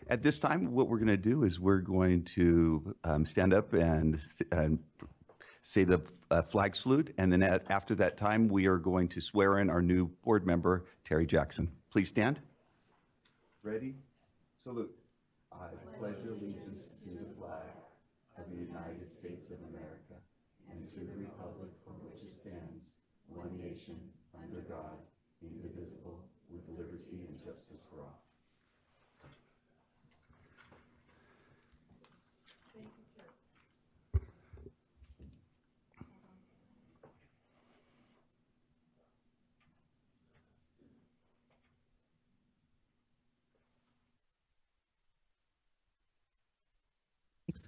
At this time, what we're going to do is we're going to stand up and say the flag salute, and then after that time, we are going to swear in our new board member, Terry Jackson. Please stand. Ready? Salute. I pledge allegiance to the flag of the United States of America and to the republic for which it stands, one nation, under God, indivisible, with liberty and justice for all.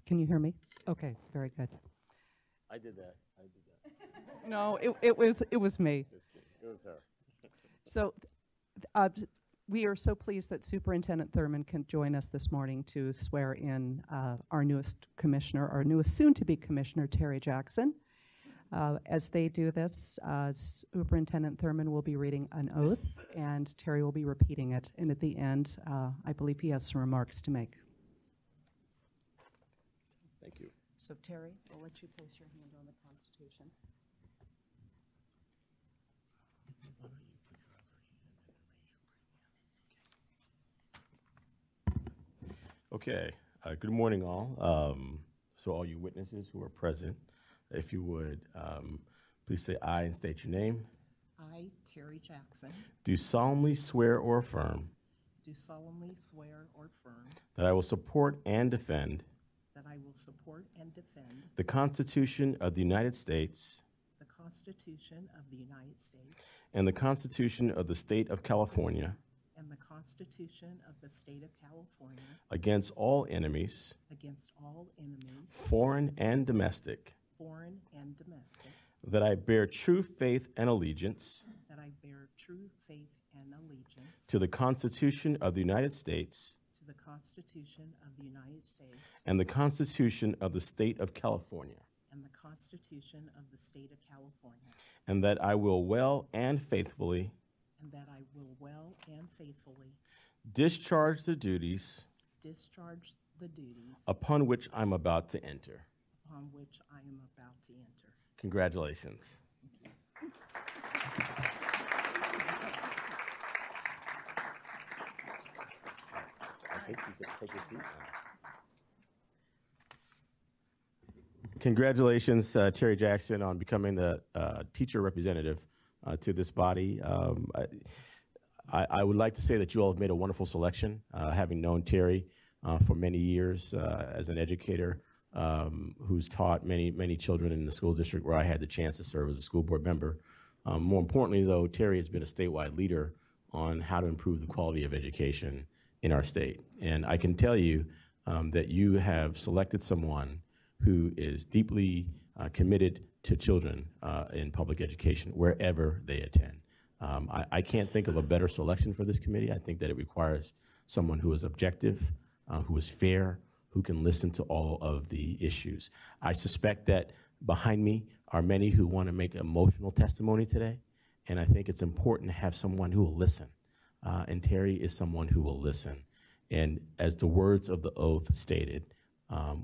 Can you hear me? Okay, very good. I did that. No, it was me. Just kidding. It was her. So we are so pleased that Superintendent Thurman can join us this morning to swear in our newest commissioner, our newest soon-to-be commissioner, Terry Jackson. As they do this, Superintendent Thurman will be reading an oath, and Terry will be repeating it. And at the end, I believe he has some remarks to make. Thank you. So Terry, I'll let you place your hand on the Constitution. Okay. Good morning, all. So all you witnesses who are present, if you would, please say aye and state your name. I, Terry Jackson, Do solemnly swear or affirm do solemnly swear or affirm that I will support and defend that I will support and defend the Constitution of the United States the Constitution of the United States and the Constitution of the State of California and the Constitution of the State of California against all enemies, against all enemies, foreign and domestic, foreign and domestic, that I bear true faith and allegiance that I bear true faith and allegiance to the Constitution of the United States to the Constitution of the United States and the Constitution of the State of California, and the Constitution of the State of California, and that I will well and faithfully and that I will well and faithfully discharge the duties discharge the duties upon which I'm about to enter. upon which I am about to enter. Congratulations. I think you can take your seat now. Congratulations, Terry Jackson, on becoming the teacher representative to this body. I would like to say that you all have made a wonderful selection, having known Terry for many years as an educator who's taught many children in the school district where I had the chance to serve as a school board member. More importantly, though, Terry has been a statewide leader on how to improve the quality of education in our state. And I can tell you that you have selected someone who is deeply committed to children in public education wherever they attend. I can't think of a better selection for this committee. I think that it requires someone who is objective, who is fair, who can listen to all of the issues. I suspect that behind me are many who want to make emotional testimony today, and I think it's important to have someone who will listen. And Terry is someone who will listen. And as the words of the oath stated,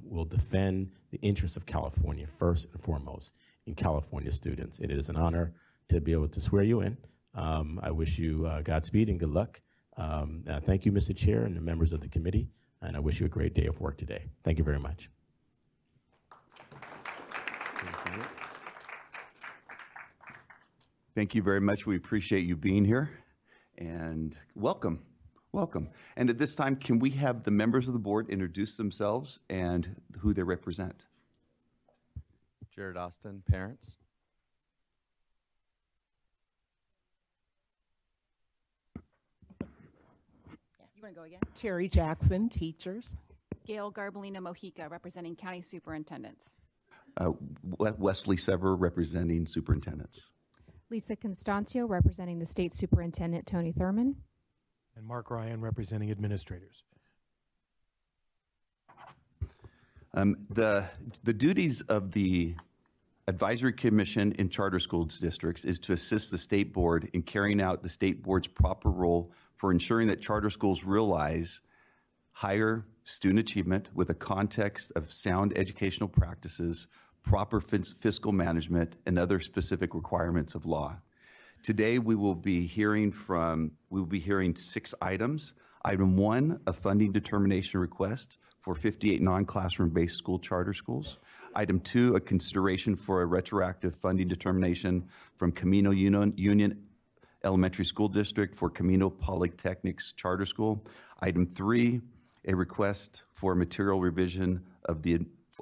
will defend the interests of California first and foremost in California students. It is an honor to be able to swear you in. I wish you Godspeed and good luck. Thank you, Mr. Chair, and the members of the committee, and I wish you a great day of work today. Thank you very much. Thank you very much. We appreciate you being here, and welcome. Welcome. And at this time, can we have the members of the board introduce themselves and who they represent? Jared Austin, parents. You want to go again? Terry Jackson, teachers. Gail Garbalina Mojica, representing county superintendents. Wesley Sever, representing superintendents. Lisa Constancio, representing the State Superintendent, Tony Thurman. And Mark Ryan, representing administrators. The duties of the Advisory Commission in Charter Schools Districts is to assist the state board in carrying out the state board's proper role for ensuring that charter schools realize higher student achievement with a context of sound educational practices, proper fiscal management, and other specific requirements of law. Today, we will be hearing 6 items. Item 1, a funding determination request for 58 non-classroom-based school charter schools. Item 2, a consideration for a retroactive funding determination from Camino Union Elementary School District for Camino Polytechnic's charter school. Item 3, a request for material revision of the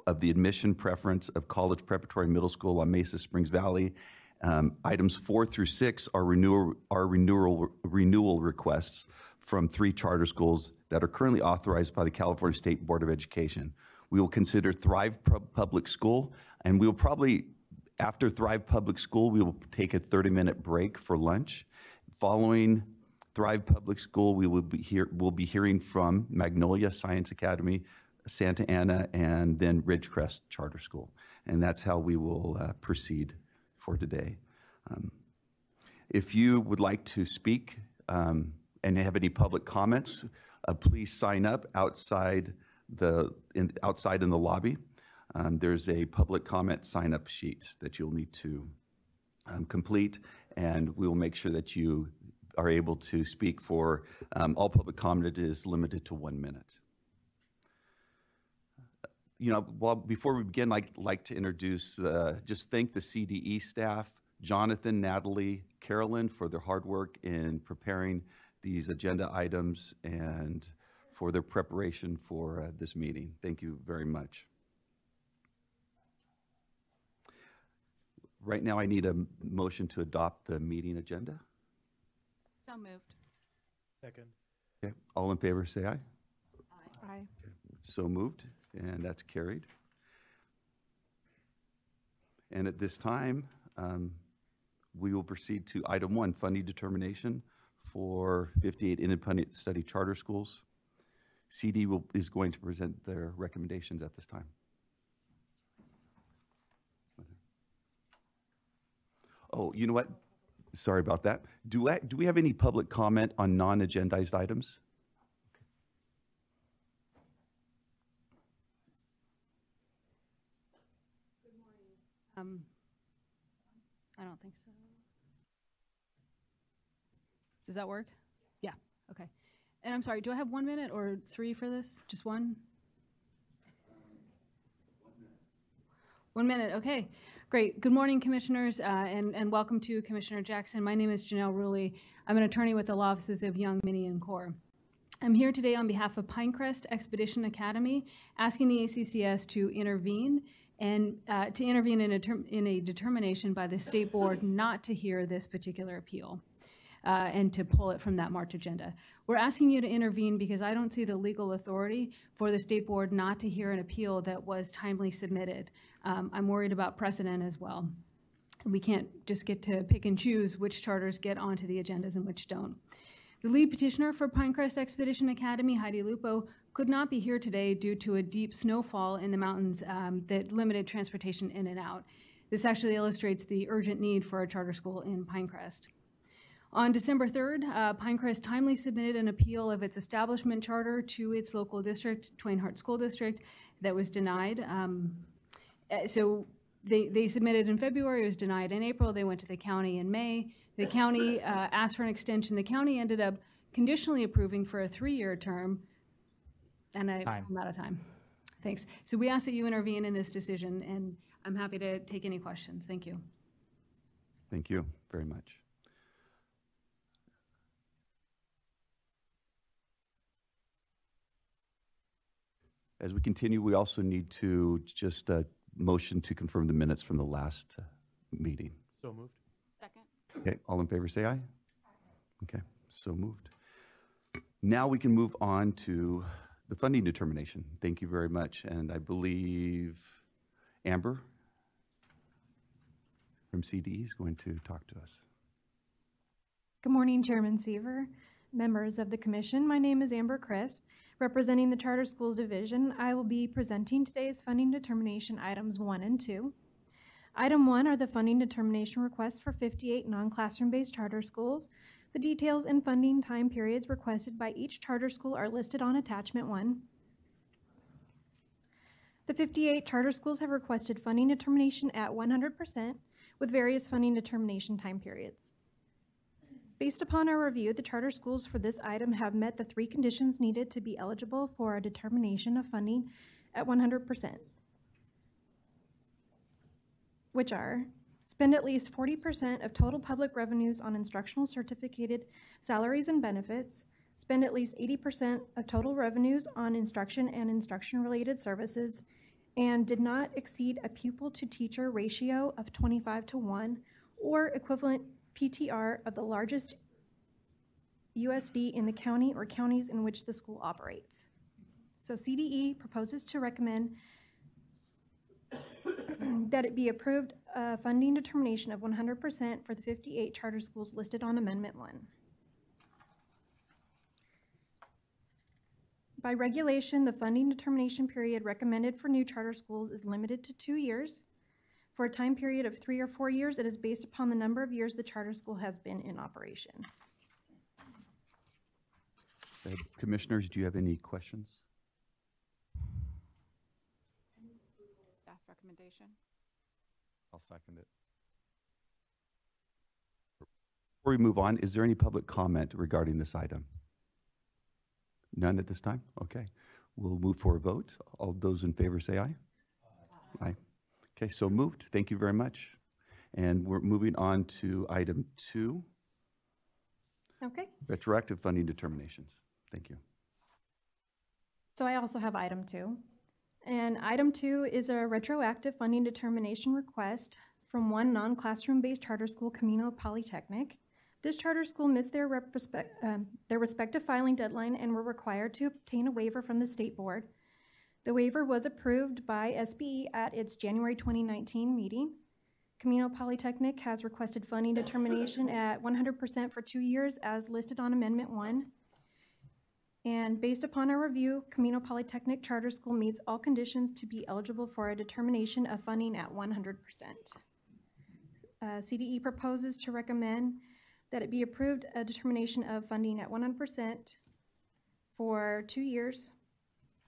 admission preference of College Preparatory Middle School on Mesa Springs Valley. Items 4 through 6 are renewal requests from 3 charter schools that are currently authorized by the California State Board of Education. We will consider Thrive Public School, and we will probably, after Thrive Public School, we will take a 30-minute break for lunch. Following Thrive Public School, we'll be hearing from Magnolia Science Academy, Santa Ana, and then Ridgecrest Charter School. And that's how we will proceed for today. If you would like to speak and have any public comments, please sign up outside in the lobby. There's a public comment sign-up sheet that you'll need to complete, and we will make sure that you are able to speak for all public comment is limited to 1 minute. Before we begin, I'd like to introduce, just thank the CDE staff, Jonathan, Natalie, Carolyn, for their hard work in preparing these agenda items and for their preparation for this meeting. Thank you very much. Right now, I need a motion to adopt the meeting agenda. So moved. Second. Okay, all in favor, say aye. Aye. So moved, and that's carried. And at this time, we will proceed to item 1, funding determination for 58 independent study charter schools. CD is going to present their recommendations at this time. Oh, you know what? Sorry about that. Do we have any public comment on non-agendized items? I don't think so. Does that work? Yeah, okay. And I'm sorry, do I have 1 minute or 3 for this? Just 1? 1 minute, okay. Great. Good morning, commissioners, and welcome to Commissioner Jackson. My name is Janelle Ruley. I'm an attorney with the law offices of Young, Minnie, and Core. I'm here today on behalf of Pinecrest Expedition Academy, asking the ACCS to intervene in a determination by the state board not to hear this particular appeal and to pull it from that March agenda. We're asking you to intervene because I don't see the legal authority for the state board not to hear an appeal that was timely submitted. I'm worried about precedent as well. We can't just get to pick and choose which charters get onto the agendas and which don't. The lead petitioner for Pinecrest Expedition Academy, Heidi Lupo, could not be here today due to a deep snowfall in the mountains that limited transportation in and out. This actually illustrates the urgent need for a charter school in Pinecrest. On December 3rd, Pinecrest timely submitted an appeal of its establishment charter to its local district, Twain Harte School District, that was denied. So they submitted in February, it was denied in April, they went to the county in May. The county asked for an extension. The county ended up conditionally approving for a 3-year term, and I'm out of time. Thanks. So we ask that you intervene in this decision, and I'm happy to take any questions. Thank you. Thank you very much. As we continue, we also need to just motion to confirm the minutes from the last meeting. So moved. Second. Okay, all in favor say aye. Okay, so moved. Now we can move on to the funding determination. Thank you very much. And I believe Amber from CDE is going to talk to us. Good morning, Chairman Seaver, members of the Commission. My name is Amber Crisp. Representing the Charter Schools Division, I will be presenting today's funding determination items 1 and 2. Item 1 are the funding determination requests for 58 non-classroom-based charter schools. The details and funding time periods requested by each charter school are listed on attachment 1. The 58 charter schools have requested funding determination at 100% with various funding determination time periods. Based upon our review, the charter schools for this item have met the 3 conditions needed to be eligible for a determination of funding at 100%, which are spend at least 40% of total public revenues on instructional certificated salaries and benefits, spend at least 80% of total revenues on instruction and instruction-related services, and did not exceed a pupil-to-teacher ratio of 25:1 or equivalent PTR of the largest USD in the county or counties in which the school operates. So CDE proposes to recommend that it be approved a funding determination of 100% for the 58 charter schools listed on Amendment 1. By regulation, the funding determination period recommended for new charter schools is limited to 2 years. For a time period of 3 or 4 years, it is based upon the number of years the charter school has been in operation. Commissioners, do you have any questions? Staff recommendation. I'll second it. Before we move on, is there any public comment regarding this item? None at this time? Okay. We'll move for a vote. All those in favor say aye. Aye. Aye. Okay, so moved. Thank you very much. And we're moving on to item 2. Okay. Retroactive funding determinations. Thank you. So I also have item 2. And item 2 is a retroactive funding determination request from one non-classroom-based charter school, Camino Polytechnic. This charter school missed their respective filing deadline and were required to obtain a waiver from the state board. The waiver was approved by SBE at its January 2019 meeting. Camino Polytechnic has requested funding determination at 100% for 2 years as listed on Amendment 1. And based upon our review, Camino Polytechnic Charter School meets all conditions to be eligible for a determination of funding at 100%. CDE proposes to recommend that it be approved a determination of funding at 100% for 2 years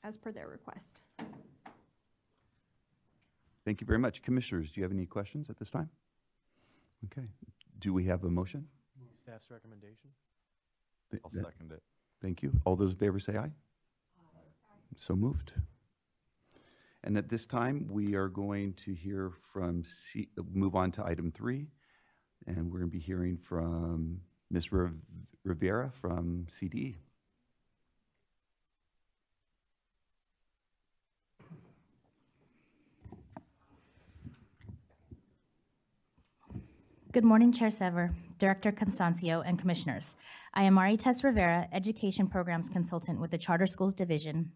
as per their request. Thank you very much. Commissioners, do you have any questions at this time? Okay. Do we have a motion? Move staff's recommendation. I'll second it. Thank you. All those in favor say aye. Aye. So moved. And at this time, we are going to hear from, move on to item 3. And we're going to be hearing from Ms. Rivera from CDE. Good morning, Chair Sever, Director Constancio, and Commissioners. I am Marites Rivera, Education Programs Consultant with the Charter Schools Division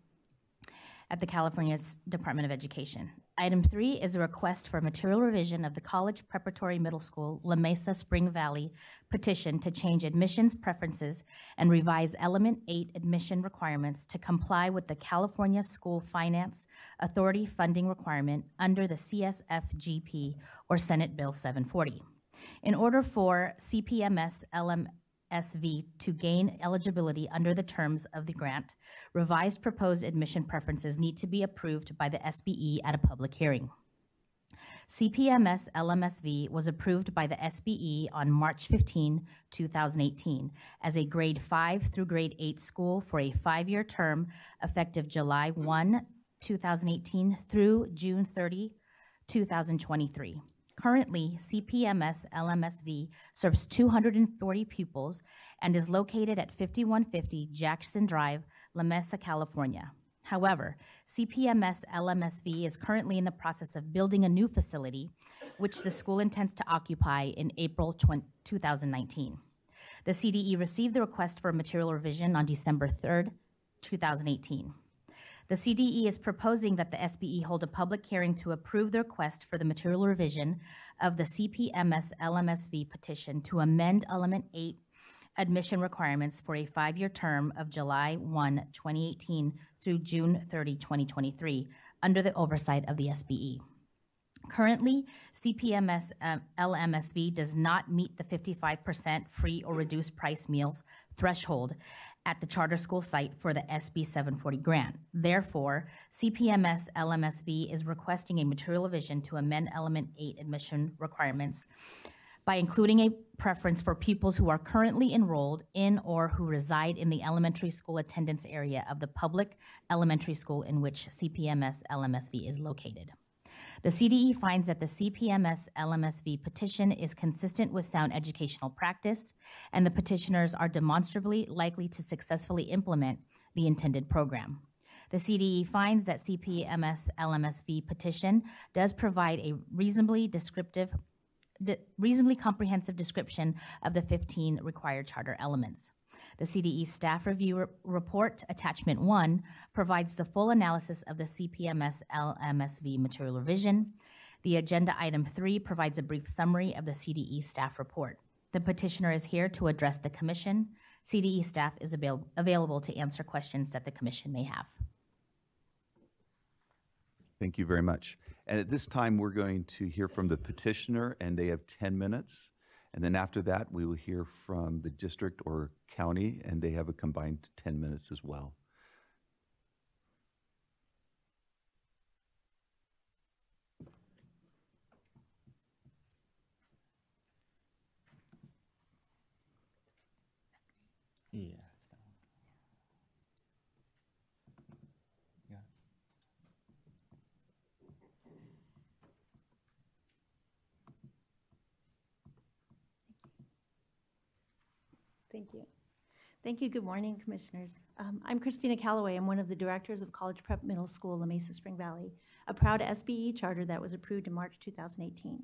at the California Department of Education. Item 3 is a request for material revision of the College Preparatory Middle School, La Mesa Spring Valley petition to change admissions preferences and revise Element 8 admission requirements to comply with the California School Finance Authority funding requirement under the CSFGP or Senate Bill 740. In order for CPMS LMSV to gain eligibility under the terms of the grant, revised proposed admission preferences need to be approved by the SBE at a public hearing. CPMS LMSV was approved by the SBE on March 15, 2018 as a grade 5 through grade 8 school for a 5-year term effective July 1, 2018 through June 30, 2023. Currently, CPMS LMSV serves 240 pupils and is located at 5150 Jackson Drive, La Mesa, California. However, CPMS LMSV is currently in the process of building a new facility, which the school intends to occupy in April 2019. The CDE received the request for material revision on December 3rd, 2018. The CDE is proposing that the SBE hold a public hearing to approve the request for the material revision of the CPMS LMSV petition to amend Element 8 admission requirements for a 5-year term of July 1, 2018 through June 30, 2023 under the oversight of the SBE. Currently, CPMS LMSV does not meet the 55% free or reduced price meals threshold at the charter school site for the SB 740 grant. Therefore, CPMS LMSV is requesting a material revision to amend Element 8 admission requirements by including a preference for pupils who are currently enrolled in or who reside in the elementary school attendance area of the public elementary school in which CPMS LMSV is located. The CDE finds that the CPMS LMSV petition is consistent with sound educational practice, and the petitioners are demonstrably likely to successfully implement the intended program. The CDE finds that CPMS LMSV petition does provide a reasonably comprehensive description of the 15 required charter elements. The CDE staff review report, attachment 1, provides the full analysis of the CPMS LMSV material revision. The agenda item 3 provides a brief summary of the CDE staff report. The petitioner is here to address the commission. CDE staff is available to answer questions that the commission may have. Thank you very much. And at this time, we're going to hear from the petitioner, and they have 10 minutes. And then after that, we will hear from the district or county, and they have a combined 10 minutes as well. Yeah. Yeah. Thank you. Thank you. Good morning, Commissioners. I'm Christina Calloway. I'm one of the directors of College Prep Middle School in Mesa, Spring Valley, a proud SBE charter that was approved in March 2018.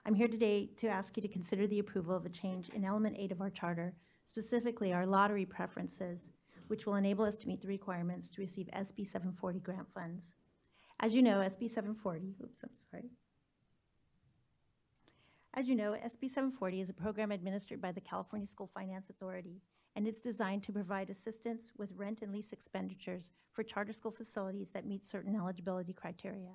I'm here today to ask you to consider the approval of a change in Element 8 of our charter, specifically our lottery preferences, which will enable us to meet the requirements to receive SB 740 grant funds. As you know, SB 740, As you know, SB 740 is a program administered by the California School Finance Authority, and it's designed to provide assistance with rent and lease expenditures for charter school facilities that meet certain eligibility criteria.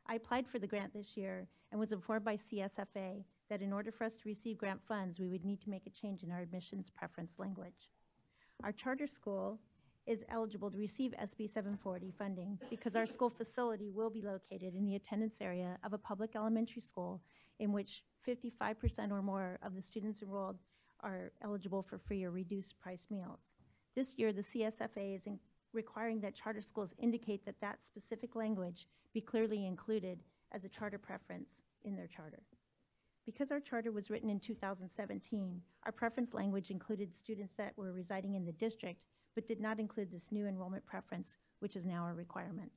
I applied for the grant this year and was informed by CSFA that in order for us to receive grant funds, we would need to make a change in our admissions preference language. Our charter school is eligible to receive SB 740 funding because our school facility will be located in the attendance area of a public elementary school in which 55% or more of the students enrolled are eligible for free or reduced price meals. This year, the CSFA is requiring that charter schools indicate that that specific language be clearly included as a charter preference in their charter. Because our charter was written in 2017, our preference language included students that were residing in the district, but did not include this new enrollment preference, which is now a requirement.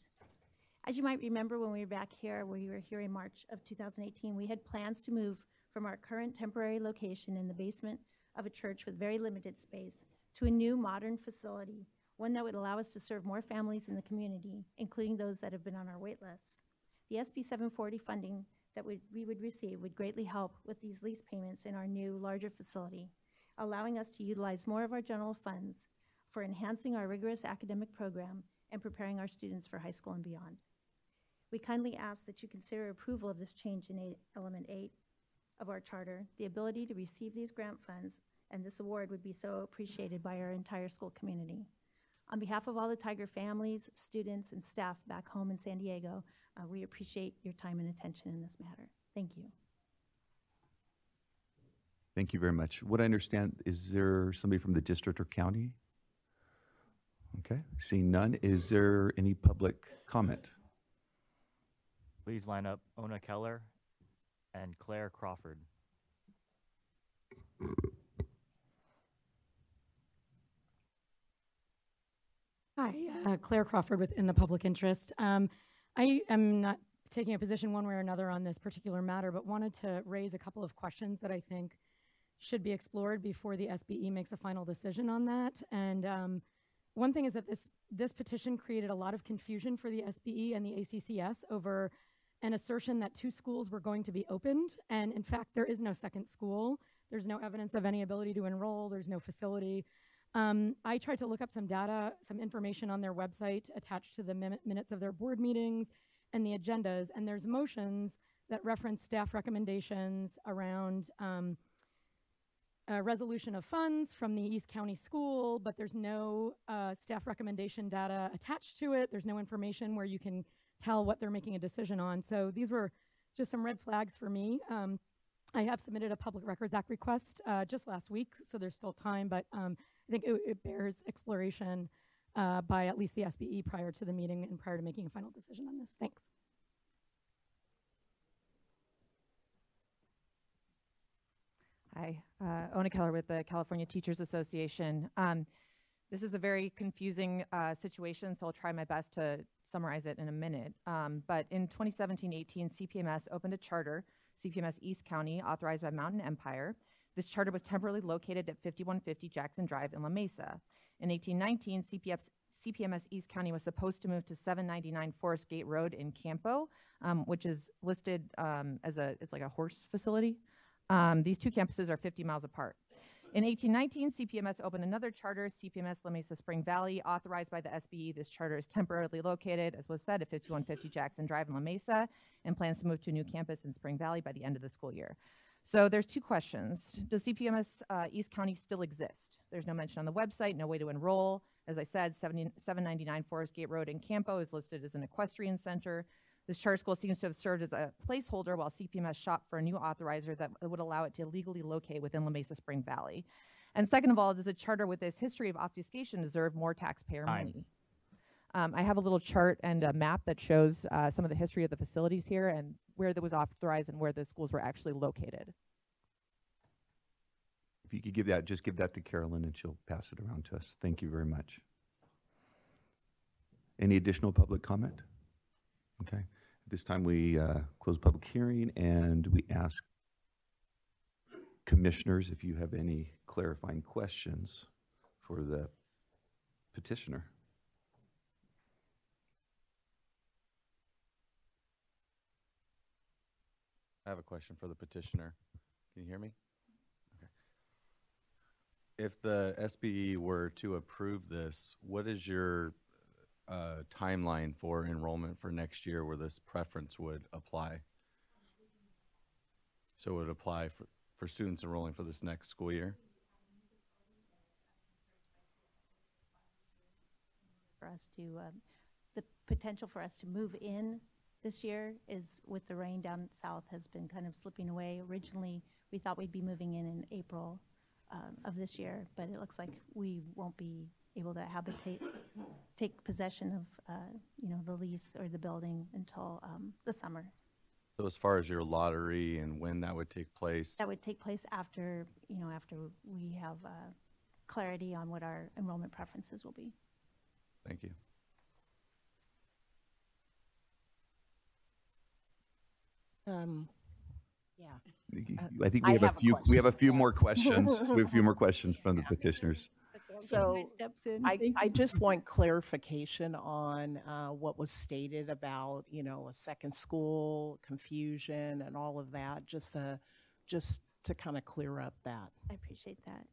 As you might remember, when we were here in March of 2018, we had plans to move from our current temporary location in the basement of a church with very limited space to a new modern facility, one that would allow us to serve more families in the community, including those that have been on our wait lists. The SB 740 funding that we would receive would greatly help with these lease payments in our new, larger facility, allowing us to utilize more of our general funds for enhancing our rigorous academic program and preparing our students for high school and beyond. We kindly ask that you consider approval of this change in Element 8 of our charter. The ability to receive these grant funds and this award would be so appreciated by our entire school community. On behalf of all the Tiger families, students, and staff back home in San Diego, we appreciate your time and attention in this matter. Thank you. Thank you very much. What I understand, is there somebody from the district or county? Okay, seeing none, is there any public comment? Please line up Ona Keller and Claire Crawford. Hi, Claire Crawford with In the Public Interest. I am not taking a position one way or another on this particular matter, but wanted to raise a couple of questions that I think should be explored before the SBE makes a final decision on that. And one thing is that this petition created a lot of confusion for the SBE and the ACCS over an assertion that 2 schools were going to be opened. And in fact, there is no second school. There's no evidence of any ability to enroll. There's no facility. I tried to look up some data, some information on their website attached to the minutes of their board meetings and the agendas, and there's motions that reference staff recommendations around resolution of funds from the East County School, but there's no staff recommendation data attached to it. There's no information where you can tell what they're making a decision on. So these were just some red flags for me. I have submitted a Public Records Act request just last week, so there's still time, but I think it bears exploration by at least the SBE prior to the meeting and prior to making a final decision on this. Thanks. Hi, Ona Keller with the California Teachers Association. This is a very confusing situation, so I'll try my best to summarize it in a minute. But in 2017-18, CPMS opened a charter, CPMS East County, authorized by Mountain Empire. This charter was temporarily located at 5150 Jackson Drive in La Mesa. In 1819, CPMS East County was supposed to move to 799 Forest Gate Road in Campo, which is listed as it's like a horse facility. These two campuses are 50 miles apart. In 1819, CPMS opened another charter, CPMS La Mesa Spring Valley, authorized by the SBE. This charter is temporarily located, as was said, at 5150 Jackson Drive in La Mesa, and plans to move to a new campus in Spring Valley by the end of the school year. So there's two questions. Does CPMS East County still exist? There's no mention on the website, no way to enroll. As I said, 799 Forest Gate Road in Campo is listed as an equestrian center. This charter school seems to have served as a placeholder while CPMS shopped for a new authorizer that would allow it to legally locate within La Mesa Spring Valley. And second of all, does a charter with this history of obfuscation deserve more taxpayer money? I have a little chart and a map that shows some of the history of the facilities here and where that was authorized and where the schools were actually located. If you could give that, just give that to Carolyn and she'll pass it around to us. Thank you very much. Any additional public comment? Okay. At this time, we close public hearing and we ask commissioners if you have any clarifying questions for the petitioner. I have a question for the petitioner. Can you hear me? Okay. If the SBE were to approve this, what is your timeline for enrollment for next year where this preference would apply? So it would apply for students enrolling for this next school year? For us to, the potential for us to move in this year is, with the rain down south, has been kind of slipping away. Originally, we thought we'd be moving in April of this year, but it looks like we won't be able to take possession of the lease or the building until the summer. So as far as your lottery and when that would take place? That would take place after after we have clarity on what our enrollment preferences will be. Thank you. I think we have a few more questions. We have a few more questions from the petitioners. So I just want clarification on what was stated about, a second school, confusion and all of that, just to kind of clear up that. I appreciate that.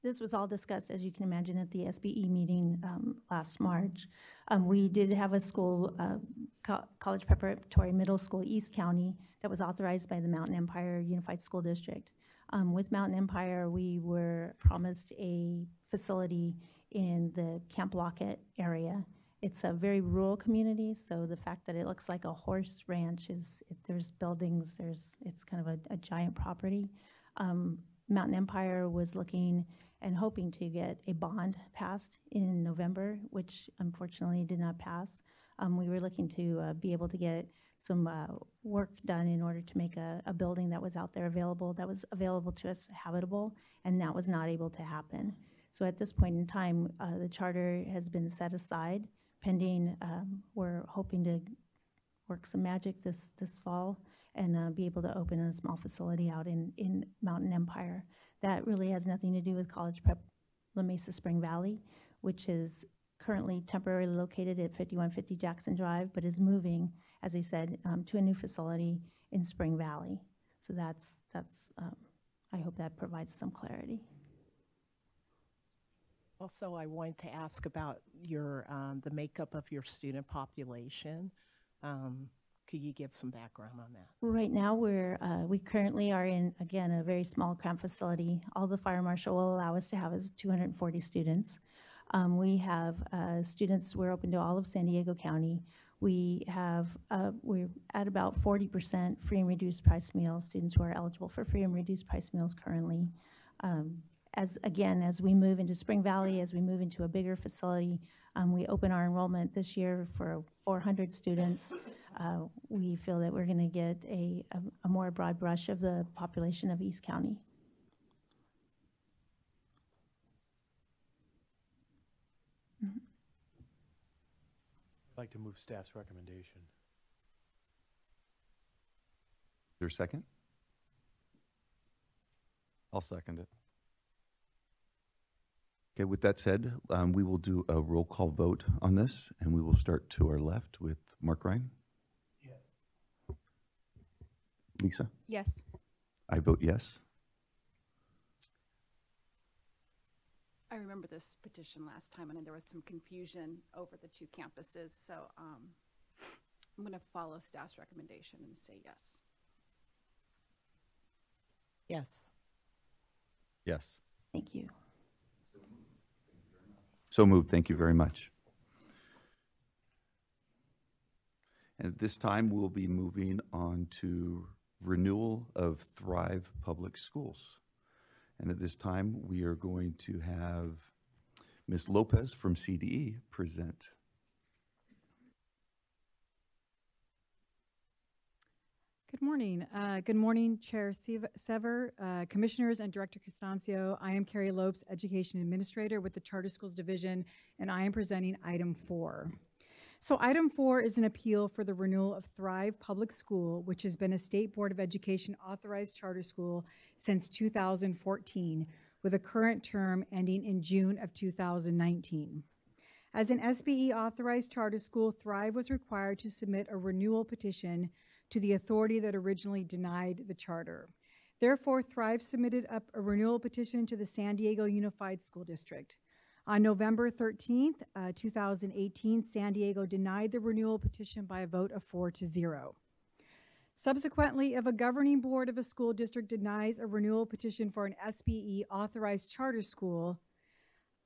This was all discussed, as you can imagine, at the SBE meeting last March. We did have a school, College Preparatory Middle School, East County, that was authorized by the Mountain Empire Unified School District. With Mountain Empire, we were promised a facility in the Camp Lockett area. It's a very rural community, so the fact that it looks like a horse ranch there's buildings, it's kind of a giant property. Mountain Empire was looking and hoping to get a bond passed in November, which unfortunately did not pass. We were looking to be able to get some work done in order to make a building that was out there available, that was available to us, habitable, and that was not able to happen. So at this point in time, the charter has been set aside pending. We're hoping to work some magic this fall and be able to open a small facility out in Mountain Empire. That really has nothing to do with College Prep La Mesa Spring Valley, which is currently temporarily located at 5150 Jackson Drive, but is moving, as I said, to a new facility in Spring Valley. So that's I hope that provides some clarity. Also, I wanted to ask about your the makeup of your student population. could you give some background on that? Right now, we currently are in, again, a very small cramped facility. All the fire marshal will allow us to have is 240 students. We have students, we're open to all of San Diego County. We're at about 40% free and reduced price meals, students who are eligible for free and reduced price meals currently. As we move into Spring Valley, as we move into a bigger facility, we open our enrollment this year for 400 students. We feel that we're going to get a more broad brush of the population of East County. I'd like to move staff's recommendation. Is there a second? I'll second it. Okay, with that said, we will do a roll call vote on this, and we will start to our left with Mark Ryan. Yes. Lisa? Yes. I vote yes. I remember this petition last time, and there was some confusion over the two campuses, so I'm going to follow staff's recommendation and say yes. Yes. Yes. Thank you. So moved. Thank you very much. And at this time, we'll be moving on to renewal of Thrive Public Schools. And at this time, we are going to have Ms. Lopez from CDE present. Good morning. Good morning, Chair Sever, Commissioners, and Director Costancio. I am Carrie Lopes, Education Administrator with the Charter Schools Division, and I am presenting item 4. So item 4 is an appeal for the renewal of Thrive Public School, which has been a State Board of Education authorized charter school since 2014, with a current term ending in June of 2019. As an SBE authorized charter school, Thrive was required to submit a renewal petition to the authority that originally denied the charter. Therefore, Thrive submitted up a renewal petition to the San Diego Unified School District. On November 13th, 2018, San Diego denied the renewal petition by a vote of 4-0. Subsequently, if a governing board of a school district denies a renewal petition for an SBE authorized charter school,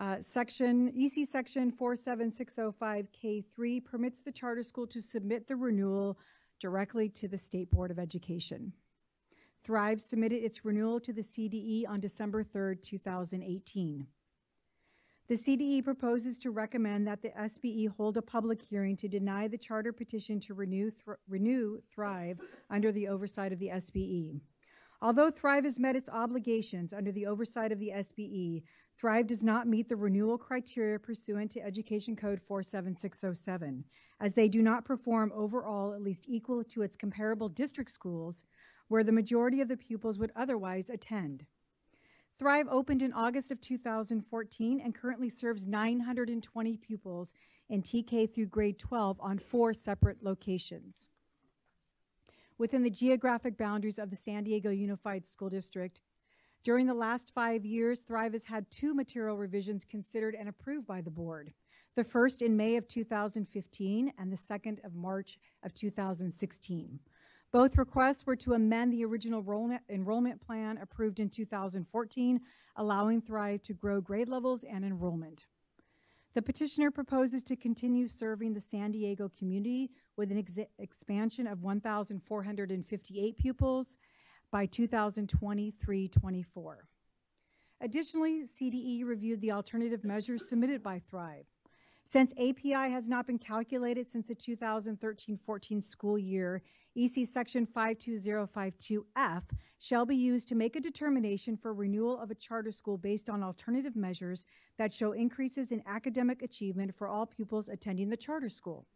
EC Section 47605K3 permits the charter school to submit the renewal directly to the State Board of Education. Thrive submitted its renewal to the CDE on December 3rd, 2018. The CDE proposes to recommend that the SBE hold a public hearing to deny the charter petition to renew Thrive under the oversight of the SBE. Although Thrive has met its obligations under the oversight of the SBE, Thrive does not meet the renewal criteria pursuant to Education Code 47607, as they do not perform overall at least equal to its comparable district schools where the majority of the pupils would otherwise attend. Thrive opened in August of 2014 and currently serves 920 pupils in TK through grade 12 on 4 separate locations. Within the geographic boundaries of the San Diego Unified School District, during the last 5 years, Thrive has had 2 material revisions considered and approved by the board. The first in May of 2015 and the second of March of 2016. Both requests were to amend the original enrollment plan approved in 2014, allowing Thrive to grow grade levels and enrollment. The petitioner proposes to continue serving the San Diego community with an expansion of 1,458 pupils by 2023-24. Additionally, CDE reviewed the alternative measures submitted by Thrive. Since API has not been calculated since the 2013-14 school year, EC Section 52052F shall be used to make a determination for renewal of a charter school based on alternative measures that show increases in academic achievement for all pupils attending the charter school.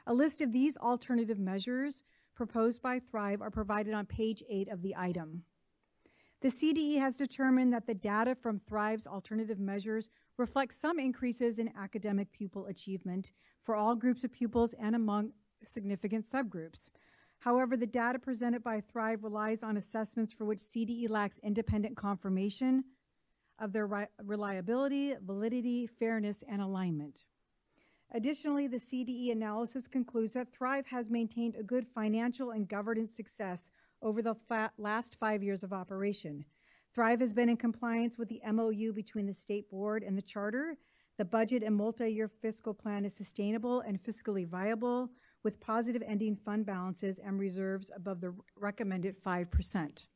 A list of these alternative measures proposed by Thrive are provided on page 8 of the item. The CDE has determined that the data from Thrive's alternative measures reflects some increases in academic pupil achievement for all groups of pupils and among significant subgroups. However, the data presented by Thrive relies on assessments for which CDE lacks independent confirmation of their reliability, validity, fairness, and alignment. Additionally, the CDE analysis concludes that Thrive has maintained a good financial and governance success over the last 5 years of operation. Thrive has been in compliance with the MOU between the State Board and the Charter. The budget and multi-year fiscal plan is sustainable and fiscally viable, with positive ending fund balances and reserves above the recommended 5%.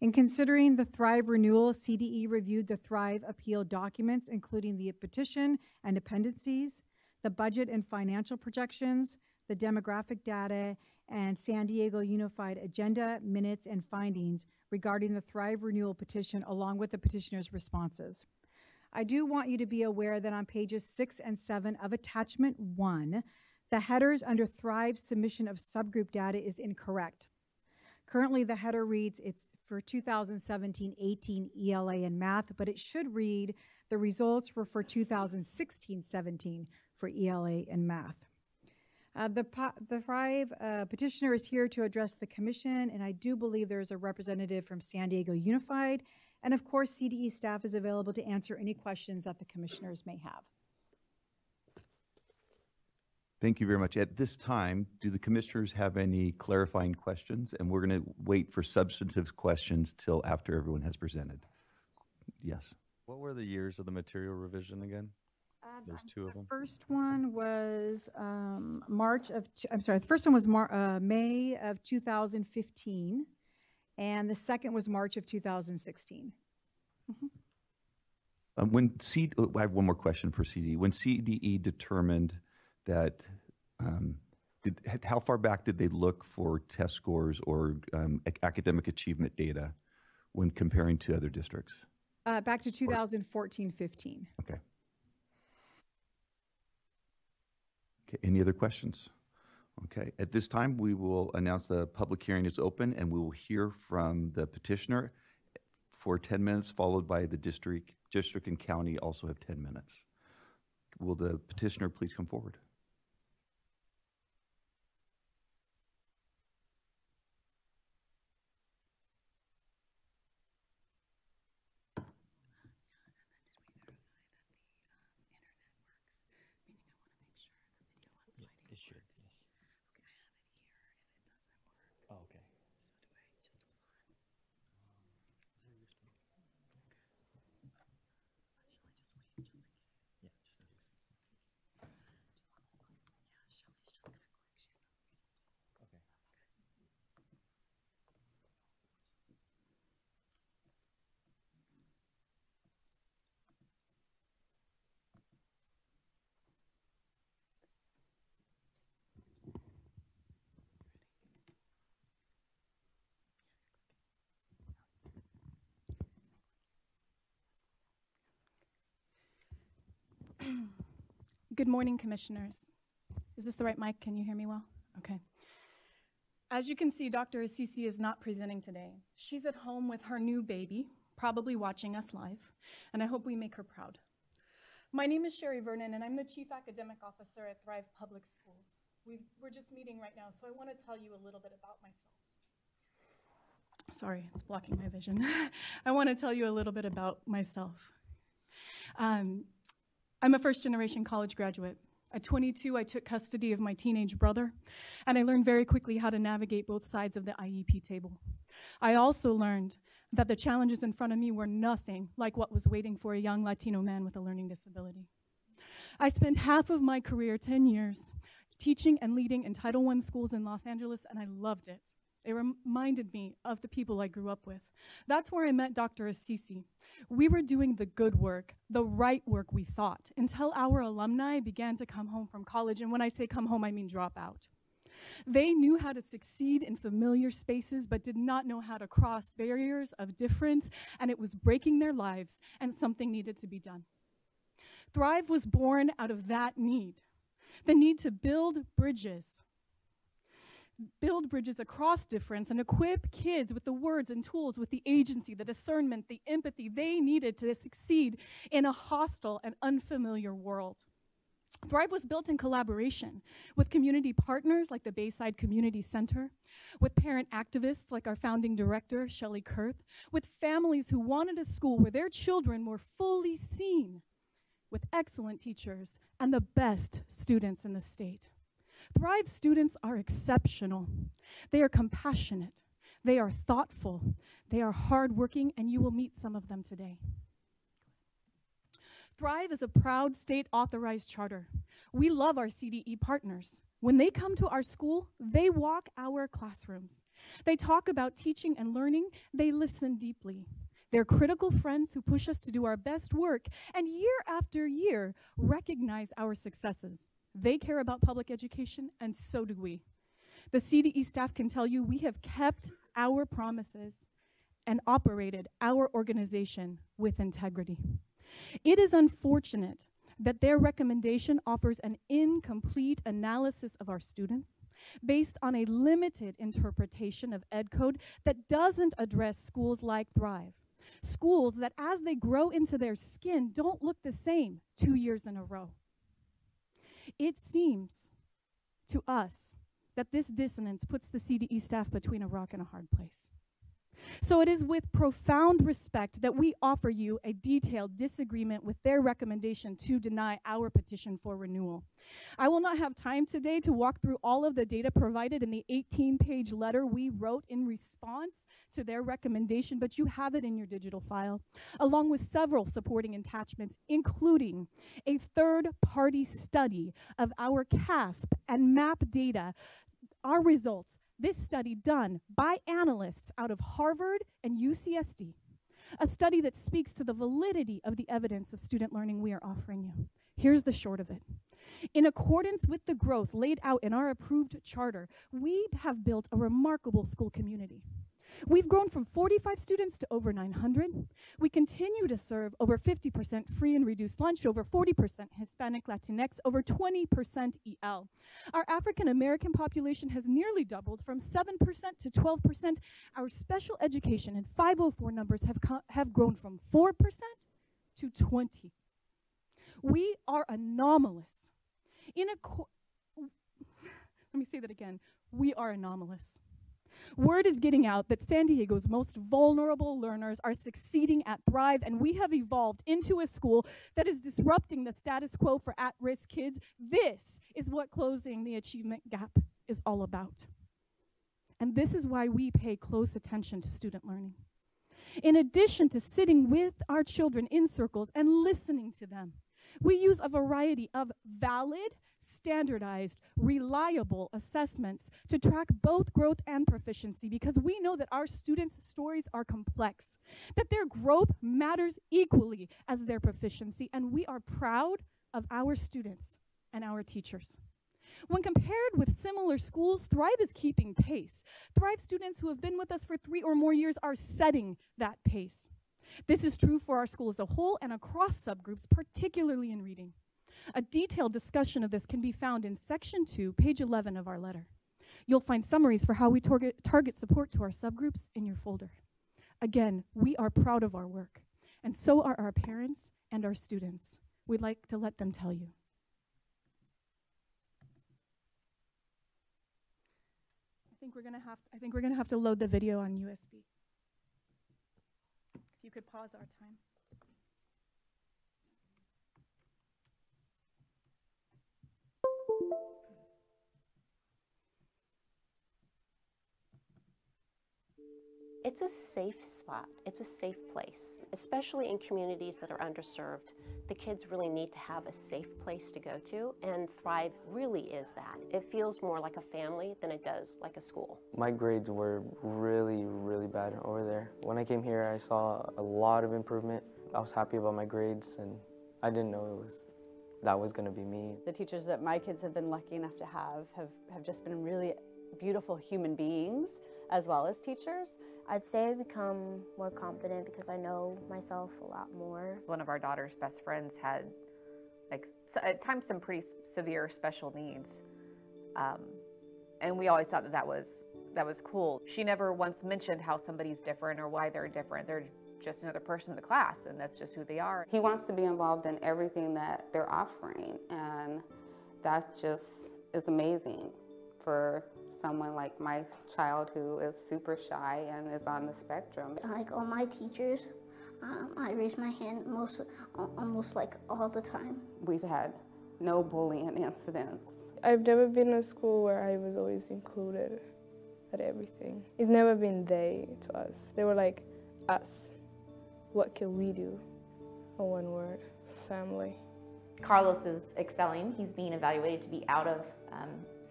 In considering the Thrive renewal, CDE reviewed the Thrive appeal documents, including the petition and appendices, the budget and financial projections, the demographic data, and San Diego Unified Agenda, minutes, and findings regarding the Thrive renewal petition, along with the petitioner's responses. I do want you to be aware that on pages 6 and 7 of Attachment 1, the headers under Thrive submission of subgroup data is incorrect. Currently, the header reads it's for 2017-18 ELA and math, but it should read the results were for 2016-17 for ELA and math. The Thrive petitioner is here to address the commission, and I do believe there is a representative from San Diego Unified, and of course CDE staff is available to answer any questions that the commissioners may have. Thank you very much. At this time, do the commissioners have any clarifying questions? And we're going to wait for substantive questions till after everyone has presented. Yes. What were the years of the material revision again? There's two of them. The first one was the first one was May of 2015, and the second was March of 2016. I have one more question for CDE. When CDE determined that, how far back did they look for test scores or academic achievement data when comparing to other districts? Back to 2014-15. Okay. Any other questions? Okay. At this time, we will announce the public hearing is open, and we will hear from the petitioner for 10 minutes, followed by the district and county also have 10 minutes. Will the petitioner please come forward? It should, yes. Okay, I have it here. If it doesn't work. Oh, okay. So do I just apply? Shall I just wait just in case? Yeah, just in case. Yeah, Shelly's just gonna click. She's not resulting. Okay. Good morning, commissioners. Is this the right mic? Can you hear me well? Okay. As you can see, Dr. ACCS is not presenting today. She's at home with her new baby, probably watching us live, and I hope we make her proud. My name is Sherry Vernon, and I'm the Chief Academic Officer at Thrive Public Schools. We're just meeting right now, so I want to tell you a little bit about myself. Sorry, it's blocking my vision. I want to tell you a little bit about myself. I'm a first-generation college graduate. At 22, I took custody of my teenage brother, and I learned very quickly how to navigate both sides of the IEP table. I also learned that the challenges in front of me were nothing like what was waiting for a young Latino man with a learning disability. I spent half of my career, 10 years, teaching and leading in Title I schools in Los Angeles, and I loved it. It reminded me of the people I grew up with. That's where I met Dr. ACCS. We were doing the good work, the right work, we thought, until our alumni began to come home from college. And when I say come home, I mean drop out. They knew how to succeed in familiar spaces, but did not know how to cross barriers of difference, and it was breaking their lives, and something needed to be done. Thrive was born out of that need, the need to build bridges across difference and equip kids with the words and tools, with the agency, the discernment, the empathy they needed to succeed in a hostile and unfamiliar world. Thrive was built in collaboration with community partners like the Bayside Community Center, with parent activists like our founding director, Shelley Kurth, with families who wanted a school where their children were fully seen, with excellent teachers and the best students in the state. Thrive students are exceptional. They are compassionate. They are thoughtful. They are hardworking, and you will meet some of them today. Thrive is a proud state-authorized charter. We love our CDE partners. When they come to our school, they walk our classrooms. They talk about teaching and learning. They listen deeply. They're critical friends who push us to do our best work and year after year recognize our successes. They care about public education, and so do we. The CDE staff can tell you we have kept our promises and operated our organization with integrity. It is unfortunate that their recommendation offers an incomplete analysis of our students based on a limited interpretation of Ed Code that doesn't address schools like Thrive. Schools that, as they grow into their skin, don't look the same 2 years in a row. It seems to us that this dissonance puts the CDE staff between a rock and a hard place. So it is with profound respect that we offer you a detailed disagreement with their recommendation to deny our petition for renewal. I will not have time today to walk through all of the data provided in the 18-page letter we wrote in response to their recommendation, but you have it in your digital file, along with several supporting attachments, including a third-party study of our CASP and MAP data, our results. This study done by analysts out of Harvard and UCSD, a study that speaks to the validity of the evidence of student learning we are offering you. Here's the short of it. In accordance with the growth laid out in our approved charter, we have built a remarkable school community. We've grown from 45 students to over 900. We continue to serve over 50% free and reduced lunch, over 40% Hispanic Latinx, over 20% EL. Our African American population has nearly doubled from 7% to 12%. Our special education and 504 numbers have grown from 4% to 20%. We are anomalous. Let me say that again. We are anomalous. Word is getting out that San Diego's most vulnerable learners are succeeding at Thrive, and we have evolved into a school that is disrupting the status quo for at-risk kids. This is what closing the achievement gap is all about. And this is why we pay close attention to student learning. In addition to sitting with our children in circles and listening to them, we use a variety of valid, standardized, reliable assessments to track both growth and proficiency, because we know that our students' stories are complex, that their growth matters equally as their proficiency, and we are proud of our students and our teachers. When compared with similar schools, Thrive is keeping pace. Thrive students who have been with us for 3 or more years are setting that pace. This is true for our school as a whole and across subgroups, particularly in reading. A detailed discussion of this can be found in Section 2, page 11 of our letter. You'll find summaries for how we target support to our subgroups in your folder. Again, we are proud of our work, and so are our parents and our students. We'd like to let them tell you. I think we're gonna have to load the video on USB. If you could pause our time. It's a safe spot. It's a safe place, especially in communities that are underserved. The kids really need to have a safe place to go to, and Thrive really is that. It feels more like a family than it does like a school. My grades were really, really bad over there. When I came here, I saw a lot of improvement. I was happy about my grades, and I didn't know that was going to be me. The teachers that my kids have been lucky enough to have just been really beautiful human beings as well as teachers. I'd say I've become more confident because I know myself a lot more. One of our daughter's best friends had, at times, some pretty severe special needs. And we always thought that was cool. She never once mentioned how somebody's different or why they're different. They're just another person in the class, and that's just who they are. He wants to be involved in everything that they're offering, and that just is amazing for someone like my child who is super shy and is on the spectrum. Like all my teachers, I raise my hand almost like all the time. We've had no bullying incidents. I've never been in a school where I was always included at everything. It's never been they to us. They were like, us. What can we do? One word, family. Carlos is excelling. He's being evaluated to be out of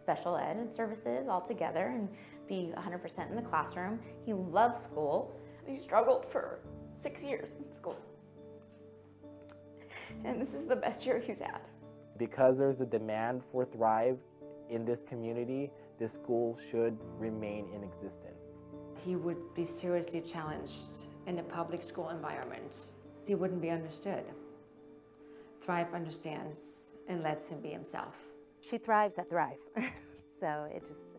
special ed and services altogether and be 100% in the classroom. He loves school. He struggled for 6 years in school. And this is the best year he's had. Because there's a demand for Thrive in this community, this school should remain in existence. He would be seriously challenged in a public school environment. He wouldn't be understood. Thrive understands and lets him be himself. She thrives at Thrive. So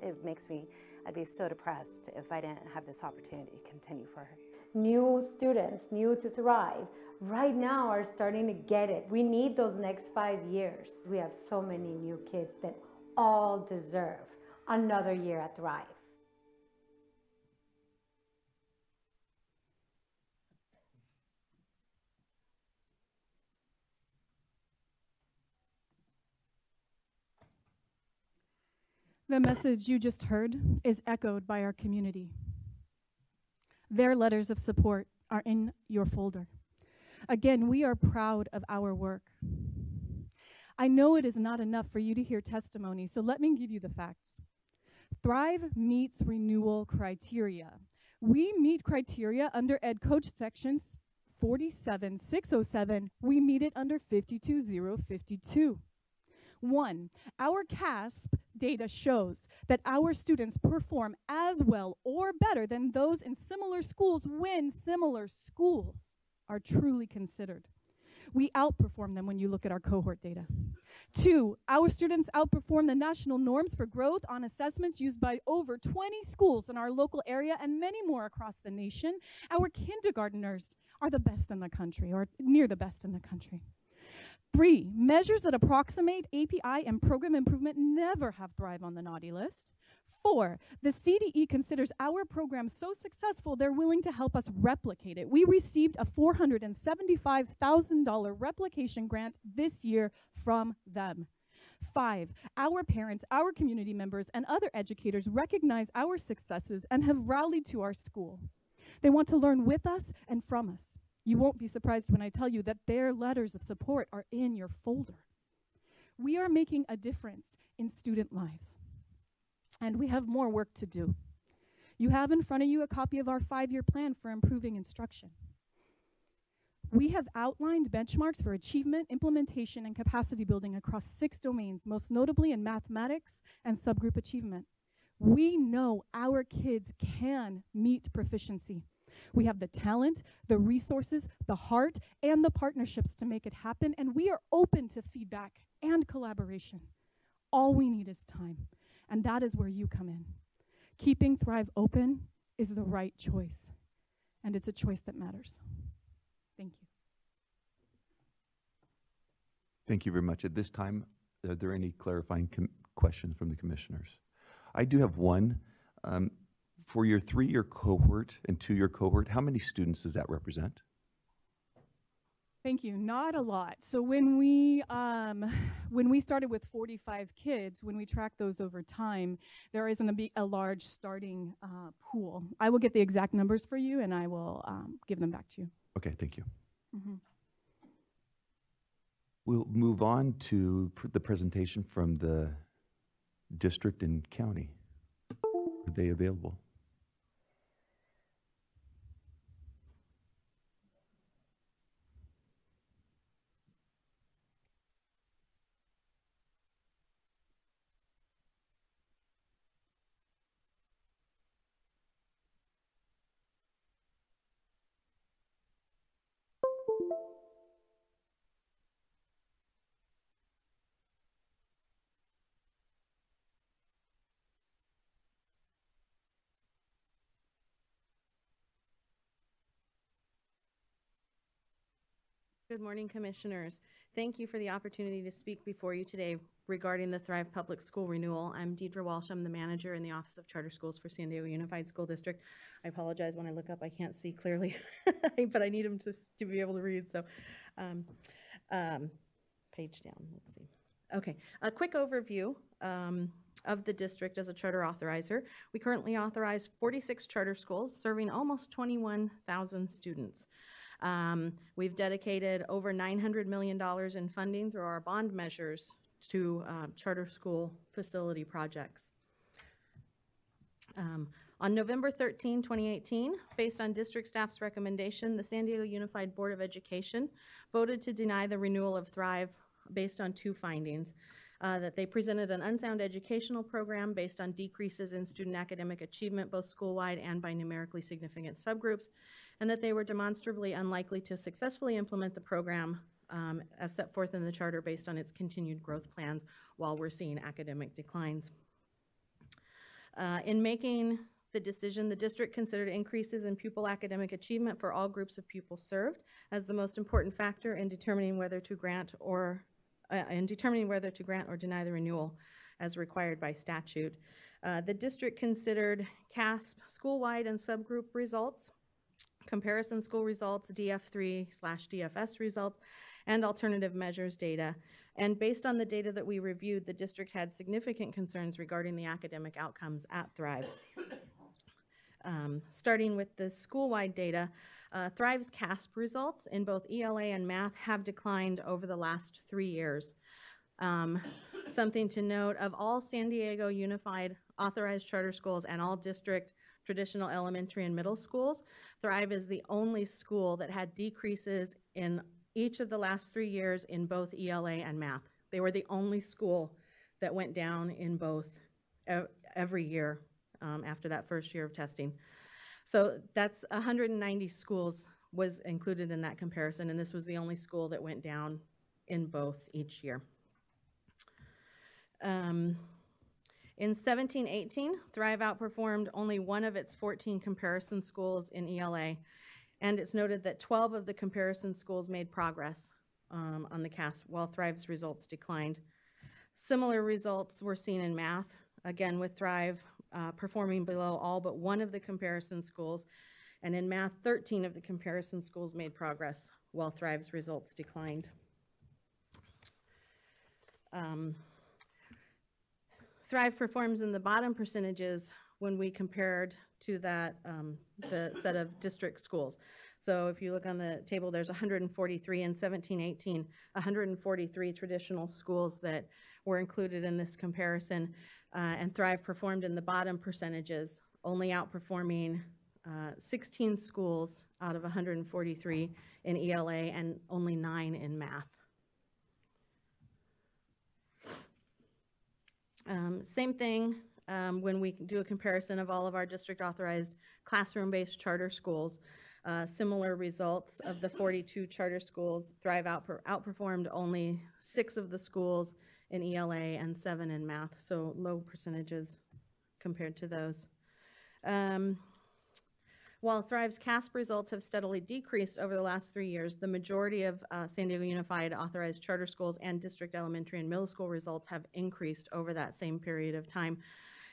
it makes me, I'd be so depressed if I didn't have this opportunity to continue for her. New students, new to Thrive, right now are starting to get it. We need those next 5 years. We have so many new kids that all deserve another year at Thrive. The message you just heard is echoed by our community. Their letters of support are in your folder. Again, we are proud of our work. I know it is not enough for you to hear testimony, so let me give you the facts. Thrive meets renewal criteria. We meet criteria under Ed Coach Sections 47607. We meet it under 52052. 1, our CASP data shows that our students perform as well or better than those in similar schools when similar schools are truly considered. We outperform them when you look at our cohort data. 2, our students outperform the national norms for growth on assessments used by over 20 schools in our local area and many more across the nation. Our kindergartners are the best in the country, or near the best in the country. 3, measures that approximate API and program improvement never have Thrive on the naughty list. 4, the CDE considers our program so successful they're willing to help us replicate it. We received a $475,000 replication grant this year from them. 5, our parents, our community members, and other educators recognize our successes and have rallied to our school. They want to learn with us and from us. You won't be surprised when I tell you that their letters of support are in your folder. We are making a difference in student lives, and we have more work to do. You have in front of you a copy of our 5-year plan for improving instruction. We have outlined benchmarks for achievement, implementation, and capacity building across 6 domains, most notably in mathematics and subgroup achievement. We know our kids can meet proficiency. We have the talent, the resources, the heart, and the partnerships to make it happen, and we are open to feedback and collaboration. All we need is time, and that is where you come in. Keeping Thrive open is the right choice, and it's a choice that matters. Thank you. Thank you very much. At this time, are there any clarifying questions from the commissioners? I do have one. For your 3-year cohort and 2-year cohort, how many students does that represent? Thank you. Not a lot. So when we started with 45 kids, when we track those over time, there isn't a large starting pool. I will get the exact numbers for you, and I will give them back to you. Okay, thank you. Mm-hmm. We'll move on to the presentation from the district and county. Are they available? Good morning, Commissioners. Thank you for the opportunity to speak before you today regarding the Thrive Public School Renewal. I'm Deidre Walsh. I'm the manager in the Office of Charter Schools for San Diego Unified School District. I apologize when I look up, I can't see clearly, but I need them to be able to read. So page down, let's see. Okay, a quick overview of the district as a charter authorizer. We currently authorize 46 charter schools serving almost 21,000 students. We've dedicated over $900 million in funding through our bond measures to charter school facility projects. On November 13, 2018, based on district staff's recommendation, the San Diego Unified Board of Education voted to deny the renewal of Thrive based on two findings. That they presented an unsound educational program based on decreases in student academic achievement, both school-wide and by numerically significant subgroups, and that they were demonstrably unlikely to successfully implement the program as set forth in the charter based on its continued growth plans while we're seeing academic declines. In making the decision, the district considered increases in pupil academic achievement for all groups of pupils served as the most important factor in determining whether to grant or deny the renewal as required by statute. The district considered CASP school-wide and subgroup results, comparison school results, DF3/DFS results, and alternative measures data. And based on the data that we reviewed, the district had significant concerns regarding the academic outcomes at Thrive. Starting with the school-wide data, Thrive's CASP results in both ELA and math have declined over the last 3 years. Something to note, of all San Diego Unified authorized charter schools and all district traditional elementary and middle schools, Thrive is the only school that had decreases in each of the last 3 years in both ELA and math. They were the only school that went down in both every year after that first year of testing. So that's 190 schools was included in that comparison, and this was the only school that went down in both each year. In 17-18, Thrive outperformed only one of its 14 comparison schools in ELA, and it's noted that 12 of the comparison schools made progress on the CASP, while Thrive's results declined. Similar results were seen in math, again with Thrive performing below all but one of the comparison schools, and in math, 13 of the comparison schools made progress, while Thrive's results declined. Thrive performs in the bottom percentages when we compared to that the set of district schools. So if you look on the table, there's 143 in 17-18, 143 traditional schools that were included in this comparison, and Thrive performed in the bottom percentages, only outperforming 16 schools out of 143 in ELA and only 9 in math. Same thing when we do a comparison of all of our district authorized classroom-based charter schools. Similar results of the 42 charter schools. Thrive outperformed only 6 of the schools in ELA and 7 in math, so low percentages compared to those. While Thrive's CASP results have steadily decreased over the last 3 years, the majority of San Diego Unified authorized charter schools and district elementary and middle school results have increased over that same period of time.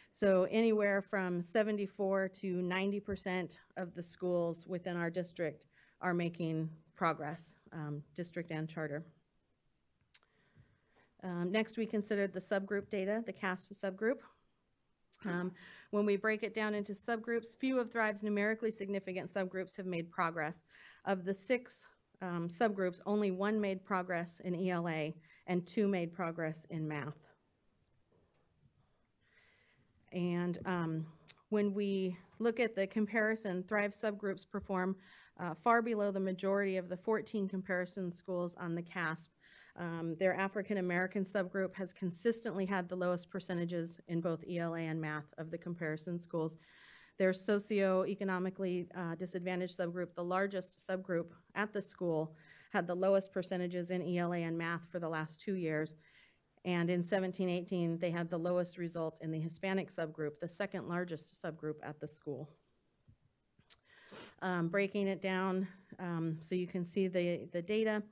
So anywhere from 74 to 90% of the schools within our district are making progress, district and charter. Next, we considered the subgroup data, the CASP subgroup. When we break it down into subgroups, few of Thrive's numerically significant subgroups have made progress. Of the 6 subgroups, only 1 made progress in ELA and 2 made progress in math. And when we look at the comparison, Thrive subgroups perform far below the majority of the 14 comparison schools on the CASP. Their African American subgroup has consistently had the lowest percentages in both ELA and math of the comparison schools. Their socioeconomically disadvantaged subgroup, the largest subgroup at the school, had the lowest percentages in ELA and math for the last 2 years. And in 17-18, they had the lowest results in the Hispanic subgroup, the second largest subgroup at the school. Breaking it down so you can see the data.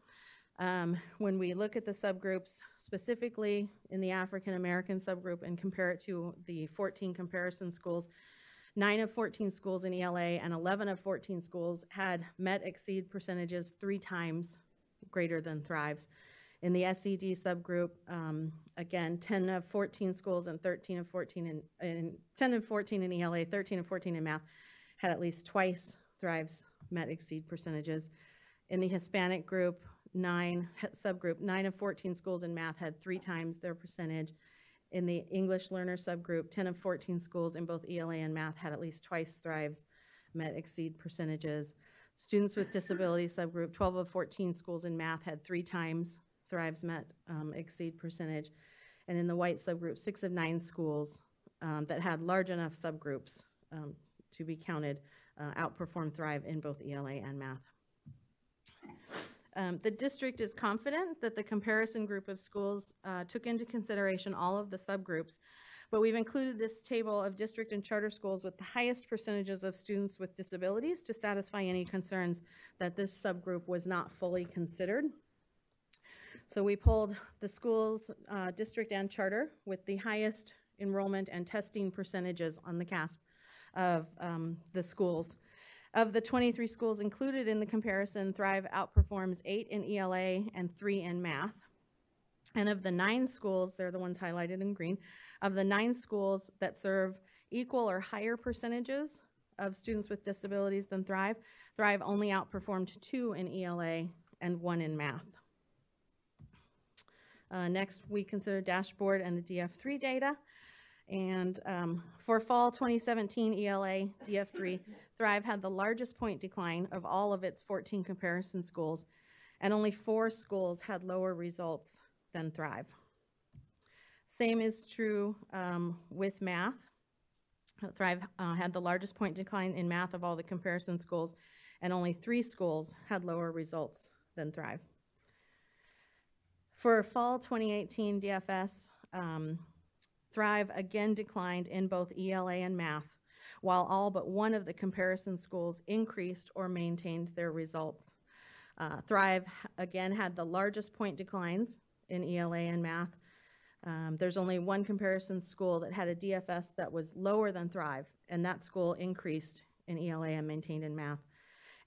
When we look at the subgroups, specifically in the African American subgroup, and compare it to the 14 comparison schools, 9 of 14 schools in ELA and 11 of 14 schools had met exceed percentages 3 times greater than Thrive's. In the SED subgroup, again, 10 of 14 schools and 13 of 14 in 10 of 14 in ELA, 13 of 14 in math had at least twice Thrive's met exceed percentages. In the Hispanic group, subgroup, 9 of 14 schools in math had 3 times their percentage. In the English learner subgroup, 10 of 14 schools in both ELA and math had at least twice Thrive's met exceed percentages. Students with disabilities subgroup, 12 of 14 schools in math had 3 times Thrive's met exceed percentage. And in the white subgroup, 6 of 9 schools that had large enough subgroups to be counted outperformed Thrive in both ELA and math. The district is confident that the comparison group of schools took into consideration all of the subgroups, but we've included this table of district and charter schools with the highest percentages of students with disabilities to satisfy any concerns that this subgroup was not fully considered. So we pulled the schools, district and charter, with the highest enrollment and testing percentages on the CASP of the schools. Of the 23 schools included in the comparison, Thrive outperforms 8 in ELA and 3 in math. And of the 9 schools, they're the ones highlighted in green, of the 9 schools that serve equal or higher percentages of students with disabilities than Thrive, Thrive only outperformed 2 in ELA and 1 in math. Next, we consider dashboard and the DF3 data. And for fall 2017 ELA DF3, Thrive had the largest point decline of all of its 14 comparison schools, and only 4 schools had lower results than Thrive. Same is true with math. Thrive had the largest point decline in math of all the comparison schools, and only 3 schools had lower results than Thrive. For fall 2018 DFS, Thrive again declined in both ELA and math, while all but 1 of the comparison schools increased or maintained their results. Thrive again had the largest point declines in ELA and math. There's only 1 comparison school that had a DFS that was lower than Thrive, and that school increased in ELA and maintained in math.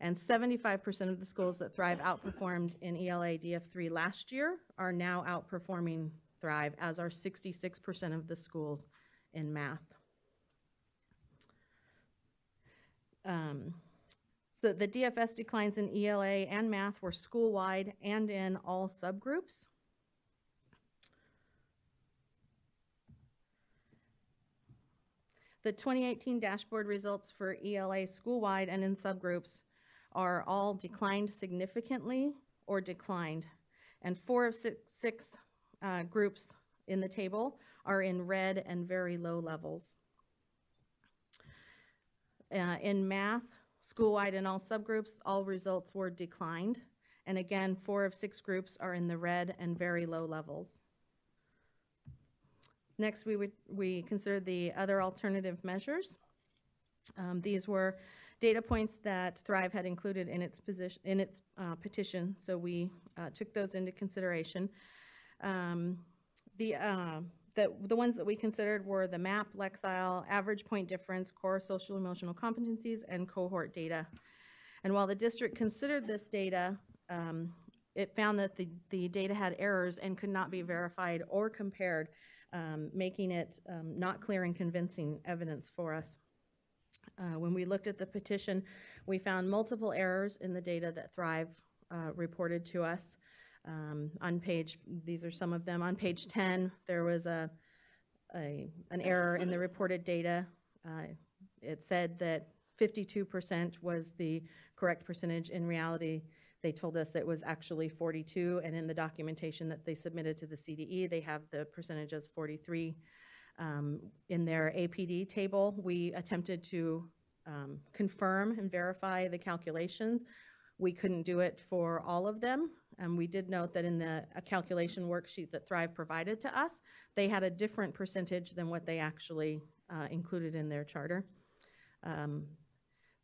And 75% of the schools that Thrive outperformed in ELA DF3 last year are now outperforming Thrive, as are 66% of the schools in math. So the DFS declines in ELA and math were school-wide and in all subgroups. The 2018 dashboard results for ELA school-wide and in subgroups are all declined significantly or declined, and 4 of 6 groups in the table are in red and very low levels. In math, school-wide and all subgroups, all results were declined, and again, 4 of 6 groups are in the red and very low levels. Next, we considered the other alternative measures. These were data points that Thrive had included in its petition, so we took those into consideration. The ones that we considered were the MAP, Lexile, average point difference, core social emotional competencies, and cohort data. And while the district considered this data, it found that the data had errors and could not be verified or compared, making it not clear and convincing evidence for us. When we looked at the petition, we found multiple errors in the data that Thrive reported to us. These are some of them. On page 10, there was an error in the reported data. It said that 52% was the correct percentage. In reality, they told us it was actually 42, and in the documentation that they submitted to the CDE, they have the percentage as 43. In their APD table, we attempted to confirm and verify the calculations. We couldn't do it for all of them. We did note that in the calculation worksheet that Thrive provided to us, they had a different percentage than what they actually included in their charter.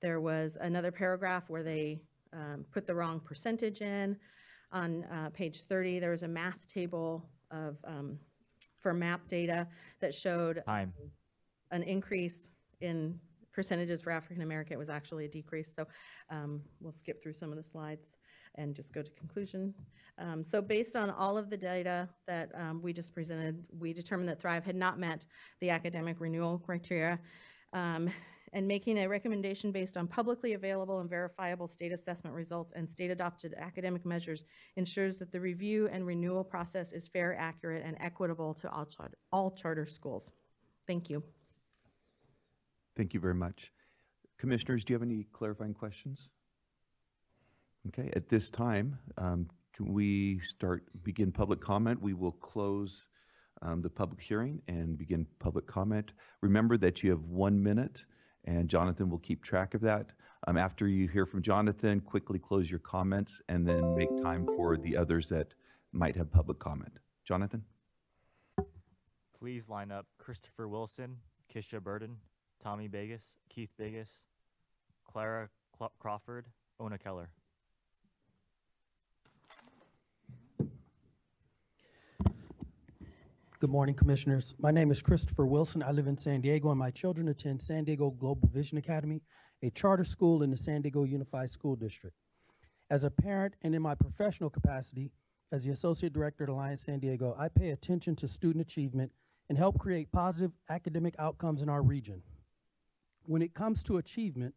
There was another paragraph where they put the wrong percentage in. On page 30, there was a math table of for MAP data that showed an increase in percentages for African American. It was actually a decrease. So we'll skip through some of the slides and just go to conclusion. So based on all of the data that we just presented, we determined that Thrive had not met the academic renewal criteria. And making a recommendation based on publicly available and verifiable state assessment results and state-adopted academic measures ensures that the review and renewal process is fair, accurate, and equitable to all charter schools. Thank you. Thank you very much. Commissioners, do you have any clarifying questions? Okay, at this time, can we begin public comment? We will close the public hearing and begin public comment. Remember that you have 1 minute, and Jonathan will keep track of that. After you hear from Jonathan, quickly close your comments and then make time for the others that might have public comment. Jonathan? Please line up Christopher Wilson, Kisha Burden, Tommy Begas, Keith Begas, Clara Crawford, Ona Keller. Good morning, Commissioners. My name is Christopher Wilson. I live in San Diego, and my children attend San Diego Global Vision Academy, a charter school in the San Diego Unified School District. As a parent and in my professional capacity as the Associate Director at Alliance San Diego, I pay attention to student achievement and help create positive academic outcomes in our region. When it comes to achievement,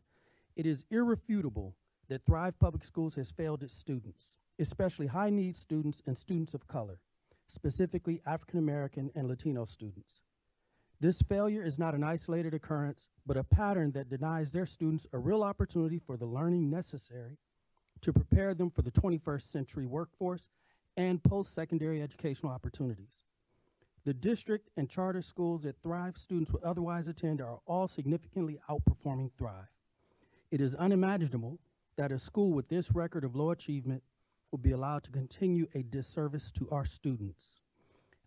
it is irrefutable that Thrive Public Schools has failed its students, especially high-need students and students of color, specifically African American and Latino students. This failure is not an isolated occurrence, but a pattern that denies their students a real opportunity for the learning necessary to prepare them for the 21st century workforce and post-secondary educational opportunities. The district and charter schools that Thrive students would otherwise attend are all significantly outperforming Thrive. It is unimaginable that a school with this record of low achievement will be allowed to continue a disservice to our students.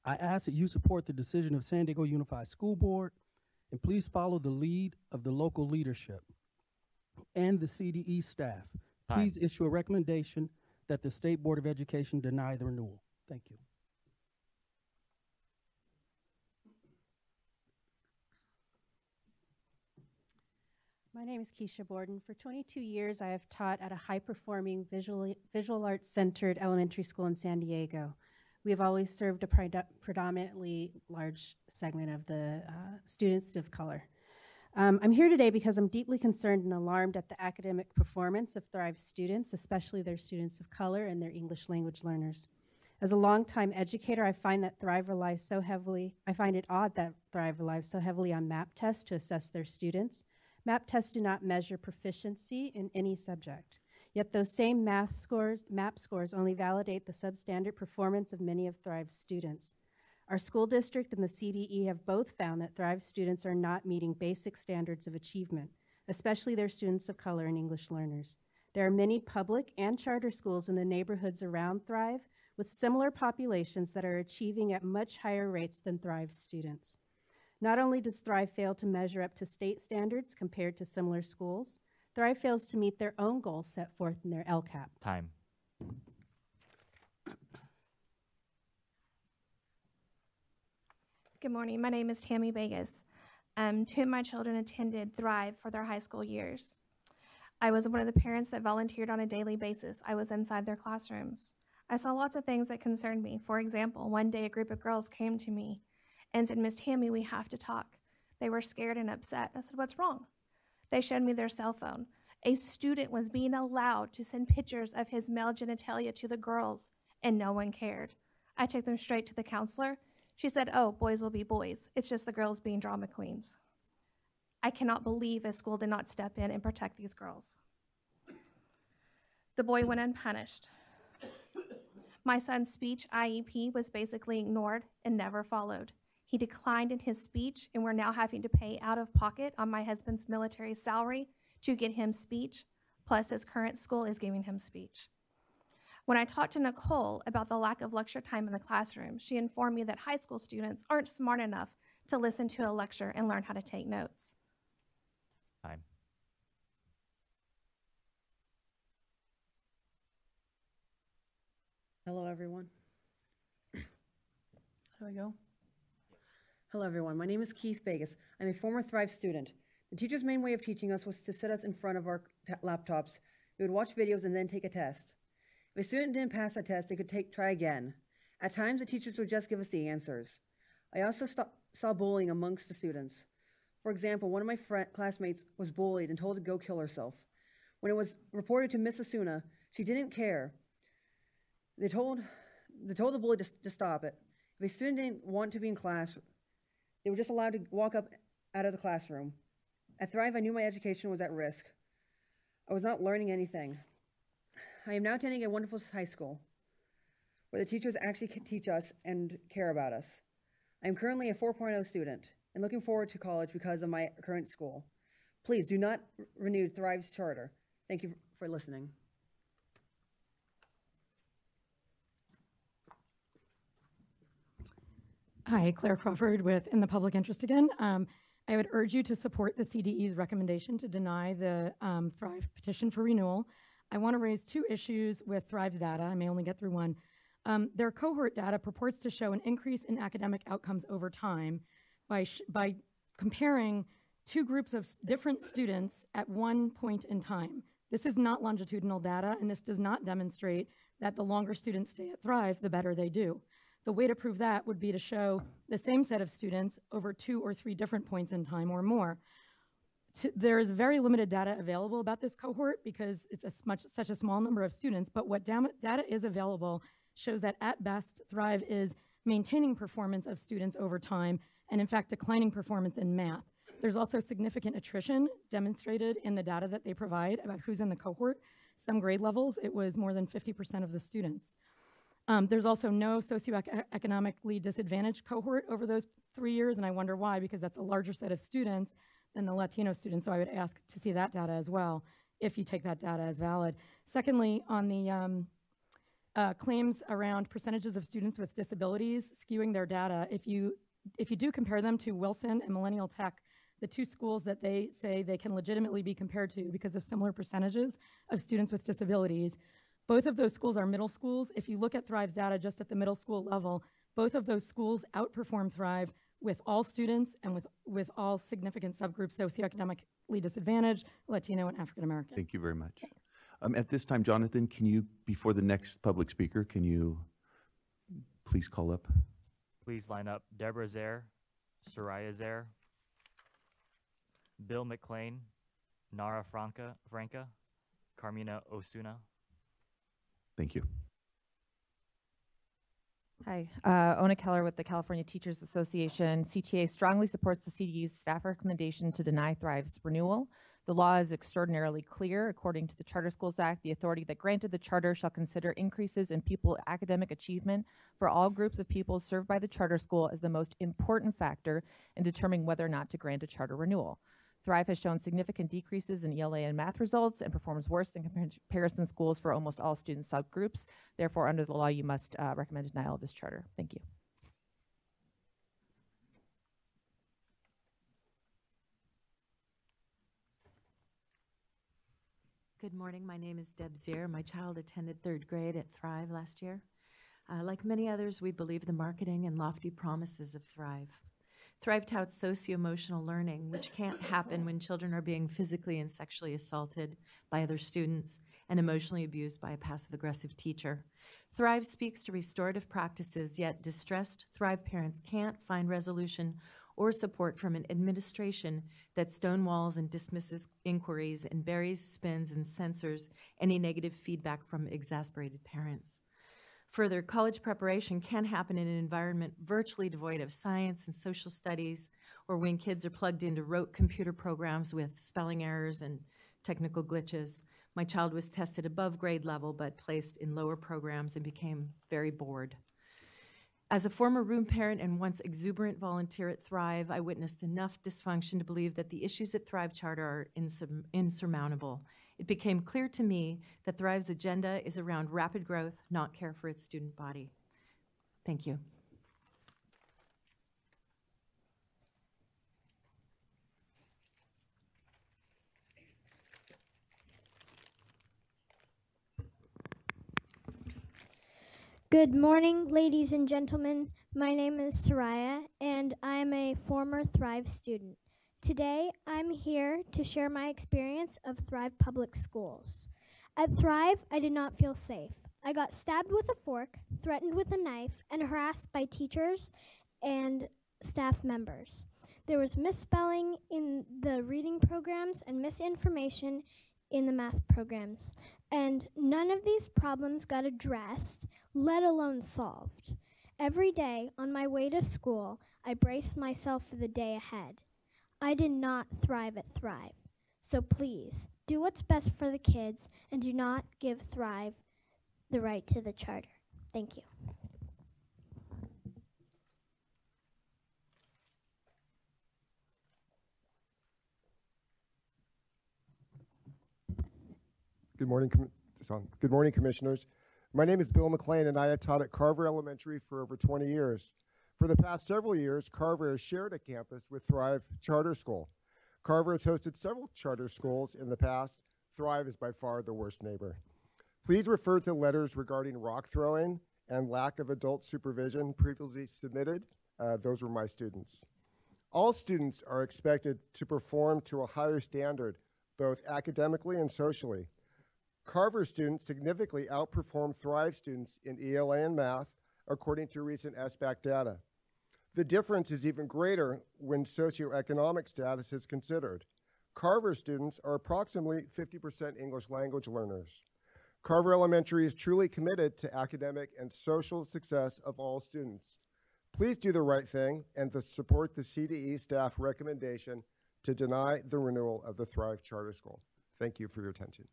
I ask that you support the decision of San Diego Unified School Board, and please follow the lead of the local leadership and the CDE staff. Please issue a recommendation that the State Board of Education deny the renewal. Thank you. My name is Keisha Borden. For 22 years, I have taught at a high-performing visual arts-centered elementary school in San Diego. We have always served a predominantly large segment of the students of color. I'm here today because I'm deeply concerned and alarmed at the academic performance of Thrive students, especially their students of color and their English language learners. As a longtime educator, I find it odd that Thrive relies so heavily on MAP tests to assess their students. MAP tests do not measure proficiency in any subject. Yet those same MAP scores only validate the substandard performance of many of Thrive's students. Our school district and the CDE have both found that Thrive students are not meeting basic standards of achievement, especially their students of color and English learners. There are many public and charter schools in the neighborhoods around Thrive with similar populations that are achieving at much higher rates than Thrive students. Not only does Thrive fail to measure up to state standards compared to similar schools, Thrive fails to meet their own goals set forth in their LCAP. Time. Good morning. My name is Tammy Begas. Two of my children attended Thrive for their high school years. I was one of the parents that volunteered on a daily basis. I was inside their classrooms. I saw lots of things that concerned me. For example, one day a group of girls came to me and said, "Miss Tammy, we have to talk." They were scared and upset. I said, "What's wrong?" They showed me their cell phone. A student was being allowed to send pictures of his male genitalia to the girls, and no one cared. I took them straight to the counselor. She said, "Oh, boys will be boys. It's just the girls being drama queens." I cannot believe a school did not step in and protect these girls. The boy went unpunished. My son's speech IEP was basically ignored and never followed. He declined in his speech, and we're now having to pay out of pocket on my husband's military salary to get him speech, plus his current school is giving him speech. When I talked to Nicole about the lack of lecture time in the classroom, she informed me that high school students aren't smart enough to listen to a lecture and learn how to take notes. Time. Hello, everyone. How do I go? Hello, everyone. My name is Keith Vegas. I'm a former Thrive student. The teacher's main way of teaching us was to sit us in front of our laptops. We would watch videos and then take a test. If a student didn't pass that test, they could try again. At times, the teachers would just give us the answers. I also saw bullying amongst the students. For example, one of my classmates was bullied and told to go kill herself. When it was reported to Miss Asuna, she didn't care. They told the bully to stop it. If a student didn't want to be in class, they were just allowed to walk out of the classroom. At Thrive, I knew my education was at risk. I was not learning anything. I am now attending a wonderful high school where the teachers actually teach us and care about us. I am currently a 4.0 student and looking forward to college because of my current school. Please do not renew Thrive's charter. Thank you for listening. Hi, Claire Crawford with In the Public Interest again. I would urge you to support the CDE's recommendation to deny the Thrive petition for renewal. I want to raise two issues with Thrive's data. I may only get through one. Their cohort data purports to show an increase in academic outcomes over time by comparing two groups of different students at one point in time. This is not longitudinal data, and this does not demonstrate that the longer students stay at Thrive, the better they do. The way to prove that would be to show the same set of students over 2 or 3 different points in time or more. There is very limited data available about this cohort because it's such a small number of students, but what data is available shows that at best, Thrive is maintaining performance of students over time and in fact declining performance in math. There's also significant attrition demonstrated in the data that they provide about who's in the cohort. Some grade levels, it was more than 50% of the students. There's also no socioeconomically disadvantaged cohort over those 3 years, and I wonder why, because that's a larger set of students than the Latino students, so I would ask to see that data as well, if you take that data as valid. Secondly, on the claims around percentages of students with disabilities skewing their data, if you do compare them to Wilson and Millennial Tech, the two schools that they say they can legitimately be compared to because of similar percentages of students with disabilities, both of those schools are middle schools. If you look at Thrive's data just at the middle school level, both of those schools outperform Thrive with all students and with all significant subgroups, socioeconomically disadvantaged, Latino, and African American. Thank you very much. At this time, Jonathan, can you, before the next public speaker, can you please call up? Please line up Deborah Zaire, Soraya Zaire, Bill McLean, Nara Franca, Carmina Osuna. Thank you. Hi, Ona Keller with the California Teachers Association. CTA strongly supports the CDE's staff recommendation to deny Thrive's renewal. The law is extraordinarily clear. According to the Charter Schools Act, the authority that granted the charter shall consider increases in pupil academic achievement for all groups of pupils served by the charter school as the most important factor in determining whether or not to grant a charter renewal. Thrive has shown significant decreases in ELA and math results and performs worse than comparison schools for almost all student subgroups. Therefore, under the law, you must recommend denial of this charter. Thank you. Good morning. My name is Deb Zier. My child attended 3rd grade at Thrive last year. Like many others, we believe the marketing and lofty promises of Thrive. Thrive touts socio-emotional learning, which can't happen when children are being physically and sexually assaulted by other students and emotionally abused by a passive-aggressive teacher. Thrive speaks to restorative practices, yet distressed Thrive parents can't find resolution or support from an administration that stonewalls and dismisses inquiries and buries, spins, and censors any negative feedback from exasperated parents. Further, college preparation can happen in an environment virtually devoid of science and social studies, or when kids are plugged into rote computer programs with spelling errors and technical glitches. My child was tested above grade level, but placed in lower programs and became very bored. As a former room parent and once exuberant volunteer at Thrive, I witnessed enough dysfunction to believe that the issues at Thrive Charter are insurmountable. It became clear to me that Thrive's agenda is around rapid growth, not care for its student body. Thank you. Good morning, ladies and gentlemen. My name is Soraya, and I am a former Thrive student. Today, I'm here to share my experience of Thrive Public Schools. At Thrive, I did not feel safe. I got stabbed with a fork, threatened with a knife, and harassed by teachers and staff members. There was misspelling in the reading programs and misinformation in the math programs, and none of these problems got addressed, let alone solved. Every day on my way to school, I braced myself for the day ahead. I did not thrive at Thrive, so please do what's best for the kids and do not give Thrive the right to the charter. Thank you. Good morning, Good morning, Commissioners. My name is Bill McLean, and I have taught at Carver Elementary for over 20 years. For the past several years, Carver has shared a campus with Thrive Charter School. Carver has hosted several charter schools in the past. Thrive is by far the worst neighbor. Please refer to letters regarding rock throwing and lack of adult supervision previously submitted. Those were my students. All students are expected to perform to a higher standard, both academically and socially. Carver students significantly outperform Thrive students in ELA and math, according to recent SBAC data. The difference is even greater when socioeconomic status is considered. Carver students are approximately 50% English language learners. Carver Elementary is truly committed to academic and social success of all students. Please do the right thing and to support the CDE staff recommendation to deny the renewal of the Thrive Charter School. Thank you for your attention.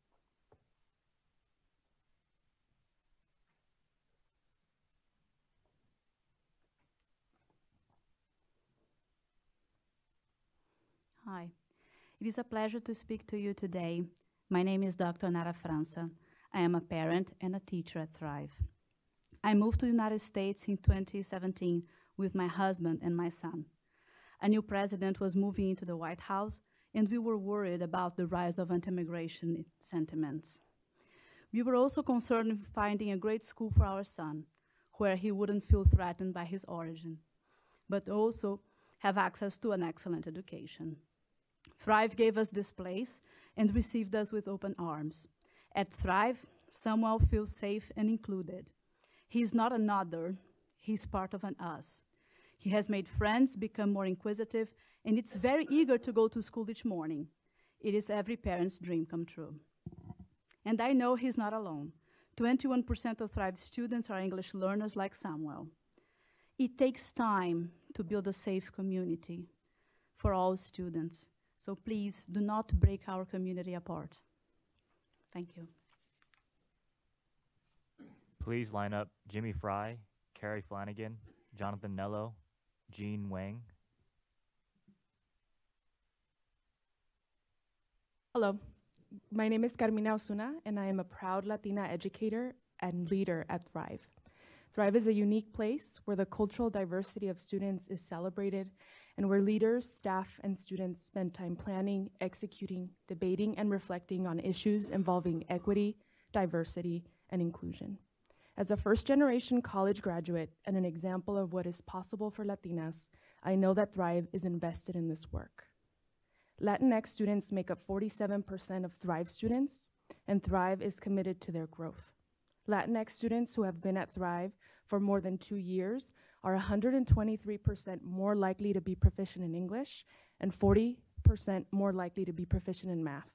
Hi, it is a pleasure to speak to you today. My name is Dr. Nara França. I am a parent and a teacher at Thrive. I moved to the United States in 2017 with my husband and my son. A new president was moving into the White House, and we were worried about the rise of anti-immigration sentiments. We were also concerned in finding a great school for our son, where he wouldn't feel threatened by his origin, but also have access to an excellent education. Thrive gave us this place and received us with open arms. At Thrive, Samuel feels safe and included. He is not another, he's part of an us. He has made friends, become more inquisitive, and it's very eager to go to school each morning. It is every parent's dream come true. And I know he's not alone. 21% of Thrive students are English learners like Samuel. It takes time to build a safe community for all students. So please do not break our community apart. Thank you. Please line up Jimmy Fry, Carrie Flanagan, Jonathan Nello, Jean Wang. Hello, my name is Carmina Osuna, and I am a proud Latina educator and leader at Thrive. Thrive is a unique place where the cultural diversity of students is celebrated and where leaders, staff, and students spend time planning, executing, debating, and reflecting on issues involving equity, diversity, and inclusion. As a first-generation college graduate and an example of what is possible for Latinas, I know that Thrive is invested in this work. Latinx students make up 47% of Thrive students, and Thrive is committed to their growth. Latinx students who have been at Thrive for more than 2 years are 123% more likely to be proficient in English and 40% more likely to be proficient in math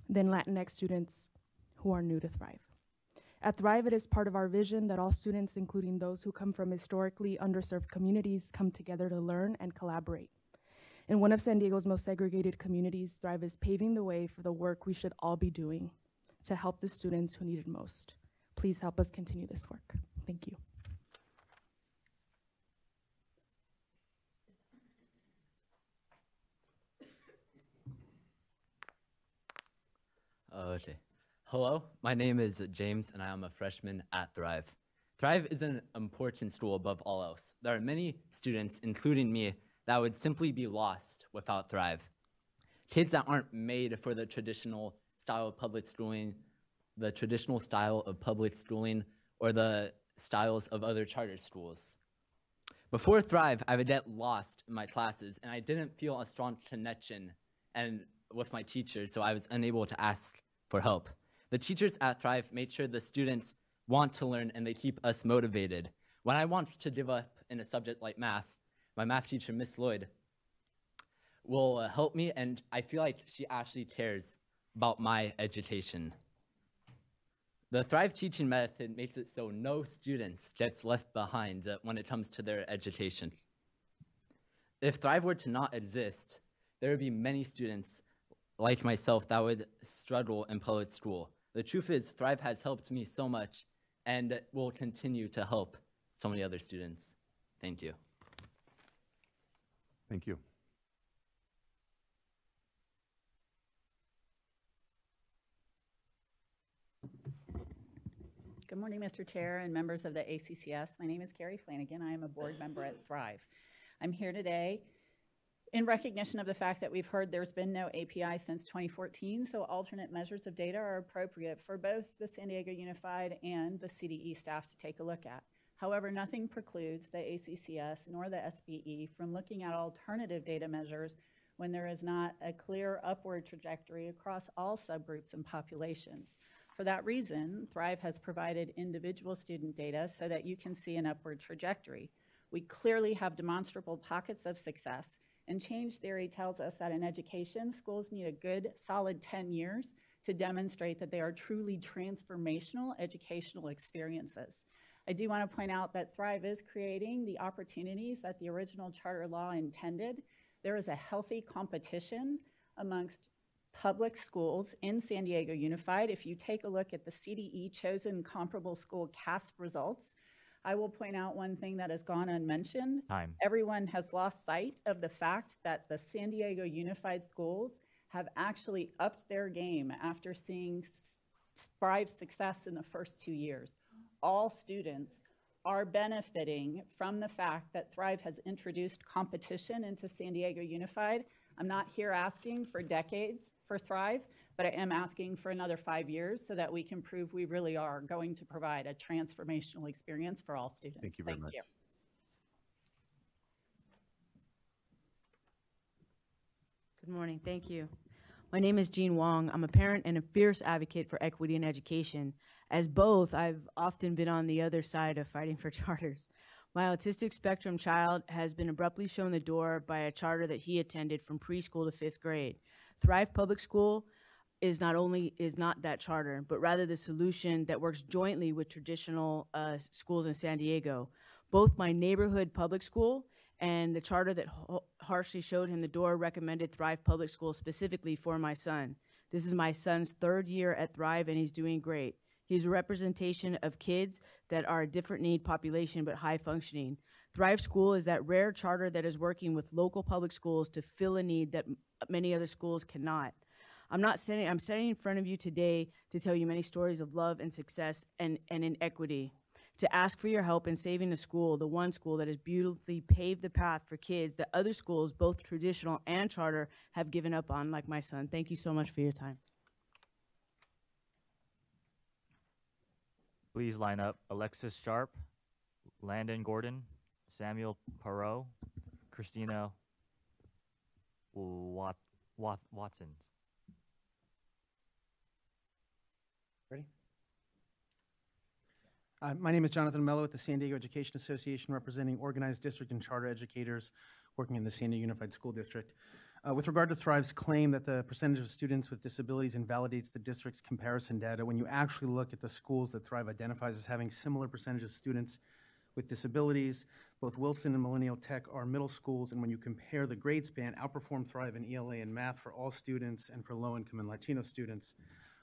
than Latinx students who are new to Thrive. At Thrive, it is part of our vision that all students, including those who come from historically underserved communities, come together to learn and collaborate. In one of San Diego's most segregated communities, Thrive is paving the way for the work we should all be doing to help the students who need it most. Please help us continue this work. Thank you. Okay. Hello, my name is James, and I am a freshman at Thrive. Thrive is an important school above all else. There are many students, including me, that would simply be lost without Thrive. Kids that aren't made for the traditional style of public schooling or the styles of other charter schools. Before Thrive, I would get lost in my classes, and I didn't feel a strong connection with my teachers, so I was unable to ask for help. The teachers at Thrive made sure the students want to learn and they keep us motivated. When I want to give up in a subject like math, my math teacher, Miss Lloyd, will help me, and I feel like she actually cares about my education. The Thrive teaching method makes it so no student gets left behind when it comes to their education. If Thrive were to not exist, there would be many students like myself that would struggle in public school. The truth is, Thrive has helped me so much and will continue to help so many other students. Thank you. Thank you. Good morning, Mr. Chair and members of the ACCS. My name is Carrie Flanagan. I am a board member at Thrive. I'm here today in recognition of the fact that we've heard there's been no API since 2014, so alternate measures of data are appropriate for both the San Diego Unified and the CDE staff to take a look at. However, nothing precludes the ACCS nor the SBE from looking at alternative data measures when there is not a clear upward trajectory across all subgroups and populations. For that reason, Thrive has provided individual student data so that you can see an upward trajectory. We clearly have demonstrable pockets of success, and change theory tells us that in education, schools need a good, solid 10 years to demonstrate that they are truly transformational educational experiences. I do want to point out that Thrive is creating the opportunities that the original charter law intended. There is a healthy competition amongst public schools in San Diego Unified. If you take a look at the CDE chosen comparable school CASP results, I will point out one thing that has gone unmentioned. Time. Everyone has lost sight of the fact that the San Diego Unified schools have actually upped their game after seeing Thrive's success in the first 2 years. All students are benefiting from the fact that Thrive has introduced competition into San Diego Unified. I'm not here asking for decades for Thrive, but I am asking for another 5 years so that we can prove we really are going to provide a transformational experience for all students. Thank you very much. Good morning, thank you. My name is Jean Wong. I'm a parent and a fierce advocate for equity in education. As both, I've often been on the other side of fighting for charters. My autistic spectrum child has been abruptly shown the door by a charter that he attended from preschool to 5th grade. Thrive Public School is not that charter, but rather the solution that works jointly with traditional schools in San Diego. Both my neighborhood public school and the charter that harshly showed him the door recommended Thrive Public School specifically for my son. This is my son's 3rd year at Thrive, and he's doing great. He's a representation of kids that are a different need population but high functioning. Thrive School is that rare charter that is working with local public schools to fill a need that many other schools cannot. I'm standing in front of you today to tell you many stories of love and success and inequity, to ask for your help in saving the school, the one school that has beautifully paved the path for kids that other schools, both traditional and charter, have given up on, like my son. Thank you so much for your time. Please line up Alexis Sharp, Landon Gordon, Samuel Perot, Christina Watson. Ready? My name is Jonathan Mello with the San Diego Education Association, representing organized district and charter educators working in the San Diego Unified School District. With regard to Thrive's claim that the percentage of students with disabilities invalidates the district's comparison data, when you actually look at the schools that Thrive identifies as having similar percentage of students with disabilities, both Wilson and Millennial Tech are middle schools, and when you compare the grade span, outperform Thrive in ELA and math for all students and for low-income and Latino students.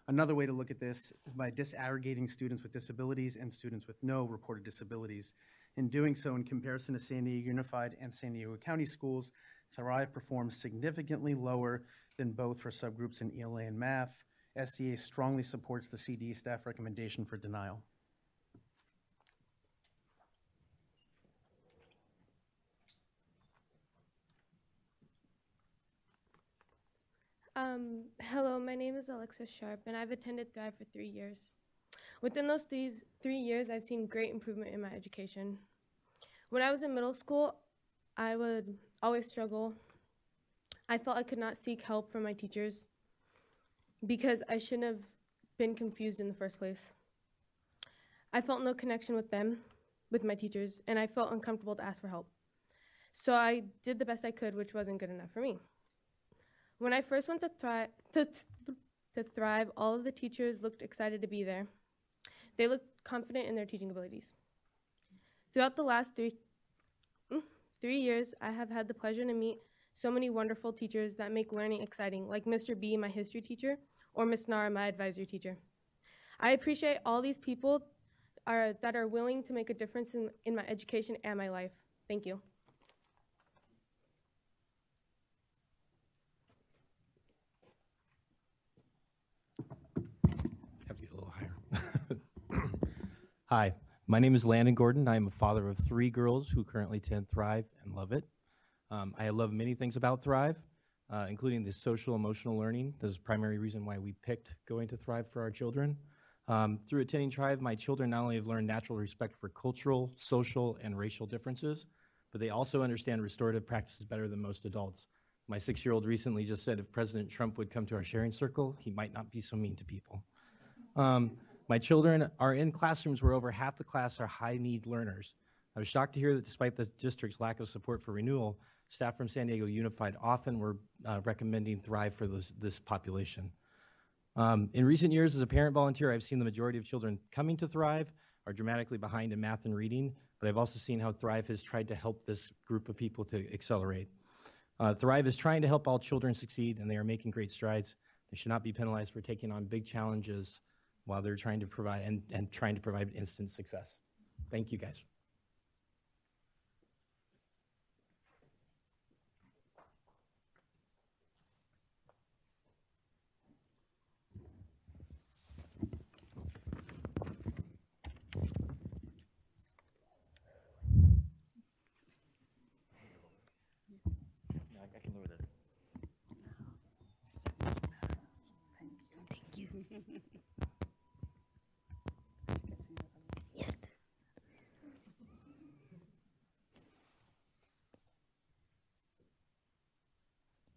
Another way to look at this is by disaggregating students with disabilities and students with no reported disabilities. In doing so, in comparison to San Diego Unified and San Diego County schools, Thrive performs significantly lower than both for subgroups in ELA and math. SDA strongly supports the CDE staff recommendation for denial. Hello, my name is Alexis Sharp, and I've attended Thrive for 3 years. Within those 3 years, I've seen great improvement in my education. When I was in middle school, I would always struggle. I felt I could not seek help from my teachers because I shouldn't have been confused in the first place. I felt no connection with them, with my teachers, and I felt uncomfortable to ask for help. So I did the best I could, which wasn't good enough for me. When I first went to Thrive, all of the teachers looked excited to be there. They looked confident in their teaching abilities. Throughout the last three years, I have had the pleasure to meet so many wonderful teachers that make learning exciting, like Mr. B, my history teacher, or Ms. Nara, my advisory teacher. I appreciate all these people that are willing to make a difference in my education and my life. Thank you. Have to get a little higher. Hi, my name is Landon Gordon. I am a father of 3 girls who currently attend Thrive and love it. I love many things about Thrive, including the social emotional learning. That's the primary reason why we picked going to Thrive for our children. Through attending Thrive, my children not only have learned natural respect for cultural, social, and racial differences, but they also understand restorative practices better than most adults. My 6-year-old recently just said if President Trump would come to our sharing circle, he might not be so mean to people. My children are in classrooms where over half the class are high-need learners. I was shocked to hear that despite the district's lack of support for Renewal, staff from San Diego Unified often were recommending Thrive for this population. In recent years, as a parent volunteer, I've seen the majority of children coming to Thrive are dramatically behind in math and reading, but I've also seen how Thrive has tried to help this group of people to accelerate. Thrive is trying to help all children succeed, and they are making great strides. They should not be penalized for taking on big challenges while they're trying to provide and trying to provide instant success. Thank you, guys. I can lower that. Thank you. Yes.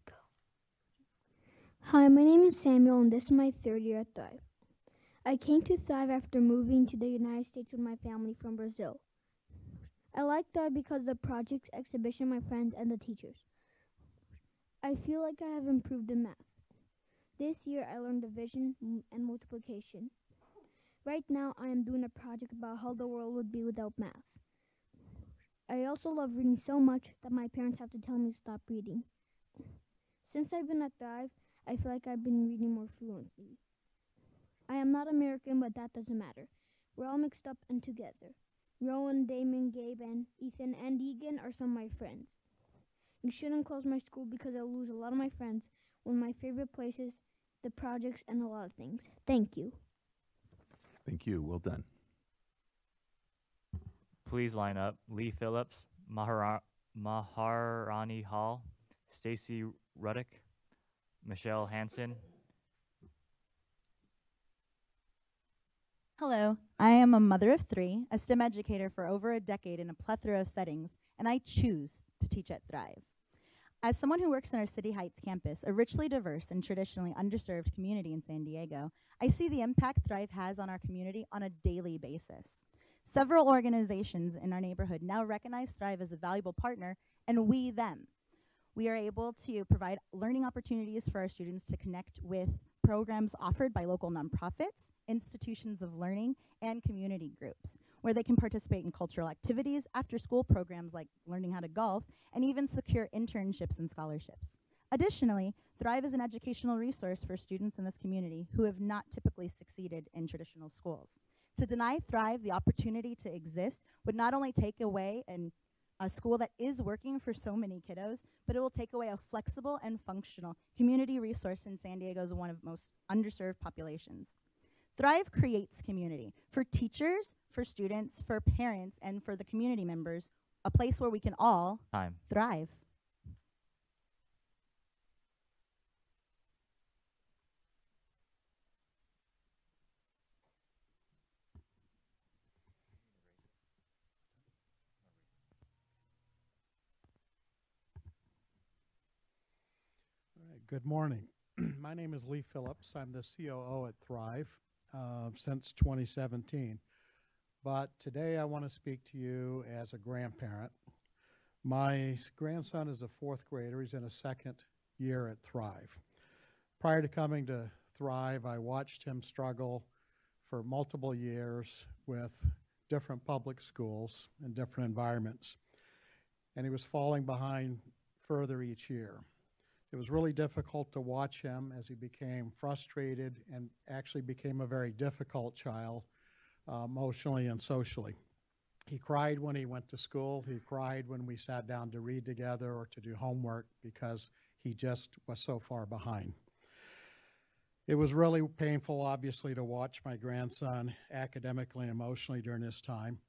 Go. Hi, my name is Samuel, and this is my 3rd year at Thrive. I came to Thrive after moving to the United States with my family from Brazil. I like Thrive because of the projects, exhibition, my friends, and the teachers. I feel like I have improved in math. This year I learned division and multiplication. Right now I am doing a project about how the world would be without math. I also love reading so much that my parents have to tell me to stop reading. Since I've been at Thrive, I feel like I've been reading more fluently. I am not American, but that doesn't matter. We're all mixed up and together. Rowan, Damon, Gabe, and Ethan, and Egan are some of my friends. You shouldn't close my school because I'll lose a lot of my friends, one of my favorite places, the projects, and a lot of things. Thank you. Thank you. Well done. Please line up. Lee Phillips, Maharani Hall, Stacy Ruddick, Michelle Hansen. Hello, I am a mother of 3, a STEM educator for over a decade in a plethora of settings, and I choose to teach at Thrive. As someone who works in our City Heights campus, a richly diverse and traditionally underserved community in San Diego, I see the impact Thrive has on our community on a daily basis. Several organizations in our neighborhood now recognize Thrive as a valuable partner, and we them. We are able to provide learning opportunities for our students to connect with programs offered by local nonprofits, institutions of learning, and community groups, where they can participate in cultural activities, after-school programs like learning how to golf, and even secure internships and scholarships. Additionally, Thrive is an educational resource for students in this community who have not typically succeeded in traditional schools. To deny Thrive the opportunity to exist would not only take away a school that is working for so many kiddos, but it will take away a flexible and functional community resource in San Diego's one of most underserved populations. Thrive creates community for teachers, for students, for parents, and for the community members, a place where we can all thrive. Good morning. My name is Lee Phillips. I'm the COO at Thrive since 2017. But today I want to speak to you as a grandparent. My grandson is a fourth grader. He's in a second year at Thrive. Prior to coming to Thrive, I watched him struggle for multiple years with different public schools and different environments. And he was falling behind further each year. It was really difficult to watch him as he became frustrated and actually became a very difficult child emotionally and socially. He cried when he went to school. He cried when we sat down to read together or to do homework because he just was so far behind. It was really painful, obviously, to watch my grandson academically and emotionally during this time.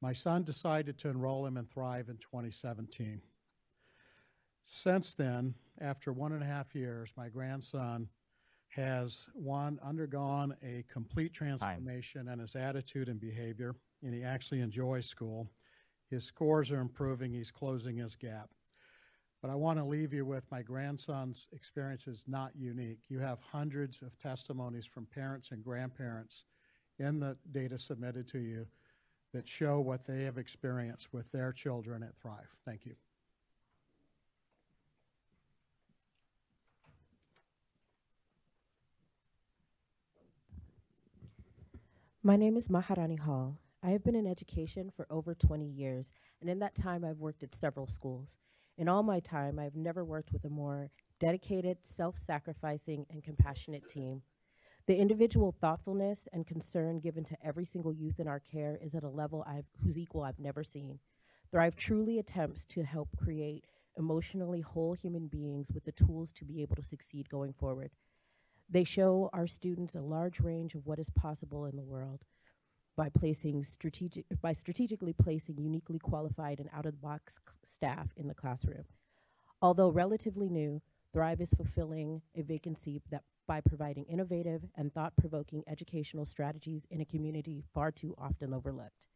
My son decided to enroll him in Thrive in 2017. Since then, after 1.5 years, my grandson has, one, undergone a complete transformation in his attitude and behavior, and he actually enjoys school. His scores are improving. He's closing his gap. But I want to leave you with my grandson's experience is not unique. You have hundreds of testimonies from parents and grandparents in the data submitted to you that show what they have experienced with their children at Thrive. Thank you. My name is Maharani Hall. I have been in education for over 20 years, and in that time I've worked at several schools. In all my time, I've never worked with a more dedicated, self-sacrificing, and compassionate team. The individual thoughtfulness and concern given to every single youth in our care is at a level whose equal I've never seen. Thrive truly attempts to help create emotionally whole human beings with the tools to be able to succeed going forward. They show our students a large range of what is possible in the world by strategically placing uniquely qualified and out-of-the-box staff in the classroom. Although relatively new, Thrive is fulfilling a vacancy that by providing innovative and thought-provoking educational strategies in a community far too often overlooked.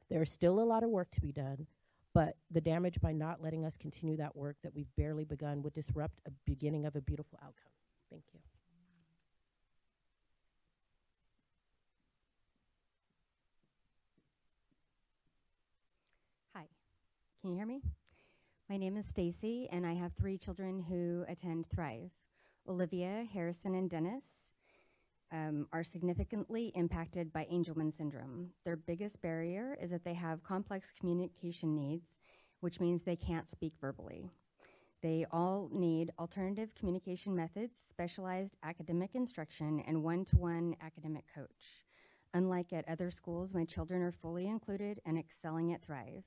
There is still a lot of work to be done, but the damage by not letting us continue that work that we've barely begun would disrupt a beginning of a beautiful outcome. Thank you. Hi, can you hear me? My name is Stacy, and I have 3 children who attend Thrive. Olivia, Harrison, and Dennis are significantly impacted by Angelman syndrome. Their biggest barrier is that they have complex communication needs, which means they can't speak verbally. They all need alternative communication methods, specialized academic instruction, and one-to-one academic coach. Unlike at other schools, my children are fully included and excelling at Thrive.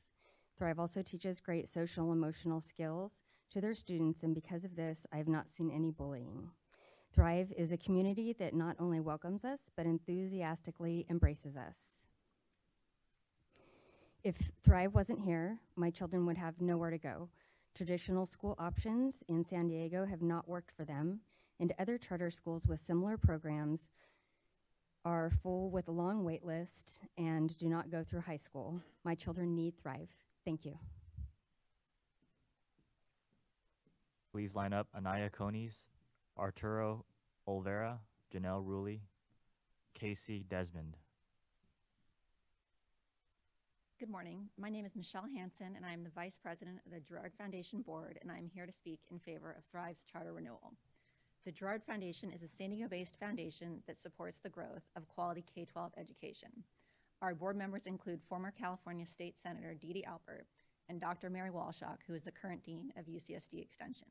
Thrive also teaches great social emotional skills to their students, and because of this, I have not seen any bullying. Thrive is a community that not only welcomes us, but enthusiastically embraces us. If Thrive wasn't here, my children would have nowhere to go. Traditional school options in San Diego have not worked for them, and other charter schools with similar programs are full with a long wait list and do not go through high school. My children need Thrive. Thank you. Please line up Anaya Conis, Arturo Olvera, Janelle Rulli, Casey Desmond. Good morning. My name is Michelle Hansen, and I am the Vice President of the Girard Foundation Board, and I am here to speak in favor of Thrive's charter renewal. The Girard Foundation is a San Diego-based foundation that supports the growth of quality K-12 education. Our board members include former California State Senator Dee Dee Alpert and Dr. Mary Walshock, who is the current Dean of UCSD Extension.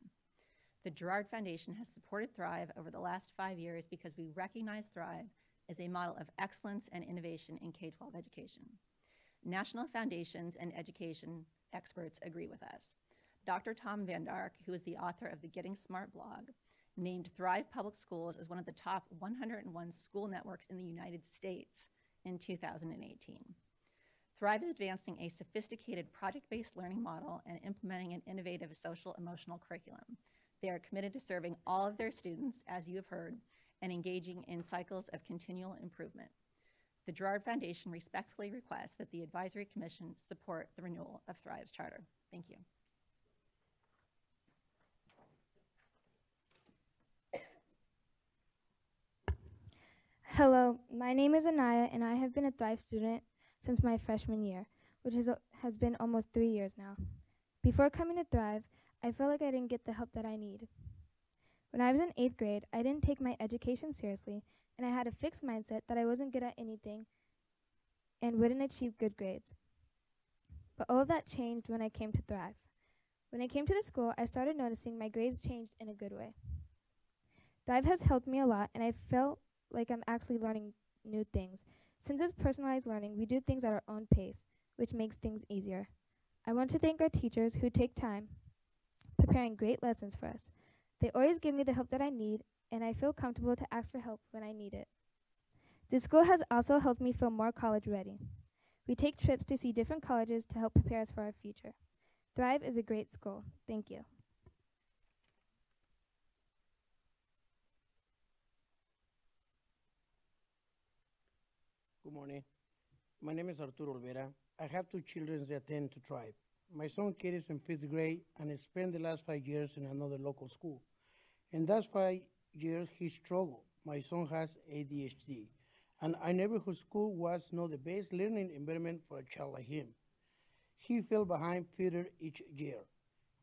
The Girard Foundation has supported Thrive over the last 5 years because we recognize Thrive as a model of excellence and innovation in K-12 education. National foundations and education experts agree with us. Dr. Tom Van Dark, who is the author of the Getting Smart blog, named Thrive Public Schools as one of the top 101 school networks in the United States in 2018. Thrive is advancing a sophisticated project-based learning model and implementing an innovative social-emotional curriculum. They are committed to serving all of their students, as you have heard, and engaging in cycles of continual improvement. The Girard Foundation respectfully requests that the Advisory Commission support the renewal of Thrive's charter. Thank you. Hello, my name is Anaya, and I have been a Thrive student since my freshman year, which has been almost 3 years now. Before coming to Thrive, I felt like I didn't get the help that I need. When I was in 8th grade, I didn't take my education seriously, and I had a fixed mindset that I wasn't good at anything and wouldn't achieve good grades. But all of that changed when I came to Thrive. When I came to the school, I started noticing my grades changed in a good way. Thrive has helped me a lot, and I felt like I'm actually learning new things. Since it's personalized learning, we do things at our own pace, which makes things easier. I want to thank our teachers who take time preparing great lessons for us. They always give me the help that I need, and I feel comfortable to ask for help when I need it. This school has also helped me feel more college ready. We take trips to see different colleges to help prepare us for our future. Thrive is a great school. Thank you. Good morning. My name is Arturo Olvera. I have 2 children that attend to Thrive. My son Kate is in 5th grade and has spent the last 5 years in another local school. In those 5 years, he struggled. My son has ADHD, and our neighborhood school was not the best learning environment for a child like him. He fell behind further each year.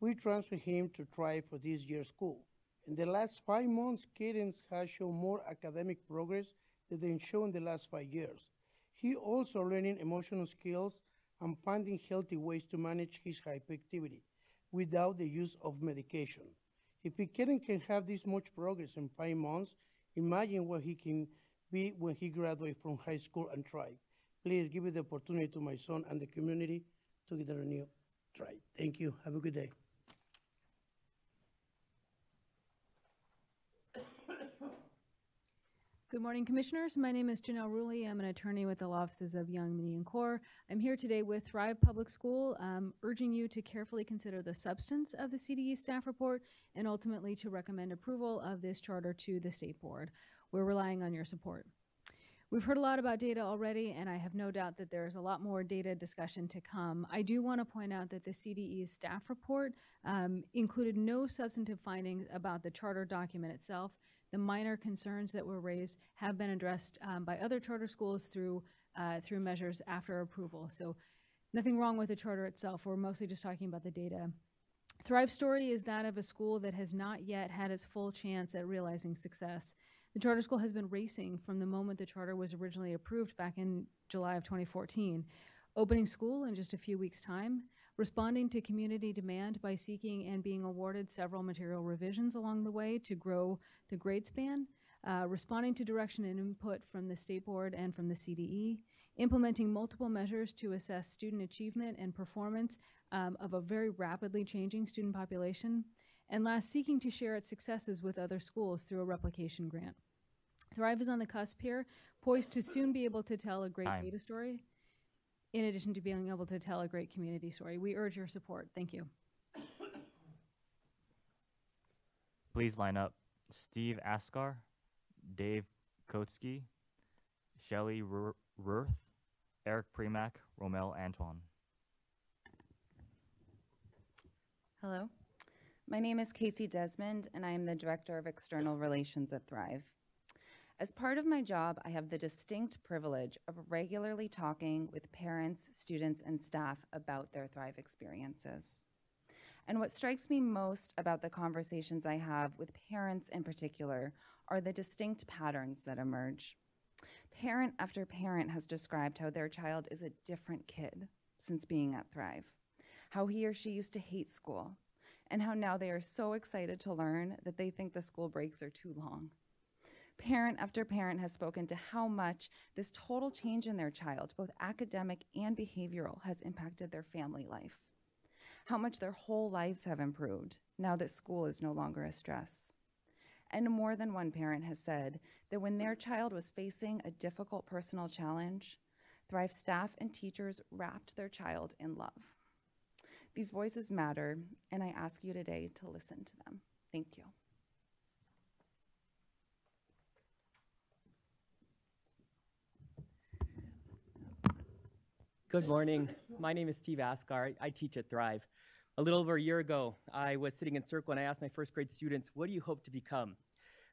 We transferred him to Thrive for this year's school. In the last 5 months, Cadence has shown more academic progress than they shown in the last 5 years. He also learning emotional skills and finding healthy ways to manage his hyperactivity without the use of medication. If Cadence can have this much progress in 5 months, imagine what he can be when he graduates from high school and Thrive. Please give the opportunity to my son and the community to get a new Thrive. Thank you. Have a good day. Good morning, Commissioners. My name is Janelle Rulli. I'm an attorney with the Law Offices of Young, Mini, and Core. I'm here today with Thrive Public School, urging you to carefully consider the substance of the CDE staff report and ultimately to recommend approval of this charter to the State Board. We're relying on your support. We've heard a lot about data already, and I have no doubt that there's a lot more data discussion to come. I do want to point out that the CDE's staff report included no substantive findings about the charter document itself. The minor concerns that were raised have been addressed by other charter schools through measures after approval. So nothing wrong with the charter itself. We're mostly just talking about the data. Thrive's story is that of a school that has not yet had its full chance at realizing success. The charter school has been racing from the moment the charter was originally approved back in July of 2014, opening school in just a few weeks' time, responding to community demand by seeking and being awarded several material revisions along the way to grow the grade span, responding to direction and input from the State Board and from the CDE, implementing multiple measures to assess student achievement and performance of a very rapidly changing student population, and last, seeking to share its successes with other schools through a replication grant. Thrive is on the cusp here, poised to soon be able to tell a great data story, in addition to being able to tell a great community story. We urge your support. Thank you. Please line up Steve Askar, Dave Kotsky, Shelley Ruth, Eric Premack, Romel Antoine. Hello. My name is Casey Desmond, and I am the Director of External Relations at Thrive. As part of my job, I have the distinct privilege of regularly talking with parents, students, and staff about their Thrive experiences. And what strikes me most about the conversations I have with parents in particular are the distinct patterns that emerge. Parent after parent has described how their child is a different kid since being at Thrive, how he or she used to hate school, and how now they are so excited to learn that they think the school breaks are too long. Parent after parent has spoken to how much this total change in their child, both academic and behavioral, has impacted their family life. How much their whole lives have improved now that school is no longer a stress. And more than one parent has said that when their child was facing a difficult personal challenge, Thrive staff and teachers wrapped their child in love. These voices matter, and I ask you today to listen to them. Thank you. Good morning. My name is Steve Askar. I teach at Thrive. A little over a year ago, I was sitting in circle and I asked my first grade students, what do you hope to become?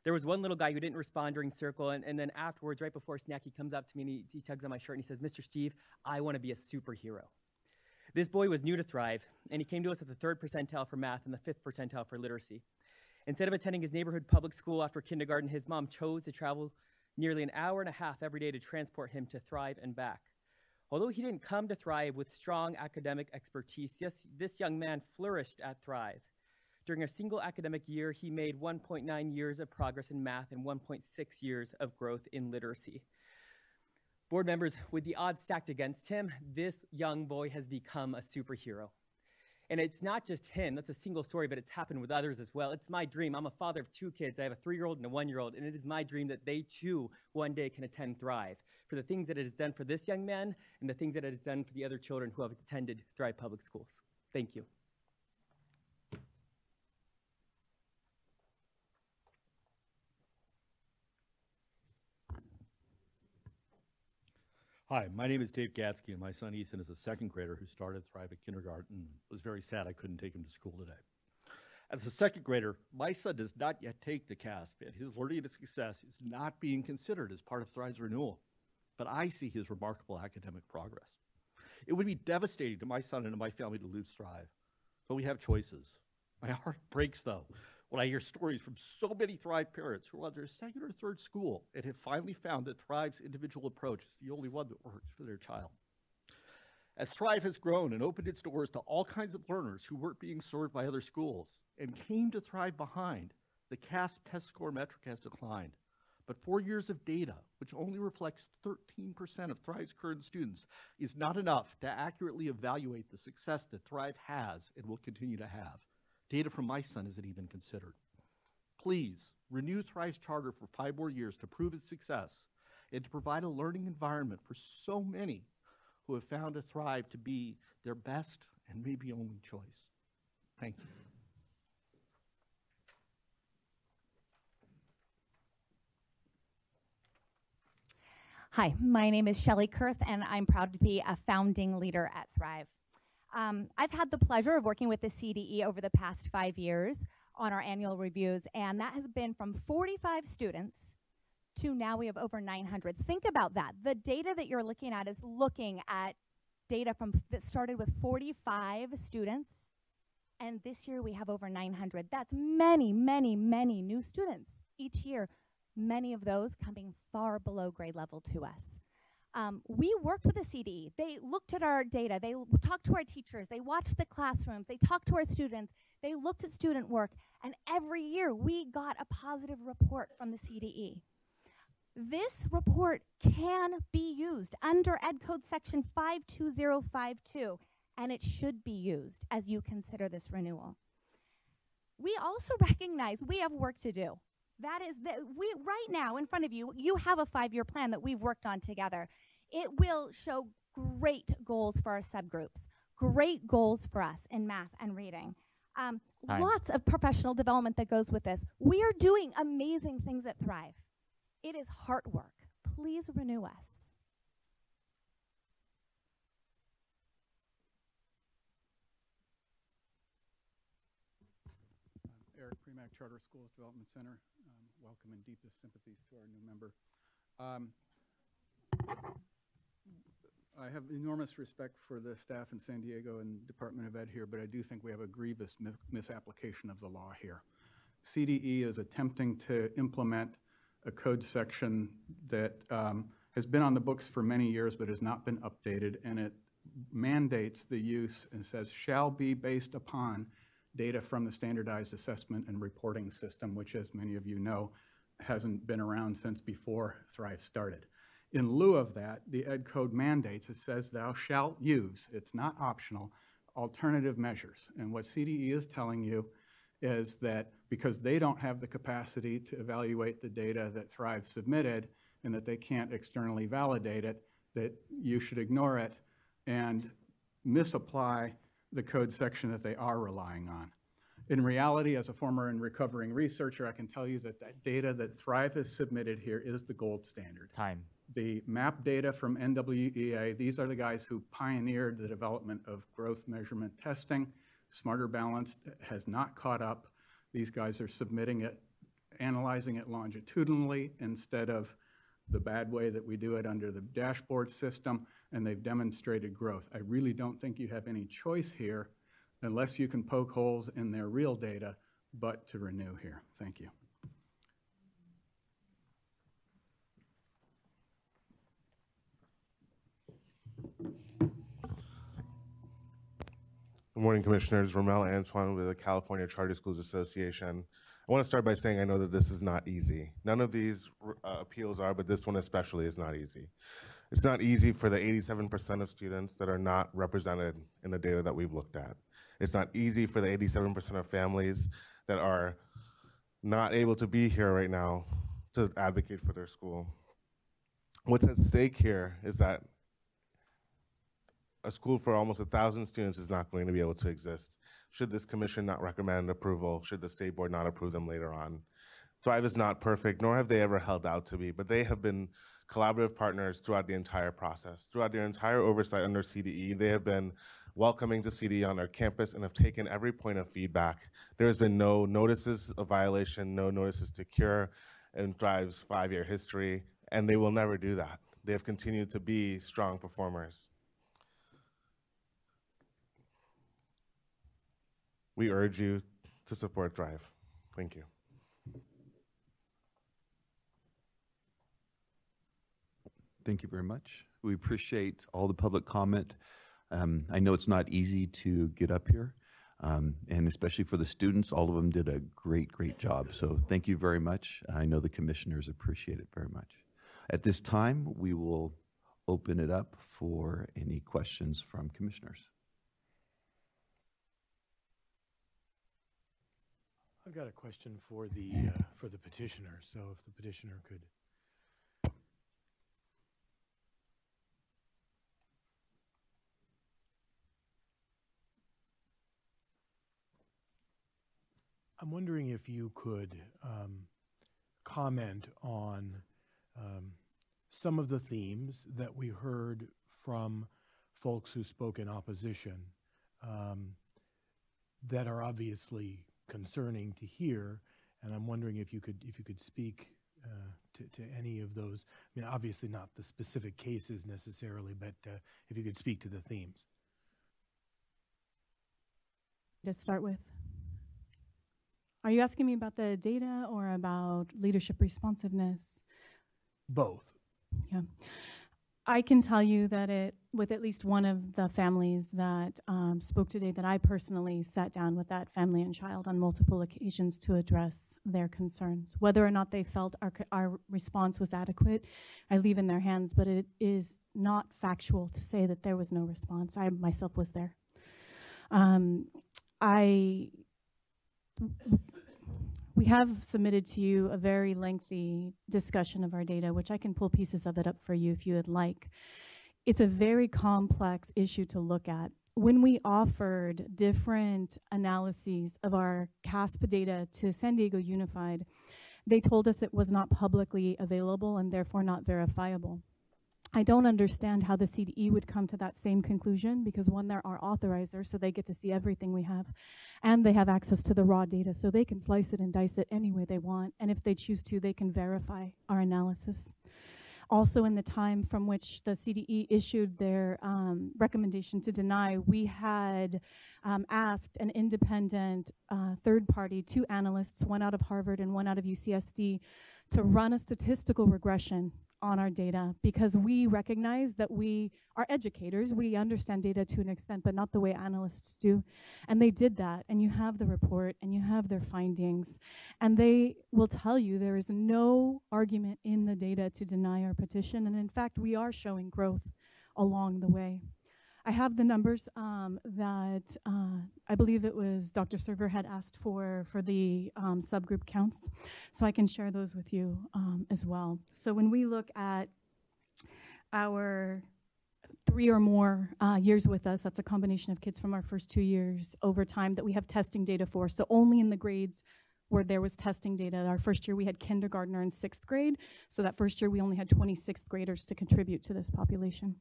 There was one little guy who didn't respond during circle, and then afterwards, right before snack, he comes up to me and he tugs on my shirt and he says, "Mr. Steve, I want to be a superhero." This boy was new to Thrive, and he came to us at the 3rd percentile for math and the 5th percentile for literacy. Instead of attending his neighborhood public school after kindergarten, his mom chose to travel nearly an hour and a half every day to transport him to Thrive and back. Although he didn't come to Thrive with strong academic expertise, this young man flourished at Thrive. During a single academic year, he made 1.9 years of progress in math and 1.6 years of growth in literacy. Board members, with the odds stacked against him, this young boy has become a superhero. And it's not just him, that's a single story, but it's happened with others as well. It's my dream. I'm a father of 2 kids. I have a 3-year-old and a 1-year-old, and it is my dream that they too one day can attend Thrive for the things that it has done for this young man and the things that it has done for the other children who have attended Thrive Public Schools. Thank you. Hi, my name is Dave Gatsky, and my son Ethan is a 2nd grader who started Thrive at kindergarten and was very sad I couldn't take him to school today. As a 2nd grader, my son does not yet take the CASP, and his learning and success is not being considered as part of Thrive's renewal, but I see his remarkable academic progress. It would be devastating to my son and to my family to lose Thrive, but we have choices. My heart breaks, though, when I hear stories from so many Thrive parents who are on their 2nd or 3rd school and have finally found that Thrive's individual approach is the only one that works for their child. As Thrive has grown and opened its doors to all kinds of learners who weren't being served by other schools and came to Thrive behind, the CASP test score metric has declined. But 4 years of data, which only reflects 13% of Thrive's current students, is not enough to accurately evaluate the success that Thrive has and will continue to have. Data from my son isn't even considered. Please renew Thrive's charter for 5 more years to prove its success and to provide a learning environment for so many who have found a Thrive to be their best and maybe only choice. Thank you. Hi, my name is Shelley Kurth, and I'm proud to be a founding leader at Thrive. I've had the pleasure of working with the CDE over the past 5 years on our annual reviews, and that has been from 45 students to now we have over 900. Think about that. The data that you're looking at is looking at data that started with 45 students, and this year we have over 900. That's many, many, many new students each year, many of those coming far below grade level to us. We worked with the CDE. They looked at our data. They talked to our teachers. They watched the classrooms. They talked to our students. They looked at student work. And every year, we got a positive report from the CDE. This report can be used under Ed Code Section 52052, and it should be used as you consider this renewal. We also recognize we have work to do. That is that right now in front of you, you have a 5-year plan that we've worked on together. It will show great goals for our subgroups, great goals for us in math and reading. Lots of professional development that goes with this. We are doing amazing things at Thrive. It is hard work. Please renew us. Eric Premack, Charter Schools Development Center. Welcome and deepest sympathies to our new member. I have enormous respect for the staff in San Diego and Department of Ed here, but I do think we have a grievous misapplication of the law here. CDE is attempting to implement a code section that has been on the books for many years but has not been updated, and it mandates the use and says shall be based upon data from the standardized assessment and reporting system, which, as many of you know, hasn't been around since before Thrive started. In lieu of that, the Ed Code mandates, it says thou shalt use, it's not optional, alternative measures. And what CDE is telling you is that because they don't have the capacity to evaluate the data that Thrive submitted and that they can't externally validate it, that you should ignore it and misapply the code section that they are relying on. In reality, as a former and recovering researcher, I can tell you that that data that Thrive has submitted here is the gold standard. Time. The map data from NWEA, these are the guys who pioneered the development of growth measurement testing. Smarter Balanced has not caught up. These guys are submitting it analyzing it longitudinally instead of the bad way that we do it under the dashboard system, and they've demonstrated growth. I really don't think you have any choice here unless you can poke holes in their real data, but to renew here. Thank you. Good morning, Commissioners. Rommel Antoine with the California Charter Schools Association. I want to start by saying I know that this is not easy. None of these appeals are, but this one especially is not easy. It's not easy for the 87% of students that are not represented in the data that we've looked at. It's not easy for the 87% of families that are not able to be here right now to advocate for their school. What's at stake here is that a school for almost 1,000 students is not going to be able to exist should this commission not recommend approval, should the state board not approve them later on. Thrive is not perfect, nor have they ever held out to be, but they have been collaborative partners throughout the entire process. Throughout their entire oversight under CDE, they have been welcoming to CDE on our campus and have taken every point of feedback. There has been no notices of violation, no notices to cure in Thrive's 5-year history, and they will never do that. They have continued to be strong performers. We urge you to support Thrive. Thank you. Thank you very much. We appreciate all the public comment. I know it's not easy to get up here, and especially for the students, all of them did a great, great job. So thank you very much. I know the commissioners appreciate it very much. At this time, we will open it up for any questions from commissioners. I've got a question for the petitioner. So if the petitioner could. I'm wondering if you could comment on some of the themes that we heard from folks who spoke in opposition that are obviously concerning to hear, and I'm wondering if you could speak to any of those. I mean, obviously not the specific cases necessarily, but if you could speak to the themes. To start with, are you asking me about the data or about leadership responsiveness? Both. Yeah. I can tell you that with at least one of the families that spoke today, that I personally sat down with that family and child on multiple occasions to address their concerns. Whether or not they felt our response was adequate, I leave in their hands, but it is not factual to say that there was no response. I myself was there. We have submitted to you a very lengthy discussion of our data, which I can pull pieces of it up for you if you would like. It's a very complex issue to look at. When we offered different analyses of our CASP data to San Diego Unified, they told us it was not publicly available and therefore not verifiable. I don't understand how the CDE would come to that same conclusion because, one, they're our authorizer, so they get to see everything we have, and they have access to the raw data, so they can slice it and dice it any way they want, and if they choose to, they can verify our analysis. Also, in the time from which the CDE issued their recommendation to deny, we had asked an independent third party, 2 analysts, one out of Harvard and one out of UCSD, to run a statistical regression on our data, because we recognize that we are educators. We understand data to an extent, but not the way analysts do. And they did that, and you have the report, and you have their findings. And they will tell you there is no argument in the data to deny our petition. And in fact, we are showing growth along the way. I have the numbers that I believe it was Dr. Server had asked for the subgroup counts, so I can share those with you as well. So when we look at our 3 or more years with us, that's a combination of kids from our first 2 years over time that we have testing data for. So only in the grades where there was testing data. Our first year we had kindergartner in 6th grade, so that first year we only had 26th graders to contribute to this population.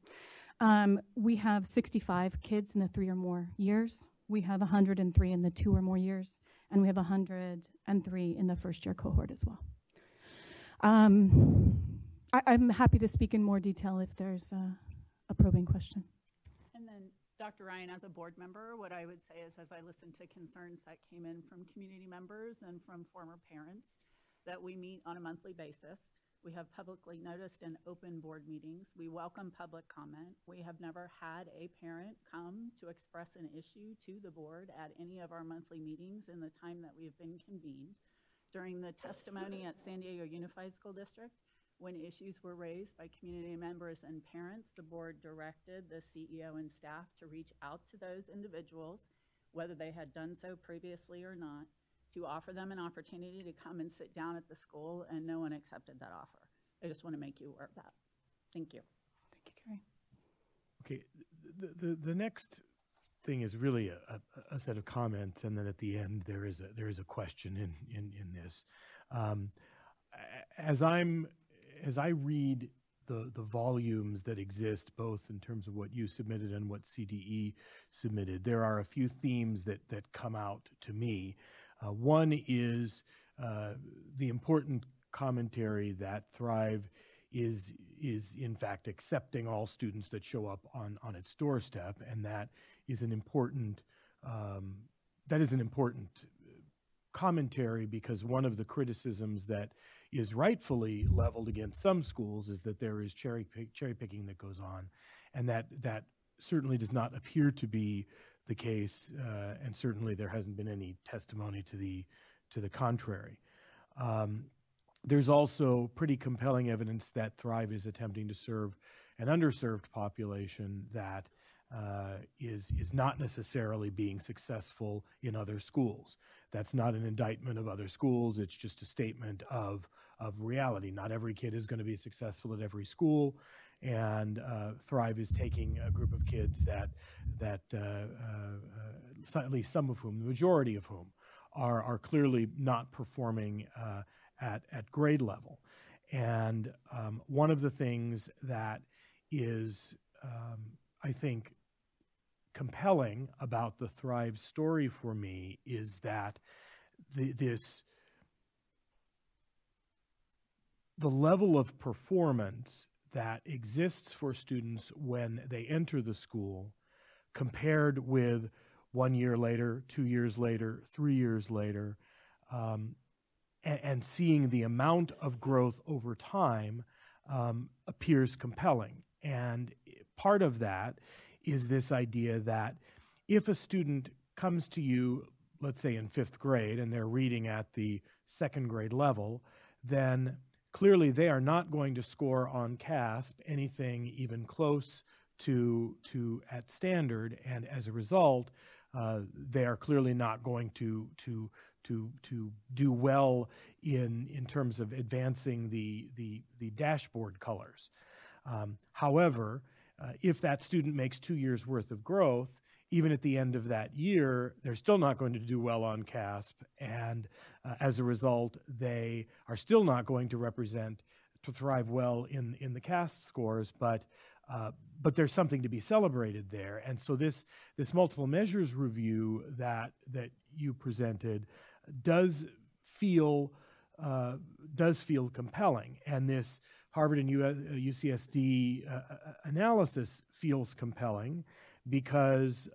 We have 65 kids in the 3 or more years. we have 103 in the 2 or more years, and we have 103 in the first year cohort as well. I'm happy to speak in more detail if there's a probing question. And then, Dr. Ryan, as a board member, what I would say is, as I listened to concerns that came in from community members and from former parents, that we meet on a monthly basis. We have publicly noticed and open board meetings. We welcome public comment. We have never had a parent come to express an issue to the board at any of our monthly meetings in the time that we've been convened. During the testimony at San Diego Unified School District, when issues were raised by community members and parents, the board directed the CEO and staff to reach out to those individuals, whether they had done so previously or not, to offer them an opportunity to come and sit down at the school, and no one accepted that offer. I just want to make you aware of that. Thank you. Thank you, Carrie. Okay, the next thing is really a set of comments, and then at the end there is a question in this. As I read the volumes that exist, both in terms of what you submitted and what CDE submitted, there are a few themes that come out to me. One is the important commentary that Thrive is in fact accepting all students that show up on its doorstep, and that is an important commentary, because one of the criticisms that is rightfully leveled against some schools is that there is cherry picking that goes on, and that certainly does not appear to be the case, and certainly there hasn't been any testimony to the contrary. There's also pretty compelling evidence that Thrive is attempting to serve an underserved population that is not necessarily being successful in other schools. That's not an indictment of other schools, it's just a statement of reality. Not every kid is going to be successful at every school, and Thrive is taking a group of kids that at least some of whom, the majority of whom, are clearly not performing at grade level. And one of the things that is, I think, compelling about the Thrive story for me is that the level of performance that exists for students when they enter the school compared with 1 year later, 2 years later, 3 years later, and seeing the amount of growth over time appears compelling. And part of that is this idea that if a student comes to you, let's say in 5th grade, and they're reading at the 2nd grade level, then clearly they are not going to score on CASP anything even close to at standard, and as a result, they are clearly not going to do well in terms of advancing the dashboard colors. However, if that student makes 2 years worth of growth, even at the end of that year, they're still not going to do well on CASP, and as a result, they are still not going to thrive well in the CASP scores, but there's something to be celebrated there. And so this multiple measures review that you presented does feel compelling, and this Harvard and UCSD analysis feels compelling because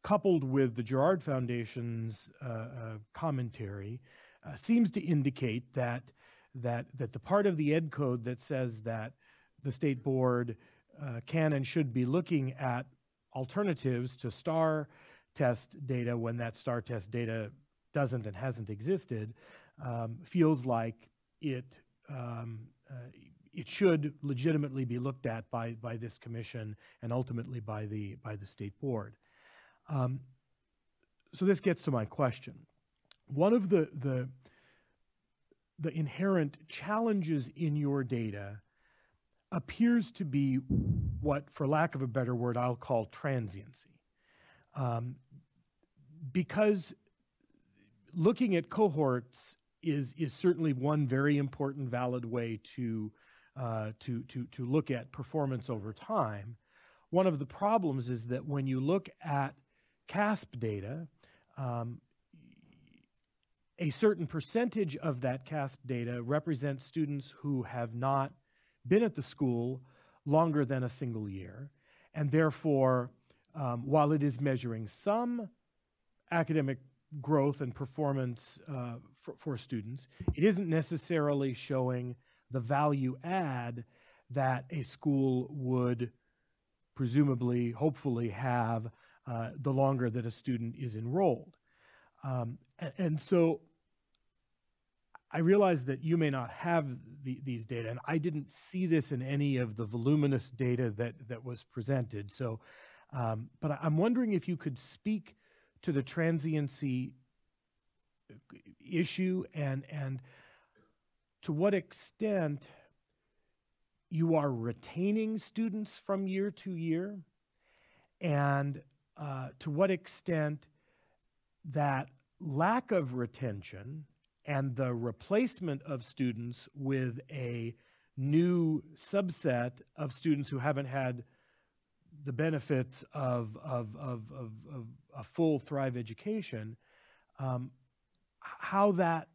coupled with the Girard Foundation's commentary, seems to indicate that the part of the Ed Code that says that the state board can and should be looking at alternatives to STAR test data when that STAR test data doesn't and hasn't existed, feels like it should legitimately be looked at by this commission and ultimately by the state board. So this gets to my question. One of the inherent challenges in your data appears to be what, for lack of a better word, I'll call transiency. Because looking at cohorts is certainly one very important, valid way to look at performance over time. one of the problems is that when you look at CASP data, a certain percentage of that CASP data represents students who have not been at the school longer than a single year. And therefore, while it is measuring some academic growth and performance for students, it isn't necessarily showing the value add that a school would presumably, hopefully have the longer that a student is enrolled. And so I realize that you may not have these data, and I didn't see this in any of the voluminous data that was presented. So, but I'm wondering if you could speak to the transiency issue and to what extent you are retaining students from year to year, and to what extent that lack of retention and the replacement of students with a new subset of students who haven't had the benefits of a full Thrive education, how that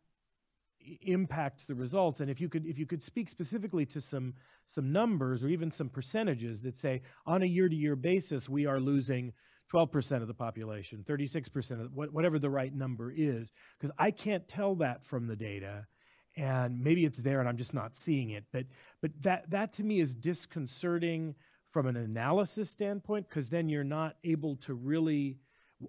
impacts the results. And if you could speak specifically to some numbers or even some percentages that say on a year-to-year basis we are losing 12% of the population, 36% of whatever the right number is, because I can't tell that from the data, and maybe it's there and I'm just not seeing it. But that to me is disconcerting from an analysis standpoint, because then you're not able to really,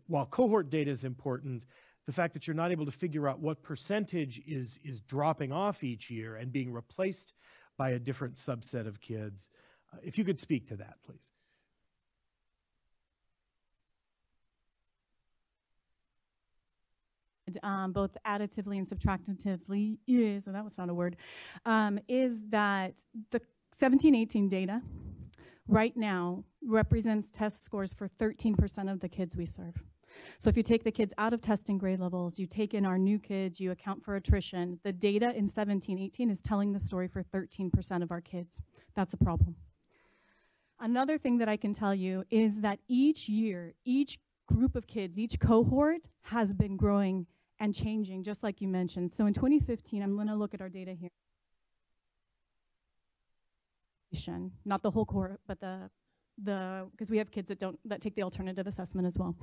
while cohort data is important, the fact that you're not able to figure out what percentage is dropping off each year and being replaced by a different subset of kids. If you could speak to that, please. Both additively and subtractively is, that was not a word, is that the 17-18 data right now represents test scores for 13% of the kids we serve. So if you take the kids out of testing grade levels, you take in our new kids, you account for attrition, the data in 17-18 is telling the story for 13% of our kids. That's a problem. Another thing that I can tell you is that each year, each group of kids, each cohort has been growing and changing, just like you mentioned. So in 2015, I'm going to look at our data here. Not the whole cohort, but because we have kids that take the alternative assessment as well,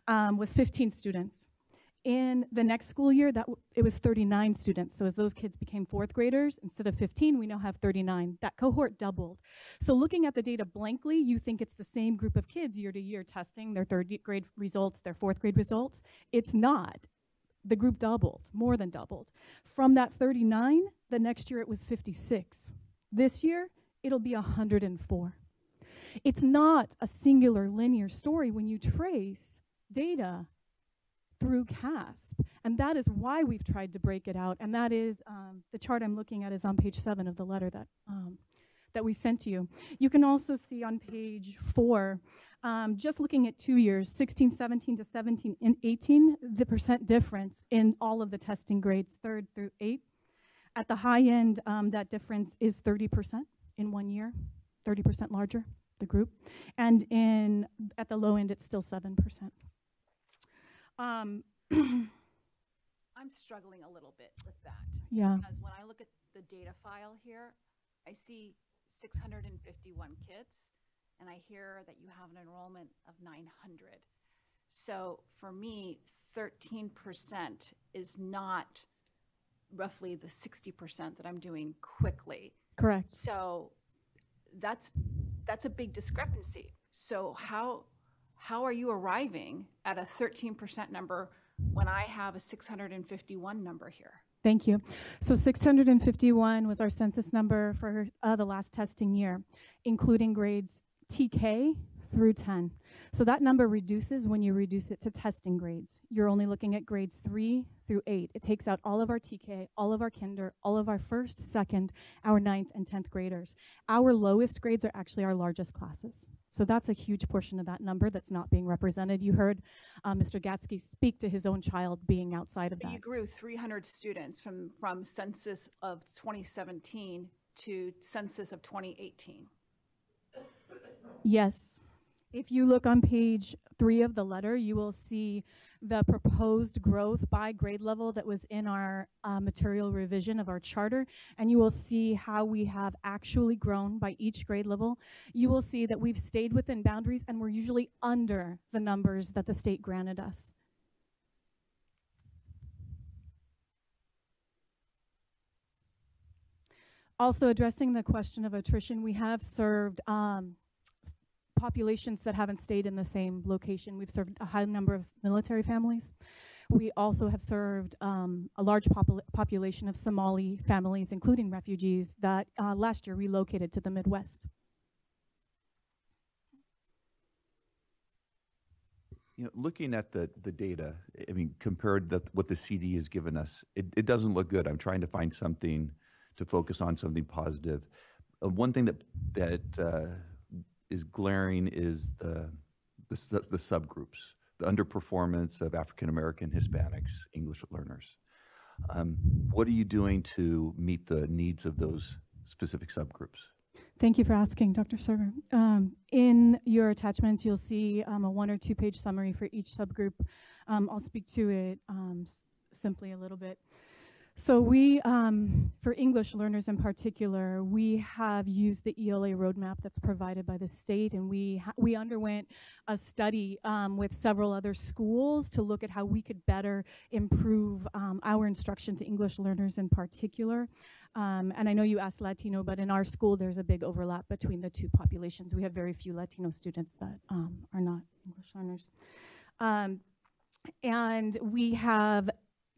was 15 students. In the next school year, it was 39 students. So as those kids became fourth graders, instead of 15, we now have 39. That cohort doubled. So looking at the data blankly, you think it's the same group of kids year to year testing their third grade results, their fourth grade results. It's not. The group doubled, more than doubled. From that 39, the next year it was 56. This year, it'll be 104. It's not a singular linear story when you trace data through CASP. And that is why we've tried to break it out. And that is, the chart I'm looking at is on page 7 of the letter that we sent to you. You can also see on page 4, just looking at 2 years, 16, 17 to 17 and 18, the percent difference in all of the testing grades, 3rd through 8th. At the high end, that difference is 30% in 1 year, 30% larger, the group. And at the low end, it's still 7%. I'm struggling a little bit with that. Yeah. Because when I look at the data file here, I see 651 kids, and I hear that you have an enrollment of 900. So for me, 13% is not roughly the 60% that I'm doing quickly. Correct. So that's a big discrepancy. So how are you arriving at a 13% number when I have a 651 number here? Thank you. So 651 was our census number for the last testing year, including grades TK through 10. So that number reduces when you reduce it to testing grades. You're only looking at grades 3 through 8. It takes out all of our TK, all of our kinder, all of our 1st, 2nd, our 9th, and 10th graders. Our lowest grades are actually our largest classes. So that's a huge portion of that number that's not being represented. You heard Mr. Gatsky speak to his own child being outside of that. You grew 300 students from census of 2017 to census of 2018. Yes. If you look on page 3 of the letter, you will see the proposed growth by grade level that was in our material revision of our charter, and you will see how we have actually grown by each grade level. You will see that we've stayed within boundaries, and we're usually under the numbers that the state granted us. Also addressing the question of attrition, we have served populations that haven't stayed in the same location. We've served a high number of military families. We also have served a large population of Somali families, including refugees, that last year relocated to the Midwest. You know, looking at the data, I mean, compared to what the CD has given us, it doesn't look good. I'm trying to find something to focus on, something positive. One thing that is glaring is the subgroups, the underperformance of African American, Hispanics, English learners. What are you doing to meet the needs of those specific subgroups? Thank you for asking, Dr. Serger. In your attachments, you'll see a 1 or 2 page summary for each subgroup. I'll speak to it simply a little bit. So we, for English learners in particular, we have used the ELA roadmap that's provided by the state, and we underwent a study with several other schools to look at how we could better improve our instruction to English learners in particular. And I know you asked Latino, but in our school there's a big overlap between the two populations. We have very few Latino students that are not English learners. And we have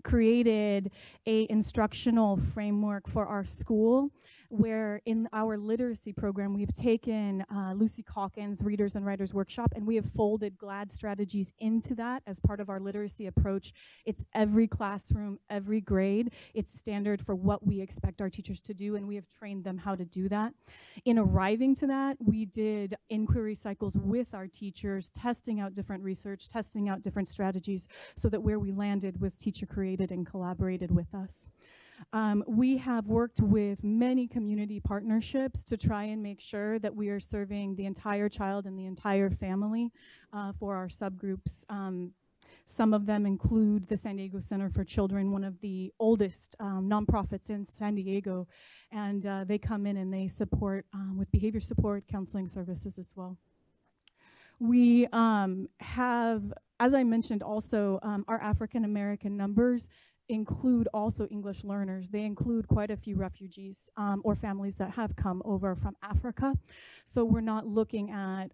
created a instructional framework for our school where in our literacy program we've taken Lucy Calkins' Readers and Writers Workshop, and we have folded GLAD strategies into that as part of our literacy approach. It's every classroom, every grade. It's standard for what we expect our teachers to do, and we have trained them how to do that. In arriving to that, we did inquiry cycles with our teachers, testing out different research, testing out different strategies, so that where we landed was teacher created and collaborated with us. We have worked with many community partnerships to try and make sure that we are serving the entire child and the entire family for our subgroups. Some of them include the San Diego Center for Children, one of the oldest nonprofits in San Diego, and they come in and they support with behavior support, counseling services as well. We have, as I mentioned also, our African American numbers include also English learners. They include quite a few refugees or families that have come over from Africa. So we're not looking at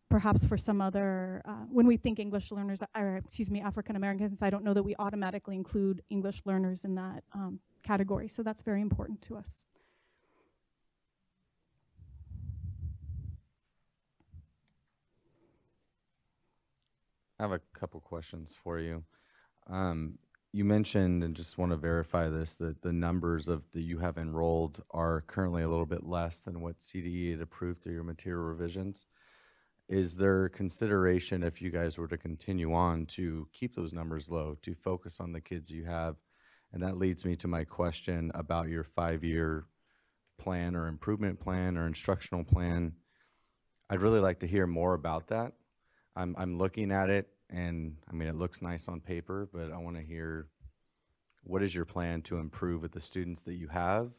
perhaps for some other, when we think English learners, or excuse me, African Americans, I don't know that we automatically include English learners in that category. So that's very important to us. I have a couple questions for you. You mentioned, and just want to verify this, that the numbers of that you have enrolled are currently a little bit less than what CDE had approved through your material revisions. Is there consideration, if you guys were to continue on, to keep those numbers low, to focus on the kids you have? And that leads me to my question about your 5-year plan or improvement plan or instructional plan. I'd really like to hear more about that. I'm looking at it, and I mean, it looks nice on paper, but I want to hear, what is your plan to improve with the students that you have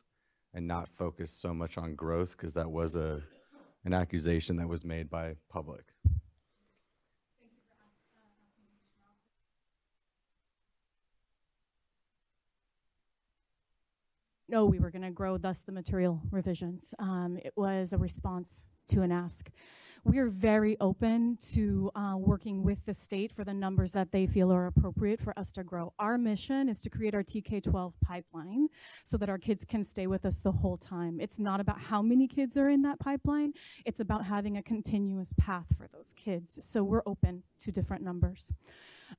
and not focus so much on growth, because that was an accusation that was made by public. No, we were going to grow, thus the material revisions. It was a response to an ask. We are very open to working with the state for the numbers that they feel are appropriate for us to grow. Our mission is to create our TK-12 pipeline so that our kids can stay with us the whole time. It's not about how many kids are in that pipeline. It's about having a continuous path for those kids. So we're open to different numbers.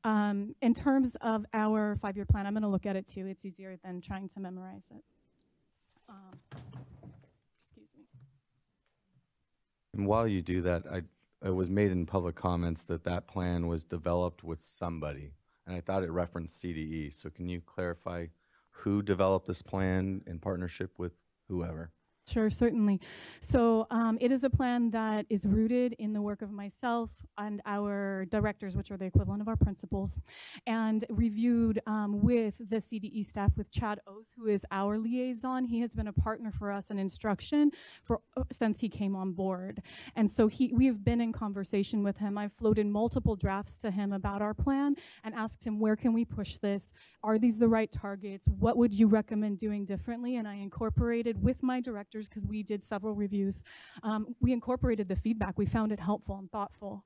In terms of our 5-year plan, I'm going to look at it too. It's easier than trying to memorize it. Excuse me. And while you do that, it was made in public comments that that plan was developed with somebody, and I thought it referenced CDE. So can you clarify who developed this plan in partnership with whoever? Sure, certainly. So it is a plan that is rooted in the work of myself and our directors, which are the equivalent of our principals, and reviewed with the CDE staff, with Chad O's, who is our liaison. He has been a partner for us in instruction for since he came on board. And so we have been in conversation with him. I've floated multiple drafts to him about our plan and asked him, where can we push this? Are these the right targets? What would you recommend doing differently? And I incorporated with my directors, because we did several reviews, we incorporated the feedback. We found it helpful and thoughtful.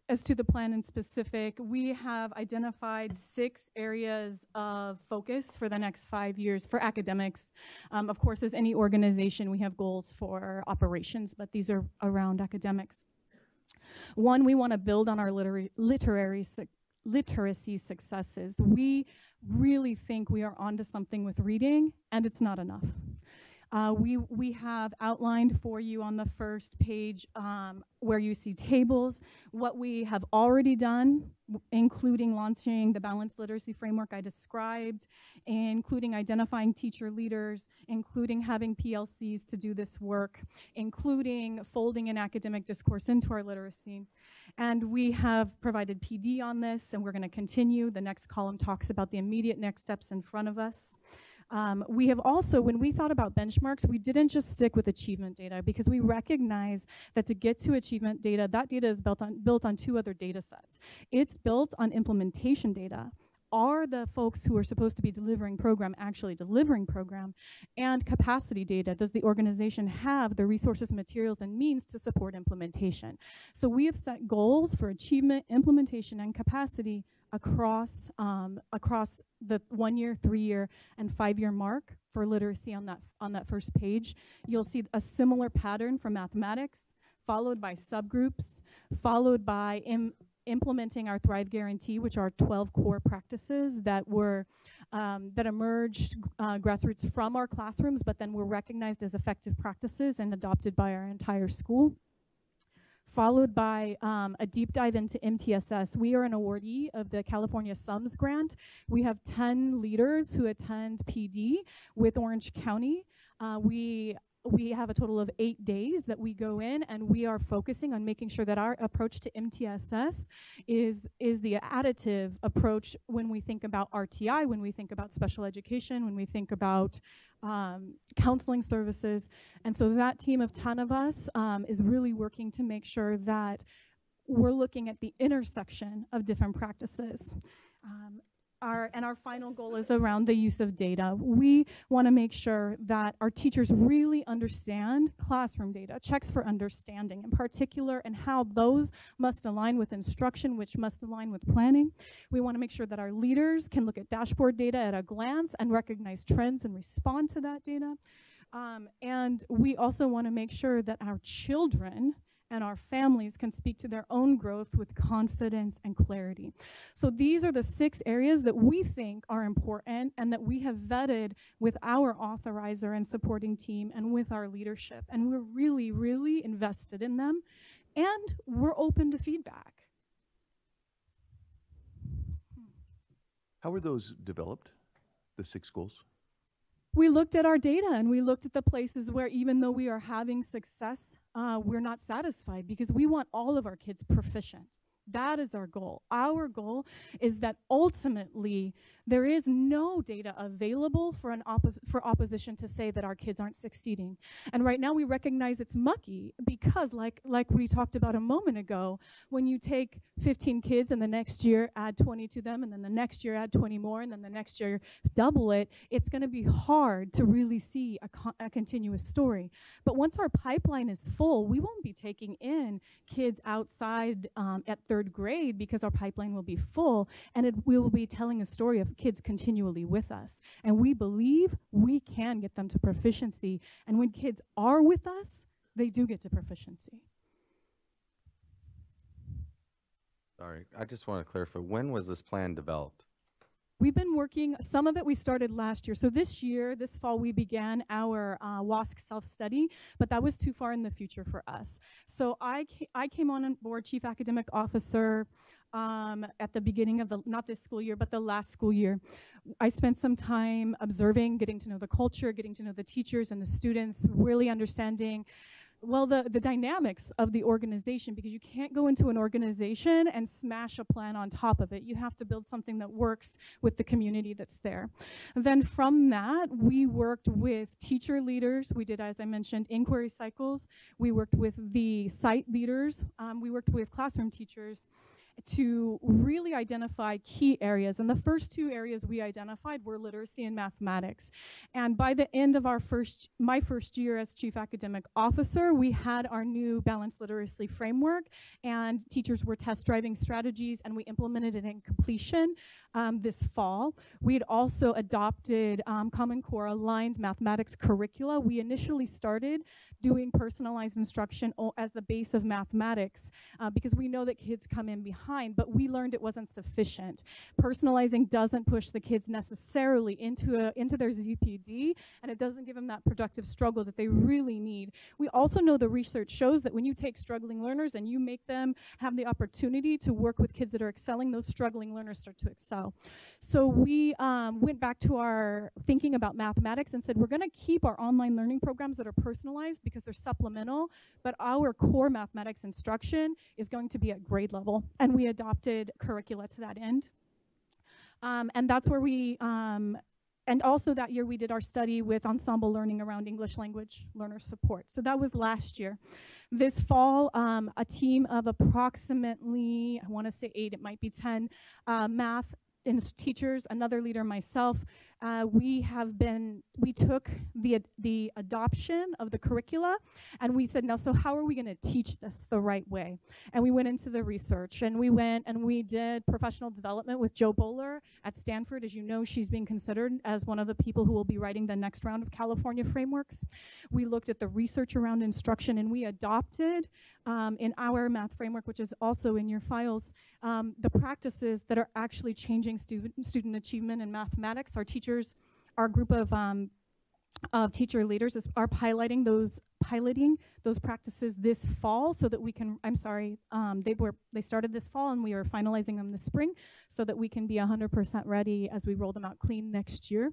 As to the plan in specific, we have identified 6 areas of focus for the next 5 years for academics. Of course, as any organization, we have goals for operations, but these are around academics. 1, we want to build on our literacy successes. We really think we are onto something with reading, and it's not enough. We have outlined for you on the first page where you see tables what we have already done, including launching the balanced literacy framework I described, including identifying teacher leaders, including having PLCs to do this work, including folding an academic discourse into our literacy. And we have provided PD on this, and we're going to continue. The next column talks about the immediate next steps in front of us. We have also, when we thought about benchmarks, we didn't just stick with achievement data, because we recognize that to get to achievement data, that data is built on 2 other data sets. It's built on implementation data. Are the folks who are supposed to be delivering program actually delivering program? And capacity data. Does the organization have the resources, materials, and means to support implementation? So we have set goals for achievement, implementation, and capacity across the 1-year, 3-year, and 5-year mark for literacy on that first page. You'll see a similar pattern for mathematics, followed by subgroups, followed by implementing our Thrive Guarantee, which are 12 core practices that were that emerged grassroots from our classrooms, but then were recognized as effective practices and adopted by our entire school. Followed by a deep dive into MTSS. We are an awardee of the California SUMS grant. We have 10 leaders who attend PD with Orange County. We have a total of 8 days that we go in, and we are focusing on making sure that our approach to MTSS is the additive approach when we think about RTI, when we think about special education, when we think about counseling services. And so that team of 10 of us is really working to make sure that we're looking at the intersection of different practices. Our final goal is around the use of data. We want to make sure that our teachers really understand classroom data, checks for understanding in particular, and how those must align with instruction, which must align with planning. We want to make sure that our leaders can look at dashboard data at a glance and recognize trends and respond to that data. And we also want to make sure that our children and our families can speak to their own growth with confidence and clarity. So these are the 6 areas that we think are important and that we have vetted with our authorizer and supporting team and with our leadership. And we're really, really invested in them, and we're open to feedback. How were those developed, the 6 goals? We looked at our data, and we looked at the places where, even though we are having success, we're not satisfied, because we want all of our kids proficient. That is our goal. Our goal is that ultimately there is no data available for opposition to say that our kids aren't succeeding. And right now we recognize it's mucky, because like we talked about a moment ago, when you take 15 kids and the next year add 20 to them, and then the next year add 20 more, and then the next year double it, it's going to be hard to really see a continuous story. But once our pipeline is full, we won't be taking in kids outside at 3rd grade, because our pipeline will be full, and we will be telling a story of kids continually with us. And we believe we can get them to proficiency. And when kids are with us, they do get to proficiency. Sorry, I just want to clarify, when was this plan developed? We've been working, some of it we started last year. So this year, this fall, we began our WASC self-study, but that was too far in the future for us. So I came on board Chief Academic Officer at the beginning of not this school year, but the last school year. I spent some time observing, getting to know the culture, getting to know the teachers and the students, really understanding the dynamics of the organization, because you can't go into an organization and smash a plan on top of it. You have to build something that works with the community that's there. Then from that, we worked with teacher leaders. We did, as I mentioned, inquiry cycles. We worked with the site leaders. We worked with classroom teachers to really identify key areas. And the first two areas we identified were literacy and mathematics. And by the end of my first year as Chief Academic Officer, we had our new balanced literacy framework, and teachers were test driving strategies, and we implemented it in completion this fall. We had also adopted Common Core aligned mathematics curricula. We initially started doing personalized instruction as the base of mathematics because we know that kids come in behind, but we learned it wasn't sufficient. Personalizing doesn't push the kids necessarily into their ZPD, and it doesn't give them that productive struggle that they really need. We also know the research shows that when you take struggling learners and you make them have the opportunity to work with kids that are excelling, those struggling learners start to excel. So we went back to our thinking about mathematics and said, we're going to keep our online learning programs that are personalized because they're supplemental, but our core mathematics instruction is going to be at grade level. And we adopted curricula to that end. And that's where we, and also that year we did our study with ensemble learning around English language learner support. So that was last year. This fall, a team of approximately, I want to say 8, it might be 10, math and teachers, another leader, myself, we took the adoption of the curricula and we said, now, so how are we going to teach this the right way? And we went into the research, and we went and we did professional development with Jo Bowler at Stanford. As you know, she's being considered as one of the people who will be writing the next round of California frameworks. We looked at the research around instruction, and we adopted in our math framework, which is also in your files, the practices that are actually changing student achievement in mathematics. Our group of teacher leaders are piloting those practices this fall, so that we can, they started this fall and we are finalizing them this spring so that we can be 100% ready as we roll them out clean next year.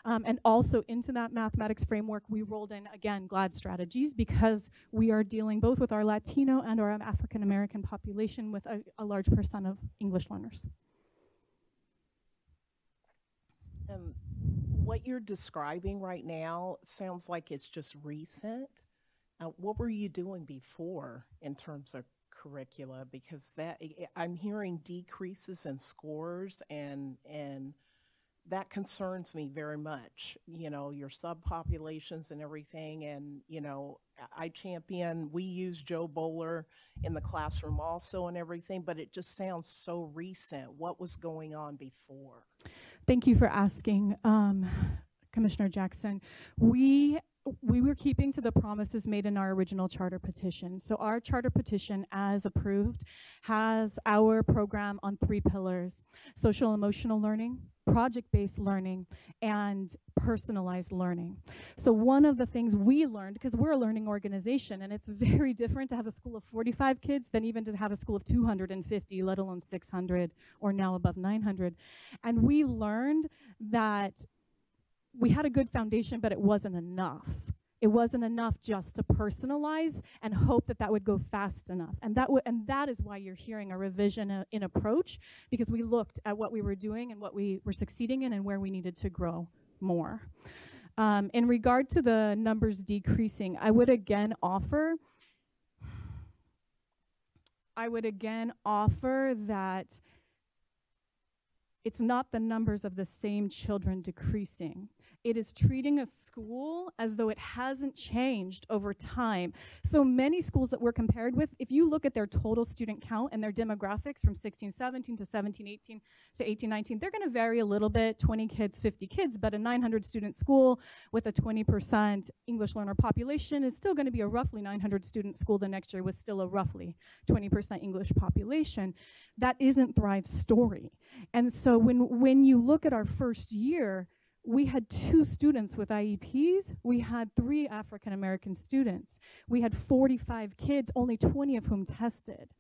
And also into that mathematics framework, we rolled in, again, GLAD strategies, because we are dealing both with our Latino and our African American population with a large percent of English learners. What you're describing right now sounds like it's just recent. What were you doing before in terms of curricula? Because I'm hearing decreases in scores, and that concerns me very much. You know, your subpopulations and everything, and we use Jo Bowler in the classroom also and everything, but it just sounds so recent. What was going on before? Thank you for asking, Commissioner Jackson. We were keeping to the promises made in our original charter petition. So our charter petition, as approved, has our program on 3 pillars: social emotional learning, project-based learning, and personalized learning. So one of the things we learned, because we're a learning organization, and it's very different to have a school of 45 kids than even to have a school of 250, let alone 600, or now above 900. And we learned that we had a good foundation, but it wasn't enough. It wasn't enough just to personalize and hope that that would go fast enough. And that is why you're hearing a revision in approach, because we looked at what we were doing and what we were succeeding in and where we needed to grow more. In regard to the numbers decreasing, I would again offer that it's not the numbers of the same children decreasing. It is treating a school as though it hasn't changed over time. So many schools that we're compared with, if you look at their total student count and their demographics from 16-17 to 17-18 to 18-19, they're going to vary a little bit, 20 kids, 50 kids, but a 900 student school with a 20% English learner population is still going to be a roughly 900 student school the next year with still a roughly 20% English population. That isn't Thrive's story. And so so when you look at our first year, we had 2 students with IEPs. We had 3 African American students. We had 45 kids, only 20 of whom tested.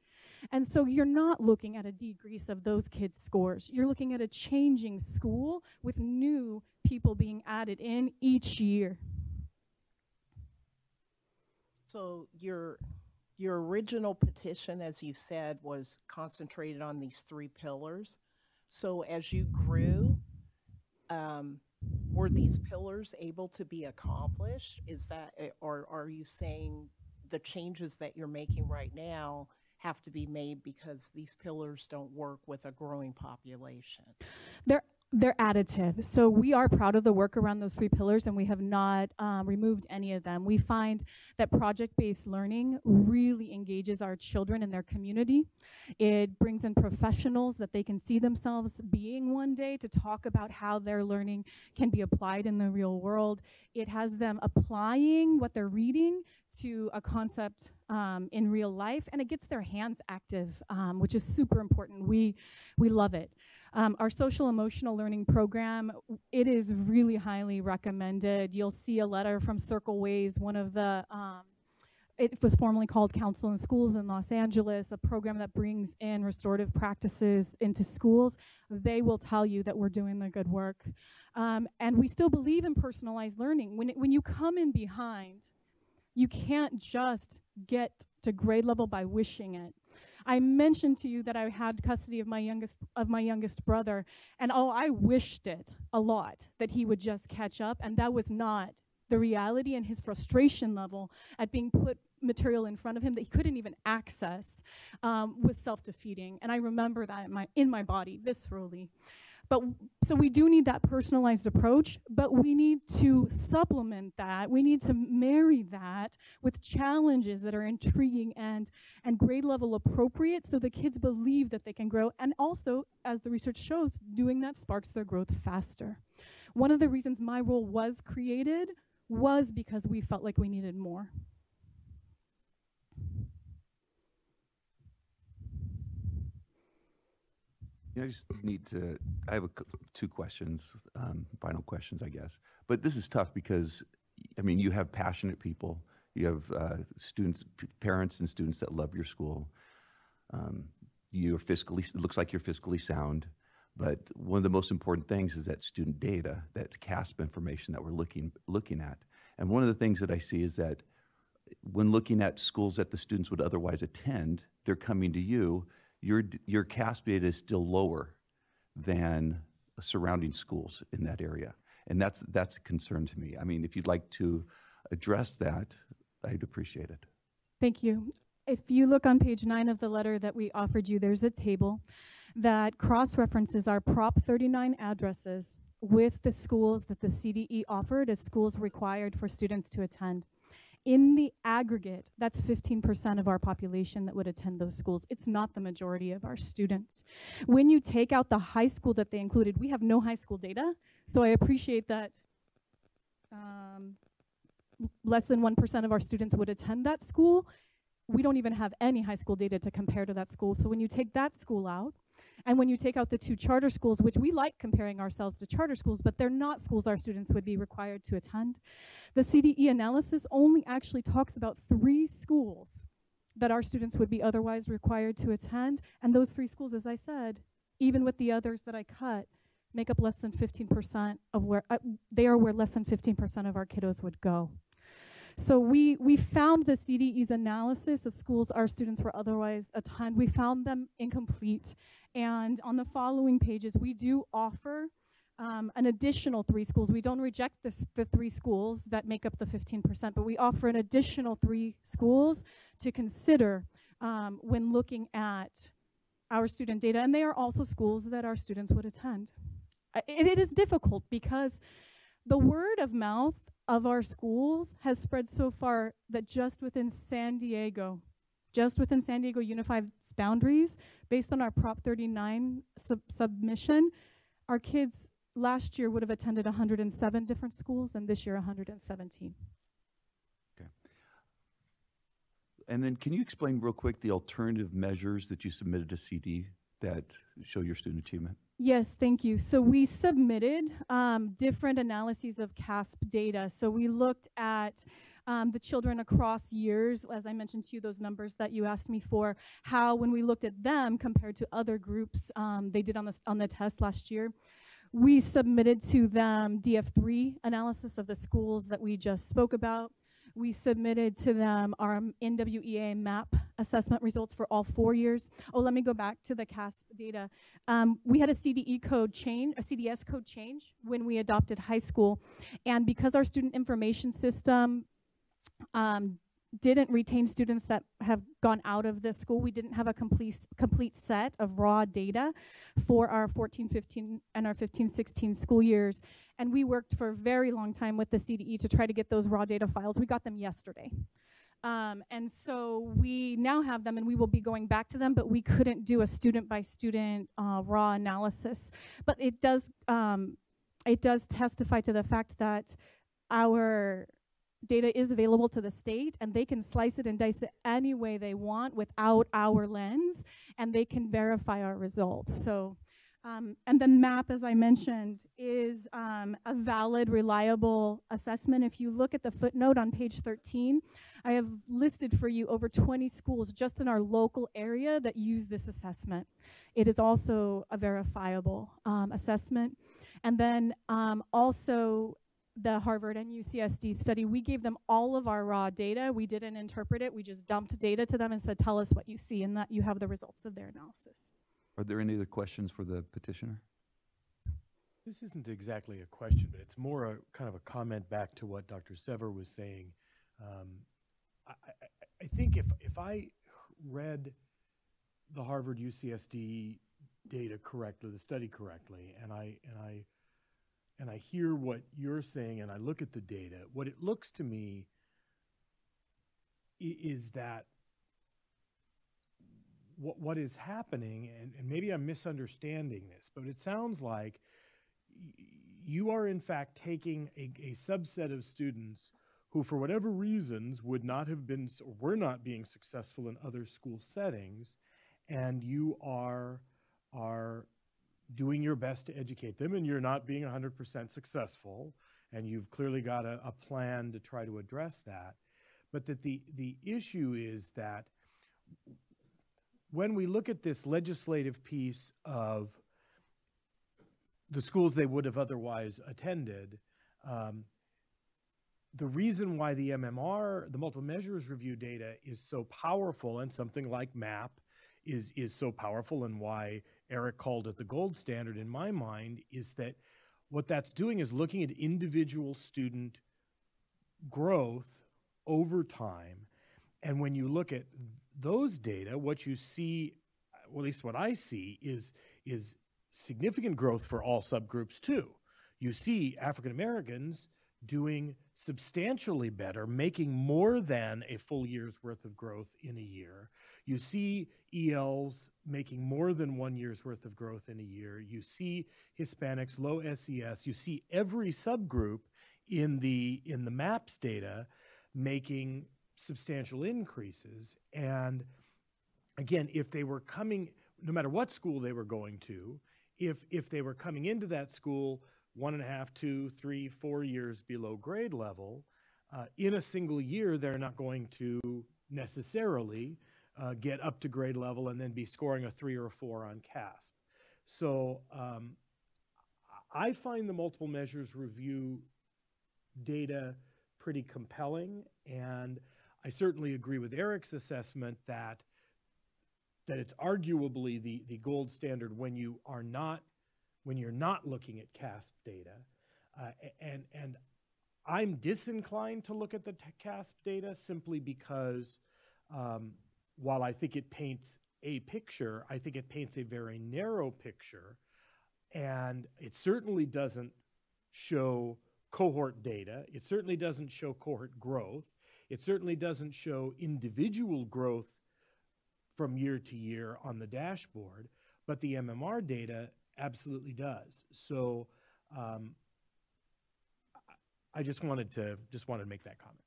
And so you're not looking at a decrease of those kids' scores. You're looking at a changing school with new people being added in each year. So your original petition, as you said, was concentrated on these 3 pillars. So as you grew, were these pillars able to be accomplished? Is that, or are you saying the changes that you're making right now have to be made because these pillars don't work with a growing population? They're additive. So we are proud of the work around those 3 pillars, and we have not removed any of them. We find that project-based learning really engages our children in their community. It brings in professionals that they can see themselves being one day to talk about how their learning can be applied in the real world. It has them applying what they're reading to a concept in real life, and it gets their hands active, which is super important. We love it. Our social emotional learning program, it is really highly recommended. You'll see a letter from Circle Ways, one of the, it was formerly called Counsel in Schools in Los Angeles, a program that brings in restorative practices into schools. They will tell you that we're doing the good work. And we still believe in personalized learning. When you come in behind, you can't just get to grade level by wishing it. I mentioned to you that I had custody of my youngest brother, and I wished it a lot that he would just catch up, and that was not the reality. And his frustration level at being put material in front of him that he couldn't even access was self-defeating, and I remember that in my body viscerally. But so we do need that personalized approach, but we need to supplement that. We need to marry that with challenges that are intriguing and grade level appropriate so the kids believe that they can grow. And also, as the research shows, doing that sparks their growth faster. One of the reasons my role was created was because we felt like we needed more. I just need to, I have 2 questions, final questions, I guess. But this is tough because, I mean, you have passionate people. You have students, parents and students that love your school. You're fiscally, it looks like you're fiscally sound. But one of the most important things is that student data, that CASP information that we're looking at. And one of the things that I see is that when looking at schools that the students would otherwise attend, they're coming to you. Your CASP data is still lower than surrounding schools in that area. And that's a concern to me. I mean, if you'd like to address that, I'd appreciate it. Thank you. If you look on page 9 of the letter that we offered you, there's a table that cross-references our Prop 39 addresses with the schools that the CDE offered as schools required for students to attend. In the aggregate, that's 15% of our population that would attend those schools. It's not the majority of our students. When you take out the high school that they included, we have no high school data, so I appreciate that less than 1% of our students would attend that school. We don't even have any high school data to compare to that school. So when you take that school out, and when you take out the 2 charter schools, which we like comparing ourselves to charter schools, but they're not schools our students would be required to attend, the CDE analysis only actually talks about 3 schools that our students would be otherwise required to attend. And those 3 schools, as I said, even with the others that I cut, make up less than 15% of where, they are where less than 15% of our kiddos would go. So we found the CDE's analysis of schools our students were otherwise attend. We found them incomplete. And on the following pages, we do offer an additional 3 schools. We don't reject the 3 schools that make up the 15%, but we offer an additional 3 schools to consider when looking at our student data. And they are also schools that our students would attend. It is difficult because the word of mouth of our schools has spread so far that just within San Diego Unified's boundaries, based on our Prop 39 submission, our kids last year would have attended 107 different schools, and this year 117. Okay. And then can you explain real quick the alternative measures that you submitted to CD that show your student achievement? Yes, thank you. So we submitted different analyses of CASP data. So we looked at the children across years, as I mentioned to you, those numbers that you asked me for, how when we looked at them compared to other groups they did on the test last year, we submitted to them DF3 analysis of the schools that we just spoke about. We submitted to them our NWEA MAP assessment results for all 4 years. Oh, let me go back to the CASP data. We had a CDE code change, a CDS code change when we adopted high school. And because our student information system didn't retain students that have gone out of the school, we didn't have a complete set of raw data for our 14-15 and our 15-16 school years. And we worked for a very long time with the CDE to try to get those raw data files. We got them yesterday. And so we now have them, and we will be going back to them, but we couldn't do a student-by-student raw analysis. But it does testify to the fact that our data is available to the state, and they can slice it and dice it any way they want without our lens, and they can verify our results. So, and then MAP, as I mentioned, is a valid, reliable assessment. If you look at the footnote on page 13, I have listed for you over 20 schools just in our local area that use this assessment. It is also a verifiable assessment. And then also, the Harvard and UCSD study, we gave them all of our raw data. We didn't interpret it. We just dumped data to them and said, tell us what you see, and that you have the results of their analysis. Are there any other questions for the petitioner? This isn't exactly a question, but it's more a kind of a comment back to what Dr. Sever was saying. I think if I read the Harvard UCSD data correctly, the study correctly, and I hear what you're saying and I look at the data, what it looks to me is that what is happening, and maybe I'm misunderstanding this, but it sounds like you are in fact taking a subset of students who, for whatever reasons, would not have been or were not being successful in other school settings, and you are doing your best to educate them, and you're not being 100% successful, and you've clearly got a plan to try to address that. But that the issue is that when we look at this legislative piece of the schools they would have otherwise attended, the reason why the MMR, the multiple measures review data, is so powerful, and something like MAP is so powerful, and why Eric called it the gold standard in my mind, is that what that's doing is looking at individual student growth over time. And when you look at those data, what you see, well, at least what I see, is significant growth for all subgroups too. You see African Americans doing substantially better, making more than a full year's worth of growth in a year. You see ELs making more than 1 year's worth of growth in a year. You see Hispanics, low SES. You see every subgroup in the MAPS data making substantial increases. And again, if they were coming, no matter what school they were going to, if they were coming into that school 1.5, 2, 3, 4 years below grade level, in a single year, they're not going to necessarily get up to grade level and then be scoring a 3 or a 4 on CASP. So I find the multiple measures review data pretty compelling, and I certainly agree with Eric's assessment that it's arguably the gold standard when you're not looking at CASP data. And I'm disinclined to look at the CASP data simply because while I think it paints a picture, I think it paints a very narrow picture, and it certainly doesn't show cohort data. It certainly doesn't show cohort growth. It certainly doesn't show individual growth from year to year on the dashboard, but the MMR data absolutely does. So I just wanted to make that comment.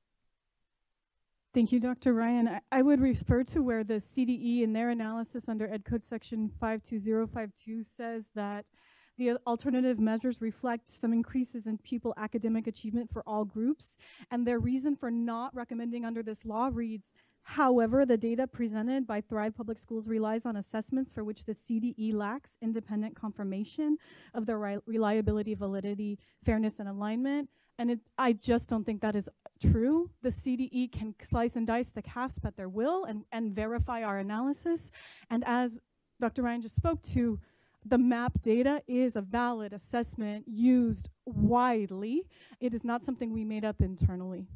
Thank you, Dr. Ryan. I would refer to where the CDE in their analysis under Ed Code section 52052 says that the alternative measures reflect some increases in pupil academic achievement for all groups, and their reason for not recommending under this law reads, however, the data presented by Thrive Public Schools relies on assessments for which the CDE lacks independent confirmation of their reliability, validity, fairness, and alignment. And I just don't think that is true. The CDE can slice and dice the CASP at their will and verify our analysis. And as Dr. Ryan just spoke to, the MAP data is a valid assessment used widely. It is not something we made up internally.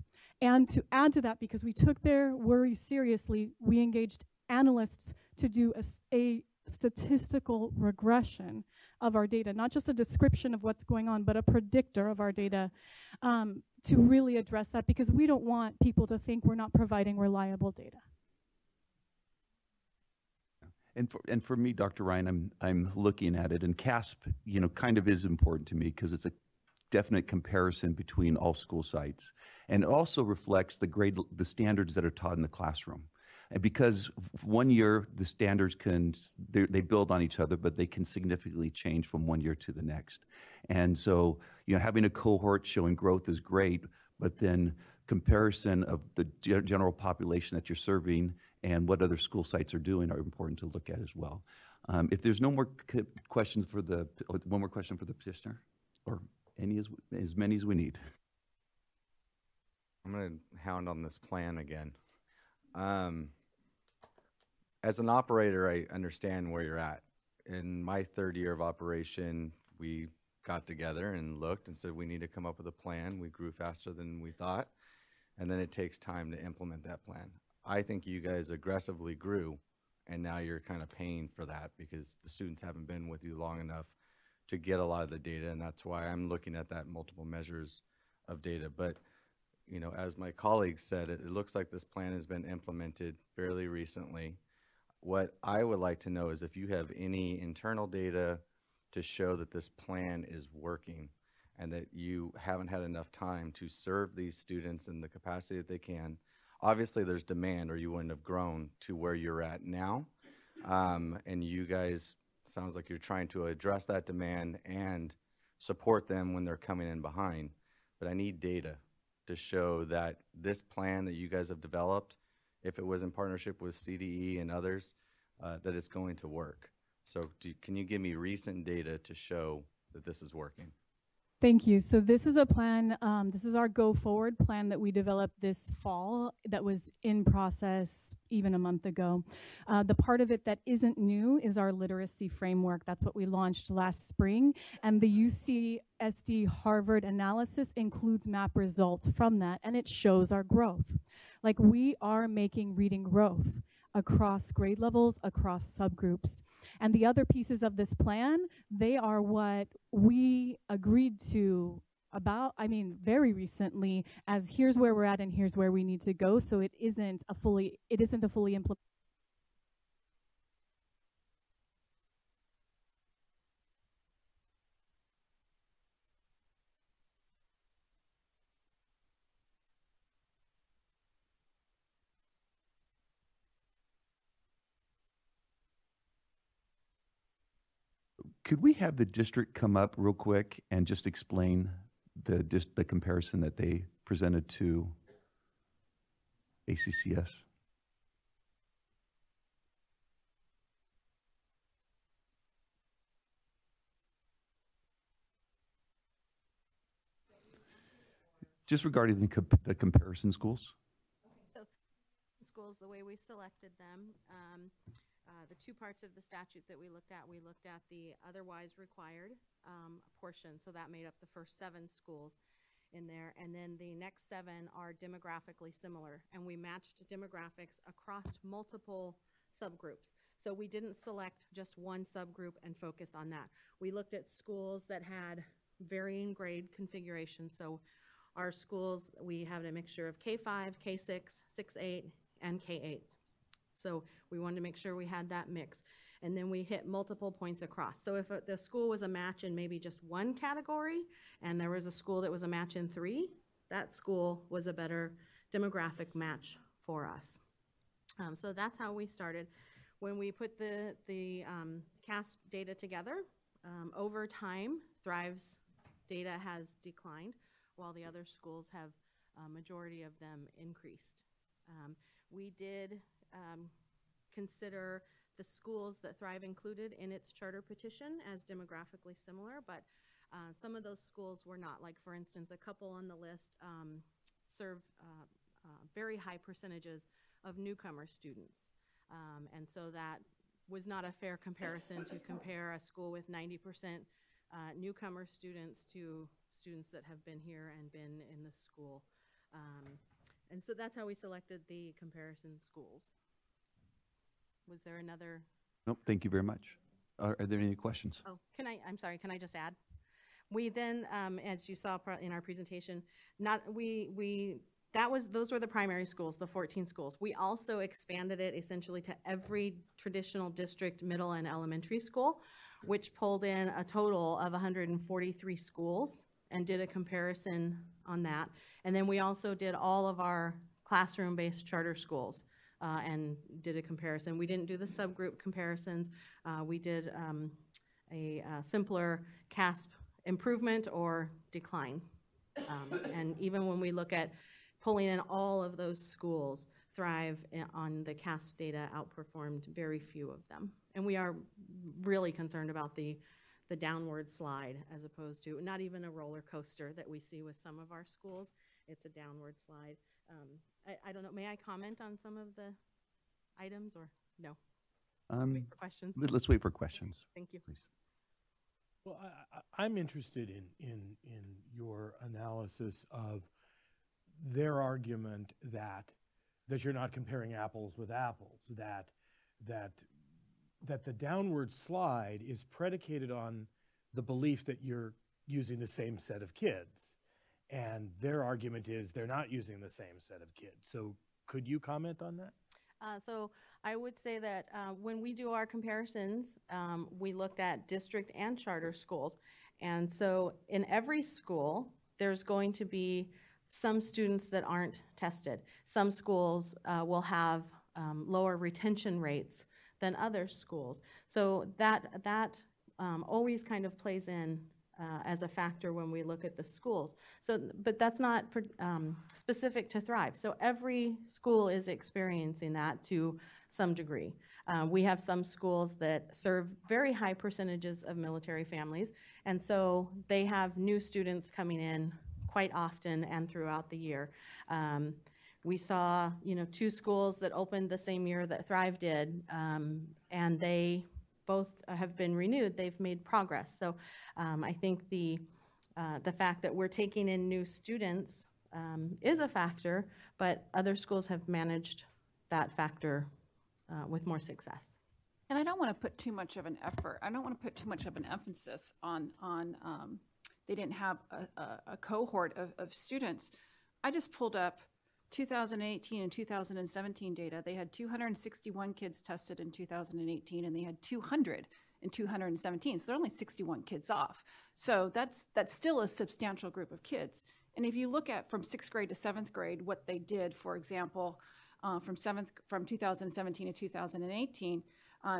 And to add to that, because we took their worry seriously, we engaged analysts to do a statistical regression of our data, not just a description of what's going on, but a predictor of our data to really address that, because we don't want people to think we're not providing reliable data. And for me, Dr. Ryan, I'm looking at it, and CASP, kind of is important to me because it's a definite comparison between all school sites, and it also reflects the standards that are taught in the classroom. And because 1 year the standards they build on each other, but they can significantly change from 1 year to the next. And so, having a cohort showing growth is great, but then comparison of the general population that you're serving and what other school sites are doing are important to look at as well. If there's no more questions one more question for the petitioner, or as many as we need. I'm going to hound on this plan again. As an operator, I understand where you're at. In my third year of operation, we got together and looked and said we need to come up with a plan. We grew faster than we thought, and then it takes time to implement that plan. I think you guys aggressively grew, and now you're kind of paying for that because the students haven't been with you long enough to get a lot of the data, and that's why I'm looking at that multiple measures of data. But as my colleague said, it looks like this plan has been implemented fairly recently. What I would like to know is if you have any internal data to show that this plan is working and that you haven't had enough time to serve these students in the capacity that they can. Obviously, there's demand, or you wouldn't have grown to where you're at now. And you guys, sounds like you're trying to address that demand and support them when they're coming in behind. But I need data to show that this plan that you guys have developed, if it was in partnership with CDE and others, that it's going to work. So can you give me recent data to show that this is working? Thank you. So this is a plan, this is our go forward plan that we developed this fall that was in process even a month ago. The part of it that isn't new is our literacy framework. That's what we launched last spring. And the UCSD Harvard analysis includes MAP results from that, and it shows our growth. Like, we are making reading growth across grade levels, across subgroups. And the other pieces of this plan, they are what we agreed to very recently, as here's where we're at and here's where we need to go. So it isn't a fully implemented. Could we have the district come up real quick and just explain the comparison that they presented to ACCS? Just regarding the comparison schools. Okay, so schools, the way we selected them, the two parts of the statute that we looked at the otherwise required portion, so that made up the first 7 schools in there, and then the next 7 are demographically similar, and we matched demographics across multiple subgroups. So we didn't select just one subgroup and focus on that. We looked at schools that had varying grade configurations. So our schools, we have a mixture of K5, K6, 6-8, and K8. So we wanted to make sure we had that mix. And then we hit multiple points across. So if the school was a match in maybe just one category, and there was a school that was a match in 3, that school was a better demographic match for us. So that's how we started. When we put the CASP data together, over time, Thrive's data has declined, while the other schools have, majority of them, increased. We did consider the schools that Thrive included in its charter petition as demographically similar, but some of those schools were not. Like, for instance, a couple on the list serve very high percentages of newcomer students. And so that was not a fair comparison to compare a school with 90% newcomer students to students that have been here and been in the school. And so that's how we selected the comparison schools. Was there another? Nope, thank you very much. Are there any questions? Oh, I'm sorry, can I just add? We then, as you saw in our presentation, those were the primary schools, the 14 schools. We also expanded it essentially to every traditional district middle and elementary school, which pulled in a total of 143 schools and did a comparison on that. And then we also did all of our classroom-based charter schools and did a comparison. We didn't do the subgroup comparisons. We did a simpler CASP improvement or decline. And even when we look at pulling in all of those schools, Thrive on the CASP data outperformed very few of them. And we are really concerned about the downward slide, as opposed to not even a roller coaster that we see with some of our schools. It's a downward slide. I don't know, may I comment on some of the items, or no? Wait for questions. Let's wait for questions. Thank you. Please. Well, I'm interested in your analysis of their argument that you're not comparing apples with apples, that the downward slide is predicated on the belief that you're using the same set of kids. And their argument is they're not using the same set of kids. So could you comment on that? So I would say that when we do our comparisons, we looked at district and charter schools. And so in every school, there's going to be some students that aren't tested. Some schools will have lower retention rates than other schools. So that always kind of plays in as a factor when we look at the schools. So, but that's not specific to Thrive. So every school is experiencing that to some degree. We have some schools that serve very high percentages of military families, and so they have new students coming in quite often and throughout the year. We saw, 2 schools that opened the same year that Thrive did, and they both have been renewed. They've made progress. So I think the fact that we're taking in new students is a factor, but other schools have managed that factor with more success. And I don't want to put too much of an effort. I don't want to put too much of an emphasis on they didn't have a cohort of students. I just pulled up 2018 and 2017 data. They had 261 kids tested in 2018, and they had 200 in 217. So they're only 61 kids off. So that's still a substantial group of kids. And if you look at from 6th grade to 7th grade, what they did, for example, from 2017 to 2018,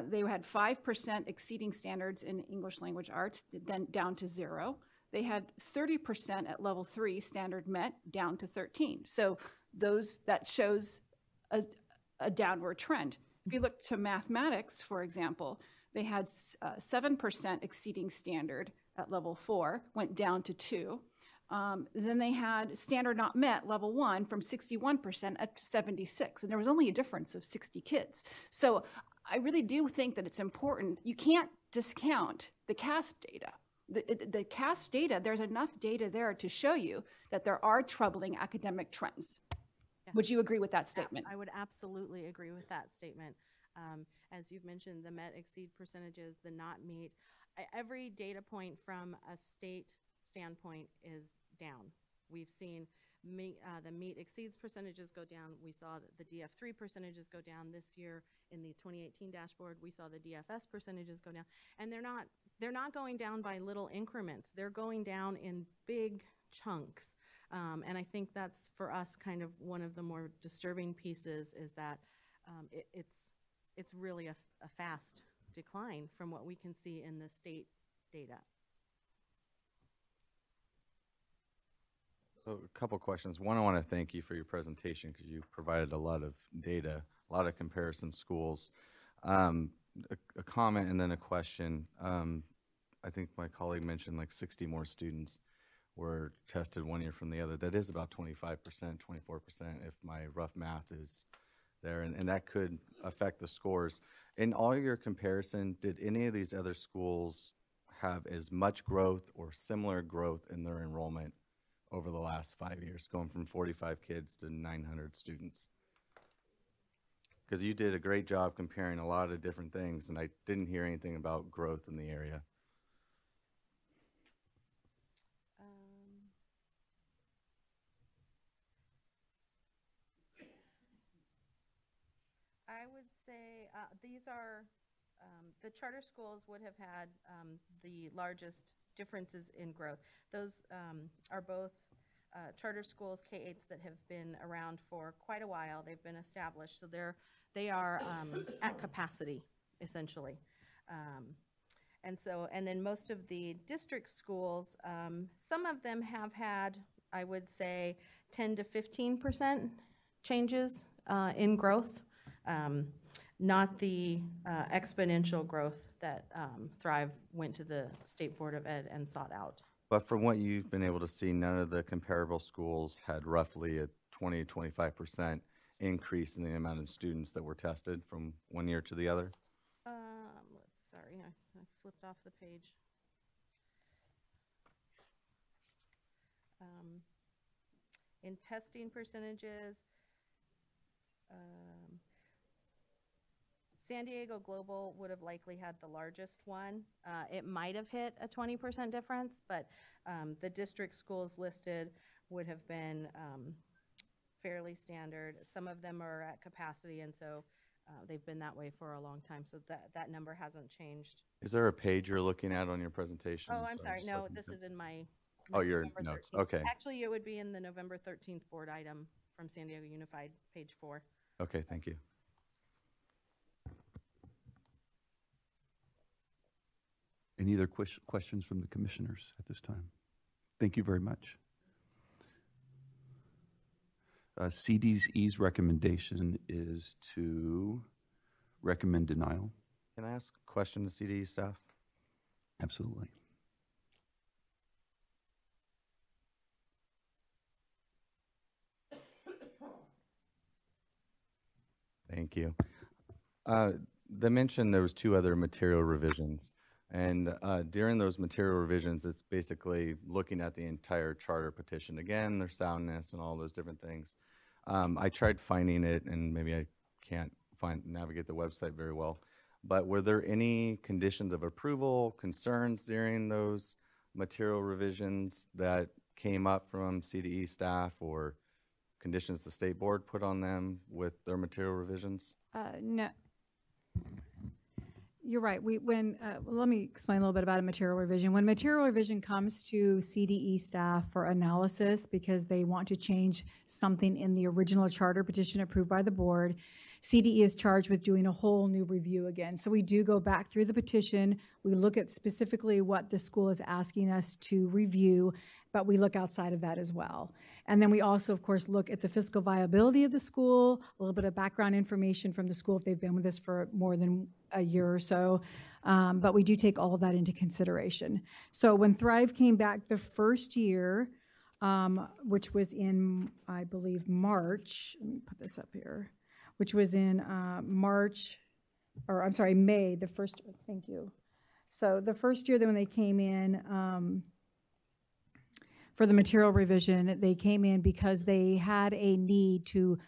they had 5% exceeding standards in English language arts, then down to 0. They had 30% at level 3 standard met, down to 13. So that shows a downward trend. If you look to mathematics, for example, they had 7% exceeding standard at level 4, went down to 2. Then they had standard not met, level 1, from 61% up to 76, and there was only a difference of 60 kids. So I really do think that it's important. You can't discount the CASP data. The CASP data, there's enough data there to show you that there are troubling academic trends. Yeah. Would you agree with that statement? I would absolutely agree with that statement. As you've mentioned, the met exceed percentages, the not meet. Every data point from a state standpoint is down. We've seen the meet exceeds percentages go down. We saw the DF3 percentages go down this year in the 2018 dashboard. We saw the DFS percentages go down, and they're not going down by little increments. They're going down in big chunks. And I think that's, for us, kind of one of the more disturbing pieces is that it's really a fast decline from what we can see in the state data. So a couple questions. One, I want to thank you for your presentation because you provided a lot of data, a lot of comparison schools. A comment and then a question. I think my colleague mentioned like 60 more students were tested one year from the other. That is about 25%, 24% if my rough math is there, and that could affect the scores. In all your comparison, did any of these other schools have as much growth or similar growth in their enrollment over the last 5 years, going from 45 kids to 900 students? Because you did a great job comparing a lot of different things, and I didn't hear anything about growth in the area. I would say these are, the charter schools would have had the largest differences in growth. Those are both charter schools, K-8s, that have been around for quite a while. They've been established, so they are at capacity, essentially. And then most of the district schools, some of them have had, I would say, 10 to 15% changes in growth. Not the exponential growth that Thrive went to the State Board of Ed and sought out. But from what you've been able to see, none of the comparable schools had roughly a 20 to 25% increase in the amount of students that were tested from one year to the other? Sorry, I flipped off the page. In testing percentages, San Diego Global would have likely had the largest one. It might have hit a 20% difference, but the district schools listed would have been fairly standard. Some of them are at capacity, and so they've been that way for a long time, so that number hasn't changed. Is there a page you're looking at on your presentation? Oh, I'm sorry. just No, looking this for- is in my Oh, your November notes. 13th. Okay. Actually, it would be in the November 13th board item from San Diego Unified, page 4. Okay, thank you. Any other questions from the commissioners at this time? Thank you very much. CDE's recommendation is to recommend denial. Can I ask a question to CDE staff? Absolutely. Thank you. They mentioned there was 2 other material revisions. And during those material revisions, it's basically looking at the entire charter petition. Again, their soundness and all those different things. I tried finding it, and maybe I can't navigate the website very well. But were there any conditions of approval, concerns during those material revisions that came up from CDE staff, or conditions the state board put on them with their material revisions? No. You're right. Let me explain a little bit about a material revision. When material revision comes to CDE staff for analysis because they want to change something in the original charter petition approved by the board, CDE is charged with doing a whole new review again. So we do go back through the petition. We look at specifically what the school is asking us to review, but we look outside of that as well. And then we also, of course, look at the fiscal viability of the school, a little bit of background information from the school if they've been with us for more than a year or so. But we do take all of that into consideration. So when Thrive came back the first year, which was in, I believe, March, let me put this up here, which was in May, the first, thank you. So the first year that when they came in, for the material revision, they came in because they had a need to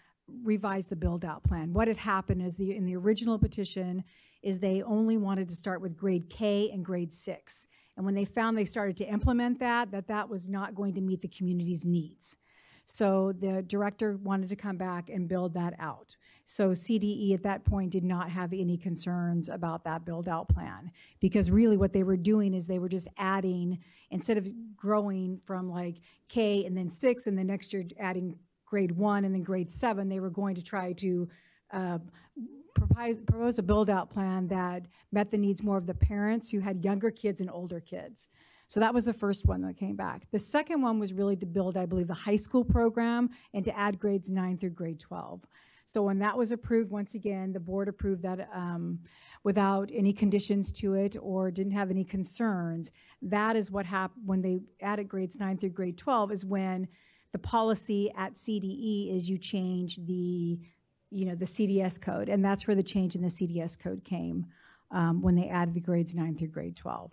revise the build-out plan. What had happened is in the original petition is they only wanted to start with grade K and grade 6. And when they found they started to implement that was not going to meet the community's needs. So the director wanted to come back and build that out. So CDE at that point did not have any concerns about that build-out plan, because really what they were doing is they were just adding, instead of growing from like K and then 6 and the next year adding grade 1 and then grade 7, they were going to try to propose a build-out plan that met the needs more of the parents who had younger kids and older kids. So that was the first one that came back. The second one was really to build, I believe, the high school program and to add grades 9 through grade 12. So when that was approved, once again, the board approved that without any conditions to it or didn't have any concerns. That is what happened when they added grades 9 through grade 12, is when the policy at CDE is you change the CDS code, and that's where the change in the CDS code came when they added the grades 9 through grade 12.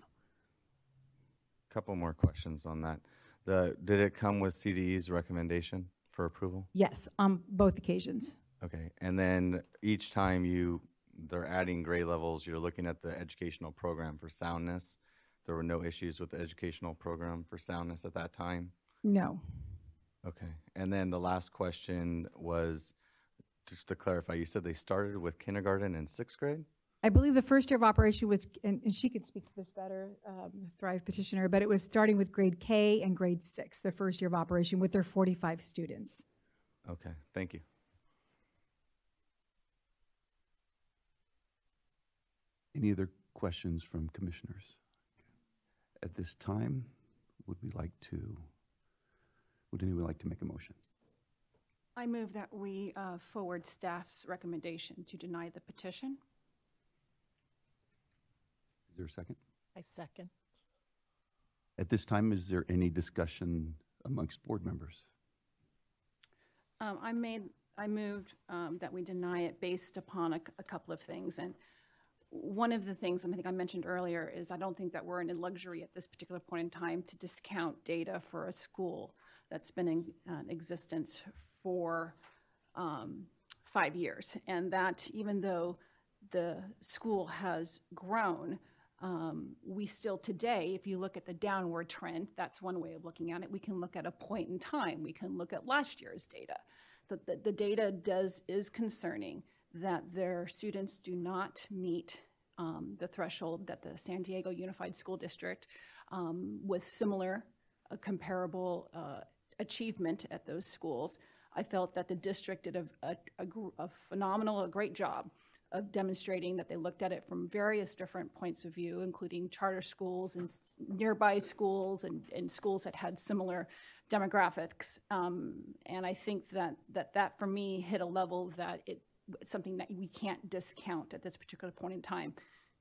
Couple more questions on that. Did it come with CDE's recommendation for approval? Yes, on both occasions. Okay, and then each time they're adding grade levels, you're looking at the educational program for soundness. There were no issues with the educational program for soundness at that time? No. Okay, and then the last question was, just to clarify, you said they started with kindergarten and 6th grade? I believe the first year of operation was, and she could speak to this better, Thrive petitioner, but it was starting with grade K and grade 6, the first year of operation with their 45 students. Okay, thank you. Any other questions from commissioners? At this time, would anyone like to make a motion? I move that we forward staff's recommendation to deny the petition. Is there a second? I second. At this time, is there any discussion amongst board members? I moved that we deny it based upon a couple of things. And one of the things, and I think I mentioned earlier, is I don't think that we're in a luxury at this particular point in time to discount data for a school that's been in existence for 5 years. And that even though the school has grown, we still today, if you look at the downward trend, that's one way of looking at it. We can look at a point in time. We can look at last year's data. The data is concerning that their students do not meet the threshold that the San Diego Unified School District, with similar comparable achievement at those schools. I felt that the district did a great job of demonstrating that they looked at it from various different points of view, including charter schools and nearby schools and schools that had similar demographics. And I think that for me hit a level that it's something that we can't discount at this particular point in time.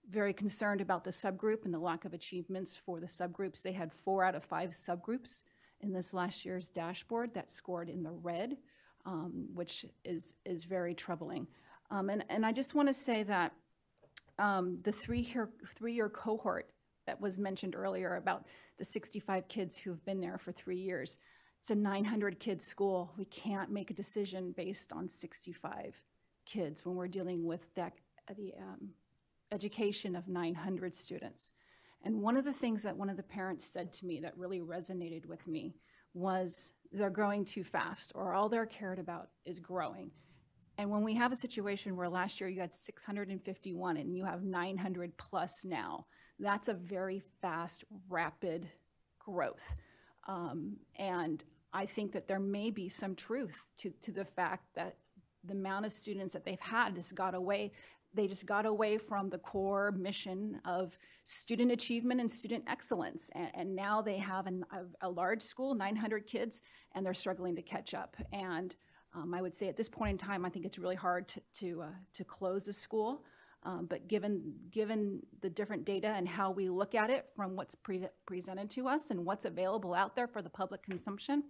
Very concerned about the subgroup and the lack of achievements for the subgroups. They had 4 out of 5 subgroups in this last year's dashboard that scored in the red, which is very troubling. And I just want to say that the three-year cohort that was mentioned earlier about the 65 kids who have been there for 3 years, it's a 900-kid school. We can't make a decision based on 65 kids when we're dealing with the education of 900 students. And one of the things that one of the parents said to me that really resonated with me was they're growing too fast, or all they're cared about is growing. And when we have a situation where last year you had 651 and you have 900 plus now, that's a very fast, rapid growth. And I think that there may be some truth to the fact that the amount of students that they've had just got away. They just got away from the core mission of student achievement and student excellence. And now they have a large school, 900 kids, and they're struggling to catch up. And I would say at this point in time, I think it's really hard to close a school. But given the different data and how we look at it from what's presented to us and what's available out there for the public consumption,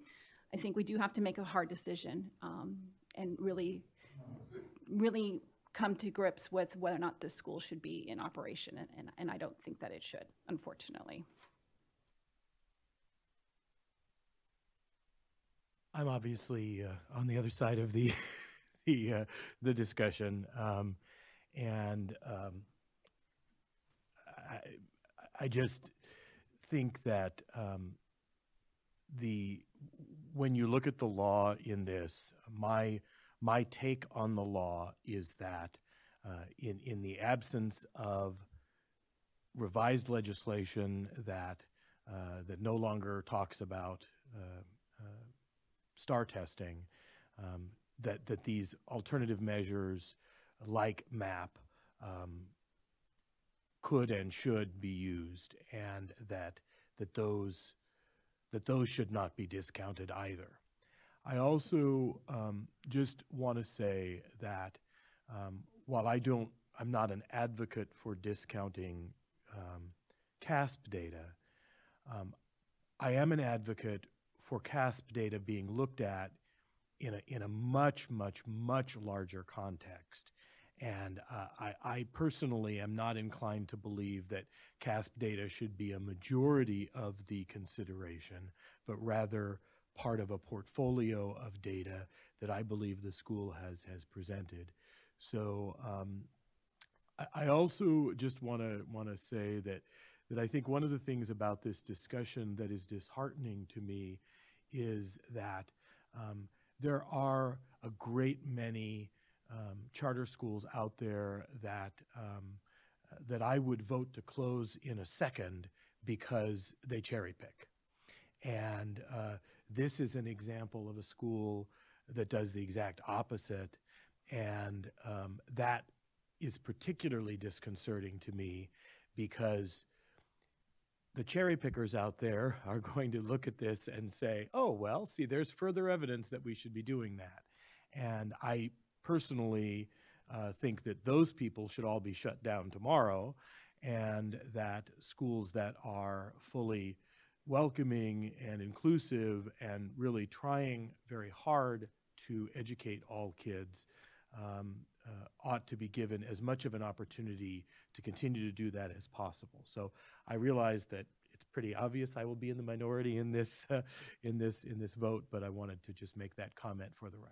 I think we do have to make a hard decision and really come to grips with whether or not this school should be in operation, and I don't think that it should, unfortunately. I'm obviously on the other side of the the discussion, and I just think that when you look at the law in this, my My take on the law is that in the absence of revised legislation that no longer talks about STAR testing, that these alternative measures like MAP could and should be used, and that those should not be discounted either. I also just want to say that while I'm not an advocate for discounting CASP data, I am an advocate for CASP data being looked at in a much, much, much larger context. And I personally am not inclined to believe that CASP data should be a majority of the consideration, but rather part of a portfolio of data that I believe the school has presented. So I also just want to say that I think one of the things about this discussion that is disheartening to me is that there are a great many charter schools out there that I would vote to close in a second because they cherry pick. And this is an example of a school that does the exact opposite, and that is particularly disconcerting to me because the cherry pickers out there are going to look at this and say, oh, well, see, there's further evidence that we should be doing that. And I personally think that those people should all be shut down tomorrow, and that schools that are fully welcoming and inclusive and really trying very hard to educate all kids ought to be given as much of an opportunity to continue to do that as possible. So I realize that it's pretty obvious I will be in the minority in this vote, but I wanted to just make that comment for the record.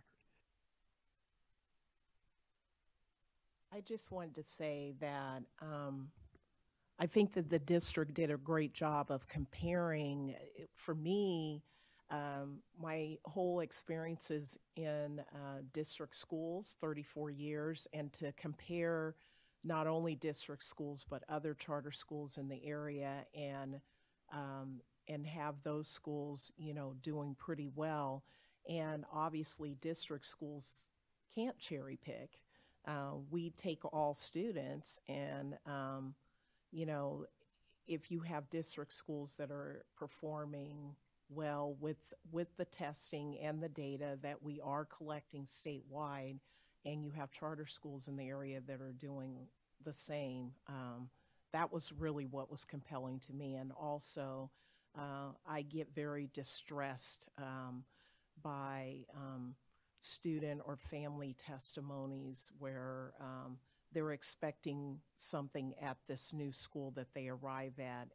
I just wanted to say that I think that the district did a great job of comparing. For me, my whole experiences in district schools, 34 years, and to compare not only district schools but other charter schools in the area, and have those schools, doing pretty well. And obviously, district schools can't cherry pick. We take all students, and if you have district schools that are performing well with the testing and the data that we are collecting statewide, and you have charter schools in the area that are doing the same, that was really what was compelling to me. And also, I get very distressed by student or family testimonies where they're expecting something at this new school that they arrive at,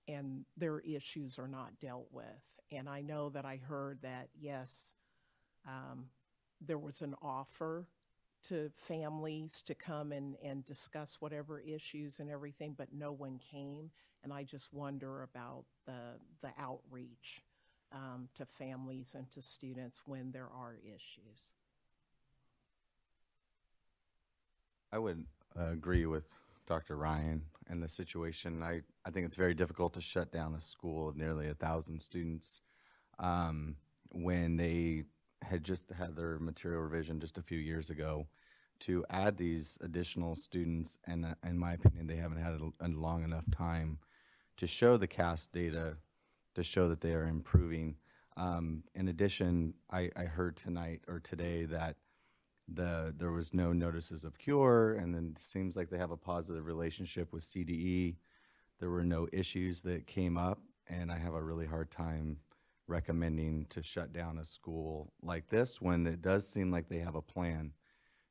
and their issues are not dealt with. And I know that I heard that, yes, there was an offer to families to come and discuss whatever issues and everything, but no one came. And I just wonder about the outreach to families and to students when there are issues. I would agree with Dr. Ryan and the situation. I think it's very difficult to shut down a school of nearly 1,000 students when they had just had their material revision just a few years ago. To add these additional students, and in my opinion, they haven't had a long enough time to show the CAS data to show that they are improving. In addition, I heard tonight or today that there was no notices of cure, and then it seems like they have a positive relationship with CDE. There were no issues that came up, and I have a really hard time recommending to shut down a school like this when it does seem like they have a plan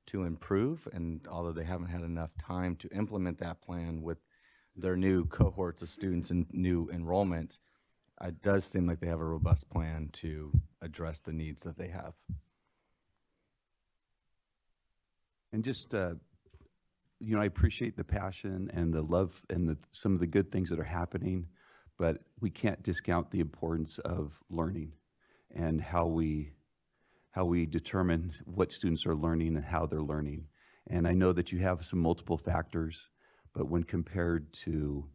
to improve, and although they haven't had enough time to implement that plan with their new cohorts of students and new enrollment, it does seem like they have a robust plan to address the needs that they have. And just, I appreciate the passion and the love and some of the good things that are happening, but we can't discount the importance of learning and how we how we determine what students are learning and how they're learning. And I know that you have some multiple factors, but when compared to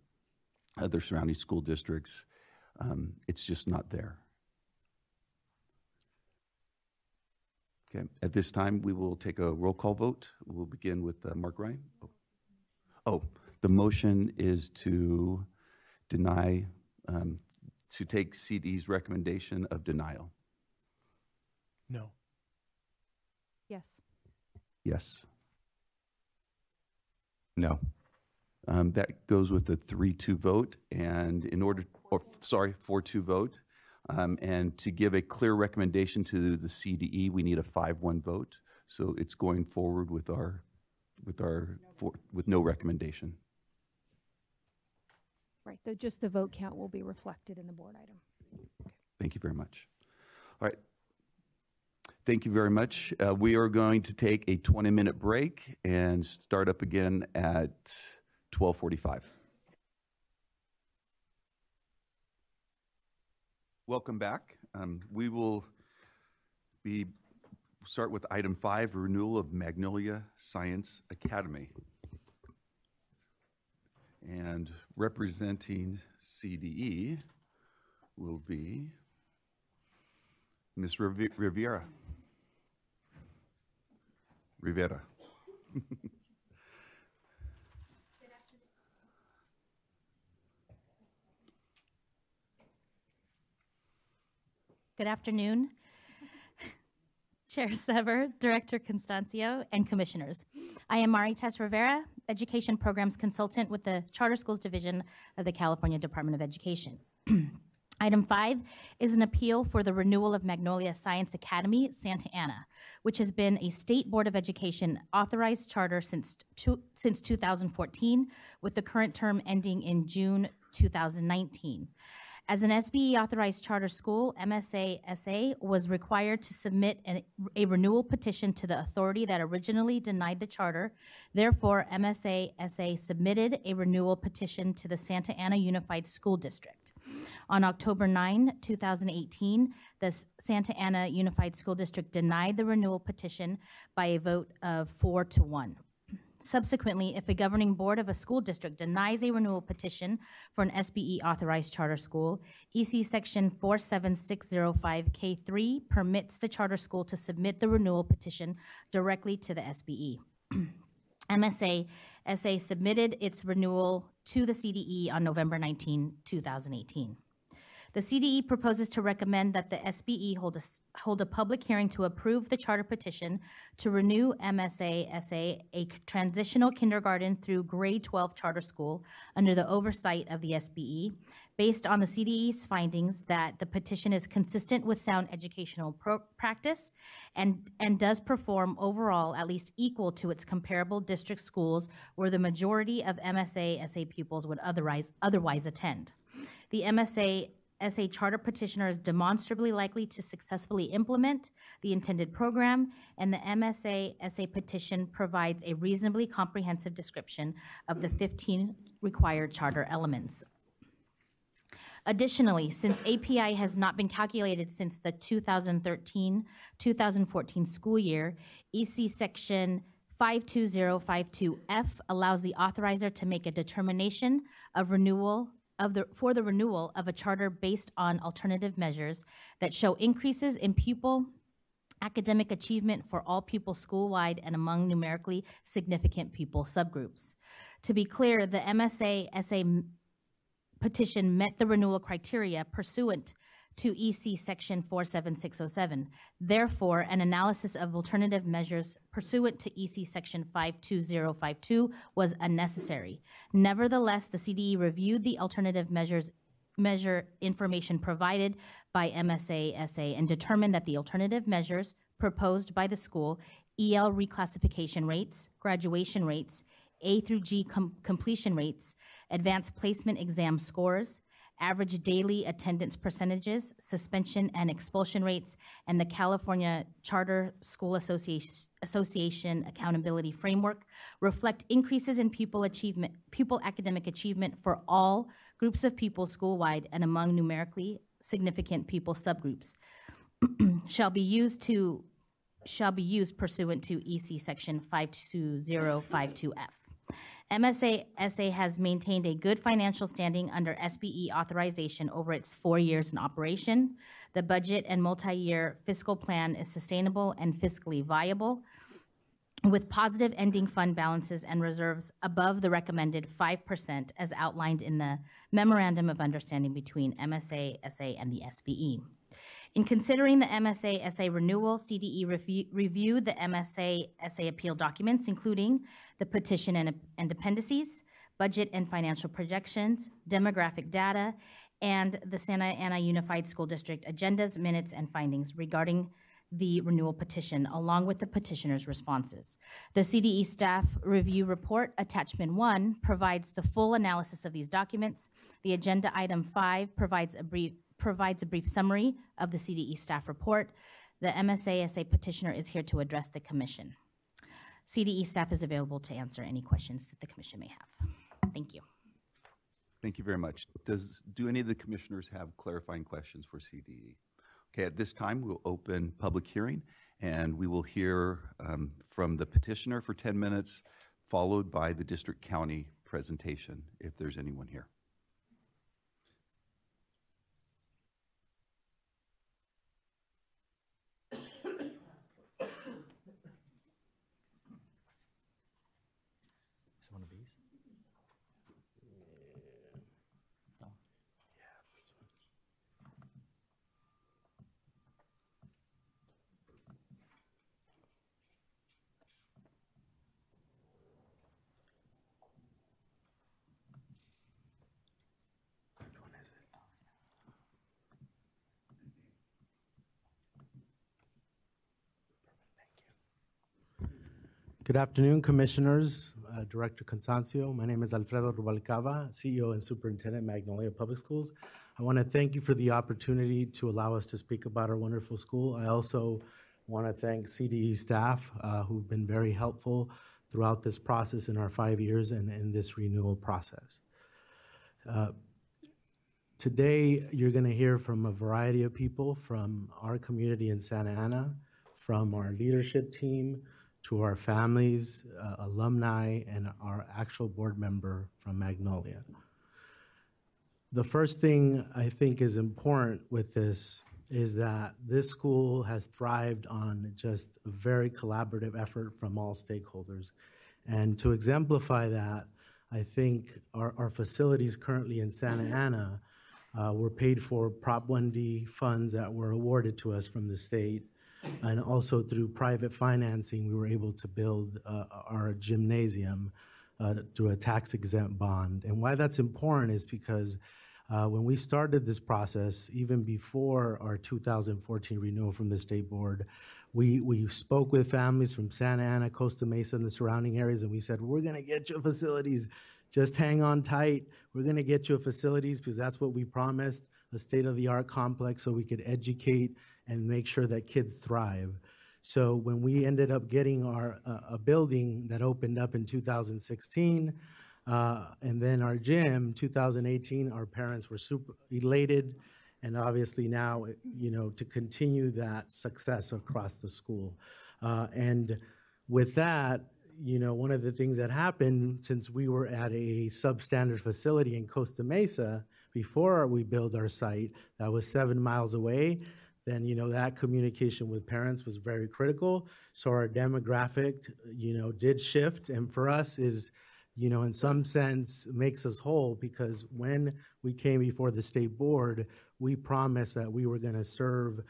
other surrounding school districts, it's just not there. Okay, at this time, we will take a roll call vote. We'll begin with Mark Ryan. Oh, the motion is to deny, to take CD's recommendation of denial. No. Yes. Yes. No. That goes with a 3-2 vote, and in order, or sorry, 4-2 vote. And to give a clear recommendation to the CDE, we need a 5-1 vote. So it's going forward with with no recommendation. Right, just the vote count will be reflected in the board item. Thank you very much. All right. Thank you very much. We are going to take a 20-minute break and start up again at 12:45. Welcome back. We will start with item 5, renewal of Magnolia Science Academy. And representing CDE will be Ms. Rivera. Good afternoon, Chair Sever, Director Constancio, and Commissioners. I am Marites Rivera, Education Programs Consultant with the Charter Schools Division of the California Department of Education. Item 5 is an appeal for the renewal of Magnolia Science Academy, Santa Ana, which has been a State Board of Education authorized charter since 2014, with the current term ending in June 2019. As an SBE authorized charter school, MSA-SA was required to submit a renewal petition to the authority that originally denied the charter. Therefore, MSA-SA submitted a renewal petition to the Santa Ana Unified School District. On October 9, 2018, the Santa Ana Unified School District denied the renewal petition by a vote of 4-1. Subsequently, if a governing board of a school district denies a renewal petition for an SBE authorized charter school, EC Section 47605K3 permits the charter school to submit the renewal petition directly to the SBE. MSA-SA submitted its renewal to the CDE on November 19, 2018. The CDE proposes to recommend that the SBE hold a public hearing to approve the charter petition to renew MSA-SA, a transitional kindergarten through grade 12 charter school under the oversight of the SBE, based on the CDE's findings that the petition is consistent with sound educational practice and does perform overall at least equal to its comparable district schools where the majority of MSA-SA pupils would otherwise attend. The MSA-SA charter petitioner is demonstrably likely to successfully implement the intended program, and the MSA-SA petition provides a reasonably comprehensive description of the 15 required charter elements. Additionally, since API has not been calculated since the 2013-2014 school year, EC Section 52052F allows the authorizer to make a determination of for the renewal of a charter based on alternative measures that show increases in pupil academic achievement for all pupils school-wide and among numerically significant pupil subgroups. To be clear, the MSA-SA petition met the renewal criteria pursuant to EC Section 47607. Therefore, an analysis of alternative measures pursuant to EC Section 52052 was unnecessary. Nevertheless, the CDE reviewed the alternative measure information provided by MSA-SA and determined that the alternative measures proposed by the school, EL reclassification rates, graduation rates, A through G completion rates, advanced placement exam scores, average daily attendance percentages, suspension and expulsion rates, and the California Charter School Association Accountability Framework reflect increases in pupil academic achievement for all groups of pupils school-wide and among numerically significant pupil subgroups. shall be used pursuant to EC Section 52052F. MSA-SA has maintained a good financial standing under SBE authorization over its 4 years in operation. The budget and multi-year fiscal plan is sustainable and fiscally viable, with positive ending fund balances and reserves above the recommended 5% as outlined in the Memorandum of Understanding between MSA-SA and the SBE. In considering the MSA-SA renewal, CDE reviewed the MSA-SA appeal documents, including the petition and appendices, budget and financial projections, demographic data, and the Santa Ana Unified School District agendas, minutes, and findings regarding the renewal petition, along with the petitioner's responses. The CDE staff review report, attachment 1, provides the full analysis of these documents. The agenda item 5 provides a brief summary of the CDE staff report. The MSA-SA petitioner is here to address the commission. CDE staff is available to answer any questions that the commission may have. Thank you. Thank you very much. Do any of the commissioners have clarifying questions for CDE? Okay, at this time, we'll open public hearing, and we will hear from the petitioner for 10 minutes, followed by the district county presentation, if there's anyone here. Is one of these? No. Good afternoon, Commissioners, Director Constancio. My name is Alfredo Rubalcaba, CEO and Superintendent, Magnolia Public Schools. I want to thank you for the opportunity to allow us to speak about our wonderful school. I also want to thank CDE staff who've been very helpful throughout this process in our 5 years and in this renewal process. Today, you're going to hear from a variety of people from our community in Santa Ana, from our leadership team, to our families, alumni, and our actual board member from Magnolia. The first thing I think is important with this is that this school has thrived on just a very collaborative effort from all stakeholders. And to exemplify that, I think our facilities currently in Santa Ana were paid for Prop 1D funds that were awarded to us from the state. And also through private financing, we were able to build our gymnasium through a tax-exempt bond. And why that's important is because when we started this process, even before our 2014 renewal from the State Board, we spoke with families from Santa Ana, Costa Mesa, and the surrounding areas, and we said, we're going to get you facilities. Just hang on tight. We're going to get you facilities because that's what we promised, a state-of-the-art complex so we could educate and make sure that kids thrive. So when we ended up getting our a building that opened up in 2016, and then our gym, 2018, our parents were super elated, and obviously now, you know, to continue that success across the school. And with that, you know, one of the things that happened since we were at a substandard facility in Costa Mesa before we built our site that was 7 miles away, then, you know, that communication with parents was very critical. So our demographic, you know, did shift. And for us is, you know, in some sense makes us whole because when we came before the State Board, we promised that we were going to serve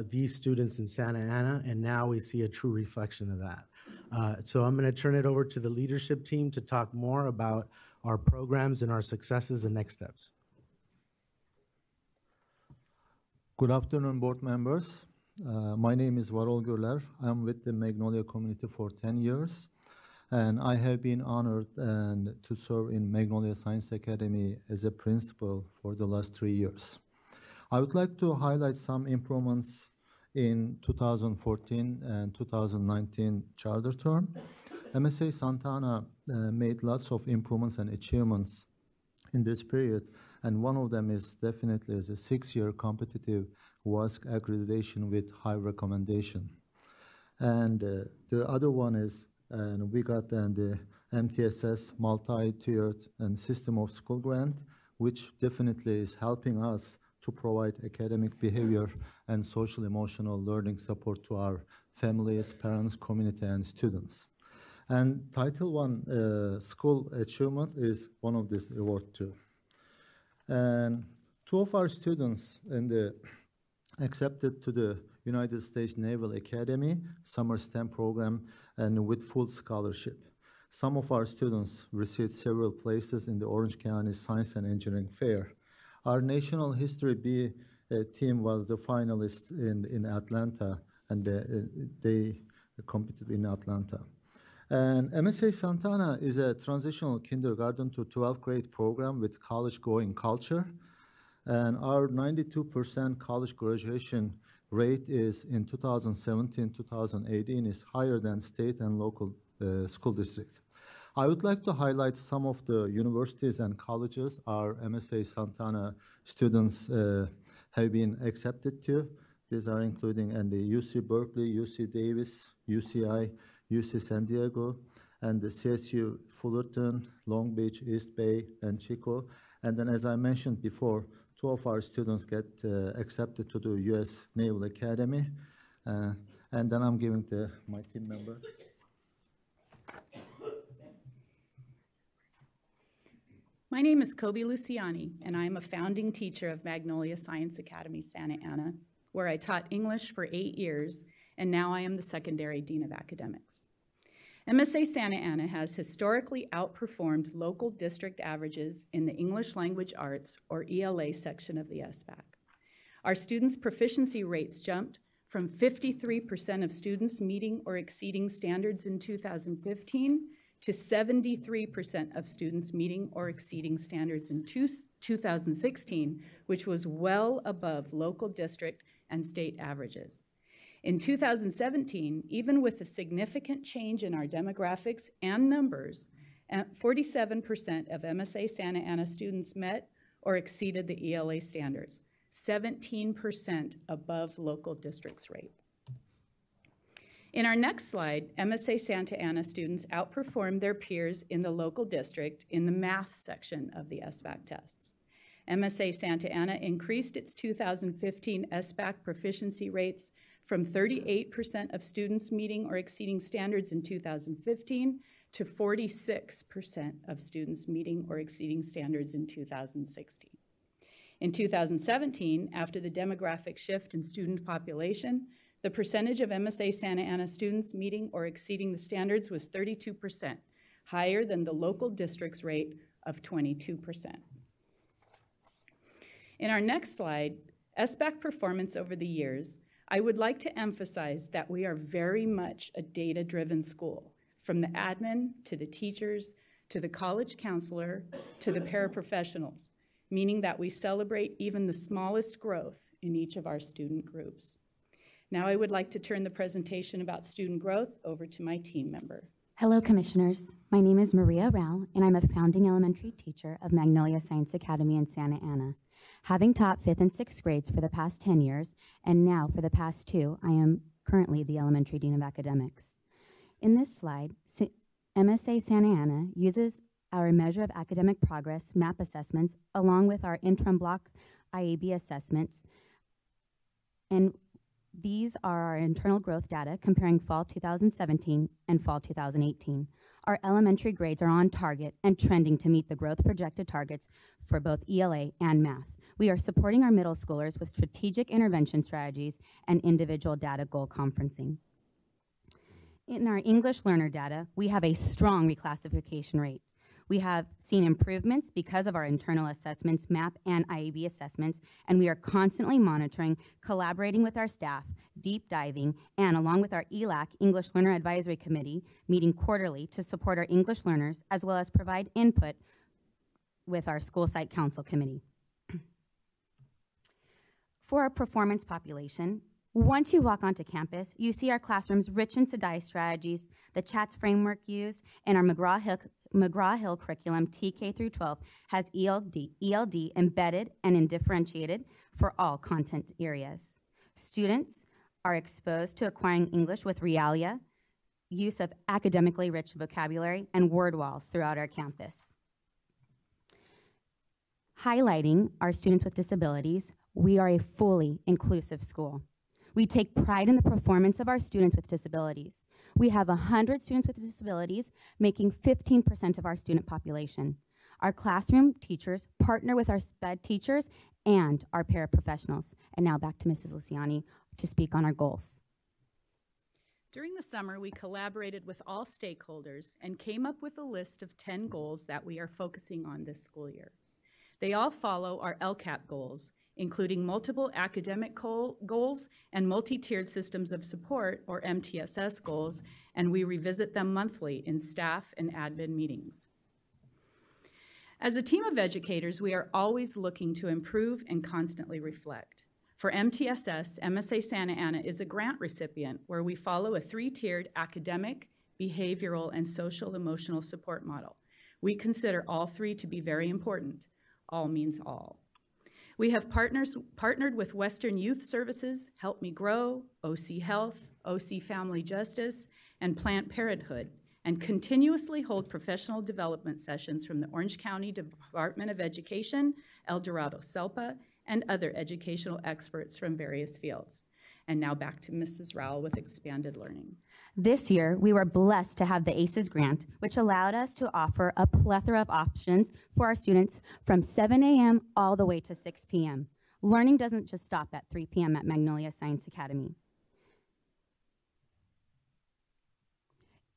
these students in Santa Ana, and now we see a true reflection of that. So I'm going to turn it over to the leadership team to talk more about our programs and our successes and next steps. Good afternoon, board members. My name is Varol Gürler. I'm with the Magnolia community for 10 years, and I have been honored to serve in Magnolia Science Academy as a principal for the last 3 years. I would like to highlight some improvements in 2014 and 2019 charter term. MSA Santa Ana made lots of improvements and achievements in this period, and one of them is definitely is a 6-year competitive WASC accreditation with high recommendation. And the other one is, and we got the MTSS multi-tiered and system of school grant, which definitely is helping us to provide academic behavior and social emotional learning support to our families, parents, community, and students. And Title I school achievement is one of this award too. And two of our students accepted to the United States Naval Academy Summer STEM program and with full scholarship. Some of our students received several places in the Orange County Science and Engineering Fair. Our National History B team was the finalist in Atlanta, and they competed in Atlanta. And MSA Santa Ana is a transitional kindergarten to 12th grade program with college-going culture. And our 92% college graduation rate is in 2017-2018 is higher than state and local school district. I would like to highlight some of the universities and colleges our MSA Santa Ana students have been accepted to. These are including the UC Berkeley, UC Davis, UCI, UC San Diego, and the CSU Fullerton, Long Beach, East Bay, and Chico. And then, as I mentioned before, two of our students get accepted to the U.S. Naval Academy. And then I'm giving to my team member. My name is Kobe Luciani, and I'm a founding teacher of Magnolia Science Academy, Santa Ana, where I taught English for 8 years, and now I am the secondary dean of academics. MSA Santa Ana has historically outperformed local district averages in the English Language Arts, or ELA, section of the SBAC. Our students' proficiency rates jumped from 53% of students meeting or exceeding standards in 2015 to 73% of students meeting or exceeding standards in 2016, which was well above local district and state averages. In 2017, even with a significant change in our demographics and numbers, 47% of MSA Santa Ana students met or exceeded the ELA standards, 17% above local district's rate. In our next slide, MSA Santa Ana students outperformed their peers in the local district in the math section of the SBAC tests. MSA Santa Ana increased its 2015 SBAC proficiency rates from 38% of students meeting or exceeding standards in 2015 to 46% of students meeting or exceeding standards in 2016. In 2017, after the demographic shift in student population, the percentage of MSA Santa Ana students meeting or exceeding the standards was 32%, higher than the local district's rate of 22%. In our next slide, SBAC performance over the years, I would like to emphasize that we are very much a data-driven school, from the admin to the teachers, to the college counselor, to the paraprofessionals, meaning that we celebrate even the smallest growth in each of our student groups. Now I would like to turn the presentation about student growth over to my team member. Hello, Commissioners. My name is Maria Rao, and I'm a founding elementary teacher of Magnolia Science Academy in Santa Ana. Having taught 5th and 6th grades for the past 10 years, and now for the past 2, I am currently the elementary dean of academics. In this slide, MSA Santa Ana uses our measure of academic progress MAP assessments along with our interim block IAB assessments, and these are our internal growth data comparing fall 2017 and fall 2018. Our elementary grades are on target and trending to meet the growth projected targets for both ELA and math. We are supporting our middle schoolers with strategic intervention strategies and individual data goal conferencing. In our English learner data, we have a strong reclassification rate. We have seen improvements because of our internal assessments, MAP and IAB assessments, and we are constantly monitoring, collaborating with our staff, deep diving, and along with our ELAC, English Learner Advisory Committee, meeting quarterly to support our English learners, as well as provide input with our School Site Council Committee. For our performance population, once you walk onto campus, you see our classrooms rich in SEDI strategies, the CHATS framework used, and our McGraw-Hill curriculum, TK through 12, has ELD embedded and differentiated for all content areas. Students are exposed to acquiring English with realia, use of academically rich vocabulary, and word walls throughout our campus. Highlighting our students with disabilities, we are a fully inclusive school. We take pride in the performance of our students with disabilities. We have 100 students with disabilities, making 15% of our student population. Our classroom teachers partner with our SPED teachers and our paraprofessionals. And now back to Mrs. Luciani to speak on our goals. During the summer, we collaborated with all stakeholders and came up with a list of 10 goals that we are focusing on this school year. They all follow our LCAP goals, including multiple academic goals and multi-tiered systems of support, or MTSS goals, and we revisit them monthly in staff and admin meetings. As a team of educators, we are always looking to improve and constantly reflect. For MTSS, MSA Santa Ana is a grant recipient where we follow a 3-tiered academic, behavioral, and social emotional support model. We consider all 3 to be very important. All means all. We have partnered with Western Youth Services, Help Me Grow, OC Health, OC Family Justice, and Planned Parenthood, and continuously hold professional development sessions from the Orange County Department of Education, El Dorado SELPA, and other educational experts from various fields. And now back to Mrs. Rowell with expanded learning. This year, we were blessed to have the ACES grant, which allowed us to offer a plethora of options for our students from 7 a.m. all the way to 6 p.m. Learning doesn't just stop at 3 p.m. at Magnolia Science Academy.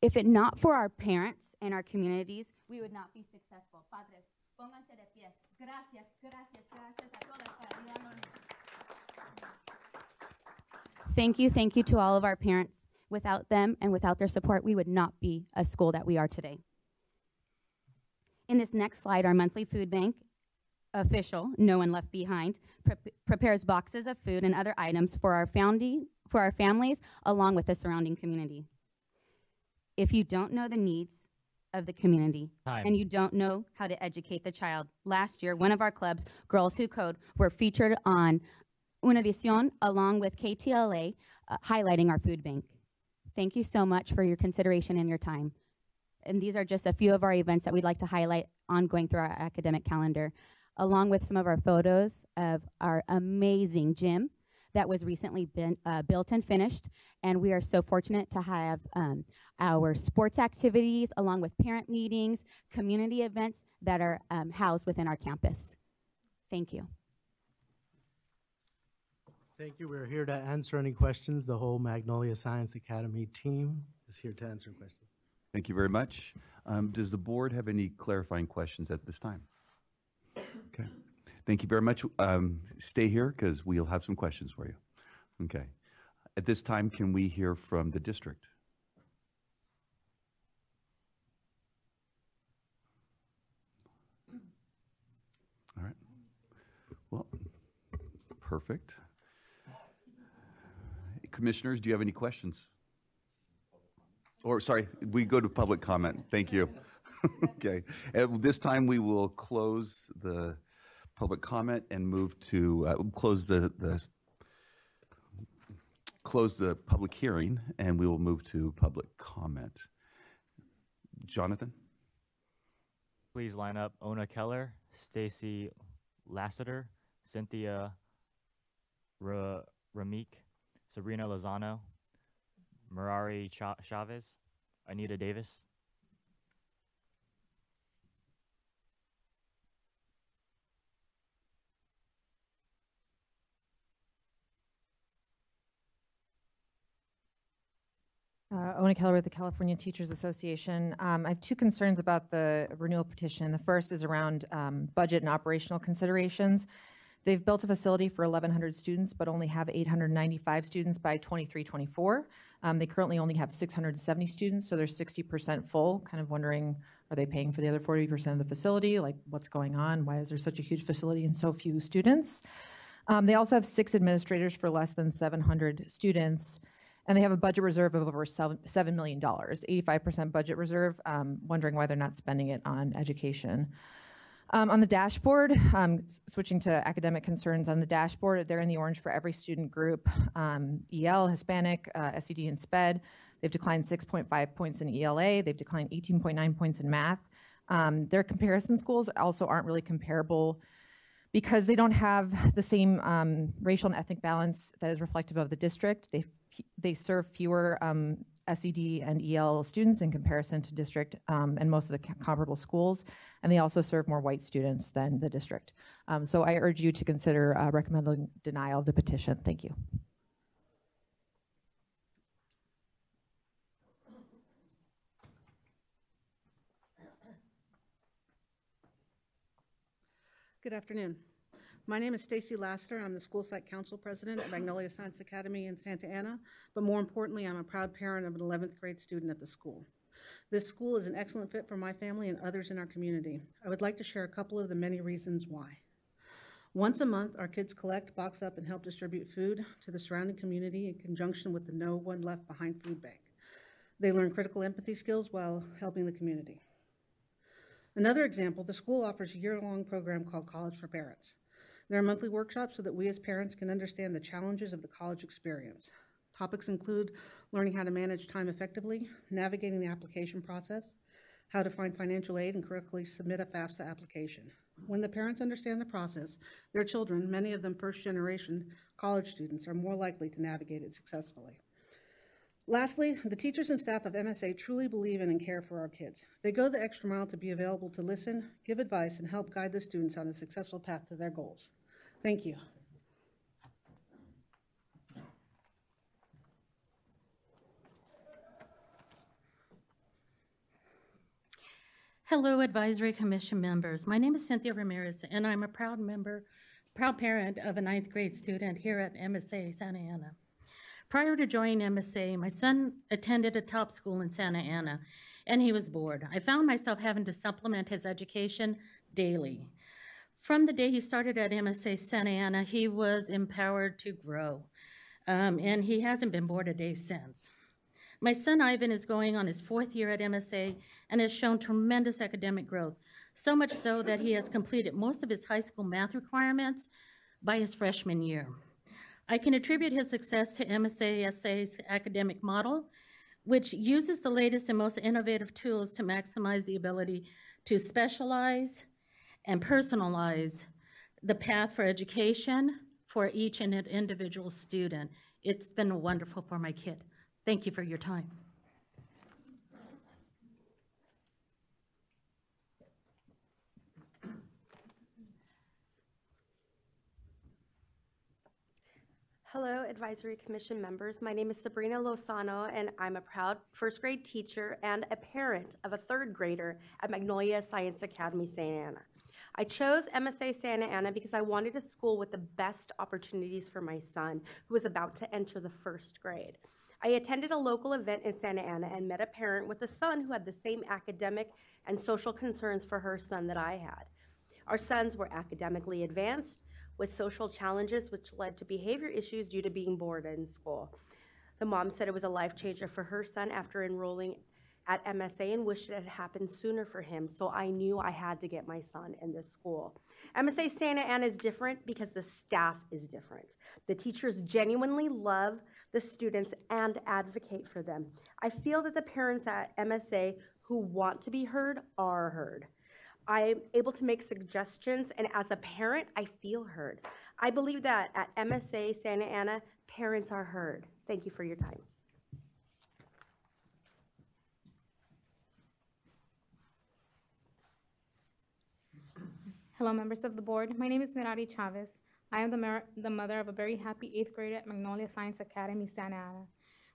If it not for our parents and our communities, we would not be successful. Padres, pónganse de pie. Gracias, gracias, gracias a todos por ayudarnos. Thank you to all of our parents. Without them and without their support, we would not be a school that we are today. In this next slide, our monthly food bank, official, No One Left Behind, prepares boxes of food and other items for our families, along with the surrounding community. If you don't know the needs of the community and you don't know how to educate the child, last year, one of our clubs, Girls Who Code, were featured on Univision along with KTLA, highlighting our food bank. Thank you so much for your consideration and your time. And these are just a few of our events that we'd like to highlight ongoing through our academic calendar, along with some of our photos of our amazing gym that was recently built and finished. And we are so fortunate to have our sports activities, along with parent meetings, community events that are housed within our campus. Thank you. Thank you. We're here to answer any questions. The whole Magnolia Science Academy team is here to answer questions. Thank you very much. Does the board have any clarifying questions at this time? Okay. Thank you very much. Stay here because we'll have some questions for you. Okay. At this time, can we hear from the district? All right. Well, perfect. Commissioners, do you have any questions? Or, sorry, we go to public comment. Thank you. Okay. At this time, we will close the public comment and move to close the public hearing, and we will move to public comment. Jonathan? Please line up Ona Keller, Stacy Lassiter, Cynthia Ramik, Sabrina Lozano, Mirari Chavez, Anita Davis. Ona Keller with the California Teachers Association. I have 2 concerns about the renewal petition. The first is around budget and operational considerations. They've built a facility for 1,100 students, but only have 895 students by 23-24. They currently only have 670 students, so they're 60% full. Kind of wondering, are they paying for the other 40% of the facility? Like, what's going on? Why is there such a huge facility and so few students? They also have 6 administrators for less than 700 students. And they have a budget reserve of over $7 million, 85% budget reserve. Wondering why they're not spending it on education. On the dashboard, switching to academic concerns, on the dashboard, they're in the orange for every student group. EL, Hispanic, SED, and SPED. They've declined 6.5 points in ELA. They've declined 18.9 points in math. Their comparison schools also aren't really comparable because they don't have the same racial and ethnic balance that is reflective of the district. They serve fewer SED and EL students in comparison to district and most of the comparable schools, and they also serve more white students than the district. So I urge you to consider recommending denial of the petition. Thank you. Good afternoon. My name is Stacy Laster. I'm the School Site Council President at Magnolia Science Academy in Santa Ana, but more importantly, I'm a proud parent of an 11th grade student at the school. This school is an excellent fit for my family and others in our community. I would like to share a couple of the many reasons why. Once a month, our kids collect, box up, and help distribute food to the surrounding community in conjunction with the No One Left Behind Food Bank. They learn critical empathy skills while helping the community. Another example, the school offers a year-long program called College for Parents. There are monthly workshops so that we as parents can understand the challenges of the college experience. Topics include learning how to manage time effectively, navigating the application process, how to find financial aid and correctly submit a FAFSA application. When the parents understand the process, their children, many of them first-generation college students, are more likely to navigate it successfully. Lastly, the teachers and staff of MSA truly believe in and care for our kids. They go the extra mile to be available to listen, give advice, and help guide the students on a successful path to their goals. Thank you. Hello, Advisory Commission members. My name is Cynthia Ramirez, and I'm a proud parent of a 9th grade student here at MSA Santa Ana. Prior to joining MSA, my son attended a top school in Santa Ana, and he was bored. I found myself having to supplement his education daily. From the day he started at MSA Santa Ana, he was empowered to grow, and he hasn't been bored a day since. My son Ivan is going on his 4th year at MSA and has shown tremendous academic growth, so much so that he has completed most of his high school math requirements by his freshman year. I can attribute his success to MSASA's academic model, which uses the latest and most innovative tools to maximize the ability to specialize and personalize the path for education for each and individual student. It's been wonderful for my kid. Thank you for your time. Hello, Advisory Commission members. My name is Sabrina Lozano, and I'm a proud first grade teacher and a parent of a 3rd grader at Magnolia Science Academy, Santa Ana. I chose MSA Santa Ana because I wanted a school with the best opportunities for my son, who was about to enter the 1st grade. I attended a local event in Santa Ana and met a parent with a son who had the same academic and social concerns for her son that I had. Our sons were academically advanced, with social challenges which led to behavior issues due to being bored in school. The mom said it was a life changer for her son after enrolling at MSA and wished it had happened sooner for him, so I knew I had to get my son in this school. MSA Santa Ana is different because the staff is different. The teachers genuinely love the students and advocate for them. I feel that the parents at MSA who want to be heard are heard. I'm able to make suggestions, and as a parent, I feel heard. I believe that at MSA Santa Ana, parents are heard. Thank you for your time. Hello, members of the board. My name is Mirari Chavez. I am the mother of a very happy 8th grader at Magnolia Science Academy, Santa Ana.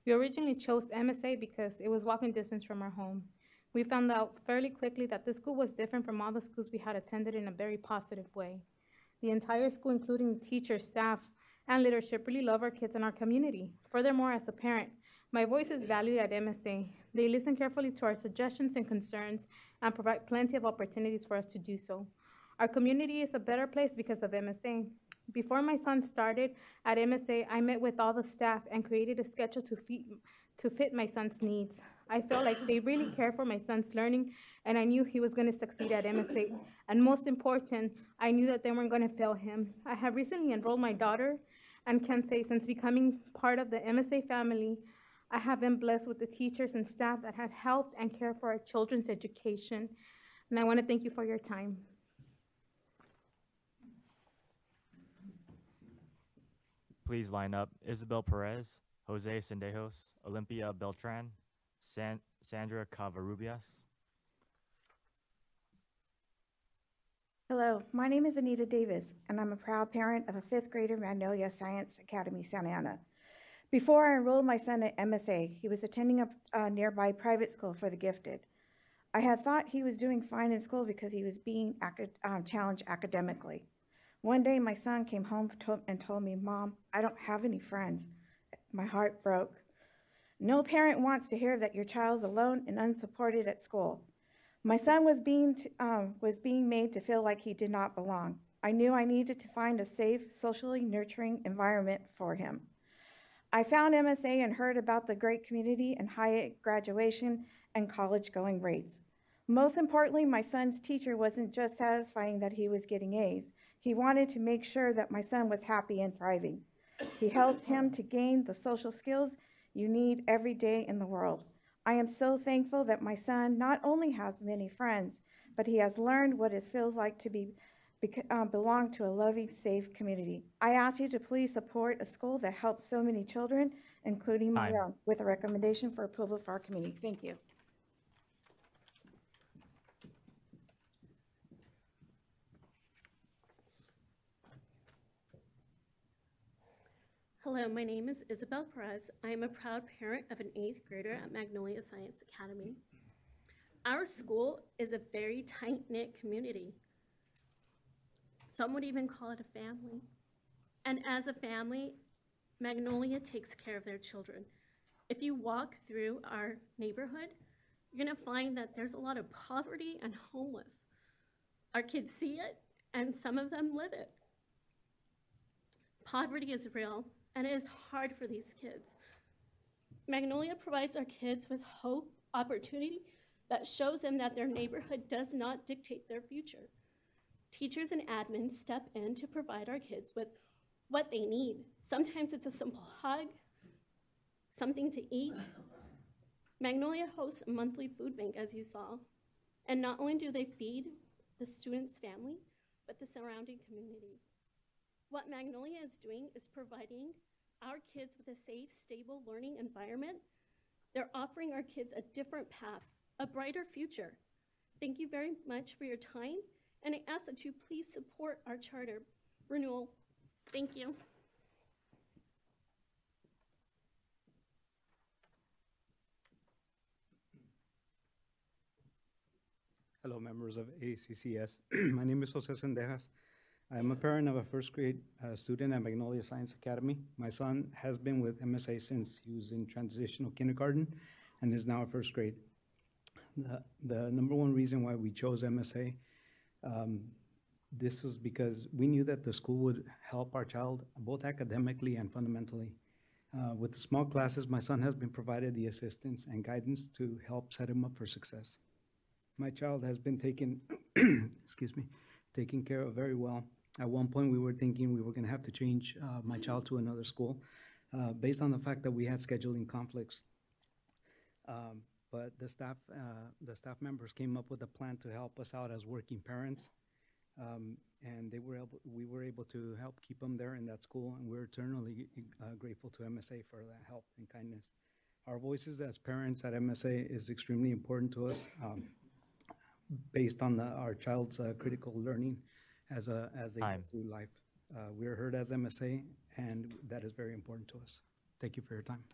We originally chose MSA because it was walking distance from our home. We found out fairly quickly that this school was different from all the schools we had attended in a very positive way. The entire school, including teachers, staff, and leadership, really love our kids and our community. Furthermore, as a parent, my voice is valued at MSA. They listen carefully to our suggestions and concerns and provide plenty of opportunities for us to do so. Our community is a better place because of MSA. Before my son started at MSA, I met with all the staff and created a schedule to fit my son's needs. I felt like they really cared for my son's learning, and I knew he was going to succeed at MSA. And most important, I knew that they weren't going to fail him. I have recently enrolled my daughter, and can say since becoming part of the MSA family, I have been blessed with the teachers and staff that have helped and cared for our children's education. And I want to thank you for your time. Please line up Isabel Perez, Jose Sendejos, Olympia Beltran, Sandra Cavarrubias. Hello, my name is Anita Davis, and I'm a proud parent of a 5th grader, Magnolia Science Academy, Santa Ana. Before I enrolled my son at MSA, he was attending a nearby private school for the gifted. I had thought he was doing fine in school because he was being challenged academically. One day, my son came home and told me, "Mom, I don't have any friends." My heart broke. No parent wants to hear that your child's alone and unsupported at school. My son was being made to feel like he did not belong. I knew I needed to find a safe, socially nurturing environment for him. I found MSA and heard about the great community and high graduation and college-going rates. Most importantly, my son's teacher wasn't just satisfying that he was getting A's. He wanted to make sure that my son was happy and thriving. He helped him to gain the social skills you need every day in the world. I am so thankful that my son not only has many friends, but he has learned what it feels like to belong to a loving, safe community. I ask you to please support a school that helps so many children, including my own, with a recommendation for approval for our community. Thank you. Hello, my name is Isabel Perez. I am a proud parent of an 8th grader at Magnolia Science Academy. Our school is a very tight-knit community. Some would even call it a family. And as a family, Magnolia takes care of their children. If you walk through our neighborhood, you're gonna find that there's a lot of poverty and homeless. Our kids see it, and some of them live it. Poverty is real, and it is hard for these kids. Magnolia provides our kids with hope, opportunity that shows them that their neighborhood does not dictate their future. Teachers and admins step in to provide our kids with what they need. Sometimes it's a simple hug, something to eat. Magnolia hosts a monthly food bank, as you saw. And not only do they feed the student's family, but the surrounding community. What Magnolia is doing is providing our kids with a safe, stable learning environment. They're offering our kids a different path, a brighter future. Thank you very much for your time, and I ask that you please support our charter renewal. Thank you. Hello, members of ACCS. My name is Jose Sendejas. I am a parent of a 1st grade student at Magnolia Science Academy. My son has been with MSA since he was in transitional kindergarten and is now at 1st grade. The number one reason why we chose MSA, this was because we knew that the school would help our child both academically and fundamentally. With the small classes, my son has been provided the assistance and guidance to help set him up for success. My child has been taken, taken care of very well. At one point, we were thinking we were going to have to change my child to another school based on the fact that we had scheduling conflicts. But the staff members came up with a plan to help us out as working parents, and we were able to help keep them there in that school, and we're eternally grateful to MSA for that help and kindness. Our voices as parents at MSA is extremely important to us. Based on our child's critical learning as they go through life. We're heard as MSA, and that is very important to us. Thank you for your time.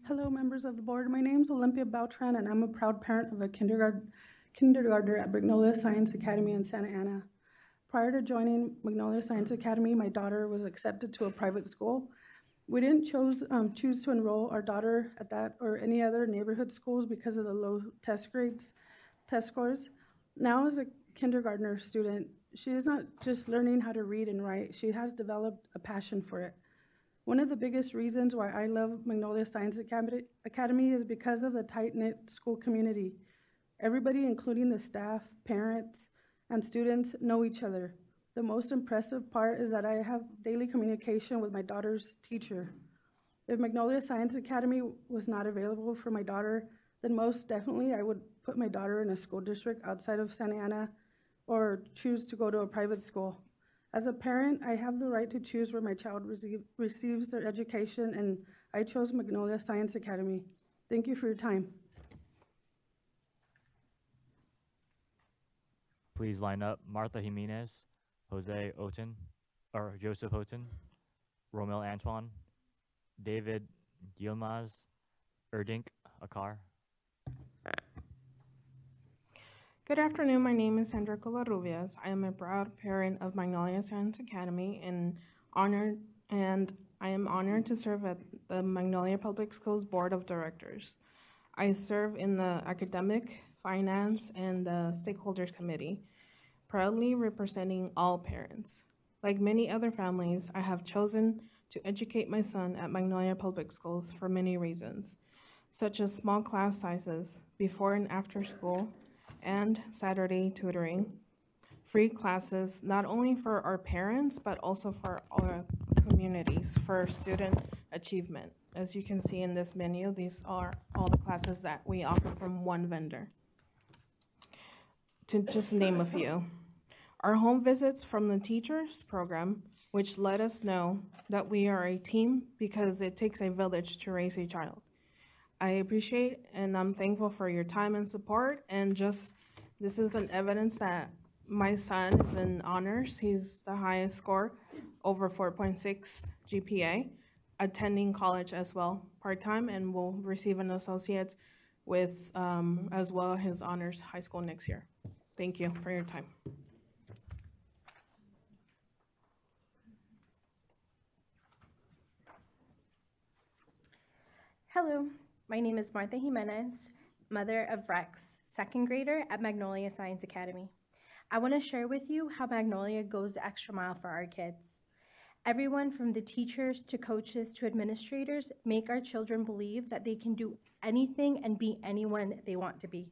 Hello, members of the board. My name is Olympia Beltran, and I'm a proud parent of a kindergartner at Magnolia Science Academy in Santa Ana. Prior to joining Magnolia Science Academy, my daughter was accepted to a private school. We didn't choose to enroll our daughter at that or any other neighborhood schools because of the low test scores. Now, as a kindergartner student, she is not just learning how to read and write, she has developed a passion for it. One of the biggest reasons why I love Magnolia Science Academy is because of the tight-knit school community. Everybody, including the staff, parents, and students, know each other. The most impressive part is that I have daily communication with my daughter's teacher. If Magnolia Science Academy was not available for my daughter, then most definitely I would put my daughter in a school district outside of Santa Ana or choose to go to a private school. As a parent, I have the right to choose where my child receives their education, and I chose Magnolia Science Academy. Thank you for your time. Please line up Martha Jimenez, Jose Oten, or Joseph Oten, Romel Antoine, David Yilmaz, Erdink Akar. Good afternoon, my name is Sandra Covarrubias. I am a proud parent of Magnolia Science Academy and I am honored to serve at the Magnolia Public Schools Board of Directors. I serve in the Academic, Finance, and the Stakeholders Committee, proudly representing all parents. Like many other families, I have chosen to educate my son at Magnolia Public Schools for many reasons, such as small class sizes, before and after school, and Saturday tutoring, free classes, not only for our parents, but also for our communities for student achievement. As you can see in this menu, these are all the classes that we offer from one vendor. To just name a few. Our home visits from the teachers program, which let us know that we are a team because it takes a village to raise a child. I appreciate and I'm thankful for your time and support, and just this is an evidence that my son is in honors. He's the highest score, over 4.6 GPA, attending college as well, part-time, and will receive an associate's with as well his honors high school next year. Thank you for your time. Hello, my name is Martha Jimenez, mother of Rex, second grader at Magnolia Science Academy. I want to share with you how Magnolia goes the extra mile for our kids. Everyone from the teachers to coaches to administrators make our children believe that they can do anything and be anyone they want to be.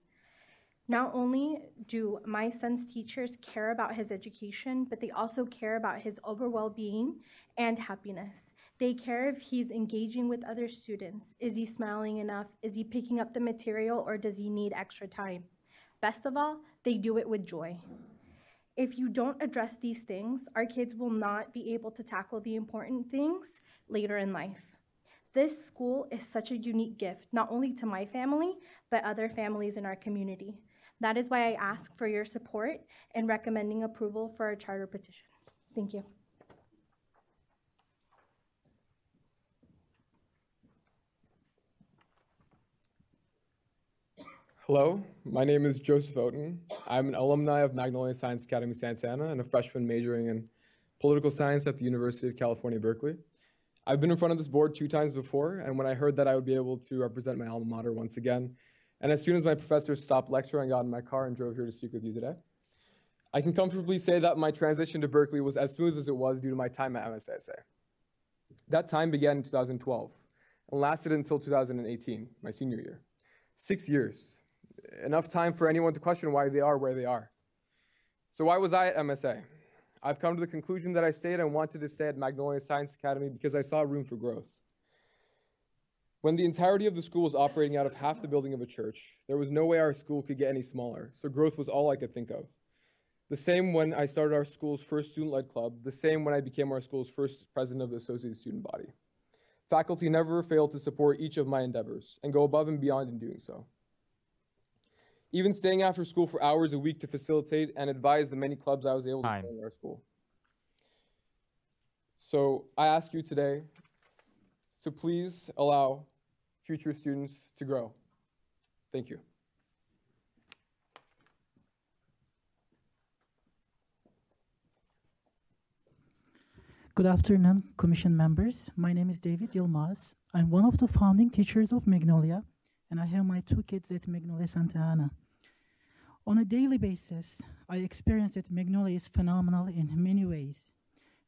Not only do my son's teachers care about his education, but they also care about his overall well-being and happiness. They care if he's engaging with other students. Is he smiling enough? Is he picking up the material, or does he need extra time? Best of all, they do it with joy. If you don't address these things, our kids will not be able to tackle the important things later in life. This school is such a unique gift, not only to my family, but other families in our community. That is why I ask for your support in recommending approval for our charter petition. Thank you. Hello, my name is Joseph Oten. I'm an alumni of Magnolia Science Academy Santa Ana and a freshman majoring in political science at the University of California, Berkeley. I've been in front of this board 2 times before, and when I heard that I would be able to represent my alma mater once again, and as soon as my professor stopped lecturing, I got in my car and drove here to speak with you today. I can comfortably say that my transition to Berkeley was as smooth as it was due to my time at MSASA. That time began in 2012 and lasted until 2018, my senior year. 6 years. Enough time for anyone to question why they are where they are. So why was I at MSA? I've come to the conclusion that I stayed and wanted to stay at Magnolia Science Academy because I saw room for growth. When the entirety of the school was operating out of half the building of a church, there was no way our school could get any smaller, so growth was all I could think of. The same when I started our school's first student-led club, the same when I became our school's first president of the associate student body. Faculty never failed to support each of my endeavors and go above and beyond in doing so. Even staying after school for hours a week to facilitate and advise the many clubs I was able to join in our school. So I ask you today to please allow future students to grow. Thank you. Good afternoon, Commission members. My name is David Yilmaz. I'm one of the founding teachers of Magnolia, and I have my 2 kids at Magnolia Santa Ana. On a daily basis, I experience that Magnolia is phenomenal in many ways.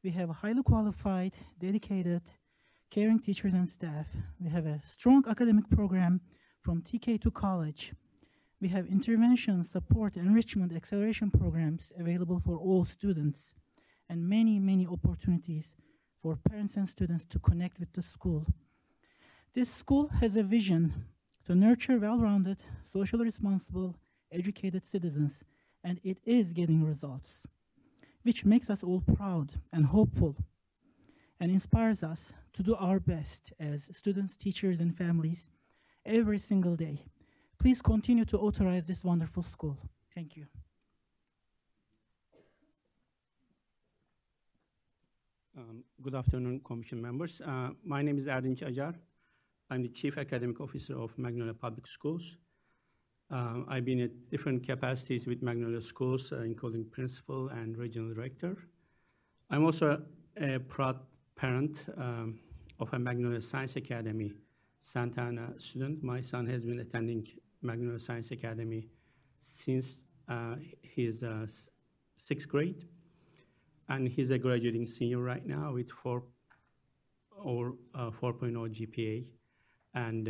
We have highly qualified, dedicated, caring teachers and staff. We have a strong academic program from TK to college. We have intervention, support, enrichment, acceleration programs available for all students, and many, many opportunities for parents and students to connect with the school. This school has a vision to nurture well-rounded, socially responsible, educated citizens, and it is getting results, which makes us all proud and hopeful and inspires us to do our best as students, teachers, and families every single day. Please continue to authorize this wonderful school. Thank you. Good afternoon, Commission members. My name is Erdinç Acar. I'm the Chief Academic Officer of Magnolia Public Schools. I've been at different capacities with Magnolia Schools, including principal and regional director. I'm also a proud parent of a Magnolia Science Academy Santa Ana student. My son has been attending Magnolia Science Academy since his 6th grade. And he's a graduating senior right now with 4.0 GPA. And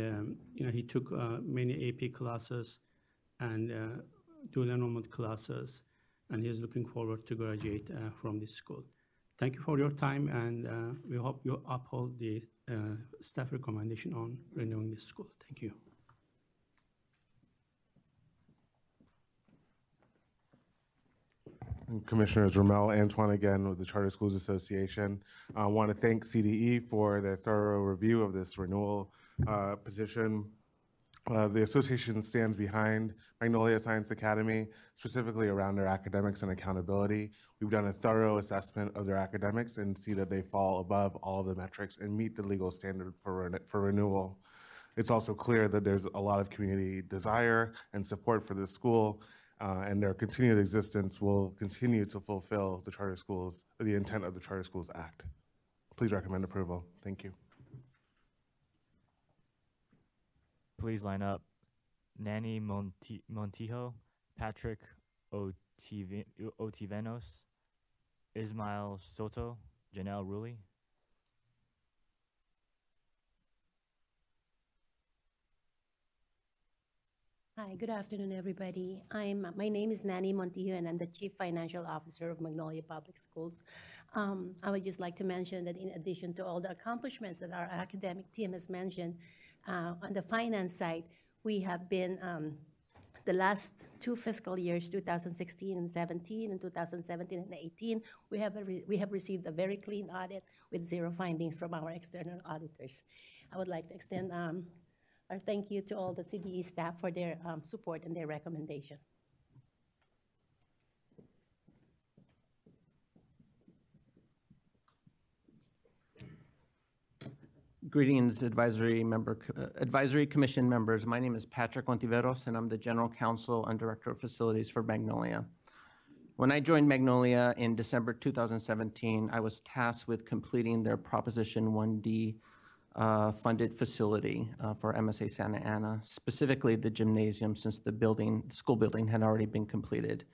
he took many AP classes and dual enrollment classes, and he's looking forward to graduate from this school. Thank you for your time, and we hope you uphold the staff recommendation on renewing this school. Thank you. Commissioners Ramel, Antoine again with the Charter Schools Association. I want to thank CDE for their thorough review of this renewal petition. The association stands behind Magnolia Science Academy, specifically around their academics and accountability. We've done a thorough assessment of their academics and see that they fall above all of the metrics and meet the legal standard for renewal. It's also clear that there's a lot of community desire and support for this school, and their continued existence will continue to fulfill the Charter Schools, the intent of the Charter Schools Act. Please recommend approval. Thank you. Please line up Nanny Montijo, Patrick Otivenos, Ismael Soto, Janelle Rulli. Hi, good afternoon, everybody. My name is Nanny Montijo, and I'm the Chief Financial Officer of Magnolia Public Schools. I would just like to mention that in addition to all the accomplishments that our academic team has mentioned, on the finance side, we have been the last 2 fiscal years, 2016 and 17, and 2017 and 18, we have received a very clean audit with 0 findings from our external auditors. I would like to extend our thank you to all the CDE staff for their support and their recommendation. Greetings, Advisory Commission members. My name is Patrick Ontiveros, and I'm the General Counsel and Director of Facilities for Magnolia. When I joined Magnolia in December 2017, I was tasked with completing their Proposition 1D funded facility for MSA Santa Ana, specifically the gymnasium, since the school building had already been completed.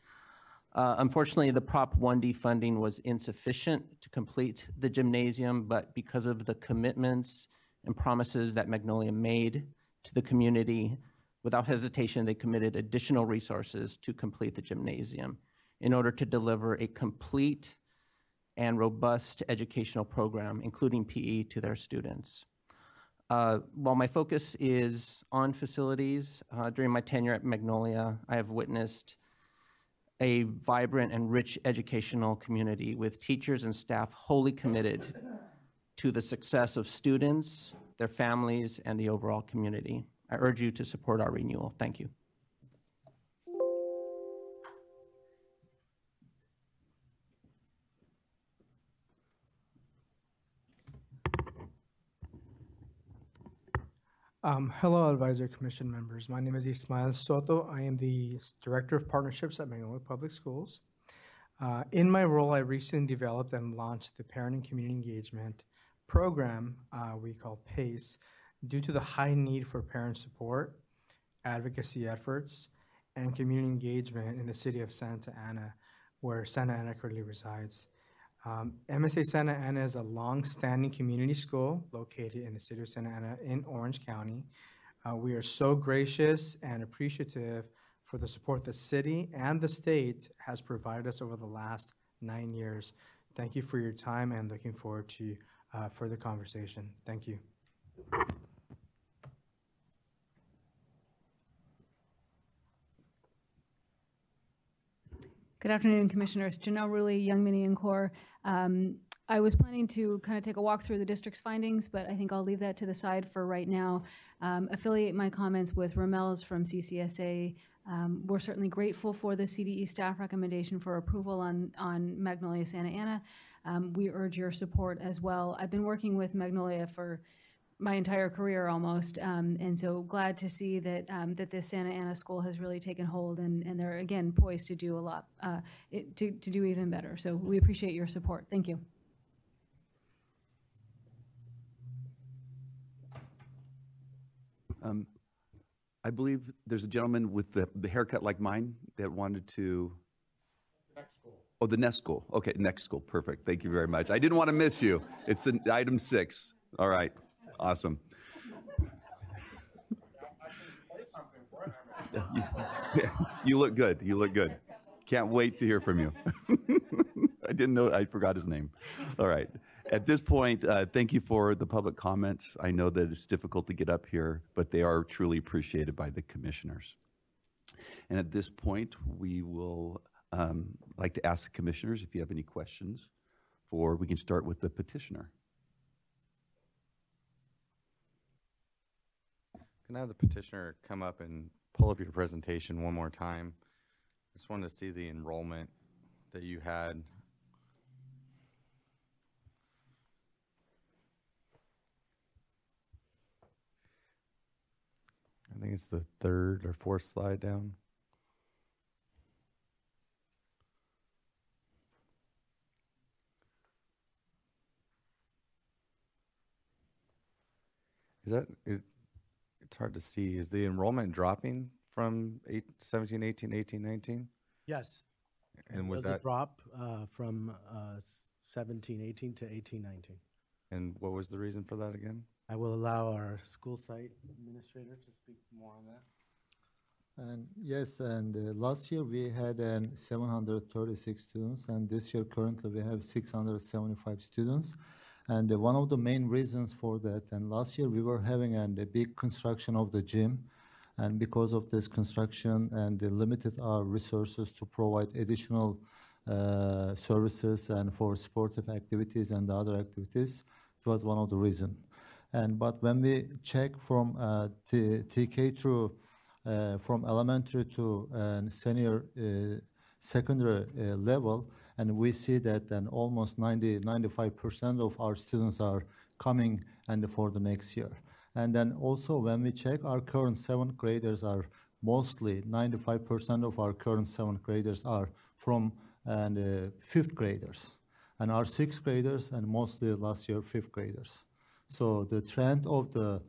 Unfortunately, the Prop 1D funding was insufficient to complete the gymnasium, but because of the commitments and promises that Magnolia made to the community, without hesitation, they committed additional resources to complete the gymnasium in order to deliver a complete and robust educational program, including PE, to their students. While my focus is on facilities, during my tenure at Magnolia, I have witnessed a vibrant and rich educational community with teachers and staff wholly committed to the success of students, their families, and the overall community. I urge you to support our renewal. Thank you. Hello, Advisory Commission members. My name is Ismael Soto. I am the Director of Partnerships at Magnolia Public Schools. In my role, I recently developed and launched the Parent and Community Engagement program we call PACE, due to the high need for parent support, advocacy efforts, and community engagement in the city of Santa Ana, where Santa Ana currently resides. MSA Santa Ana is a long-standing community school located in the city of Santa Ana in Orange County. We are so gracious and appreciative for the support the city and the state has provided us over the last 9 years. Thank you for your time and looking forward to further conversation. Thank you. Good afternoon, Commissioners. Janelle Rulli, Young Mini and Core. I was planning to kind of take a walk through the district's findings, but I think I'll leave that to the side for right now. Affiliate my comments with Romel's from CCSA. We're certainly grateful for the CDE staff recommendation for approval on Magnolia Santa Ana. We urge your support as well. I've been working with Magnolia for my entire career almost, and so glad to see that that this Santa Ana school has really taken hold, and they're again poised to do a lot, to do even better. So we appreciate your support. Thank you. I believe there's a gentleman with the haircut like mine that wanted to. Oh, the next school. Okay, next school. Perfect. Thank you very much. I didn't want to miss you. It's item 6. All right. Awesome. You look good. You look good. Can't wait to hear from you. I didn't know. I forgot his name. All right. At this point, thank you for the public comments. I know that it's difficult to get up here, but they are truly appreciated by the commissioners. And at this point, we will like to ask the commissioners if you have any questions, or we can start with the petitioner. Can I have the petitioner come up and pull up your presentation one more time? I just wanted to see the enrollment that you had. I think it's the 3rd or 4th slide down. It's hard to see. Is the enrollment dropping from 17, 18, 18, 19? Yes. And was There's that a drop from 17, 18 to 18, 19. And what was the reason for that again? I will allow our school site administrator to speak more on that. And yes, and last year we had 736 students, and this year currently we have 675 students. And one of the main reasons for that, and last year we were having a big construction of the gym, and because of this construction and they limited our resources to provide additional services and for sportive activities and other activities, it was one of the reasons. But when we check from TK through from elementary to senior secondary level, and we see that then almost 95% of our students are coming and for the next year. And then also when we check, our current 7th graders are mostly 95% of our current 7th graders are from 5th graders, and our 6th graders and mostly last year 5th graders. So the trend of the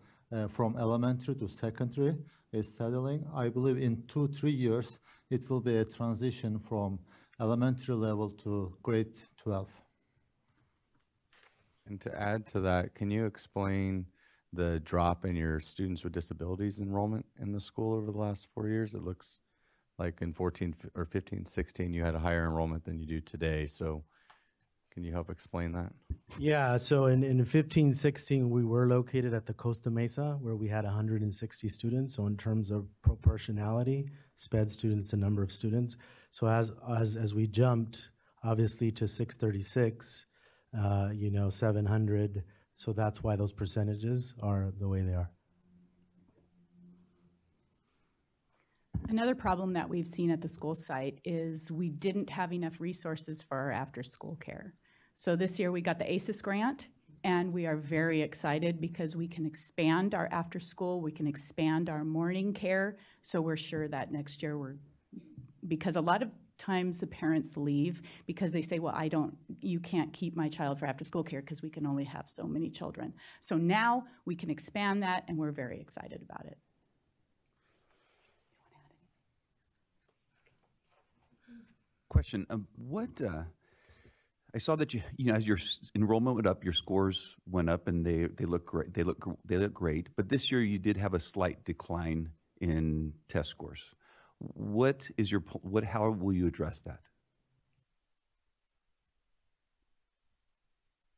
from elementary to secondary is steadily. I believe in 2-3 years it will be a transition from elementary level to grade 12. And to add to that, can you explain the drop in your students with disabilities enrollment in the school over the last 4 years? It looks like in 14 or 15, 16, you had a higher enrollment than you do today. So can you help explain that? Yeah, so in 15, 16, we were located at the Costa Mesa where we had 160 students. So in terms of proportionality, SPED students to number of students. So as we jumped, obviously, to 636, 700, so that's why those percentages are the way they are. Another problem that we've seen at the school site is we didn't have enough resources for our after-school care. So this year we got the ACCS grant, and we are very excited because we can expand our after-school, we can expand our morning care, so we're sure that next year because a lot of times the parents leave because they say, well, you can't keep my child for after-school care because we can only have so many children. So now we can expand that, and we're very excited about it. Question, I saw that as your enrollment went up, your scores went up, and they look great. They look great. But this year you did have a slight decline in test scores. How will you address that?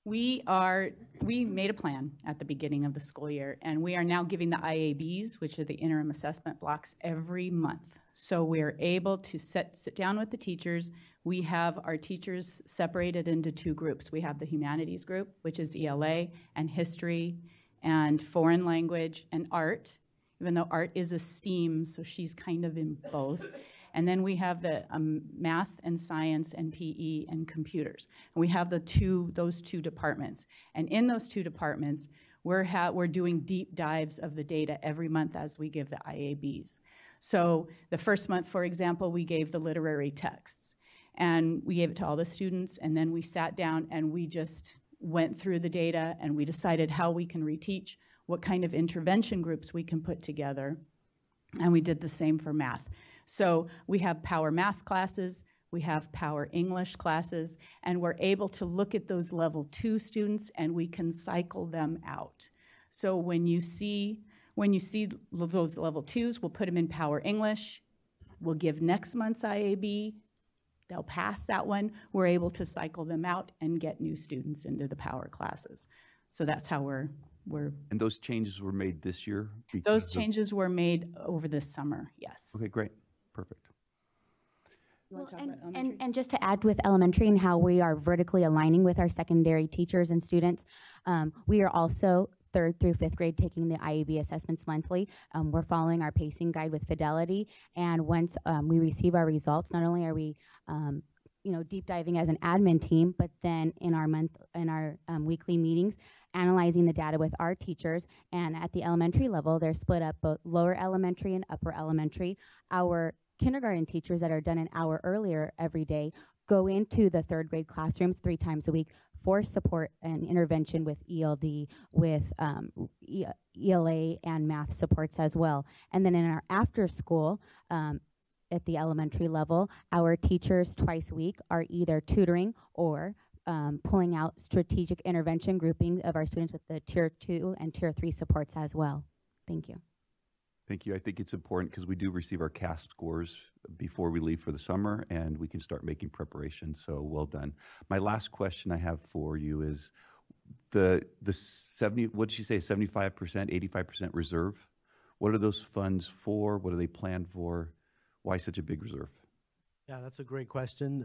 We made a plan at the beginning of the school year, and we are now giving the IABs, which are the interim assessment blocks, every month. So we're able to sit down with the teachers. We have our teachers separated into two groups. We have the humanities group, which is ELA and history and foreign language and art, even though art is a STEAM, so she's kind of in both. And then we have the math and science and PE and computers. And we have those two departments. And in those two departments, we're doing deep dives of the data every month as we give the IABs. So the first month, for example, we gave the literary texts. And we gave it to all the students, and then we sat down and we just went through the data, and we decided how we can reteach, what kind of intervention groups we can put together. And we did the same for math. So we have power math classes, we have power English classes, and we're able to look at those level 2 students, and we can cycle them out. So when you see those level 2s, we'll put them in power English, we'll give next month's IAB, they'll pass that one, we're able to cycle them out and get new students into the power classes. So that's how we're And those changes were made this year? Those changes were made over this summer, yes. Okay, great. Perfect. Well, and just to add with elementary and how we are vertically aligning with our secondary teachers and students, we are also 3rd through 5th grade taking the IAB assessments monthly. We're following our pacing guide with fidelity, and once we receive our results, not only are we deep diving as an admin team, but then in our weekly meetings, analyzing the data with our teachers. And at the elementary level, they're split up both lower elementary and upper elementary. Our kindergarten teachers that are done an hour earlier every day go into the 3rd grade classrooms 3 times a week for support and intervention with ELD, with ELA and math supports as well. And then in our after school, at the elementary level, our teachers twice a week are either tutoring or pulling out strategic intervention grouping of our students with the Tier 2 and Tier 3 supports as well. Thank you. Thank you. I think it's important because we do receive our CAST scores before we leave for the summer, and we can start making preparations, so well done. My last question I have for you is the 70, what did you say, 75%, 85% reserve? What are those funds for? What are they planned for? Why such a big reserve? Yeah, that's a great question.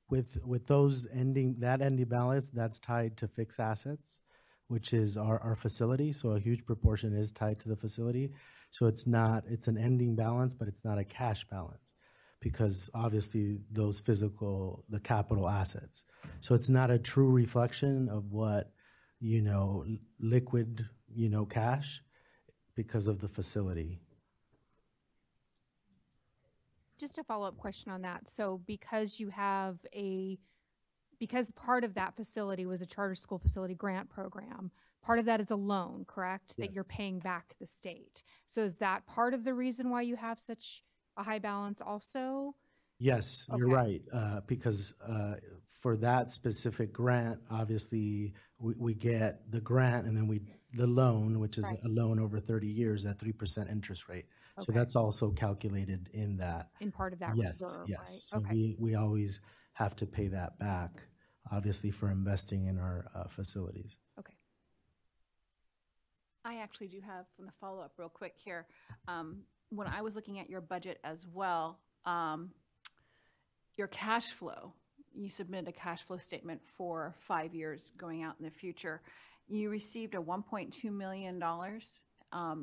With those ending balance, that's tied to fixed assets, which is our facility. So a huge proportion is tied to the facility. So it's an ending balance, but it's not a cash balance because obviously the capital assets. So it's not a true reflection of what, liquid, cash because of the facility. Just a follow-up question on that. So because part of that facility was a charter school facility grant program, part of that is a loan, correct? Yes. That you're paying back to the state. So is that part of the reason why you have such a high balance also? Yes, okay. You're right. Because for that specific grant, obviously we get the grant and then the loan, which is a loan over 30 years at 3% interest rate. Okay. So that's also calculated in that. In part of that reserve, yes. Right? So okay. we always have to pay that back, obviously, for investing in our facilities. Okay. I actually do have a follow-up real quick here. When I was looking at your budget as well, your cash flow, you submitted a cash flow statement for 5 years going out in the future. You received a $1.2 million.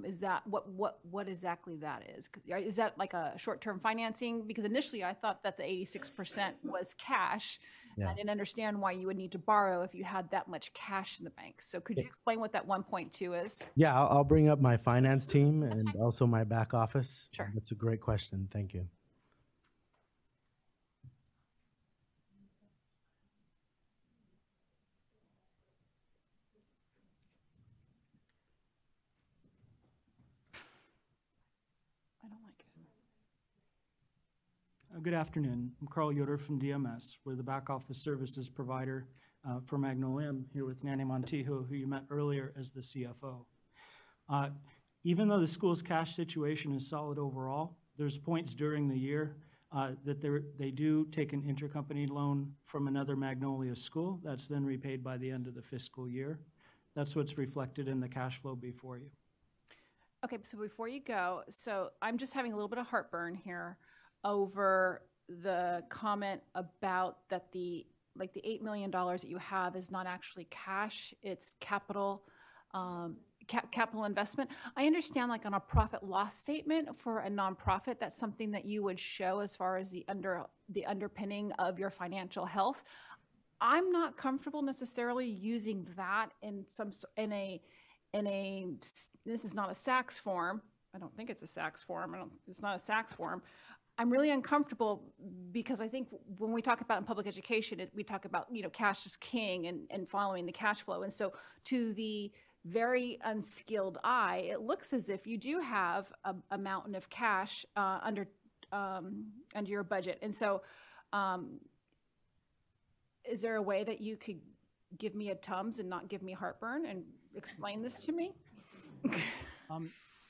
Is that what exactly that is? Is that like a short-term financing? Because initially I thought that the 86% was cash. Yeah. I didn't understand why you would need to borrow if you had that much cash in the bank. So could you explain what that 1.2 is? Yeah, I'll bring up my finance team and also my back office. Sure. That's a great question. Thank you. Good afternoon. I'm Carl Yoder from DMS. We're the back office services provider for Magnolia. I'm here with Nanny Montijo, who you met earlier as the CFO. Even though the school's cash situation is solid overall, there's points during the year that they do take an intercompany loan from another Magnolia school that's then repaid by the end of the fiscal year. That's what's reflected in the cash flow before you. Okay, so before you go, so I'm just having a little bit of heartburn here over the comment about that the $8 million that you have is not actually cash, it's capital capital investment. I understand, like on a profit loss statement for a nonprofit, that's something that you would show as far as the underpinning of your financial health. I'm not comfortable necessarily using that in a this is not a SACS form. I don't think it's a SACS form. It's not a SACS form. I'm really uncomfortable because I think when we talk about in public education, we talk about, cash is king and following the cash flow. And so to the very unskilled eye, it looks as if you do have a mountain of cash under your budget. And so is there a way that you could give me a Tums and not give me heartburn and explain this to me?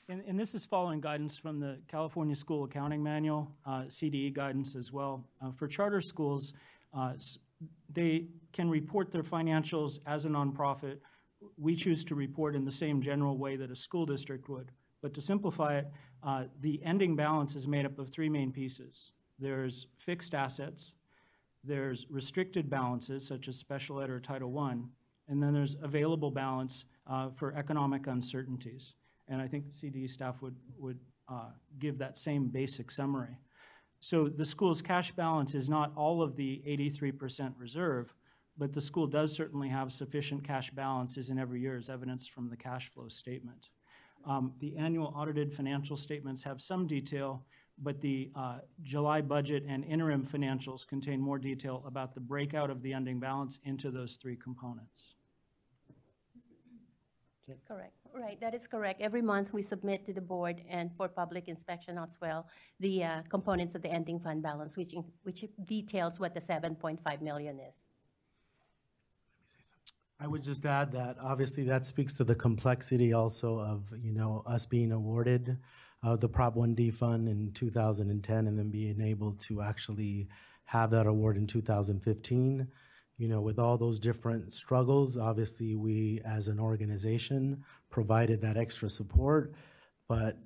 And this is following guidance from the California School Accounting Manual, CDE guidance as well. For charter schools, they can report their financials as a nonprofit. We choose to report in the same general way that a school district would. But to simplify it, the ending balance is made up of three main pieces. There's fixed assets, there's restricted balances, such as special ed or Title I, and then there's available balance for economic uncertainties. And I think CDE staff would give that same basic summary. So the school's cash balance is not all of the 83% reserve, but the school does certainly have sufficient cash balances in every year, as evidenced from the cash flow statement. The annual audited financial statements have some detail, but the July budget and interim financials contain more detail about the breakout of the ending balance into those three components. Correct. Right, that is correct. Every month we submit to the board and for public inspection as well the components of the ending fund balance, which details what the $7.5 million is. I would just add that obviously that speaks to the complexity also of us being awarded the Prop 1D fund in 2010 and then being able to actually have that award in 2015. With all those different struggles, obviously we as an organization provided that extra support, but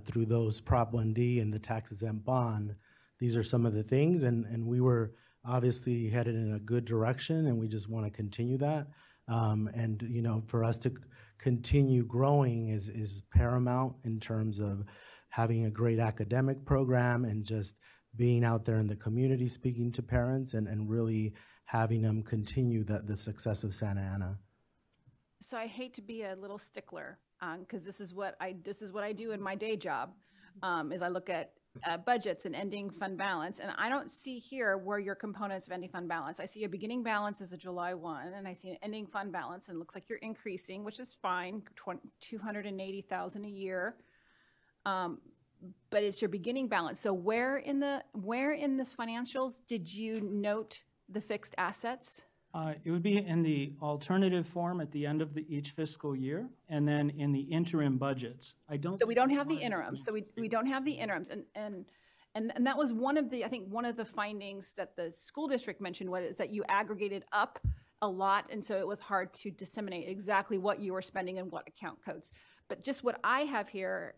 through those Prop 1D and the tax-exempt bond, these are some of the things, and we were obviously headed in a good direction, and we just want to continue that. And for us to continue growing is paramount in terms of having a great academic program and just being out there in the community speaking to parents and really having them continue the success of Santa Ana. So I hate to be a little stickler, because this is what I do in my day job, is I look at budgets and ending fund balance, and I don't see here where your components of ending fund balance. I see a beginning balance as a July 1, and I see an ending fund balance, and it looks like you're increasing, which is fine, $280,000 a year. But it's your beginning balance. So where in this financials did you note the fixed assets? It would be in the alternative form at the end of each fiscal year, and then in the interim budgets. So we don't have the interims. So we don't have the interims, and that was one of the findings that the school district mentioned was that you aggregated up a lot, and so it was hard to disseminate exactly what you were spending and what account codes. But just what I have here,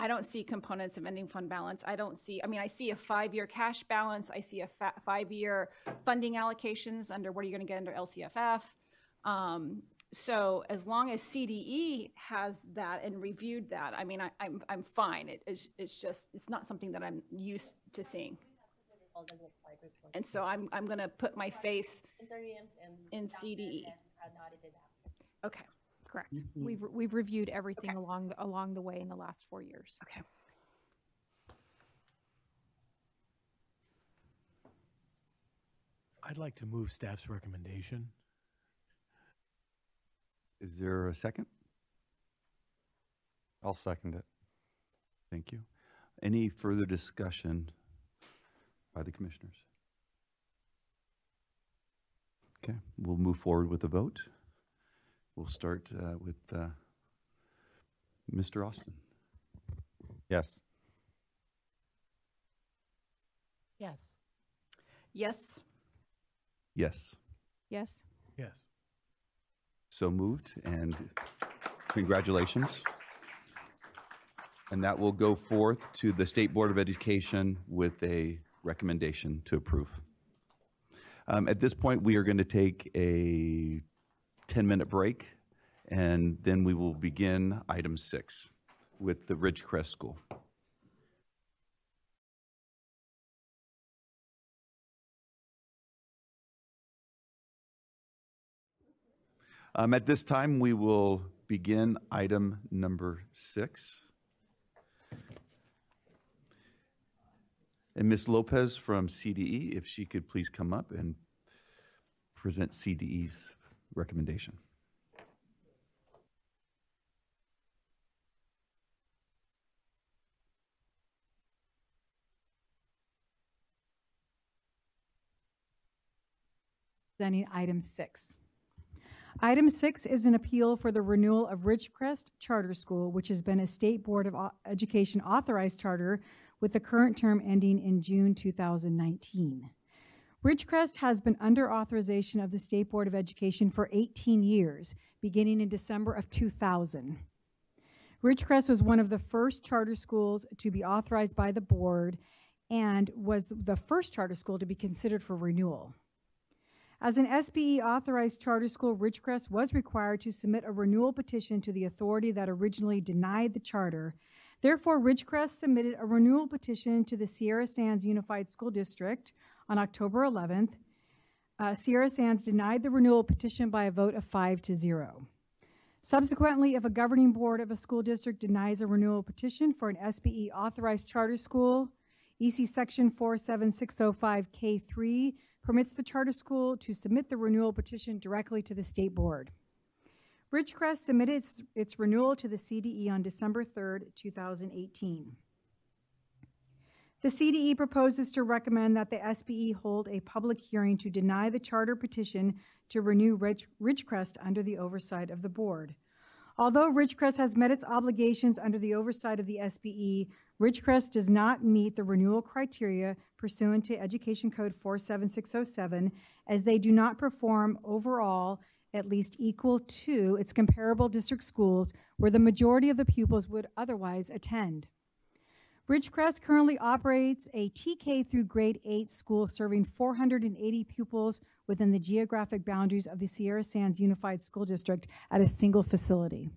I don't see components of ending fund balance. I see a 5-year cash balance. I see a 5-year funding allocations under what are you going to get under LCFF. So as long as CDE has that and reviewed that, I'm fine. It's not something that I'm used to seeing. And so I'm going to put my faith in CDE. Okay. Correct. We've reviewed everything along the way in the last 4 years. Okay. I'd like to move staff's recommendation. Is there a second? I'll second it. Thank you. Any further discussion by the commissioners? Okay, we'll move forward with the vote. We'll start with Mr. Austin. Yes. Yes. Yes. Yes. Yes. Yes. So moved, and congratulations. And that will go forth to the State Board of Education with a recommendation to approve. At this point, we are going to take a 10-minute break, and then we will begin item 6 with the Ridgecrest School. At this time, we will begin item number 6. And Ms. Lopez from CDE, if she could please come up and present CDE's recommendation. Presenting item 6. Item 6 is an appeal for the renewal of Ridgecrest Charter School, which has been a State Board of Education authorized charter with the current term ending in June 2019. Ridgecrest has been under authorization of the State Board of Education for 18 years, beginning in December of 2000. Ridgecrest was one of the first charter schools to be authorized by the board and was the first charter school to be considered for renewal. As an SBE authorized charter school, Ridgecrest was required to submit a renewal petition to the authority that originally denied the charter. Therefore, Ridgecrest submitted a renewal petition to the Sierra Sands Unified School District on October 11th. Sierra Sands denied the renewal petition by a vote of 5-0. Subsequently, if a governing board of a school district denies a renewal petition for an SBE authorized charter school, EC Section 47605K3 permits the charter school to submit the renewal petition directly to the state board. Ridgecrest submitted its renewal to the CDE on December 3rd, 2018. The CDE proposes to recommend that the SBE hold a public hearing to deny the charter petition to renew Ridgecrest under the oversight of the board. Although Ridgecrest has met its obligations under the oversight of the SBE, Ridgecrest does not meet the renewal criteria pursuant to Education Code 47607, as they do not perform overall at least equal to its comparable district schools where the majority of the pupils would otherwise attend. Ridgecrest currently operates a TK through grade 8 school serving 480 pupils within the geographic boundaries of the Sierra Sands Unified School District at a single facility.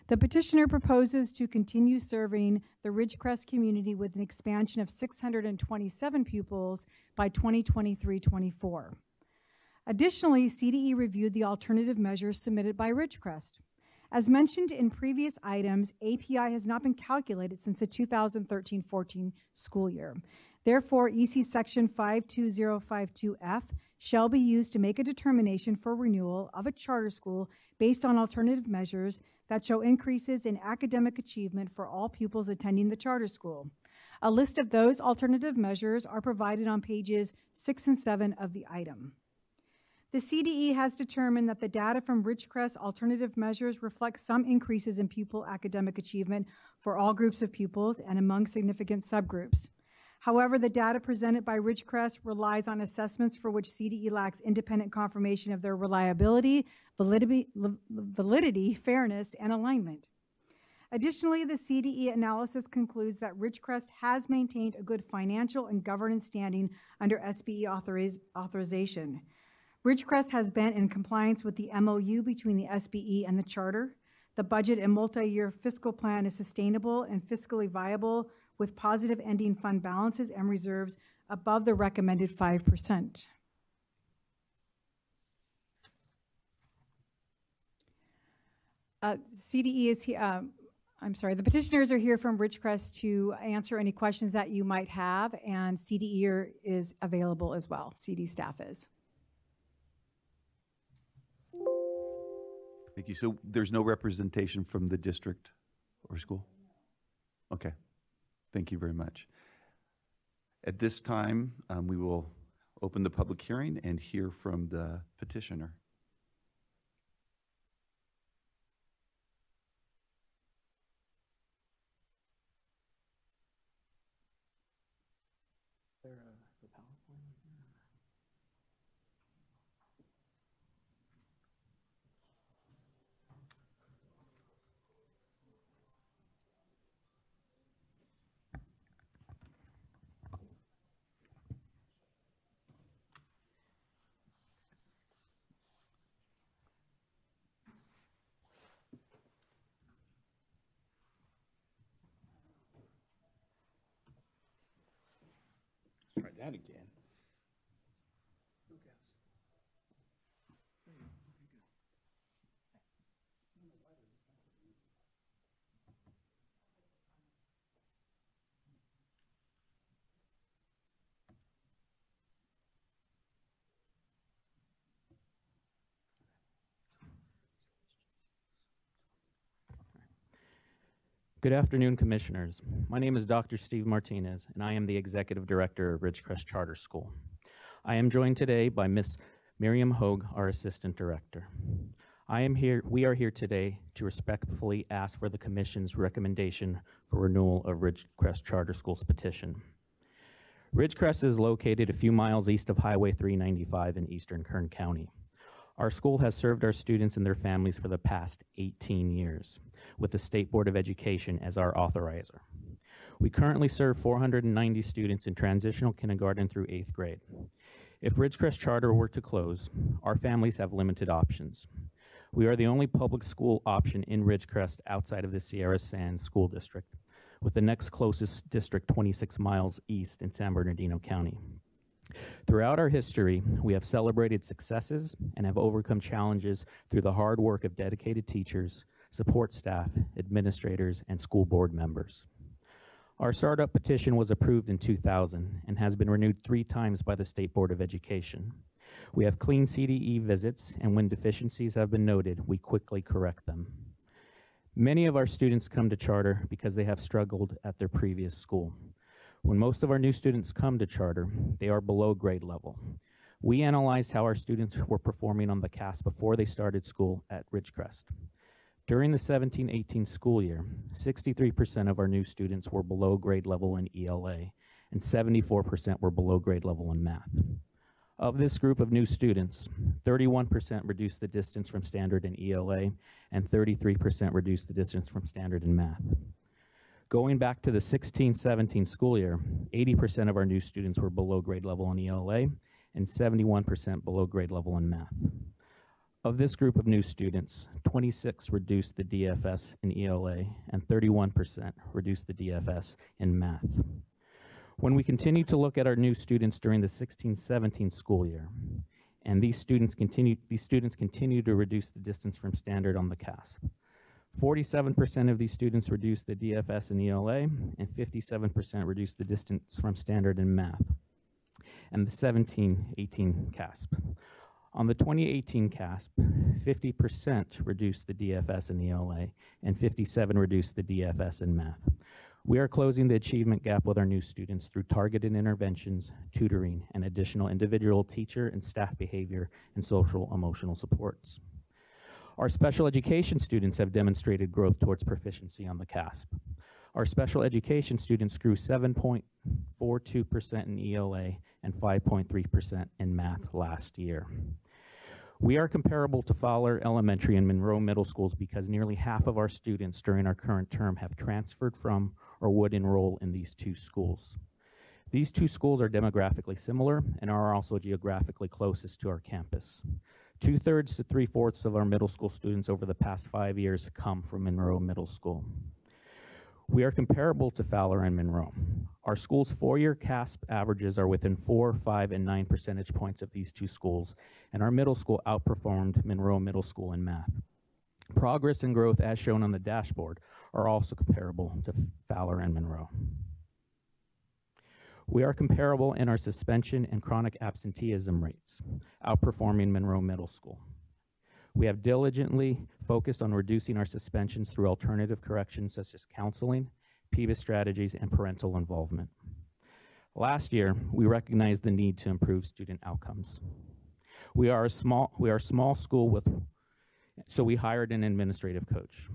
The petitioner proposes to continue serving the Ridgecrest community with an expansion of 627 pupils by 2023-24. Additionally, CDE reviewed the alternative measures submitted by Ridgecrest. As mentioned in previous items, API has not been calculated since the 2013-14 school year. Therefore, EC Section 52052F shall be used to make a determination for renewal of a charter school based on alternative measures that show increases in academic achievement for all pupils attending the charter school. A list of those alternative measures are provided on pages 6 and 7 of the item. The CDE has determined that the data from Ridgecrest alternative measures reflect some increases in pupil academic achievement for all groups of pupils and among significant subgroups. However, the data presented by Ridgecrest relies on assessments for which CDE lacks independent confirmation of their reliability, validity, fairness, and alignment. Additionally, the CDE analysis concludes that Ridgecrest has maintained a good financial and governance standing under SBE authorization. Ridgecrest has been in compliance with the MOU between the SBE and the charter. The budget and multi-year fiscal plan is sustainable and fiscally viable with positive ending fund balances and reserves above the recommended 5%. CDE is here. The petitioners are here from Ridgecrest to answer any questions that you might have, and CDE is available as well. CD staff is. Thank you. So there's no representation from the district or school? Okay. Thank you very much. At this time, we will open the public hearing and hear from the petitioner. Try that again. Good afternoon, Commissioners. My name is Dr. Steve Martinez, and I am the Executive Director of Ridgecrest Charter School. I am joined today by Ms. Miriam Hogue, our Assistant Director. We are here today to respectfully ask for the Commission's recommendation for renewal of Ridgecrest Charter School's petition. Ridgecrest is located a few miles east of Highway 395 in eastern Kern County. Our school has served our students and their families for the past 18 years, with the State Board of Education as our authorizer. We currently serve 490 students in transitional kindergarten through 8th grade. If Ridgecrest Charter were to close, our families have limited options. We are the only public school option in Ridgecrest outside of the Sierra Sands School District, with the next closest district 26 miles east in San Bernardino County. Throughout our history, we have celebrated successes and have overcome challenges through the hard work of dedicated teachers, support staff, administrators, and school board members. Our startup petition was approved in 2000 and has been renewed 3 times by the State Board of Education. We have clean CDE visits, and when deficiencies have been noted, we quickly correct them. Many of our students come to charter because they have struggled at their previous school. When most of our new students come to charter, they are below grade level. We analyzed how our students were performing on the CAS before they started school at Ridgecrest. During the 17-18 school year, 63% of our new students were below grade level in ELA, and 74% were below grade level in math. Of this group of new students, 31% reduced the distance from standard in ELA, and 33% reduced the distance from standard in math. Going back to the 16-17 school year, 80% of our new students were below grade level in ELA and 71% below grade level in math. Of this group of new students, 26 reduced the DFS in ELA and 31% reduced the DFS in math. When we continue to look at our new students during the 16-17 school year, and these students continue to reduce the distance from standard on the CASP. 47% of these students reduced the DFS in ELA, and 57% reduced the distance from standard in math, and the 17-18 CASP. On the 2018 CASP, 50% reduced the DFS in ELA, and 57% reduced the DFS in math. We are closing the achievement gap with our new students through targeted interventions, tutoring, and additional individual teacher and staff behavior and social emotional supports. Our special education students have demonstrated growth towards proficiency on the CASP. Our special education students grew 7.42% in ELA and 5.3% in math last year. We are comparable to Fowler Elementary and Monroe Middle Schools because nearly half of our students during our current term have transferred from or would enroll in these 2 schools. These 2 schools are demographically similar and are also geographically closest to our campus. 2/3 to 3/4 of our middle school students over the past 5 years come from Monroe Middle School. We are comparable to Fowler and Monroe. Our school's 4-year CASP averages are within 4, 5, and 9 percentage points of these 2 schools, and our middle school outperformed Monroe Middle School in math. Progress and growth, as shown on the dashboard, are also comparable to Fowler and Monroe. We are comparable in our suspension and chronic absenteeism rates, outperforming Monroe Middle School. We have diligently focused on reducing our suspensions through alternative corrections such as counseling, PIVA strategies, and parental involvement. Last year, we recognized the need to improve student outcomes. We are a small school so we hired an administrative coach.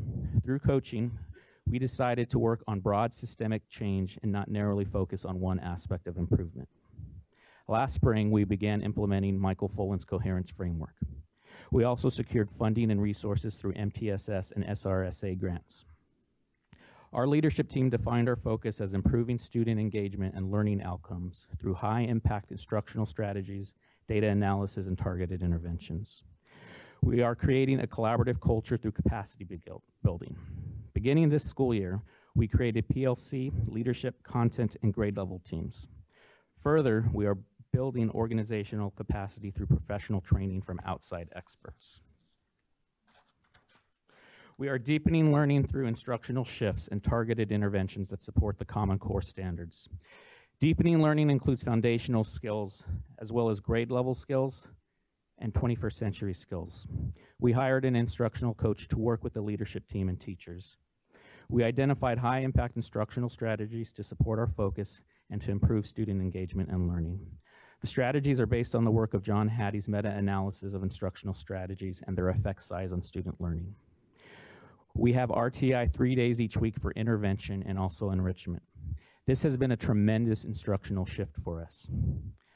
Through coaching, we decided to work on broad systemic change and not narrowly focus on one aspect of improvement. Last spring, we began implementing Michael Fullen's coherence framework. We also secured funding and resources through MTSS and SRSA grants. Our leadership team defined our focus as improving student engagement and learning outcomes through high-impact instructional strategies, data analysis, and targeted interventions. We are creating a collaborative culture through capacity building. Beginning this school year, we created PLC, leadership, content, and grade level teams. Further, we are building organizational capacity through professional training from outside experts. We are deepening learning through instructional shifts and targeted interventions that support the Common Core standards. Deepening learning includes foundational skills as well as grade level skills and 21st century skills. We hired an instructional coach to work with the leadership team and teachers. We identified high impact instructional strategies to support our focus and to improve student engagement and learning. The strategies are based on the work of John Hattie's meta-analysis of instructional strategies and their effect size on student learning. We have RTI 3 days each week for intervention and also enrichment. This has been a tremendous instructional shift for us.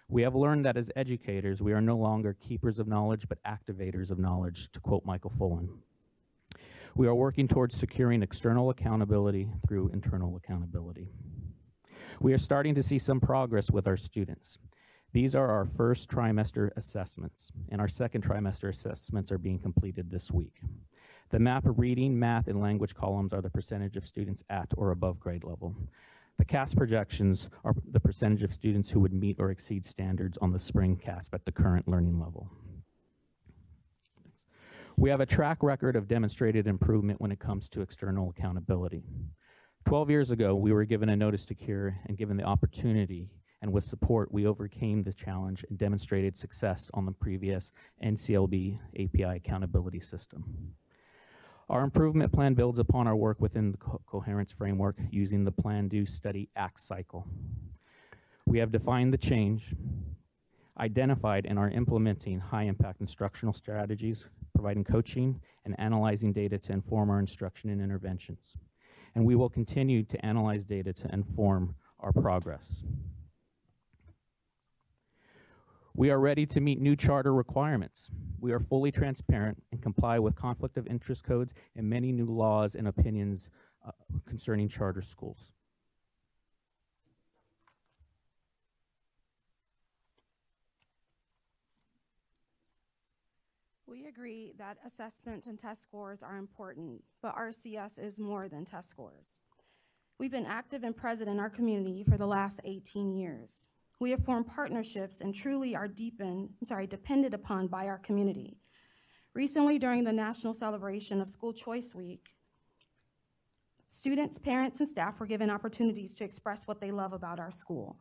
We have learned that as educators, we are no longer keepers of knowledge, but activators of knowledge, to quote Michael Fullen. We are working towards securing external accountability through internal accountability. We are starting to see some progress with our students. These are our first trimester assessments, and our second trimester assessments are being completed this week. The map of reading, math, and language columns are the percentage of students at or above grade level. The CAS projections are the percentage of students who would meet or exceed standards on the spring CAS at the current learning level. We have a track record of demonstrated improvement when it comes to external accountability. 12 years ago, we were given a notice to cure and given the opportunity, and with support, we overcame the challenge and demonstrated success on the previous NCLB API accountability system. Our improvement plan builds upon our work within the coherence framework using the Plan, Do, Study, Act cycle. We have defined the change, identified and are implementing high-impact instructional strategies, providing coaching and analyzing data to inform our instruction and interventions. And we will continue to analyze data to inform our progress. We are ready to meet new charter requirements. We are fully transparent and comply with conflict of interest codes and many new laws and opinions concerning charter schools. We agree that assessments and test scores are important, but RCS is more than test scores. We've been active and present in our community for the last 18 years. We have formed partnerships and truly are depended upon by our community. Recently, during the national celebration of School Choice Week, students, parents, and staff were given opportunities to express what they love about our school.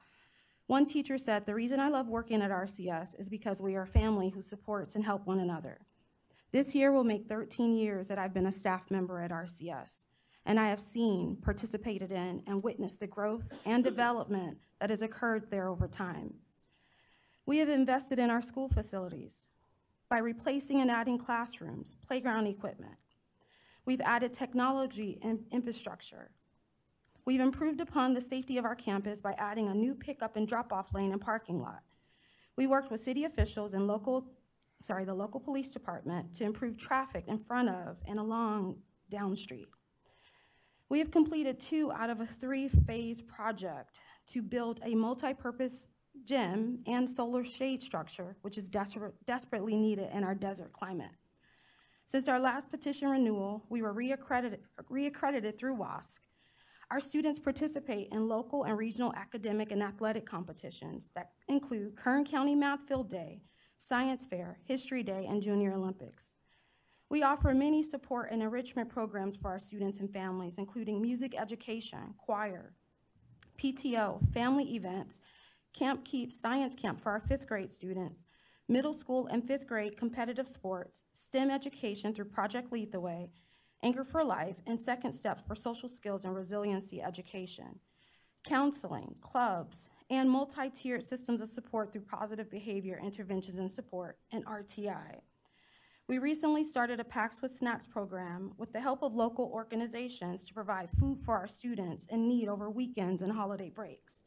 One teacher said, "The reason I love working at RCS is because we are a family who supports and help one another." This year will make 13 years that I've been a staff member at RCS. And I have seen, participated in, and witnessed the growth and development that has occurred there over time. We have invested in our school facilities by replacing and adding classrooms, playground equipment. We've added technology and infrastructure. We've improved upon the safety of our campus by adding a new pickup and drop-off lane and parking lot. We worked with city officials and the local police department to improve traffic in front of and along Down Street. We have completed 2 out of a 3-phase project to build a multi-purpose gym and solar shade structure, which is desperately needed in our desert climate. Since our last petition renewal, we were reaccredited through WASC. Our students participate in local and regional academic and athletic competitions that include Kern County Math Field Day, Science Fair, History Day, and Junior Olympics. We offer many support and enrichment programs for our students and families, including music education, choir, PTO, family events, Camp Keep Science Camp for our 5th grade students, middle school and 5th grade competitive sports, STEM education through Project Lead the Way, Anchor for Life, and Second Steps for social skills and resiliency education, counseling, clubs, and multi-tiered systems of support through positive behavior interventions and support, and RTI. We recently started a Packs with Snacks program with the help of local organizations to provide food for our students in need over weekends and holiday breaks.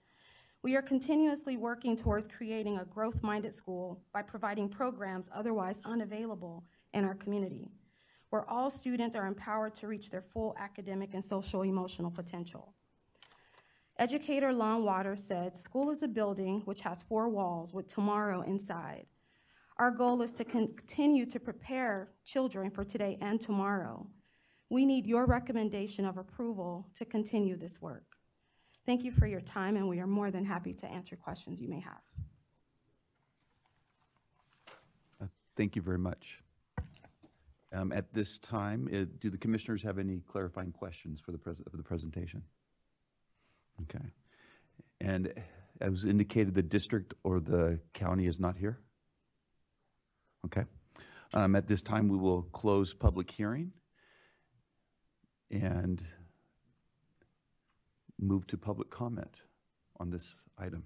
We are continuously working towards creating a growth-minded school by providing programs otherwise unavailable in our community, where all students are empowered to reach their full academic and social-emotional potential. Educator Lon Waters said, "School is a building which has 4 walls with tomorrow inside. Our goal is to continue to prepare children for today and tomorrow. We need your recommendation of approval to continue this work." Thank you for your time, and we are more than happy to answer questions you may have. Thank you very much. At this time, do the commissioners have any clarifying questions for the presentation? Okay. And as indicated, the district or the county is not here? Okay. At this time, we will close public hearing and move to public comment on this item.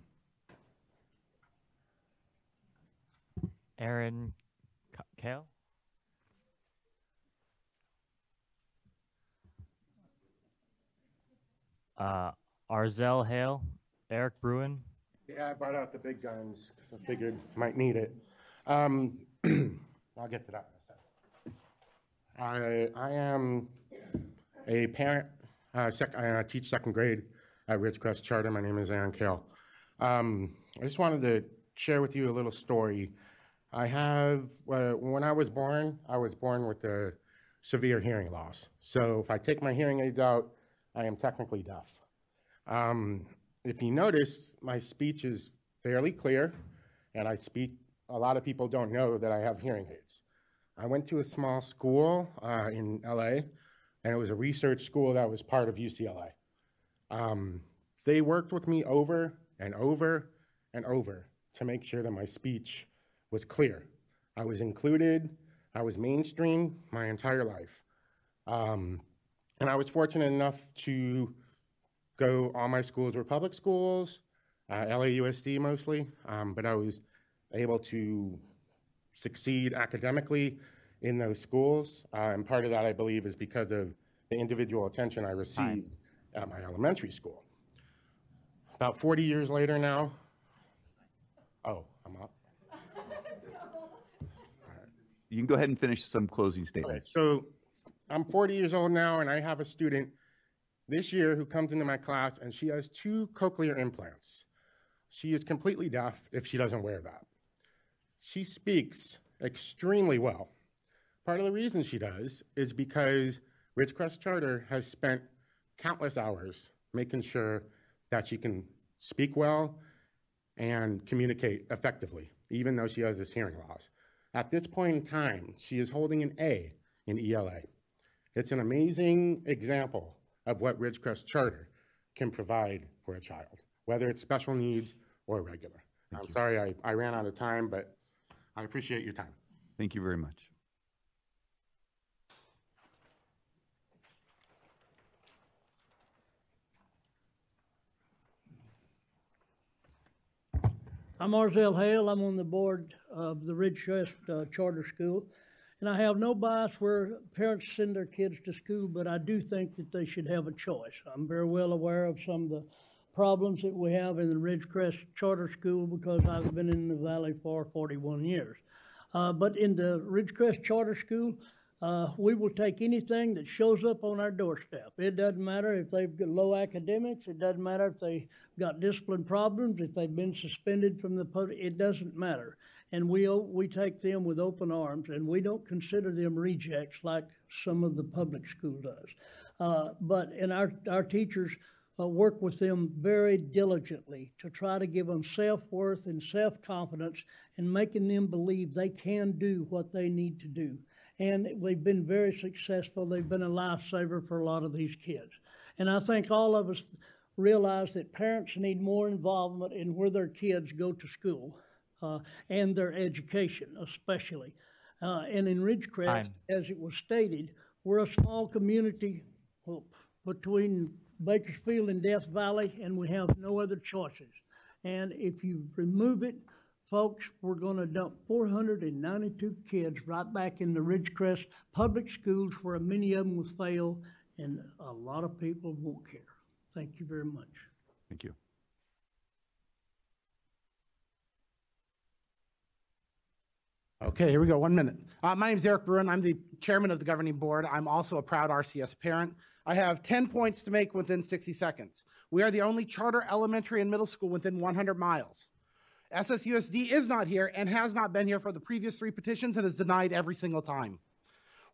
Aaron Kale? Arzel Hale? Eric Bruin? Yeah, I brought out the big guns because I figured I might need it. I'll get to that in a second. I am a parent. I teach second grade at Ridgecrest Charter. My name is Aaron Kale. I just wanted to share with you a little story. I have, when I was born with a severe hearing loss. So if I take my hearing aids out, I am technically deaf. If you notice, my speech is fairly clear, and I speak. A lot of people don't know that I have hearing aids. I went to a small school in LA, and it was a research school that was part of UCLA. They worked with me over and over and over to make sure that my speech was clear. I was included, I was mainstream my entire life. And I was fortunate enough to go, all my schools were public schools, LAUSD mostly, but I was able to succeed academically in those schools. And part of that, I believe, is because of the individual attention I received at my elementary school. About 40 years later now, oh, I'm up. You can go ahead and finish some closing statements. So I'm 40 years old now, and I have a student this year who comes into my class, and she has 2 cochlear implants. She is completely deaf if she doesn't wear that. She speaks extremely well. Part of the reason she does is because Ridgecrest Charter has spent countless hours making sure that she can speak well and communicate effectively, even though she has this hearing loss. At this point in time, she is holding an A in ELA. It's an amazing example of what Ridgecrest Charter can provide for a child, whether it's special needs or regular. I'm sorry I ran out of time, but I appreciate your time. Thank you very much. I'm Arzel Hale. I'm on the board of the Ridgecrest Charter School. And I have no bias where parents send their kids to school, but I do think that they should have a choice. I'm very well aware of some of the problems that we have in the Ridgecrest Charter School because I've been in the Valley for 41 years. But in the Ridgecrest Charter School, we will take anything that shows up on our doorstep. It doesn't matter if they've got low academics. It doesn't matter if they've got discipline problems, if they've been suspended from the public. It doesn't matter. And we take them with open arms, and we don't consider them rejects like some of the public school does. But our teachers work with them very diligently to try to give them self-worth and self-confidence and making them believe they can do what they need to do. And they've been very successful. They've been a lifesaver for a lot of these kids. And I think all of us realize that parents need more involvement in where their kids go to school and their education especially. And in Ridgecrest, as it was stated, we're a small community between Bakersfield and Death Valley, and we have no other choices. And if you remove it, folks, we're going to dump 492 kids right back in the Ridgecrest public schools where many of them will fail, and a lot of people won't care. Thank you very much. Thank you. Okay, here we go, 1 minute. My name is Eric Bruin. I'm the chairman of the governing board. I'm also a proud RCS parent. I have 10 points to make within 60 seconds. We are the only charter elementary and middle school within 100 miles. SSUSD is not here and has not been here for the previous 3 petitions and is denied every single time.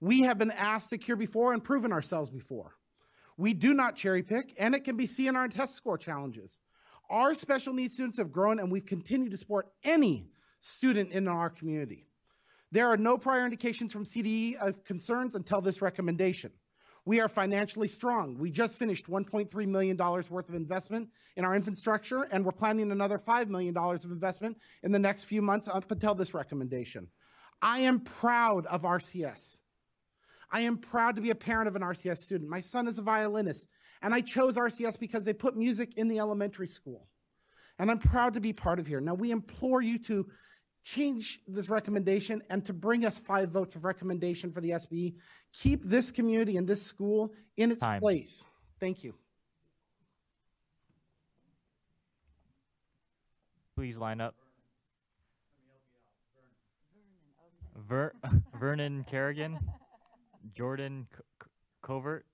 We have been asked to cure before and proven ourselves before. We do not cherry pick, and it can be seen in our test score challenges. Our special needs students have grown, and we've continued to support any student in our community. There are no prior indications from CDE of concerns until this recommendation. We are financially strong. We just finished $1.3 million worth of investment in our infrastructure, and we're planning another $5 million of investment in the next few months up until this recommendation. I am proud of RCS. I am proud to be a parent of an RCS student. My son is a violinist, and I chose RCS because they put music in the elementary school. And I'm proud to be part of here. Now, we implore you to change this recommendation and to bring us 5 votes of recommendation for the SBE. Keep this community and this school in its place. Thank you. Please line up. Vernon Kerrigan, Jordan Covert,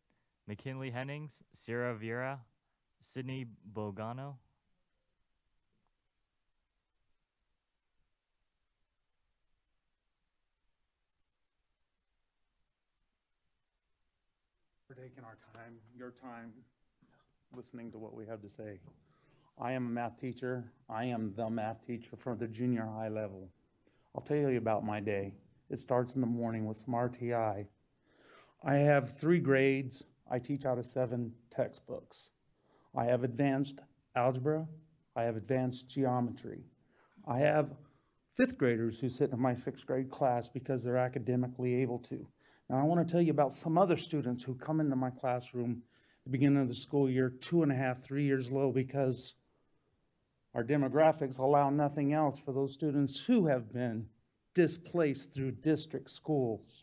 McKinley Hennings, Sierra Vieira, Sydney Bogano. For taking our time, your time, listening to what we have to say. I am a math teacher. I am the math teacher for the junior high level. I'll tell you about my day. It starts in the morning with some RTI. I have 3 grades. I teach out of 7 textbooks. I have advanced algebra. I have advanced geometry. I have 5th graders who sit in my 6th grade class because they're academically able to. Now, I want to tell you about some other students who come into my classroom at the beginning of the school year 2.5, 3 years low because our demographics allow nothing else for those students who have been displaced through district schools.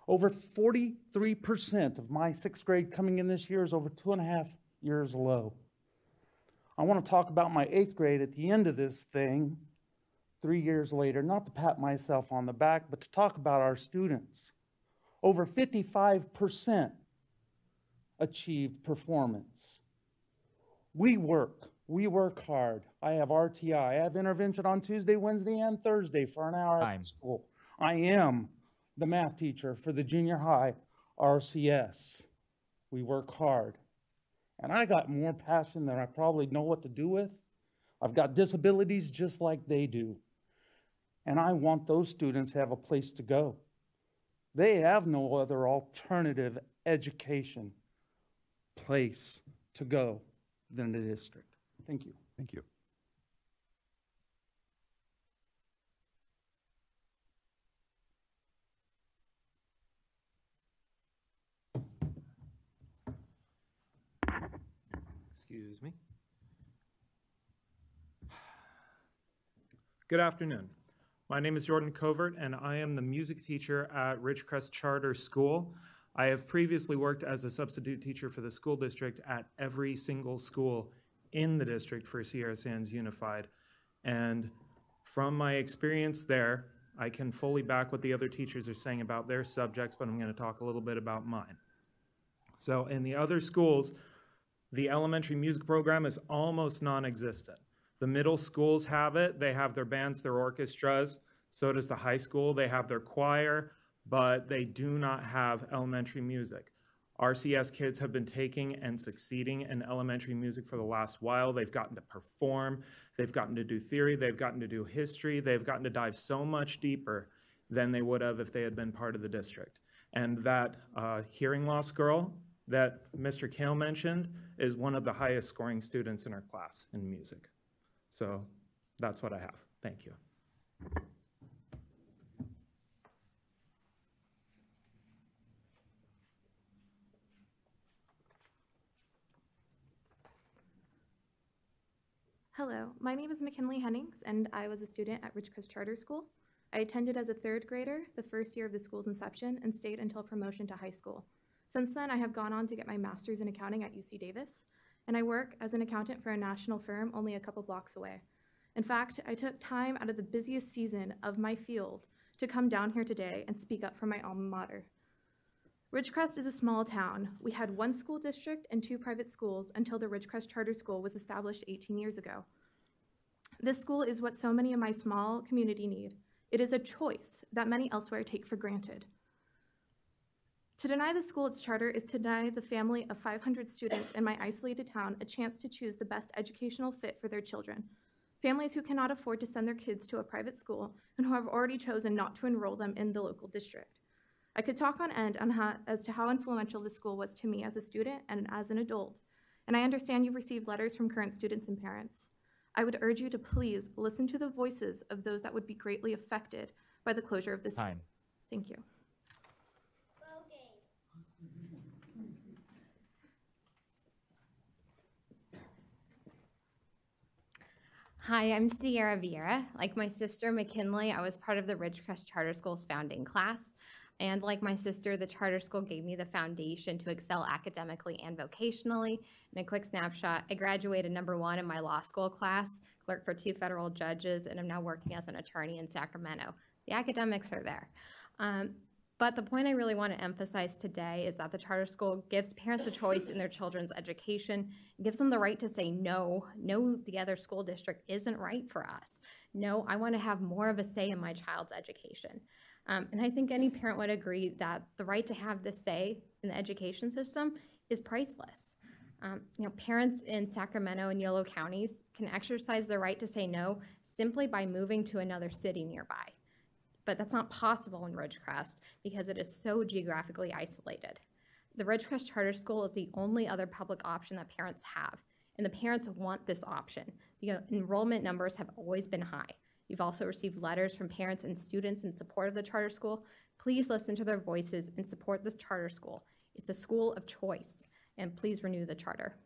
Over 43% of my 6th grade coming in this year is over 2.5 years low. I want to talk about my 8th grade at the end of this thing, 3 years later, not to pat myself on the back, but to talk about our students. Over 55% achieved performance. We work hard. I have RTI. I have intervention on Tuesday, Wednesday, and Thursday for an hour after school. I am the math teacher for the junior high RCS. We work hard. And I got more passion than I probably know what to do with. I've got disabilities just like they do. And I want those students to have a place to go. They have no other alternative education place to go than the district. Thank you. Thank you. Excuse me. Good afternoon. My name is Jordan Covert, and I am the music teacher at Ridgecrest Charter School. I have previously worked as a substitute teacher for the school district at every single school in the district for Sierra Sands Unified. And from my experience there, I can fully back what the other teachers are saying about their subjects, but I'm going to talk a little bit about mine. So in the other schools, the elementary music program is almost non-existent. The middle schools have it. They have their bands, their orchestras. So does the high school. They have their choir, but they do not have elementary music. RCS kids have been taking and succeeding in elementary music for the last while. They've gotten to perform. They've gotten to do theory. They've gotten to do history. They've gotten to dive so much deeper than they would have if they had been part of the district. And that hearing loss girl that Mr. Kale mentioned is one of the highest scoring students in our class in music. So that's what I have. Thank you. Hello, my name is McKinley Hennings, and I was a student at Ridgecrest Charter School. I attended as a third grader the first year of the school's inception and stayed until promotion to high school. Since then, I have gone on to get my master's in accounting at UC Davis, and I work as an accountant for a national firm only a couple blocks away. In fact, I took time out of the busiest season of my field to come down here today and speak up for my alma mater. Ridgecrest is a small town. We had one school district and 2 private schools until the Ridgecrest Charter School was established 18 years ago. This school is what so many of my small community need. It is a choice that many elsewhere take for granted. To deny the school its charter is to deny the family of 500 students in my isolated town a chance to choose the best educational fit for their children. Families who cannot afford to send their kids to a private school and who have already chosen not to enroll them in the local district. I could talk on end as to how influential this school was to me as a student and as an adult, and I understand you've received letters from current students and parents. I would urge you to please listen to the voices of those that would be greatly affected by the closure of this. Time. Thank you. Hi, I'm Sierra Vieira. Like my sister McKinley, I was part of the Ridgecrest Charter School's founding class. And like my sister, the charter school gave me the foundation to excel academically and vocationally. In a quick snapshot, I graduated #1 in my law school class, clerked for 2 federal judges, and I'm now working as an attorney in Sacramento. The academics are there. But the point I really want to emphasize today is that the charter school gives parents a choice in their children's education, gives them the right to say no, the other school district isn't right for us. No, I want to have more of a say in my child's education. And I think any parent would agree that the right to have this say in the education system is priceless. Parents in Sacramento and Yolo counties can exercise their right to say no simply by moving to another city nearby. But that's not possible in Ridgecrest because it is so geographically isolated. The Ridgecrest Charter School is the only other public option that parents have, and the parents want this option. The enrollment numbers have always been high. You've also received letters from parents and students in support of the charter school. Please listen to their voices and support this charter school. It's a school of choice, and please renew the charter.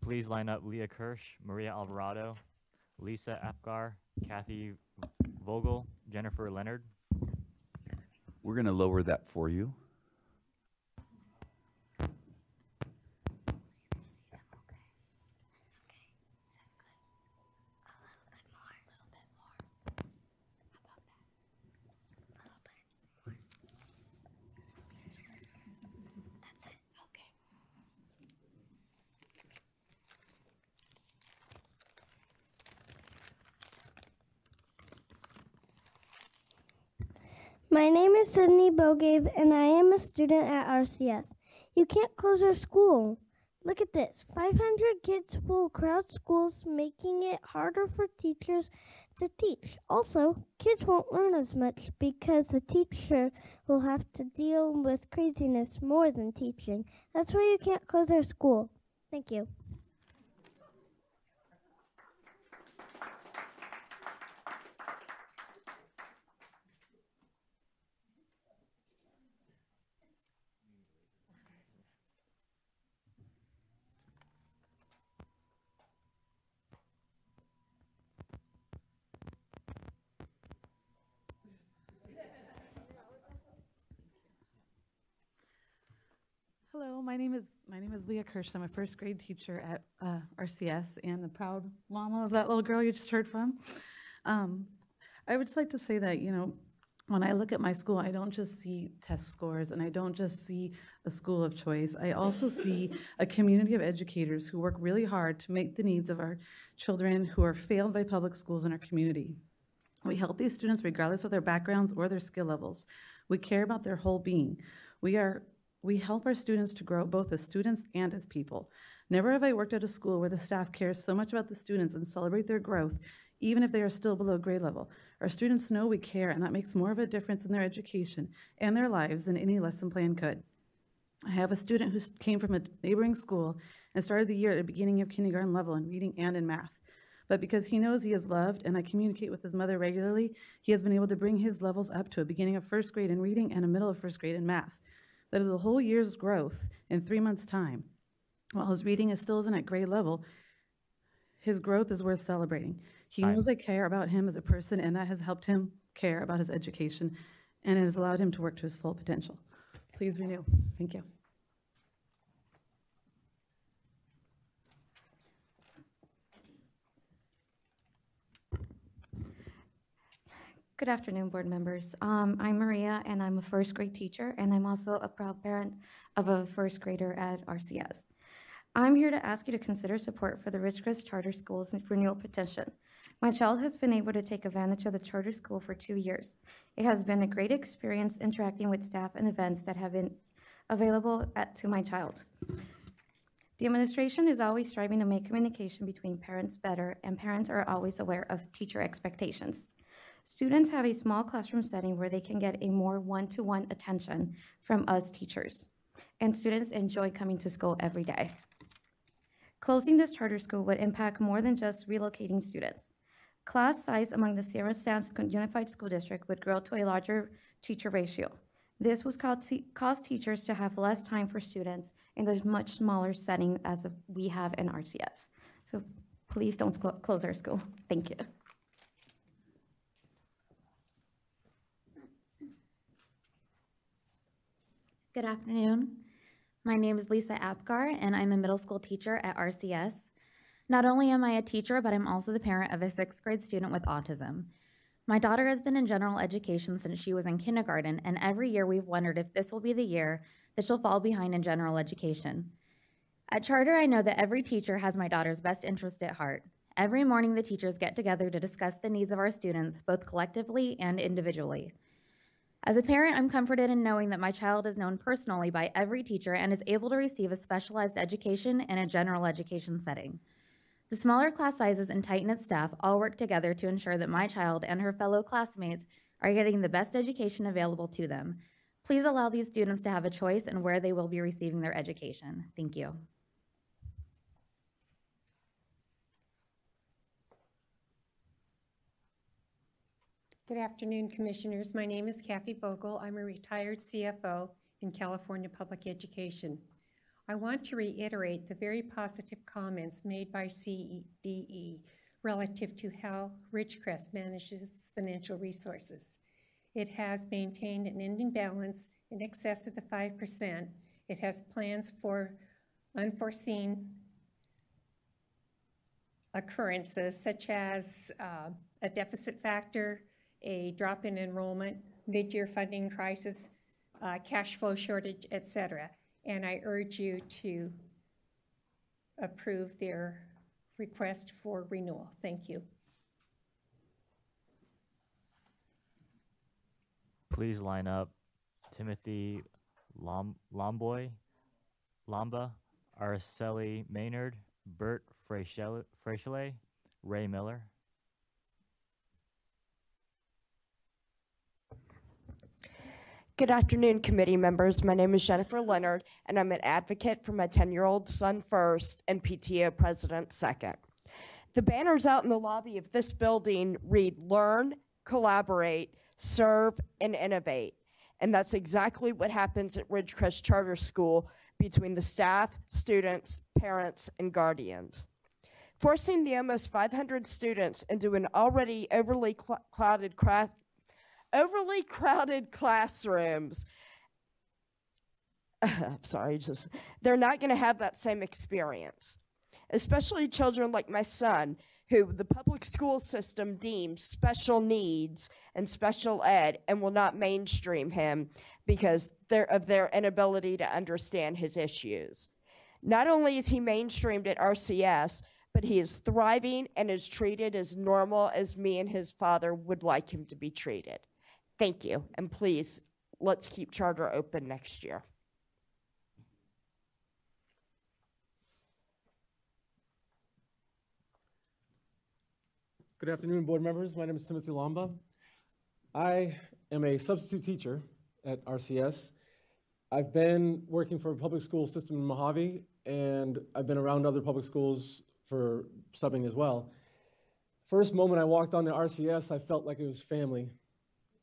Please line up Leah Kirsch, Maria Alvarado, Lisa Apgar, Kathy Vogel, Jennifer Leonard. We're going to lower that for you. My name is Sydney Bogave, and I am a student at RCS. You can't close our school. Look at this. 500 kids will crowd schools, making it harder for teachers to teach. Also, kids won't learn as much because the teacher will have to deal with craziness more than teaching. That's why you can't close our school. Thank you. Hello, my name is Leah Kirsch. I'm a first grade teacher at RCS and the proud mama of that little girl you just heard from. I would just like to say that, when I look at my school, I don't just see test scores and I don't just see a school of choice. I also see a community of educators who work really hard to make the needs of our children who are failed by public schools in our community. We help these students regardless of their backgrounds or their skill levels. We care about their whole being. We help our students to grow both as students and as people. Never have I worked at a school where the staff cares so much about the students and celebrate their growth, even if they are still below grade level. Our students know we care, and that makes more of a difference in their education and their lives than any lesson plan could. I have a student who came from a neighboring school and started the year at the beginning of kindergarten level in reading and in math. But because he knows he is loved and I communicate with his mother regularly, he has been able to bring his levels up to a beginning of first grade in reading and a middle of first grade in math. That is a whole year's growth in 3 months' time. While his reading still isn't at grade level, his growth is worth celebrating. He knows I care about him as a person, and that has helped him care about his education, and it has allowed him to work to his full potential. Please renew. Thank you. Good afternoon, board members. I'm Maria, and I'm a first grade teacher, and I'm also a proud parent of a first grader at RCS. I'm here to ask you to consider support for the Ridgecrest Charter Schools Renewal Petition. My child has been able to take advantage of the charter school for 2 years. It has been a great experience interacting with staff and events that have been available to my child. The administration is always striving to make communication between parents better, and parents are always aware of teacher expectations. Students have a small classroom setting where they can get a more one-to-one attention from us teachers, and students enjoy coming to school every day. Closing this charter school would impact more than just relocating students. Class size among the Sierra Sands Unified School District would grow to a larger teacher ratio. This would cause teachers to have less time for students in a much smaller setting as we have in RCS. So please don't close our school. Thank you. Good afternoon. My name is Lisa Apgar, and I'm a middle school teacher at RCS. Not only am I a teacher, but I'm also the parent of a 6th grade student with autism. My daughter has been in general education since she was in kindergarten, and every year we've wondered if this will be the year that she'll fall behind in general education. At Charter, I know that every teacher has my daughter's best interest at heart. Every morning, the teachers get together to discuss the needs of our students, both collectively and individually. As a parent, I'm comforted in knowing that my child is known personally by every teacher and is able to receive a specialized education in a general education setting. The smaller class sizes and tight-knit staff all work together to ensure that my child and her fellow classmates are getting the best education available to them. Please allow these students to have a choice in where they will be receiving their education. Thank you. Good afternoon, Commissioners. My name is Kathy Vogel. I'm a retired CFO in California Public Education. I want to reiterate the very positive comments made by CDE relative to how Ridgecrest manages its financial resources. It has maintained an ending balance in excess of the 5%. It has plans for unforeseen occurrences such as a deficit factor, a drop in enrollment, mid-year funding crisis, cash flow shortage, etc. And I urge you to approve their request for renewal. Thank you. Please line up Timothy Lomba, Araceli Maynard, Bert Fraichelet, Ray Miller. Good afternoon, committee members. My name is Jennifer Leonard, and I'm an advocate for my 10-year-old son first and PTO president second. The banners out in the lobby of this building read, "Learn, collaborate, serve, and innovate." And that's exactly what happens at Ridgecrest Charter School between the staff, students, parents, and guardians. Forcing the almost 500 students into an already overly crowded classrooms, they're not going to have that same experience, especially children like my son, who the public school system deems special needs and special ed and will not mainstream him because of their inability to understand his issues. Not only is he mainstreamed at RCS, but he is thriving and is treated as normal as me and his father would like him to be treated. Thank you, and please, let's keep Charter open next year. Good afternoon, board members. My name is Timothy Lomba. I am a substitute teacher at RCS. I've been working for a public school system in Mojave, and I've been around other public schools for subbing as well. First moment I walked on the RCS, I felt like it was family.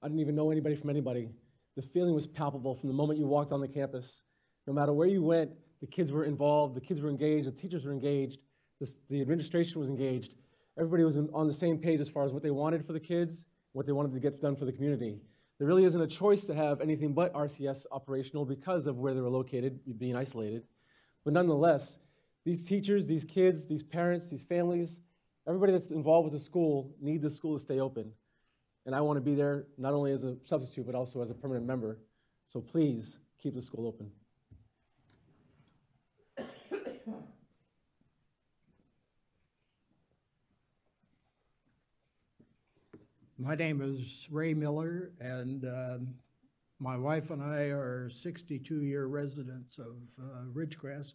I didn't even know anybody from anybody. The feeling was palpable from the moment you walked on the campus. No matter where you went, The kids were involved, the kids were engaged, the teachers were engaged, the administration was engaged. Everybody was on the same page as far as what they wanted for the kids, what they wanted to get done for the community. There really isn't a choice to have anything but RCS operational because of where they were located, being isolated. But nonetheless, these teachers, these kids, these parents, these families, everybody that's involved with the school need the school to stay open. And I want to be there not only as a substitute, but also as a permanent member. So please keep the school open. My name is Ray Miller, and my wife and I are 62-year residents of Ridgecrest.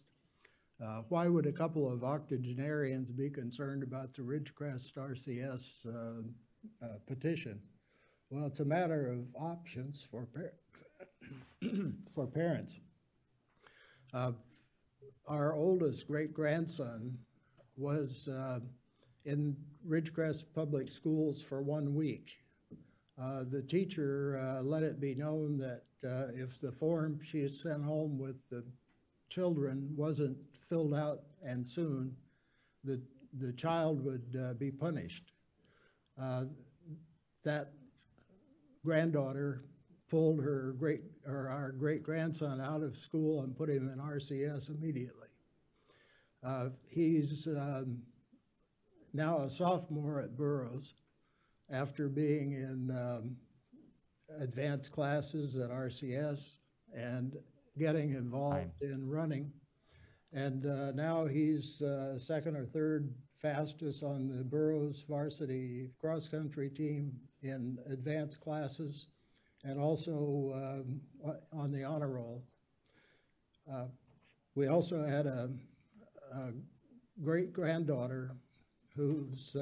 Why would a couple of octogenarians be concerned about the Ridgecrest RCS petition? Well, it's a matter of options for for parents. Our oldest great-grandson was in Ridgecrest Public Schools for 1 week. The teacher let it be known that if the form she had sent home with the children wasn't filled out and soon, the child would be punished. That granddaughter pulled our great-grandson out of school and put him in RCS immediately. He's now a sophomore at Burroughs after being in advanced classes at RCS and getting involved in running. And now he's second or third fastest on the Burroughs varsity cross-country team in advanced classes and also on the honor roll. We also had a great-granddaughter who's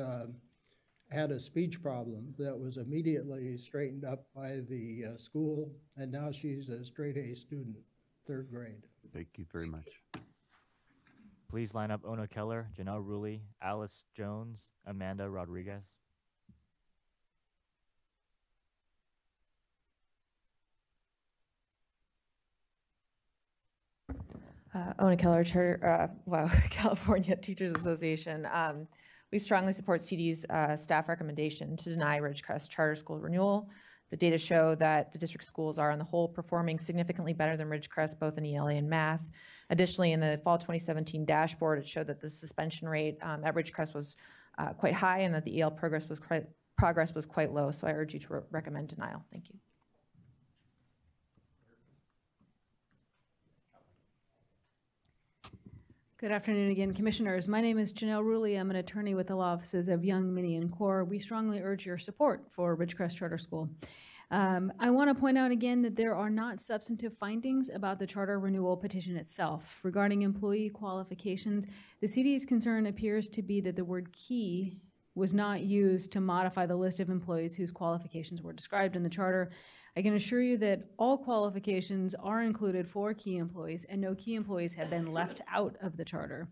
had a speech problem that was immediately straightened up by the school, and now she's a straight-A student, 3rd grade. Thank you very much. Please line up Ona Keller, Janelle Rulli, Alice Jones, Amanda Rodriguez. Ona Keller, California Teachers Association. We strongly support CD's staff recommendation to deny Ridgecrest Charter School renewal. The data show that the district schools are on the whole performing significantly better than Ridgecrest, both in ELA and math. Additionally, in the fall 2017 dashboard, it showed that the suspension rate at Ridgecrest was quite high and that the EL progress was quite low. So I urge you to recommend denial. Thank you. Good afternoon again, Commissioners. My name is Janelle Rulli. I'm an attorney with the law offices of Young, Minnie, and Core. We strongly urge your support for Ridgecrest Charter School. I want to point out again that there are not substantive findings about the charter renewal petition itself. Regarding employee qualifications, the CD's concern appears to be that the word key was not used to modify the list of employees whose qualifications were described in the charter. I can assure you that all qualifications are included for key employees and no key employees have been left out of the charter.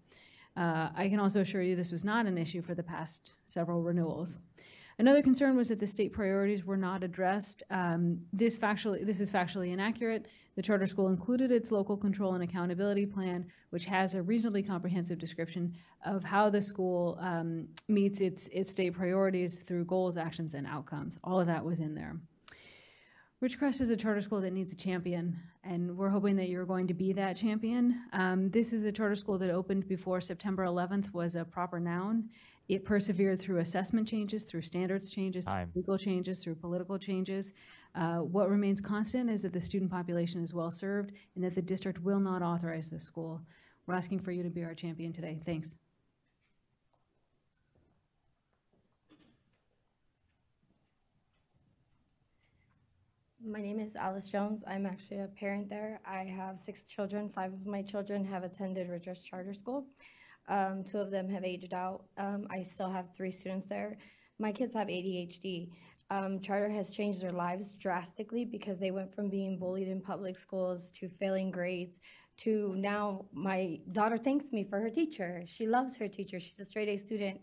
I can also assure you this was not an issue for the past several renewals. Another concern was that the state priorities were not addressed. This is factually inaccurate. The charter school included its local control and accountability plan, which has a reasonably comprehensive description of how the school meets its state priorities through goals, actions, and outcomes. All of that was in there. Ridgecrest is a charter school that needs a champion, and we're hoping that you're going to be that champion. This is a charter school that opened before September 11th was a proper noun. It persevered through assessment changes, through standards changes, through legal changes, through political changes. What remains constant is that the student population is well served and that the district will not authorize this school. We're asking for you to be our champion today. Thanks. My name is Alice Jones. I'm actually a parent there. I have 6 children. 5 of my children have attended Ridgecrest Charter School. 2 of them have aged out. I still have 3 students there. My kids have ADHD. Charter has changed their lives drastically because they went from being bullied in public schools to failing grades to now my daughter thanks me for her teacher. She loves her teacher. She's a straight A student.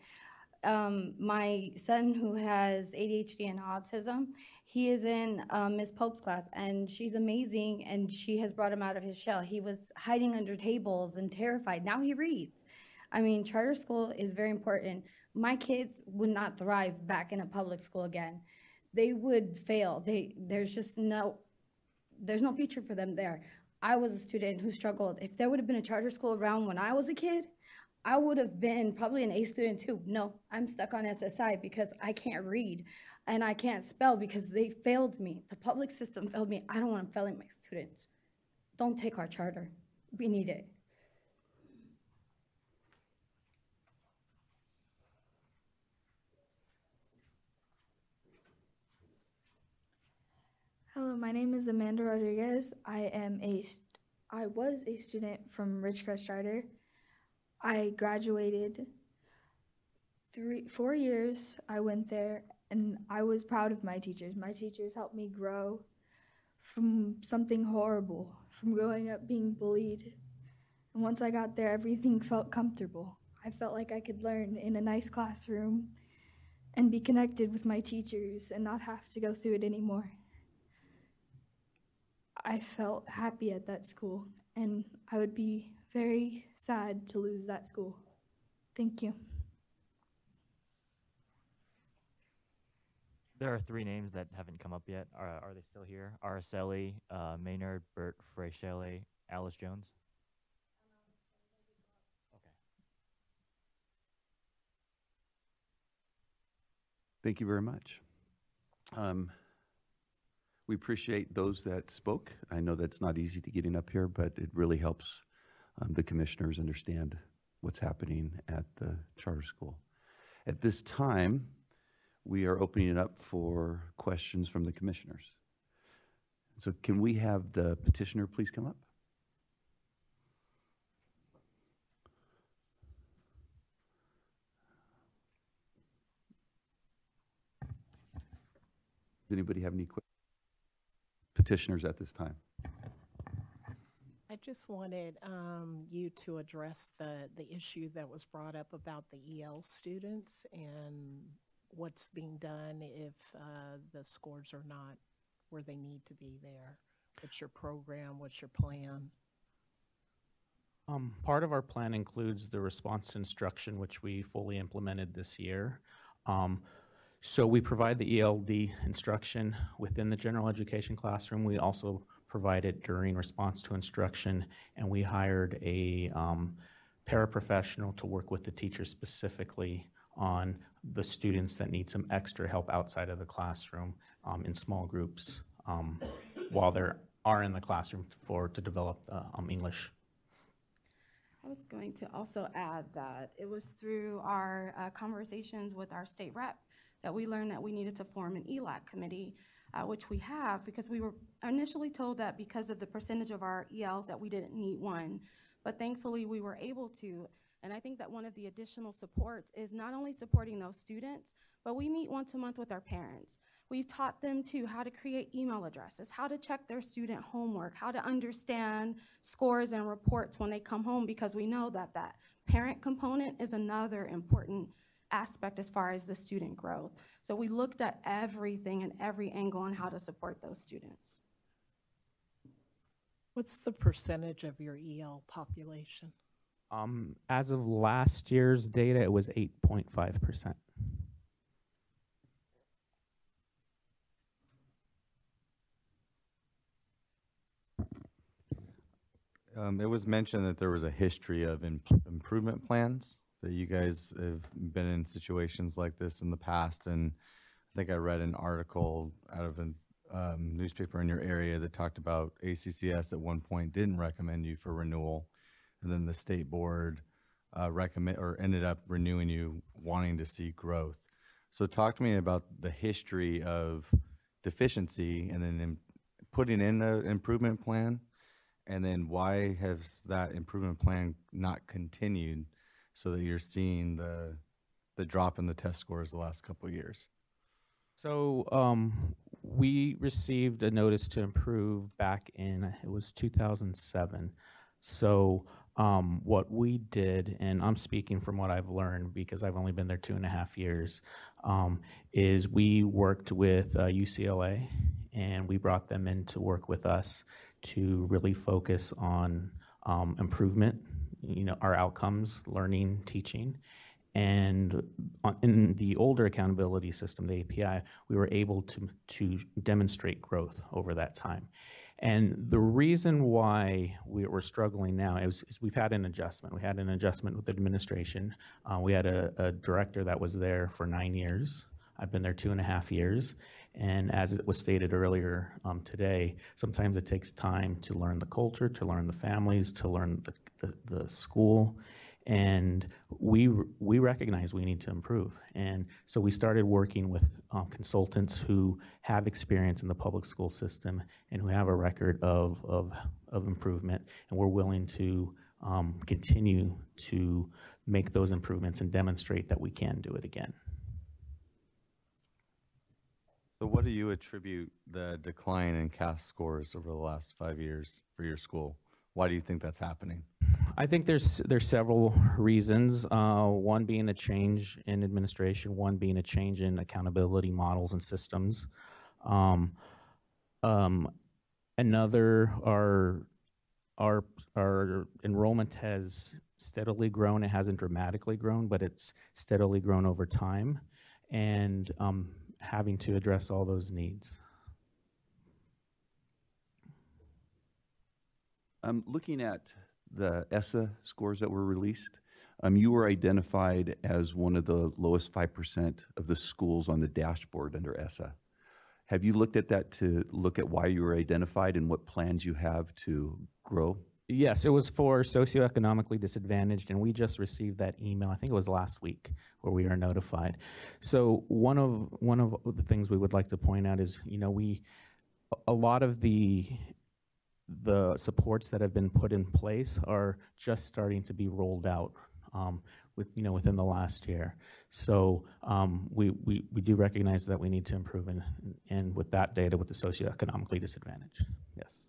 My son, who has ADHD and autism, he is in Ms. Pope's class, and she's amazing, and she has brought him out of his shell. He was hiding under tables and terrified. Now he reads. I mean, charter school is very important. My kids would not thrive back in a public school again. They would fail. There's no future for them there. I was a student who struggled. If there would have been a charter school around when I was a kid, I would have been probably an A student too. No, I'm stuck on SSI because I can't read and I can't spell because they failed me. The public system failed me. I don't want them failing my students. Don't take our charter. We need it. Hello, my name is Amanda Rodriguez. I was a student from Ridgecrest Charter. I graduated 4 years. I went there, and I was proud of my teachers. My teachers helped me grow from something horrible, from growing up being bullied. And once I got there, everything felt comfortable. I felt like I could learn in a nice classroom and be connected with my teachers and not have to go through it anymore. I felt happy at that school, and I would be very sad to lose that school. Thank you. There are 3 names that haven't come up yet. Are they still here? Araceli, Maynard, Bert Frechelle, Alice Jones? Okay. Thank you very much. We appreciate those that spoke. I know that's not easy to getting up here, but it really helps the commissioners understand what's happening at the charter school. At this time, we are opening it up for questions from the commissioners. So can we have the petitioner please come up? Does anybody have any questions? Petitioners at this time. I just wanted you to address the issue that was brought up about the EL students and what's being done if the scores are not where they need to be there. What's your program? What's your plan? Part of our plan includes the response to instruction, which we fully implemented this year. So we provide the ELD instruction within the general education classroom. We also provide it during response to instruction, and we hired a paraprofessional to work with the teachers specifically on the students that need some extra help outside of the classroom in small groups while they are in the classroom to develop English. I was going to also add that it was through our conversations with our state rep that we learned that we needed to form an ELAC committee, which we have, because we were initially told that because of the percentage of our ELs that we didn't need one, but thankfully we were able to. And I think that one of the additional supports is not only supporting those students, but we meet once a month with our parents. We've taught them too how to create email addresses, how to check their student homework, how to understand scores and reports when they come home, because we know that that parent component is another important aspect as far as the student growth. So we looked at everything and every angle on how to support those students. What's the percentage of your EL population? As of last year's data, it was 8.5%. It was mentioned that there was a history of improvement plans, that you guys have been in situations like this in the past, and I think I read an article out of a newspaper in your area that talked about ACCS at one point didn't recommend you for renewal, and then the state board ended up renewing you, wanting to see growth. So talk to me about the history of deficiency and then putting in an improvement plan, and then why has that improvement plan not continued so that you're seeing the drop in the test scores the last couple of years? So we received a notice to improve back in, it was 2007. So what we did, and I'm speaking from what I've learned because I've only been there 2.5 years, is we worked with UCLA and we brought them in to work with us to really focus on improvement, our outcomes, learning, teaching. And in the older accountability system, the API, we were able to demonstrate growth over that time. And the reason why we're struggling now is we've had an adjustment. We had an adjustment with the administration. We had a director that was there for 9 years. I've been there 2.5 years. And as it was stated earlier today, sometimes it takes time to learn the culture, to learn the families, to learn the school. And we recognize we need to improve. And so we started working with consultants who have experience in the public school system and who have a record of improvement. And we're willing to continue to make those improvements and demonstrate that we can do it again. So what do you attribute the decline in CAS scores over the last 5 years for your school? Why do you think that's happening? I think there's several reasons. One being a change in administration, one being a change in accountability models and systems. Another, our enrollment has steadily grown. It hasn't dramatically grown, but it's steadily grown over time, and having to address all those needs. Looking at the ESSA scores that were released, you were identified as one of the lowest 5% of the schools on the dashboard under ESSA. Have you looked at that to look at why you were identified and what plans you have to grow? Yes, it was for socioeconomically disadvantaged, and we just received that email, I think it was last week, where we are notified. So one of the things we would like to point out is, a lot of the supports that have been put in place are just starting to be rolled out within the last year. So we do recognize that we need to improve and with that data with the socioeconomically disadvantaged. Yes.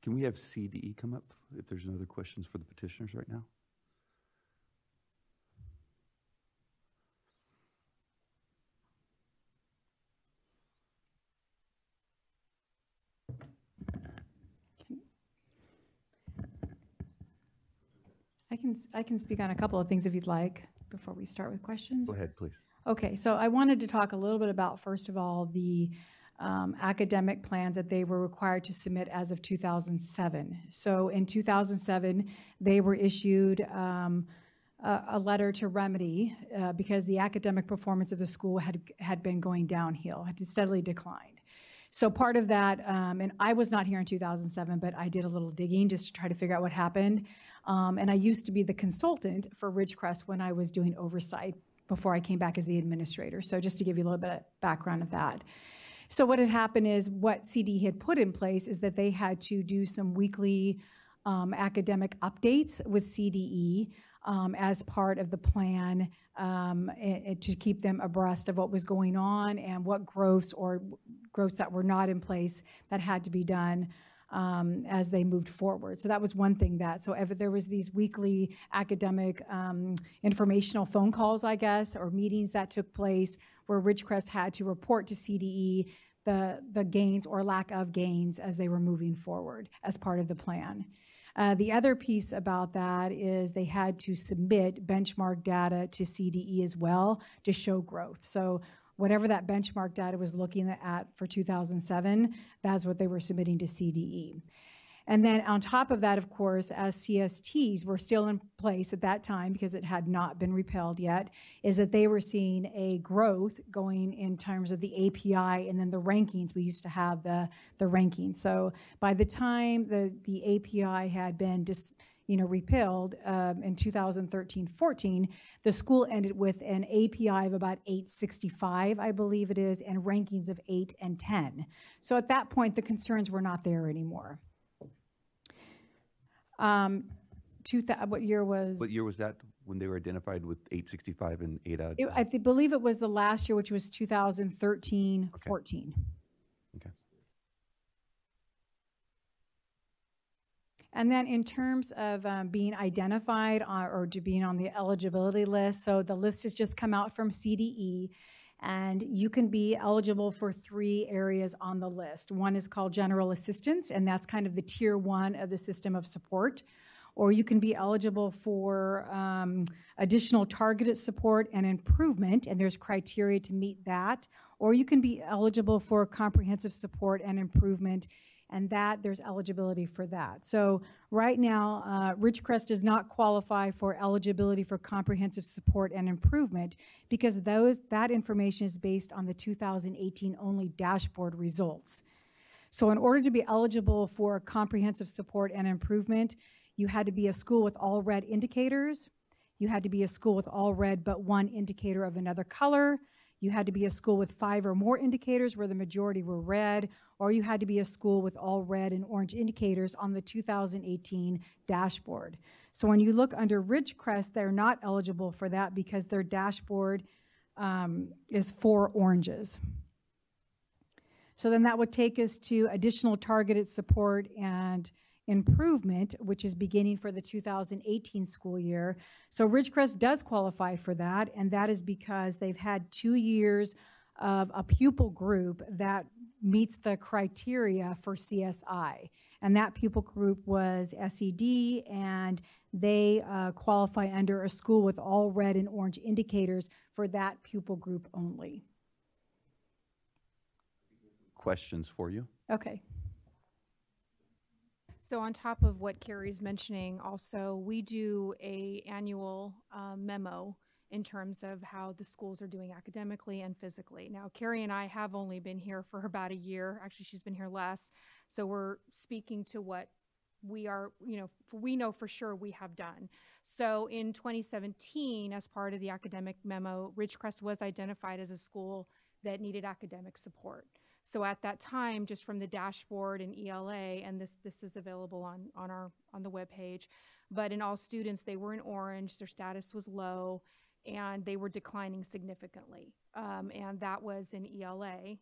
Can we have CDE come up if there's no other questions for the petitioners right now? I can speak on a couple of things if you'd like before we start with questions. Go ahead, please. Okay, so I wanted to talk a little bit about, first of all, the academic plans that they were required to submit as of 2007. So in 2007, they were issued a letter to remedy because the academic performance of the school had been going downhill, had steadily declined. So part of that, and I was not here in 2007, but I did a little digging just to try to figure out what happened. And I used to be the consultant for Ridgecrest when I was doing Oversight before I came back as the administrator. So just to give you a little bit of background of that. So what had happened is what CD had put in place is that they had to do some weekly academic updates with CDE as part of the plan to keep them abreast of what was going on and what growths that were not in place that had to be done as they moved forward. So that was one thing so there was these weekly academic informational phone calls, I guess, or meetings that took place where Ridgecrest had to report to CDE the gains or lack of gains as they were moving forward as part of the plan. The other piece about that is they had to submit benchmark data to CDE as well to show growth. So whatever that benchmark data was looking at for 2007, that's what they were submitting to CDE. And then on top of that, of course, as CSTs were still in place at that time because it had not been repealed yet, is that they were seeing a growth going in terms of the API and then the rankings. We used to have the rankings. So by the time the API had been repealed in 2013-14, the school ended with an API of about 865, I believe it is, and rankings of 8 and 10. So at that point, the concerns were not there anymore. What year was? What year was that when they were identified with 865 and 8 out? Believe it was the last year, which was 2013, 14. Okay. And then in terms of being identified or to being on the eligibility list, so the list has just come out from CDE, and you can be eligible for 3 areas on the list. One is called general assistance, and that's kind of the tier 1 of the system of support. Or you can be eligible for additional targeted support and improvement, and there's criteria to meet that. Or you can be eligible for comprehensive support and improvement, and that there's eligibility for that. So right now, Ridgecrest does not qualify for eligibility for comprehensive support and improvement because that information is based on the 2018 only dashboard results. So in order to be eligible for comprehensive support and improvement, you had to be a school with all red indicators. You had to be a school with all red but 1 indicator of another color. You had to be a school with 5 or more indicators where the majority were red, or you had to be a school with all red and orange indicators on the 2018 dashboard. So when you look under Ridgecrest, they're not eligible for that because their dashboard is 4 oranges. So then that would take us to additional targeted support and improvement, which is beginning for the 2018 school year. So Ridgecrest does qualify for that, and that is because they've had 2 years of a pupil group that meets the criteria for CSI. And that pupil group was SED, and they qualify under a school with all red and orange indicators for that pupil group only. Questions for you? Okay. So on top of what Carrie's mentioning, also we do a annual memo in terms of how the schools are doing academically and physically. Now, Carrie and I have only been here for about a year. Actually, she's been here less. So we're speaking to what we are, we know for sure we have done. So in 2017, as part of the academic memo, Ridgecrest was identified as a school that needed academic support. So at that time, just from the dashboard and ELA, and this is available on the webpage, but in all students, they were in orange, their status was low, and they were declining significantly. And that was in ELA.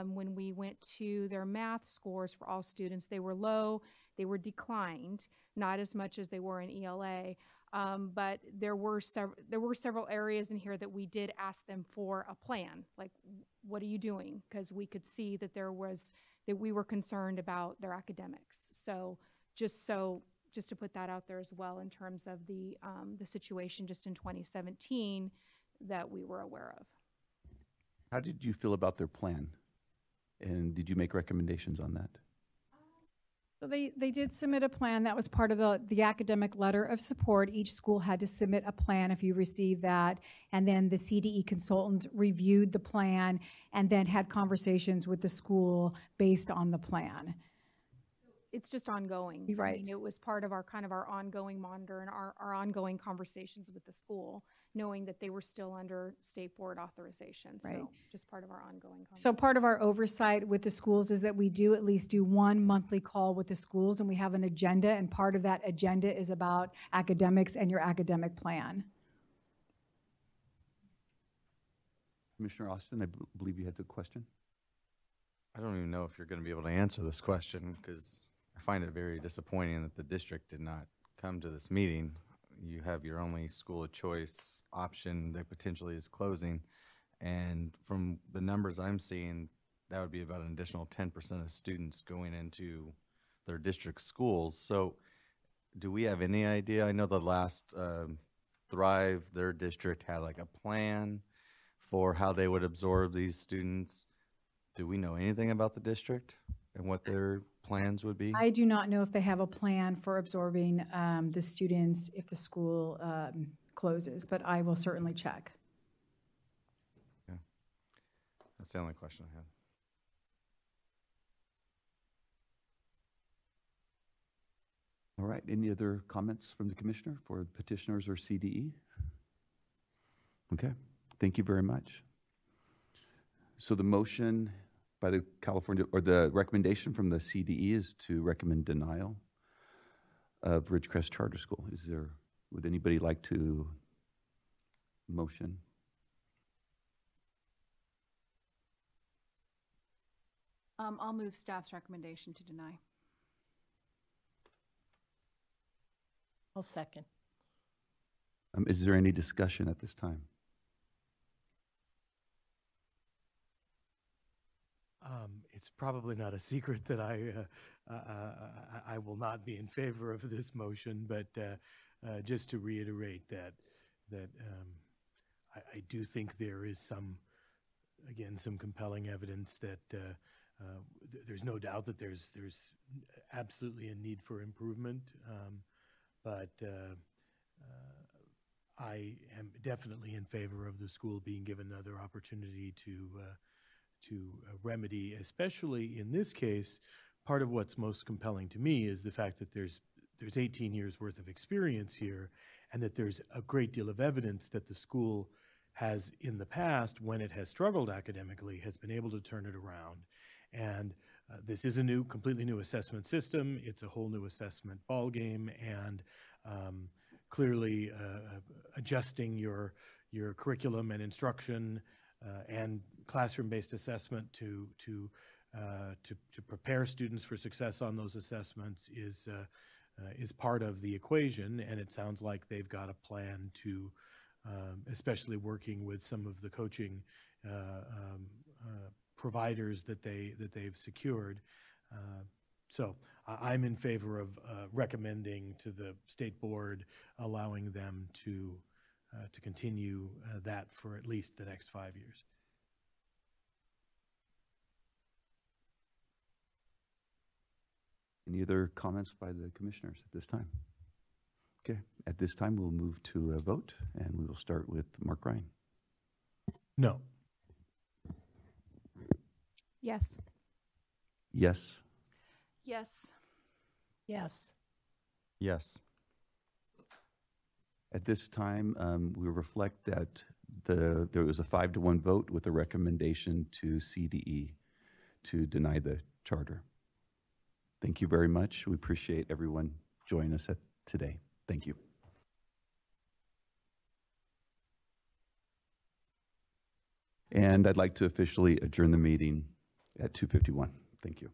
When we went to their math scores for all students, they were low, they were declined, not as much as they were in ELA. But there were several areas in here that we did ask them for a plan, like what are you doing? Because we could see that we were concerned about their academics. So just to put that out there as well in terms of the situation just in 2017 that we were aware of. How did you feel about their plan? And did you make recommendations on that? So they did submit a plan that was part of the academic letter of support. Each school had to submit a plan if you received that. And then the CDE consultant reviewed the plan and then had conversations with the school based on the plan. It's just ongoing. Right. I mean, it was part of our ongoing monitor and our ongoing conversations with the school, knowing that they were still under state board authorization. Right. So just part of our ongoing conversation. So part of our oversight with the schools is that we do at least do 1 monthly call with the schools, and we have an agenda, and part of that agenda is about academics and your academic plan. Commissioner Austin, I believe you had the question. I don't even know if you're going to be able to answer this question because I find it very disappointing that the district did not come to this meeting. You have your only school of choice option that potentially is closing. And from the numbers I'm seeing, that would be about an additional 10% of students going into their district schools. So do we have any idea? I know the last Thrive, their district had like a plan for how they would absorb these students. Do we know anything about the district and what their plans would be? I do not know if they have a plan for absorbing the students if the school closes, but I will certainly check. Yeah. That's the only question I have. All right, any other comments from the commissioner for petitioners or CDE? Okay, thank you very much. So the motion by the California, or the recommendation from the CDE is to recommend denial of Ridgecrest Charter School. Would anybody like to motion? I'll move staff's recommendation to deny. I'll second. Is there any discussion at this time? It's probably not a secret that I will not be in favor of this motion, but just to reiterate that I do think there is some compelling evidence that there's no doubt that there's absolutely a need for improvement, but I am definitely in favor of the school being given another opportunity to remedy, especially in this case. Part of what's most compelling to me is the fact that there's 18 years worth of experience here, and that there's a great deal of evidence that the school has in the past, when it has struggled academically, has been able to turn it around. And this is a completely new assessment system. It's a whole new assessment ballgame, and clearly adjusting your curriculum and instruction and classroom-based assessment to prepare students for success on those assessments is part of the equation. And it sounds like they've got a plan to, especially working with some of the coaching providers that they've secured. So I'm in favor of recommending to the state board, allowing them to continue that for at least the next 5 years. Any other comments by the commissioners at this time? Okay, at this time we'll move to a vote, and we will start with Mark Ryan. No. Yes. Yes. Yes. Yes. Yes. At this time, we reflect that there was a 5-to-1 vote with a recommendation to CDE to deny the charter. Thank you very much. We appreciate everyone joining us today. Thank you. And I'd like to officially adjourn the meeting at 2:51. Thank you.